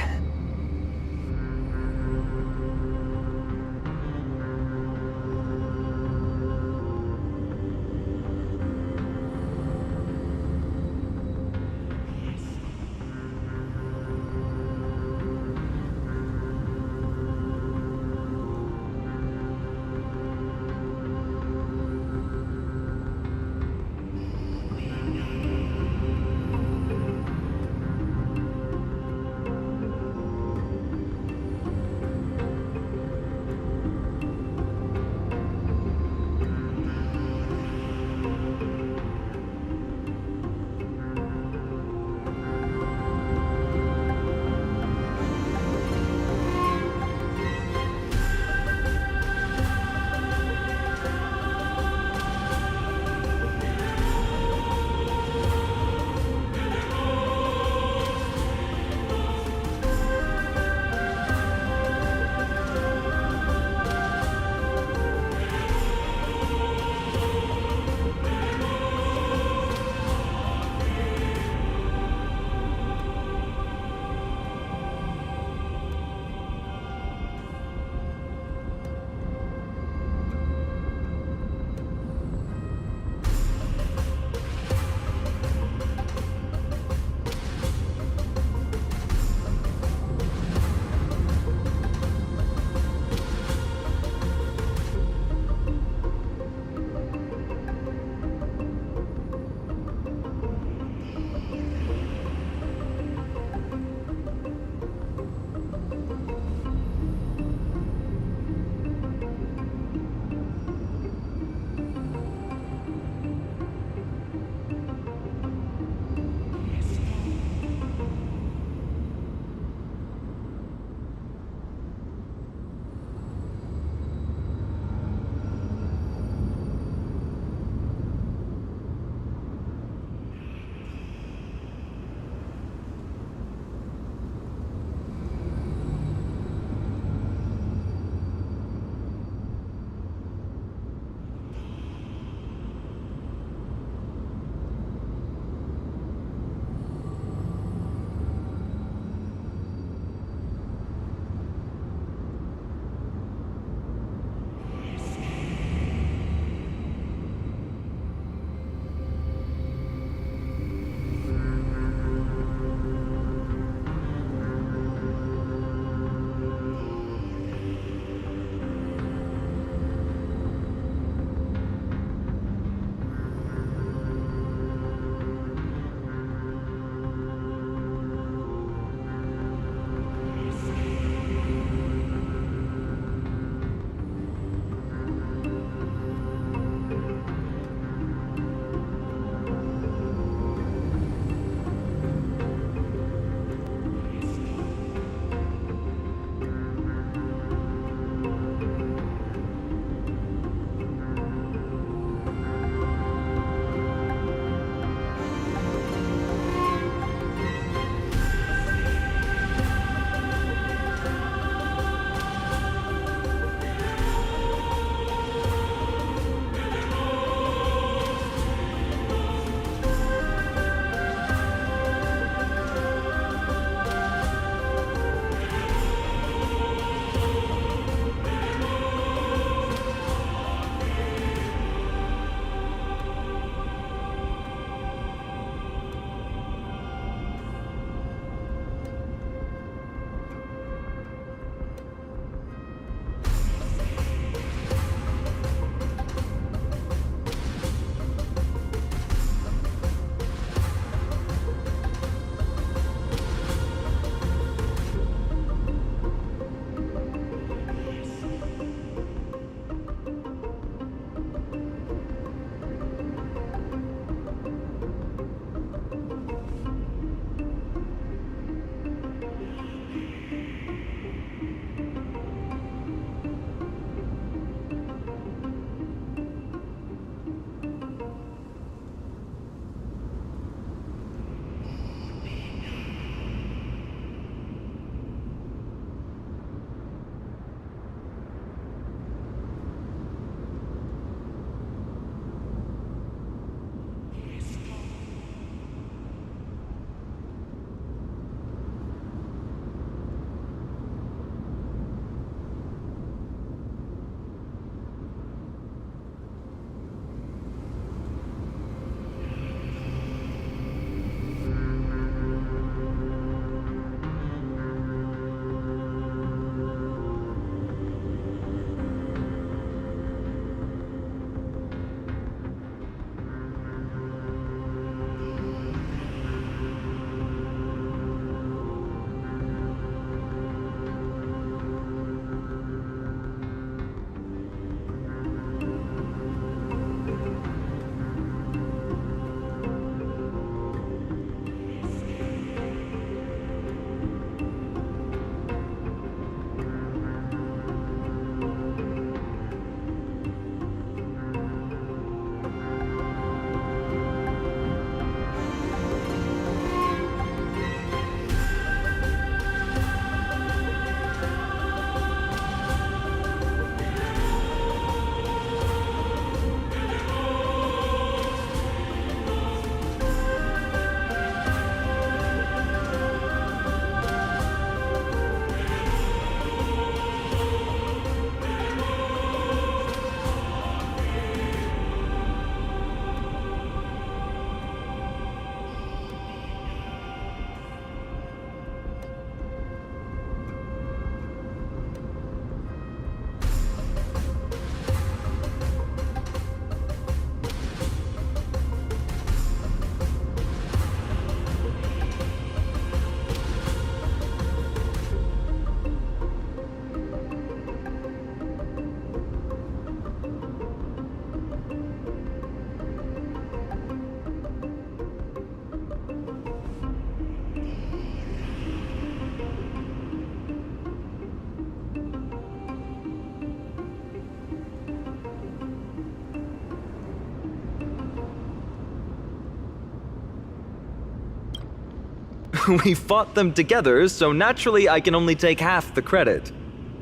we fought them together, so naturally I can only take half the credit.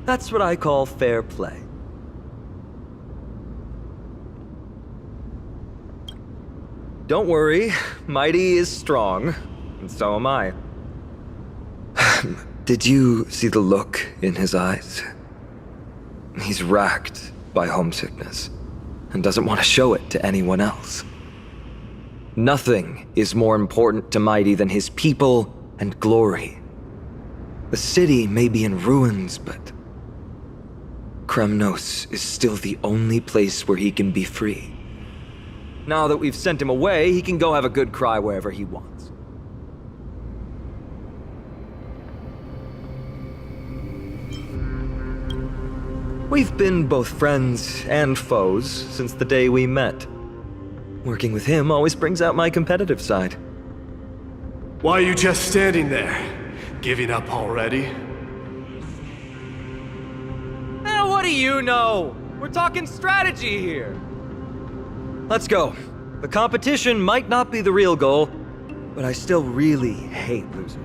That's what I call fair play. Don't worry, Mighty is strong, and so am I. Did you see the look in his eyes? He's racked by homesickness, and doesn't want to show it to anyone else. Nothing is more important to Mighty than his people and glory. The city may be in ruins, but Kremnos is still the only place where he can be free. Now that we've sent him away, he can go have a good cry wherever he wants. We've been both friends and foes since the day we met. Working with him always brings out my competitive side. Why are you just standing there? Giving up already? What do you know? We're talking strategy here. Let's go. The competition might not be the real goal, but I still really hate losing.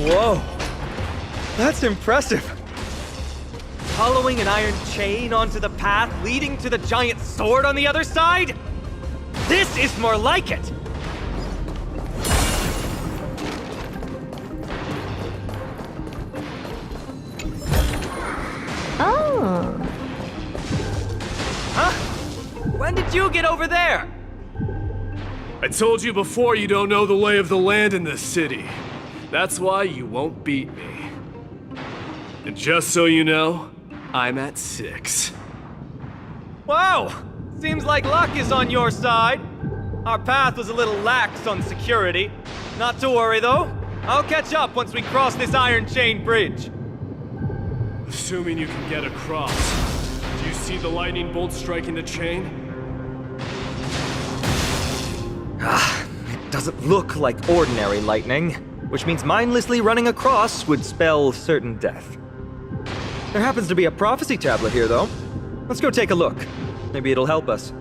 Whoa, that's impressive. Following an iron chain onto the path leading to the giant sword on the other side? This is more like it. Oh. Huh? When did you get over there? I told you before you don't know the lay of the land in this city. That's why you won't beat me. And just so you know, I'm at 6. Wow! Seems like luck is on your side. Our path was a little lax on security. Not to worry, though. I'll catch up once we cross this iron chain bridge. Assuming you can get across. Do you see the lightning bolt striking the chain? It doesn't look like ordinary lightning, which means mindlessly running across would spell certain death. There happens to be a prophecy tablet here, though. Let's go take a look. Maybe it'll help us.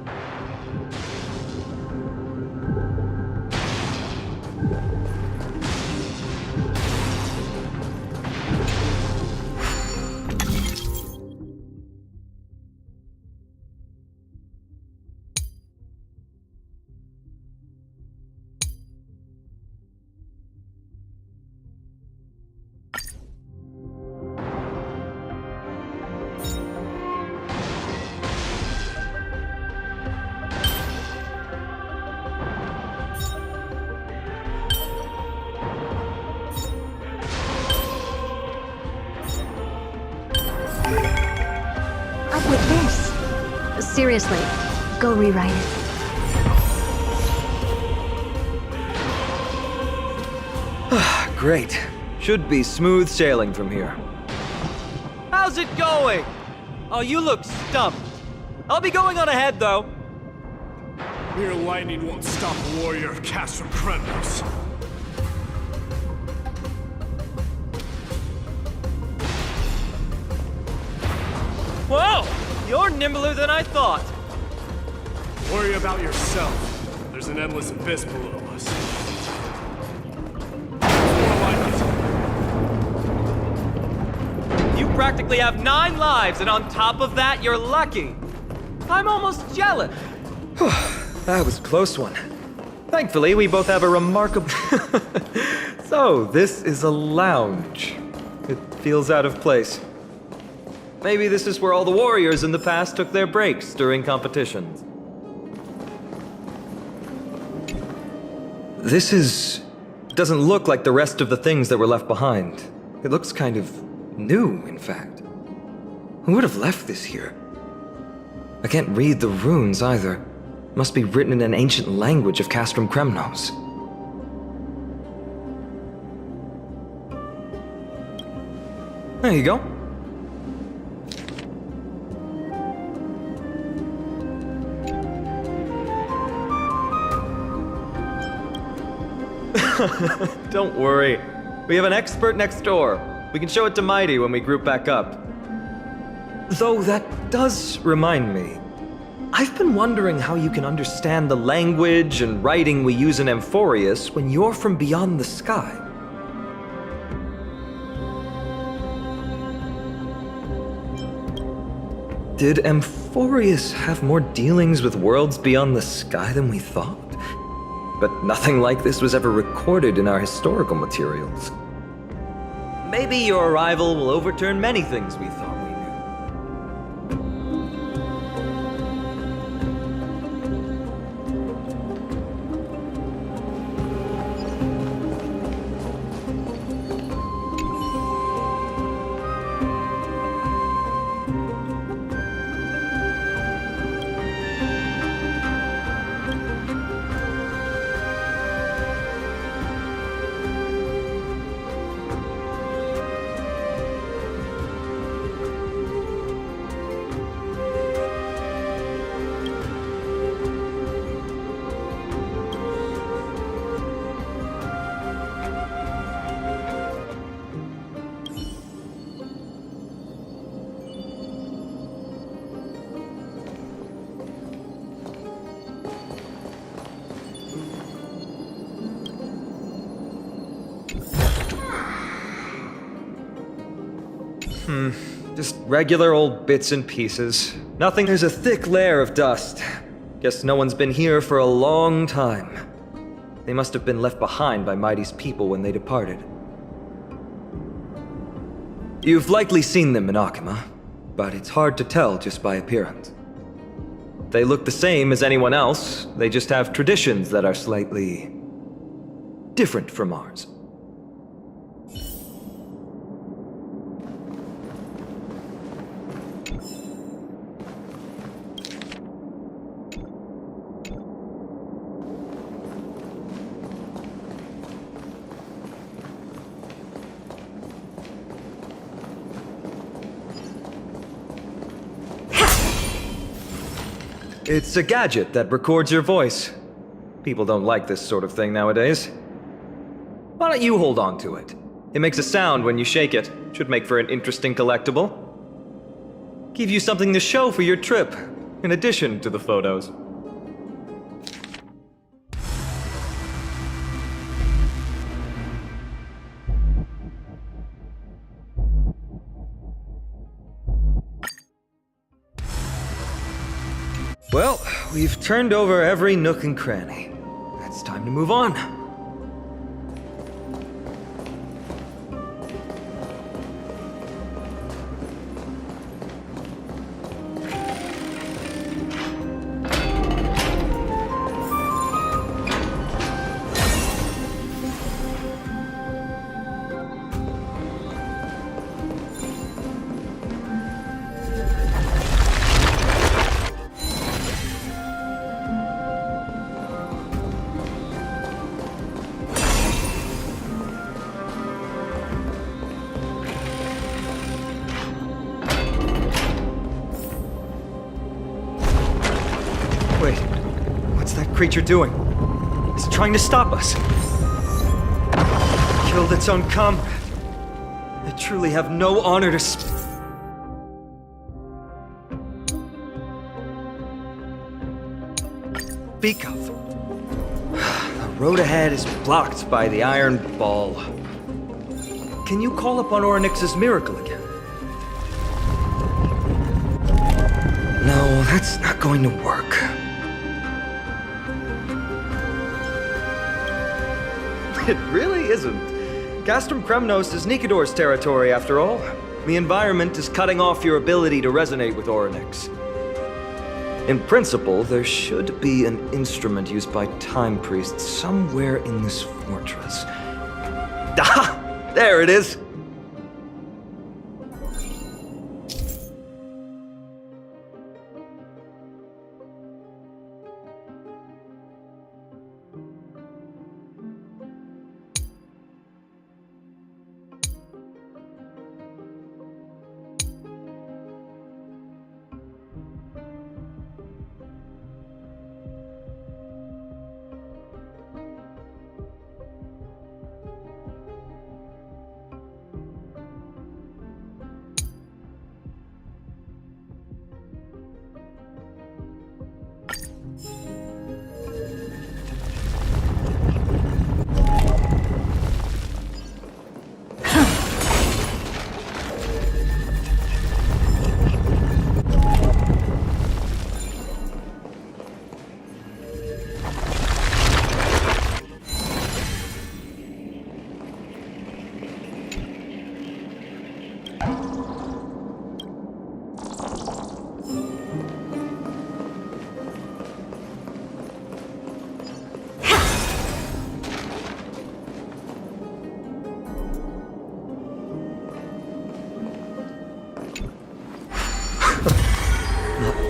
Up with this. Seriously, go rewrite it. Great. Should be smooth sailing from here. How's it going? Oh, you look stumped. I'll be going on ahead, though. Mere lightning won't stop a warrior of Castrum Kremnos. Whoa! You're nimbler than I thought. Worry about yourself. There's an endless abyss below us. You practically have 9 lives, and on top of that, you're lucky. I'm almost jealous. That was a close one. Thankfully, we both have a remarkable... So, this is a lounge. It feels out of place. Maybe this is where all the warriors in the past took their breaks during competitions. Doesn't look like the rest of the things that were left behind. It looks kind of new, in fact. Who would have left this here? I can't read the runes either. Must be written in an ancient language of Castrum Kremnos. There you go. Don't worry. We have an expert next door. We can show it to Mighty when we group back up. Though that does remind me. I've been wondering how you can understand the language and writing we use in Amphorius when you're from beyond the sky. Did Amphorius have more dealings with worlds beyond the sky than we thought? But nothing like this was ever recorded in our historical materials. Maybe your arrival will overturn many things we thought we knew. Just regular old bits and pieces. Nothing. There's a thick layer of dust. Guess no one's been here for a long time. They must have been left behind by Mighty's people when they departed. You've likely seen them in Akima, but it's hard to tell just by appearance. They look the same as anyone else, they just have traditions that are slightly different from ours. It's a gadget that records your voice. People don't like this sort of thing nowadays. Why don't you hold on to it? It makes a sound when you shake it. Should make for an interesting collectible. Give you something to show for your trip, in addition to the photos. Well, we've turned over every nook and cranny. It's time to move on. Wait, what's that creature doing? It's trying to stop us. Killed its own comrade. They truly have no honor to speak of. The road ahead is blocked by the iron ball. Can you call upon Orynyx's miracle again? No, that's not going to work. It really isn't. Castrum Kremnos is Nikador's territory, after all. The environment is cutting off your ability to resonate with Orynyx. In principle, there should be an instrument used by time priests somewhere in this fortress. Ah! There it is!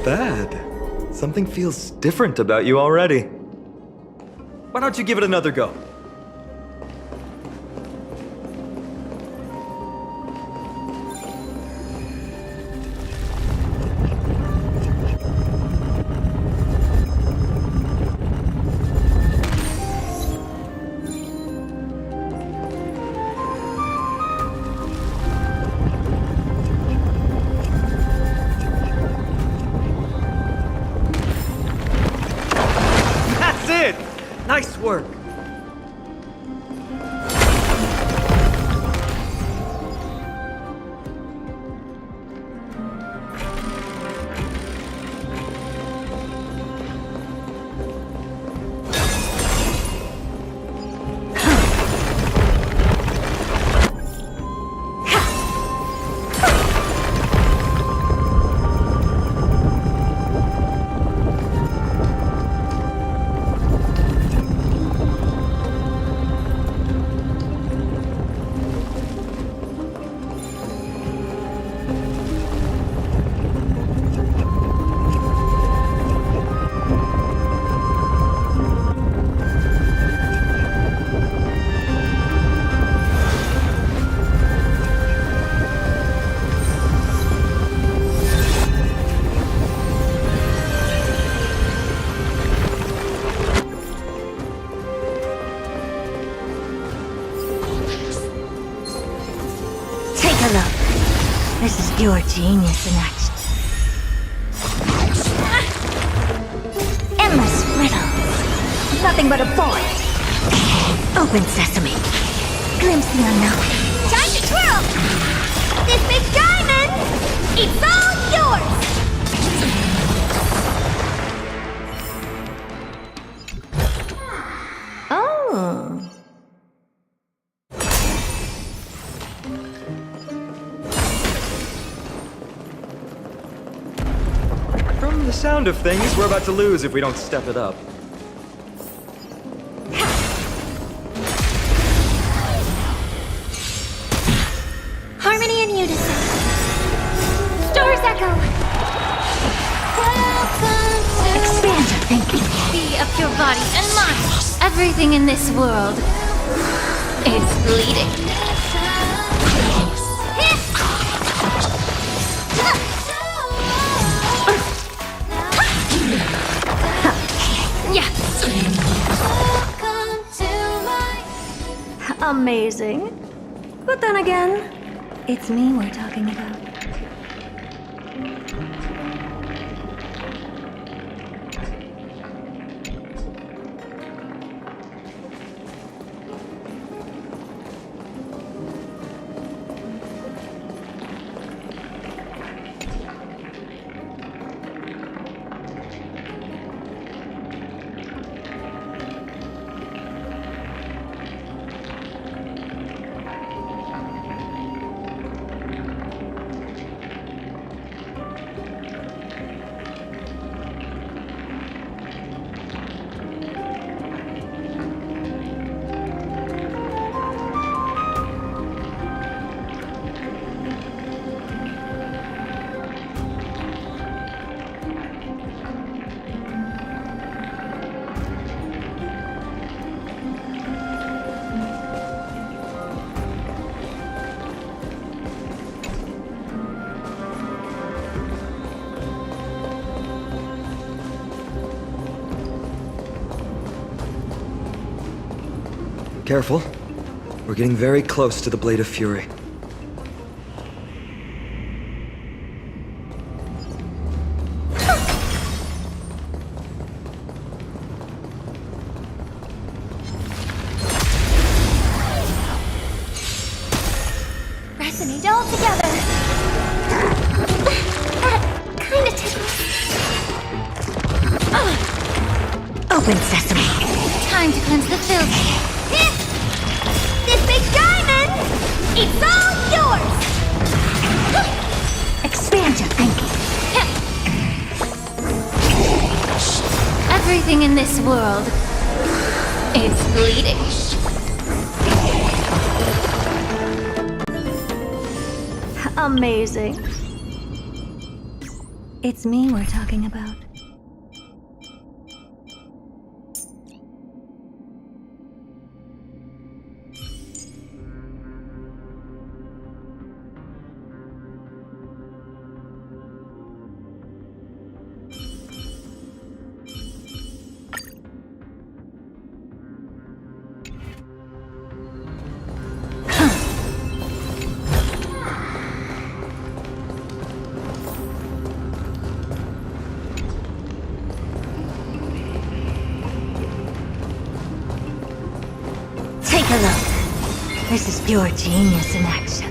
Bad. Something feels different about you already. Why don't you give it another go? Nice work! This is pure genius in action. Endless riddles. Nothing but a void. Open sesame. Glimpse the unknown. Time to twirl! This big diamond, it's all yours! Oh. From the sound of things, we're about to lose if we don't step it up. Harmony and unison. Stars echo. Expand your thinking. Be of your body and mind. Everything in this world is bleeding. Amazing. But then again, it's me we're talking about. Careful. We're getting very close to the Blade of Fury. Resonate all together. That kind of tickles. Open sesame. Time to cleanse the filth. This big diamond, it's all yours. Expand your thinking. Everything in this world is bleeding. Amazing. It's me we're talking about. Take a look. This is pure genius in action.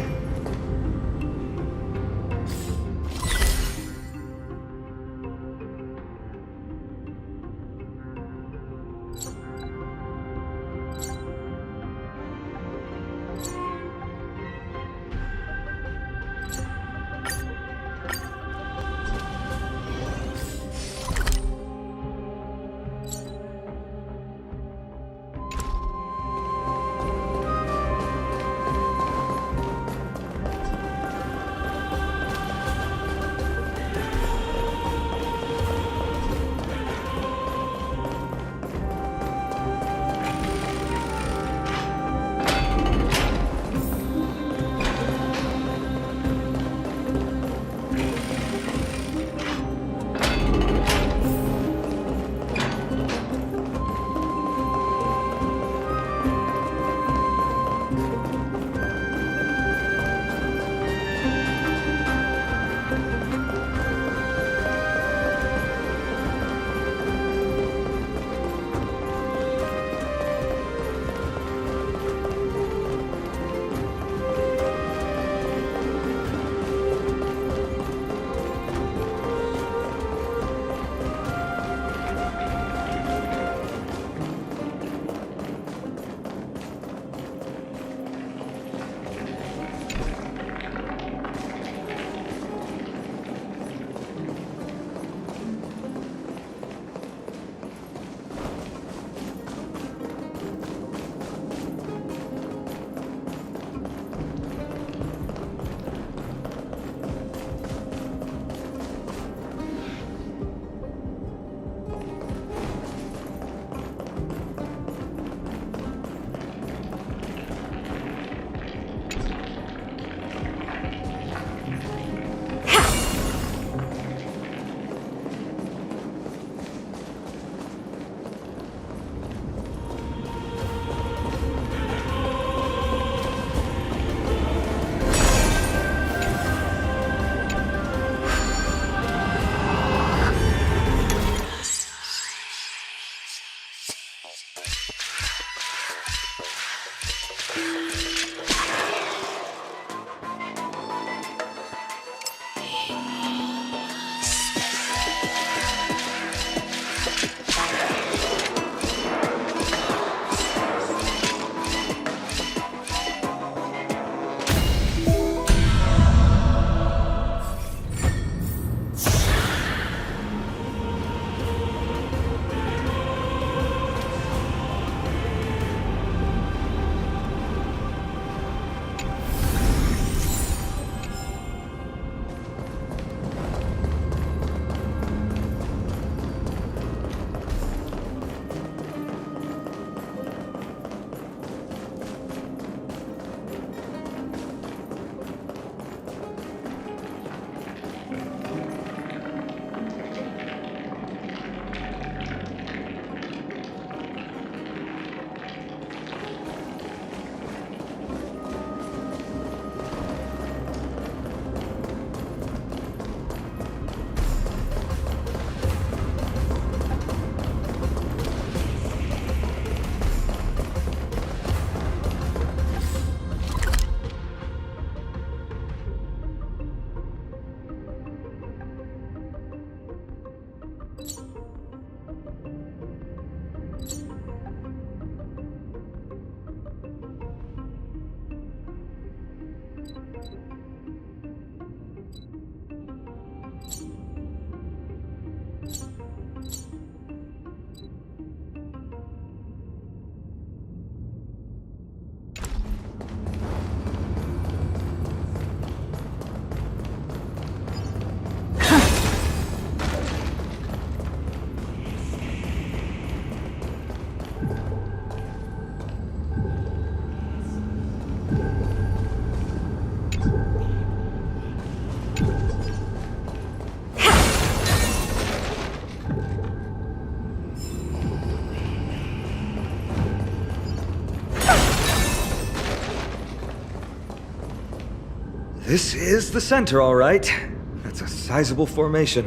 This is the center, all right. That's a sizable formation.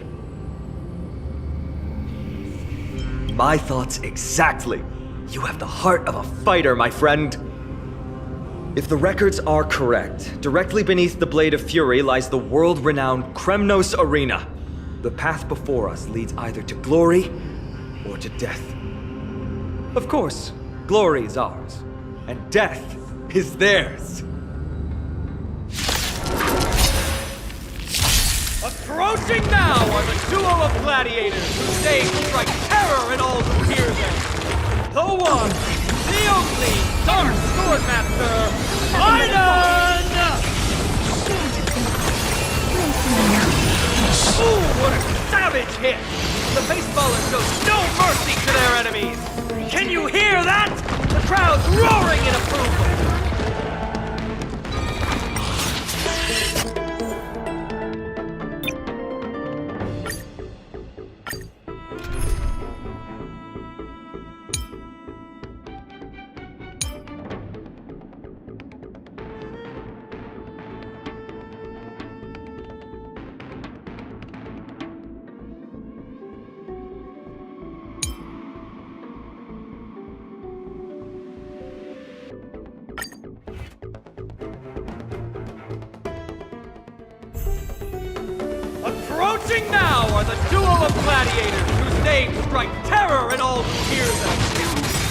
My thoughts exactly. You have the heart of a fighter, my friend. If the records are correct, directly beneath the Blade of Fury lies the world-renowned Kremnos Arena. The path before us leads either to glory or to death. Of course, glory is ours, and death is theirs. Approaching now are the duo of gladiators whose names strike terror in all who hear them. The one, the only, Dark Swordmaster, Aiden! Ooh, what a savage hit! The baseballer shows no mercy to their enemies! Can you hear that? The crowd's roaring in approval! Approaching now are the duo of gladiators whose names strike terror in all who hear them.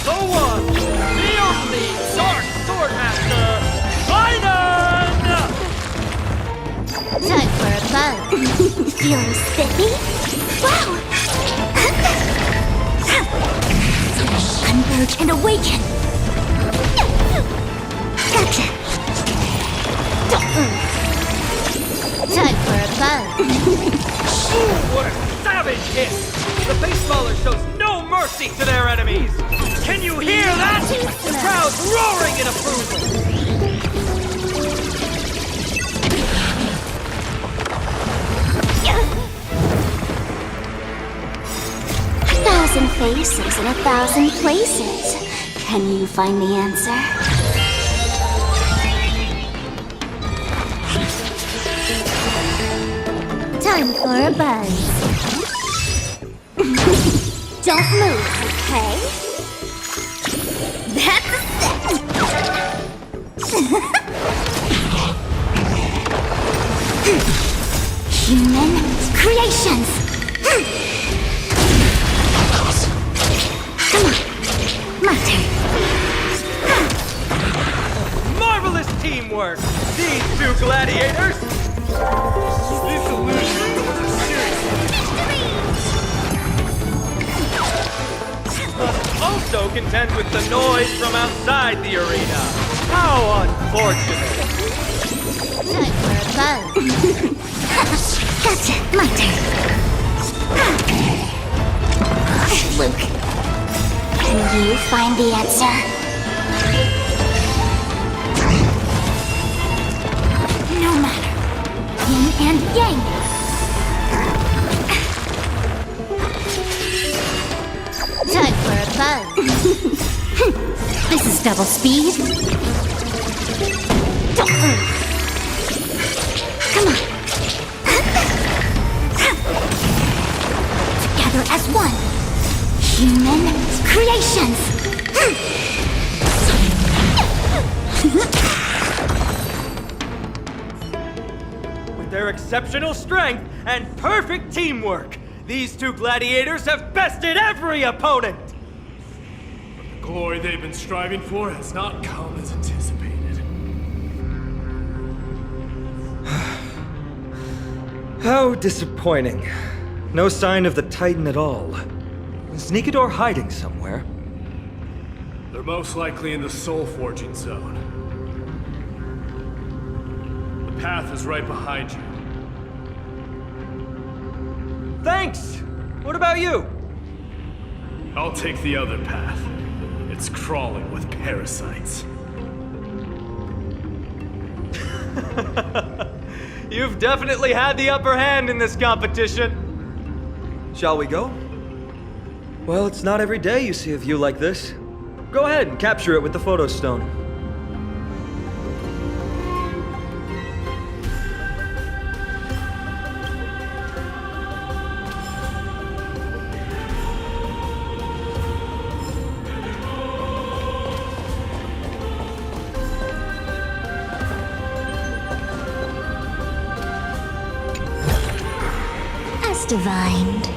The one, the only, Dark Swordmaster, Aiden! Time for a buzz. Feeling spiffy? Wow! Converge and awaken! Gotcha! Time for a buzz. Ooh, what a savage hit! The baseballer shows no mercy to their enemies! Can you hear that? The crowd's roaring in approval! 1,000 faces in 1,000 places. Can you find the answer? Time for a buzz. Don't move, okay? That's a set. Human creations. Come on, my turn. Marvelous teamwork! These two gladiators! This illusion was a serious must also contend with the noise from outside the arena. How unfortunate! Time for a buzz. Gotcha, my turn. Luke, can you find the answer? No matter. Yin and yang. Time for a buzz. This is double speed. Come on. Together as one. Human creations. With their exceptional strength and perfect teamwork, these two gladiators have bested every opponent! But the glory they've been striving for has not come as anticipated. How disappointing. No sign of the Titan at all. Is Nikador hiding somewhere? They're most likely in the soul forging zone. The path is right behind you. Thanks! What about you? I'll take the other path. It's crawling with parasites. You've definitely had the upper hand in this competition. Shall we go? Well, it's not every day you see a view like this. Go ahead and capture it with the photo stone. Looks divined.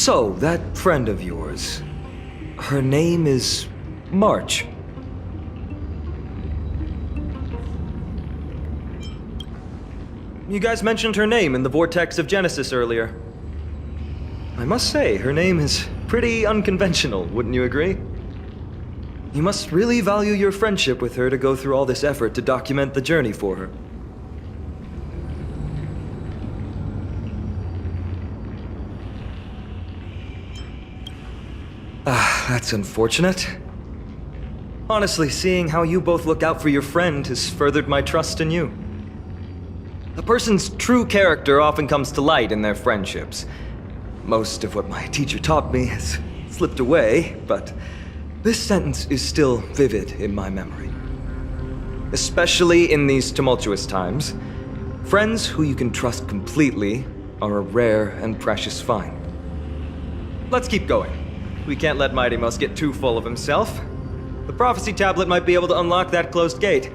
So, that friend of yours, her name is March. You guys mentioned her name in the Vortex of Genesis earlier. I must say, her name is pretty unconventional, wouldn't you agree? You must really value your friendship with her to go through all this effort to document the journey for her. That's unfortunate. Honestly, seeing how you both look out for your friend has furthered my trust in you. A person's true character often comes to light in their friendships. Most of what my teacher taught me has slipped away, but this sentence is still vivid in my memory. Especially in these tumultuous times, friends who you can trust completely are a rare and precious find. Let's keep going. We can't let Mighty Mouse get too full of himself. The prophecy tablet might be able to unlock that closed gate.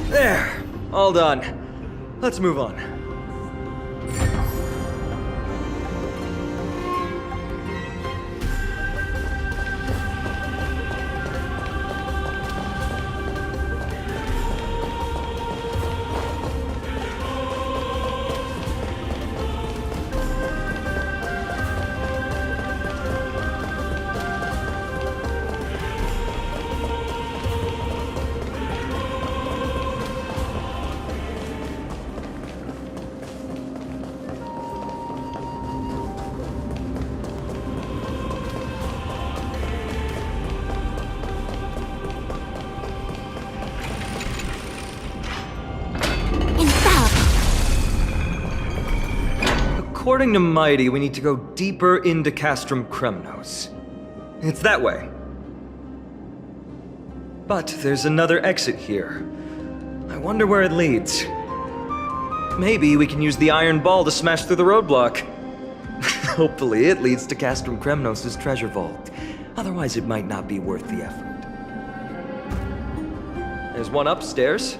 There! All done. Let's move on. According to Mighty, we need to go deeper into Castrum Kremnos. It's that way. But there's another exit here. I wonder where it leads. Maybe we can use the iron ball to smash through the roadblock. Hopefully it leads to Castrum Kremnos' treasure vault. Otherwise it might not be worth the effort. There's one upstairs.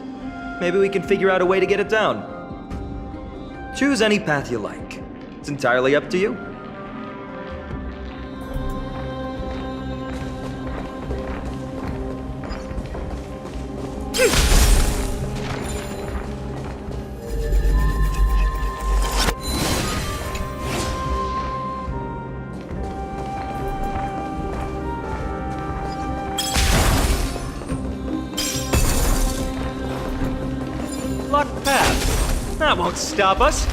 Maybe we can figure out a way to get it down. Choose any path you like. It's entirely up to you. Locked path. That won't stop us.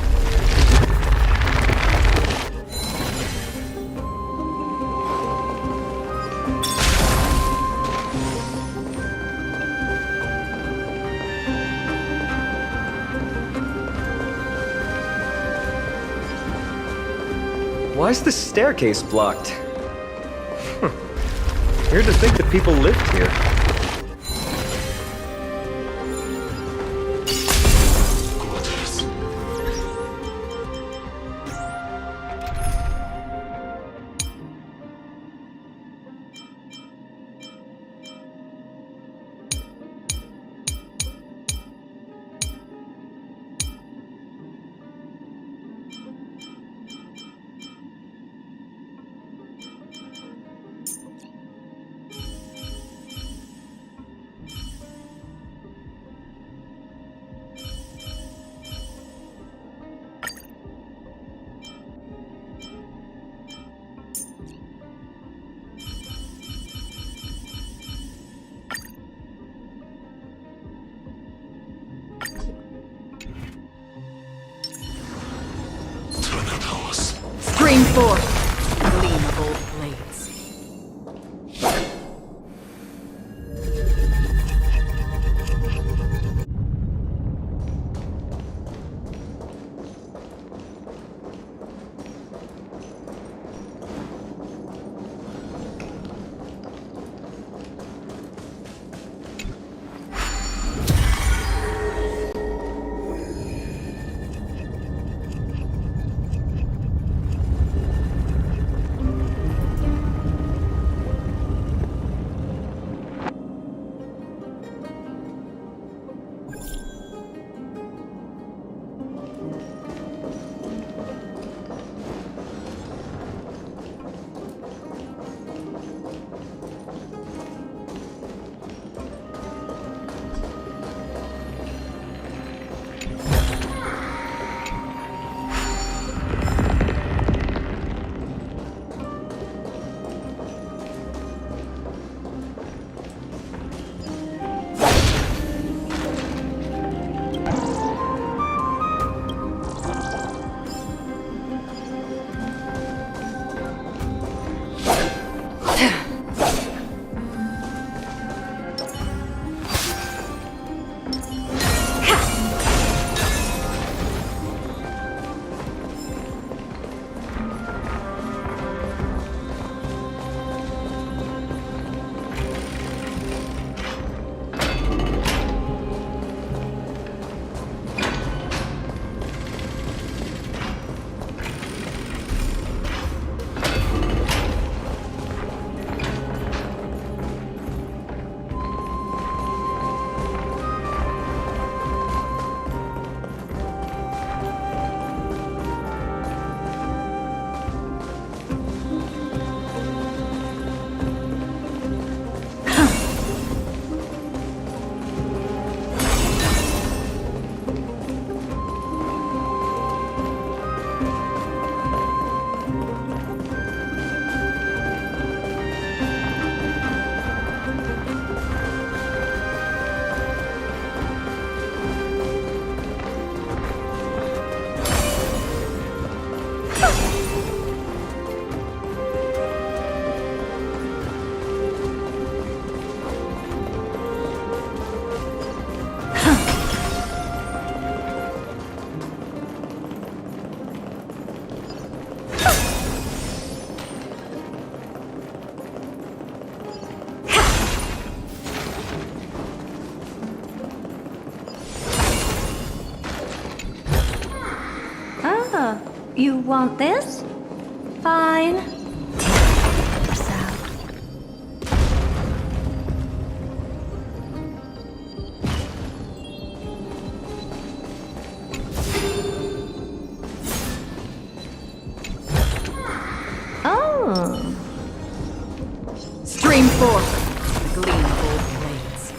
Why is the staircase blocked? Weird to think that people lived here. Scream forth, gleam of old blades. You want this? Fine. Oh. Stream forth the gleam of old blades.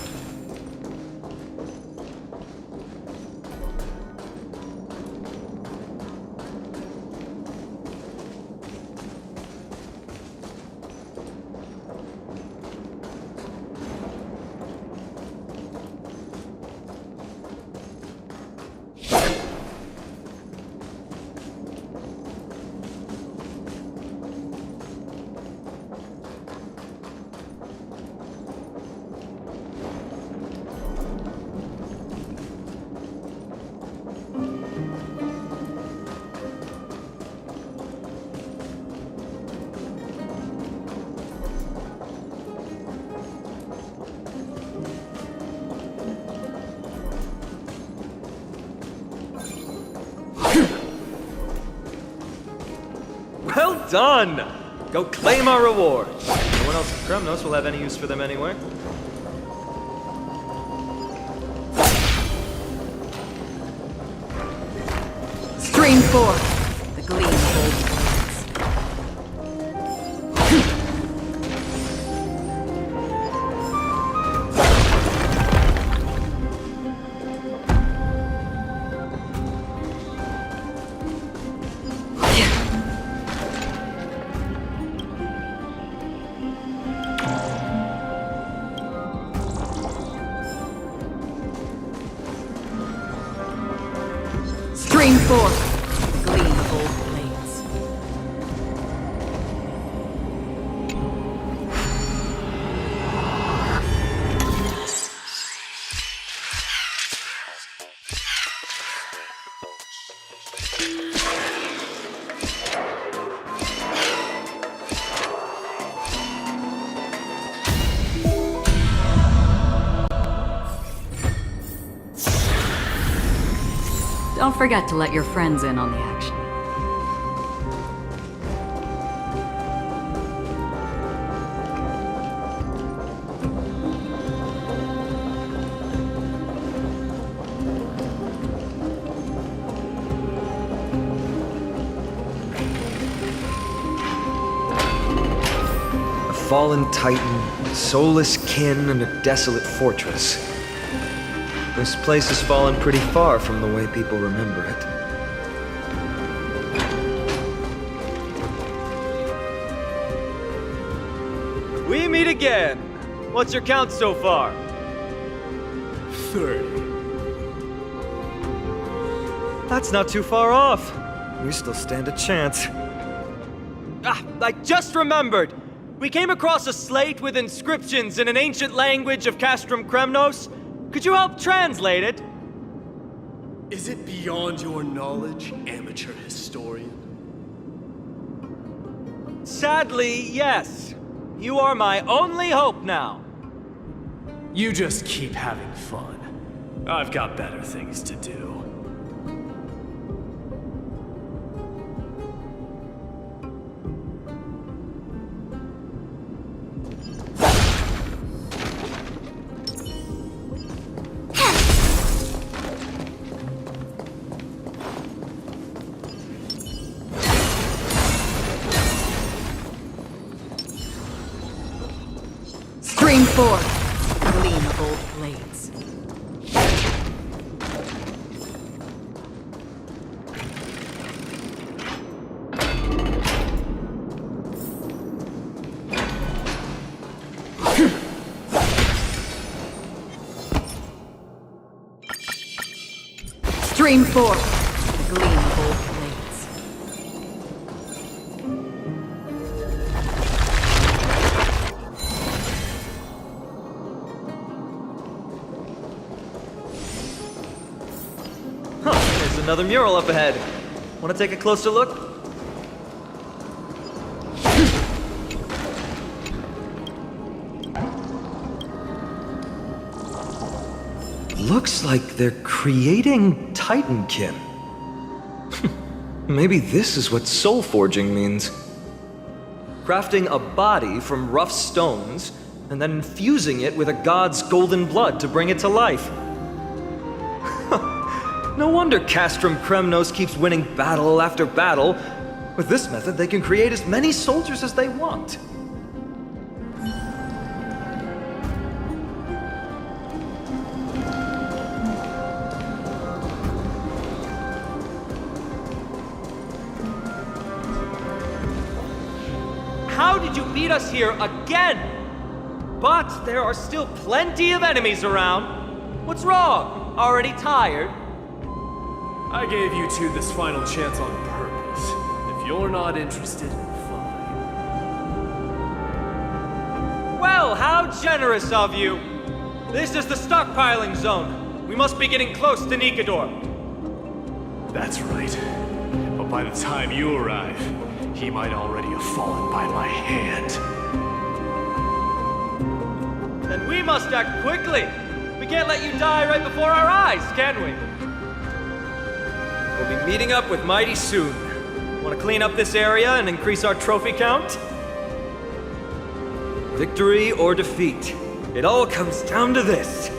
Well done! Go claim our rewards. No one else in Kremnos will have any use for them anyway. Stream forth the gleam of old blades. Stream forth the gleam of old blades. Don't forget to let your friends in on the action. A fallen titan, soulless kin, and a desolate fortress. This place has fallen pretty far from the way people remember it. We meet again! What's your count so far? 30. That's not too far off. We still stand a chance. Ah, I just remembered! We came across a slate with inscriptions in an ancient language of Castrum Kremnos. Could you help translate it? Is it beyond your knowledge, amateur historian? Sadly, yes. You are my only hope now. You just keep having fun. I've got better things to do. Stream forth the gleam of old blades. Stream forth the gleam of old blades. Huh, there's another mural up ahead. Want to take a closer look? Looks like they're creating Titankin. Maybe this is what soul forging means. Crafting a body from rough stones, and then infusing it with a god's golden blood to bring it to life. No wonder Castrum Kremnos keeps winning battle after battle. With this method, they can create as many soldiers as they want. How did you beat us here again? But there are still plenty of enemies around. What's wrong? Already tired? I gave you two this final chance on purpose. If you're not interested, fine. Well, how generous of you! This is the stockpiling zone. We must be getting close to Nikador. That's right. But by the time you arrive, he might already have fallen by my hand. Then we must act quickly. We can't let you die right before our eyes, can we? We'll be meeting up with Mighty soon. Want to clean up this area and increase our trophy count? Victory or defeat, it all comes down to this.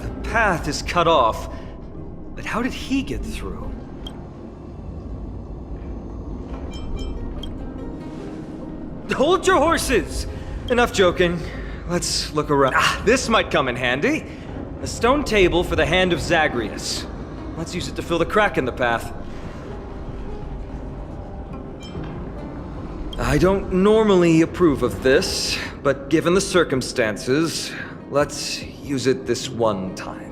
The path is cut off. But how did he get through? Hold your horses! Enough joking. Let's look around. This might come in handy. A stone table for the hand of Zagreus. Let's use it to fill the crack in the path. I don't normally approve of this, but given the circumstances, let's use it this one time.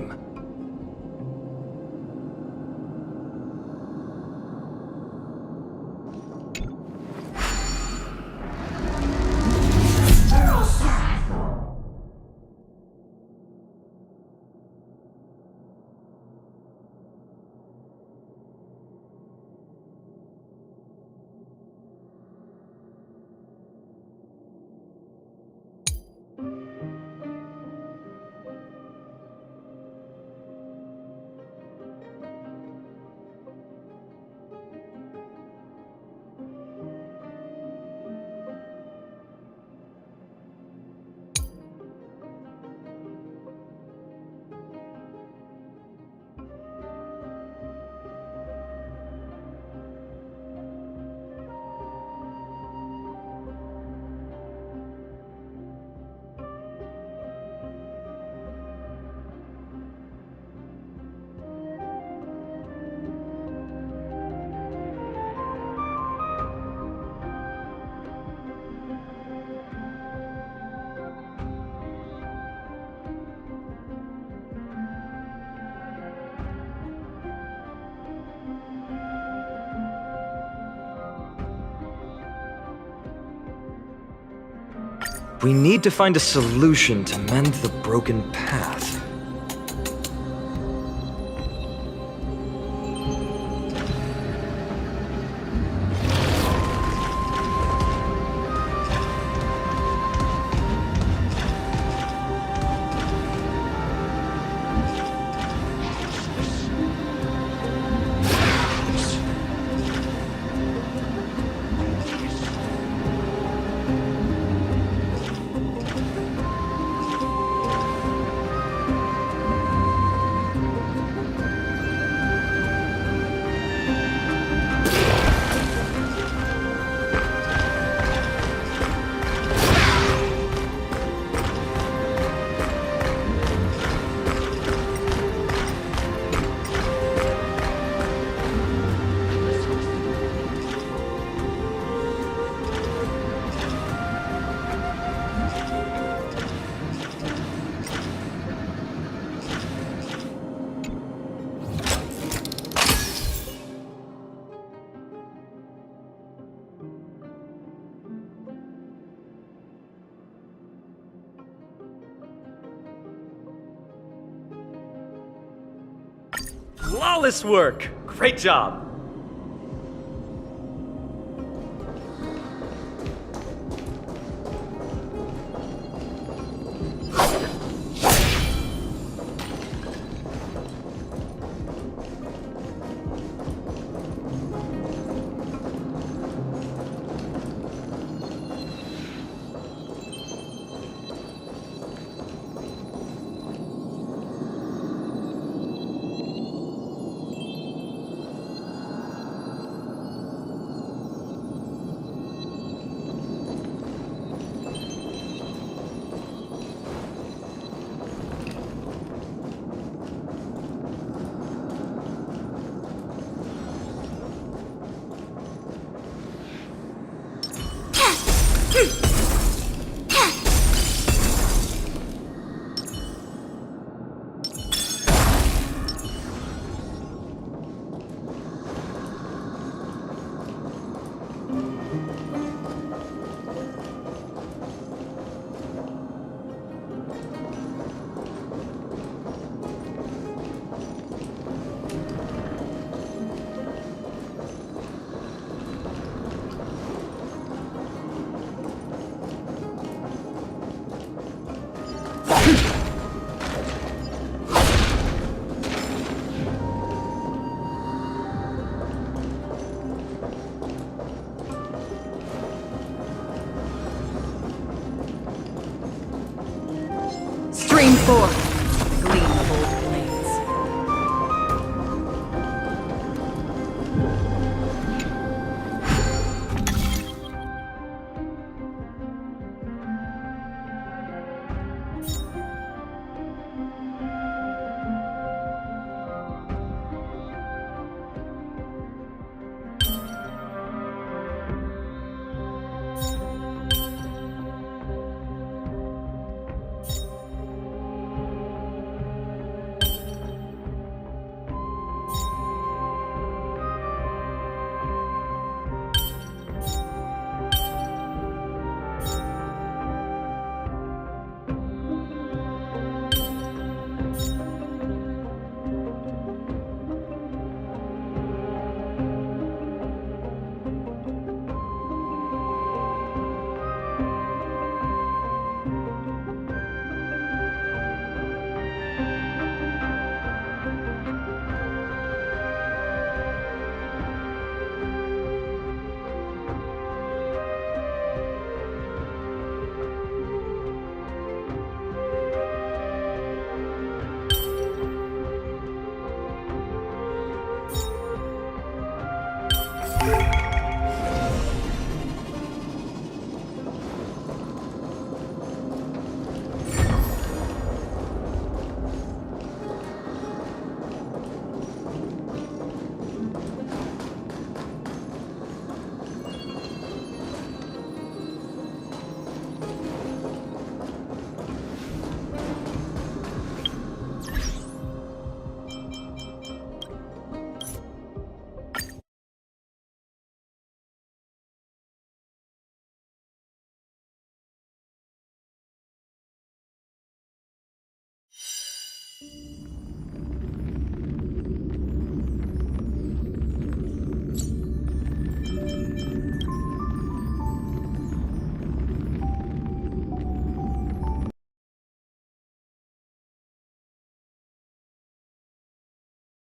We need to find a solution to mend the broken path. Flawless work! Great job!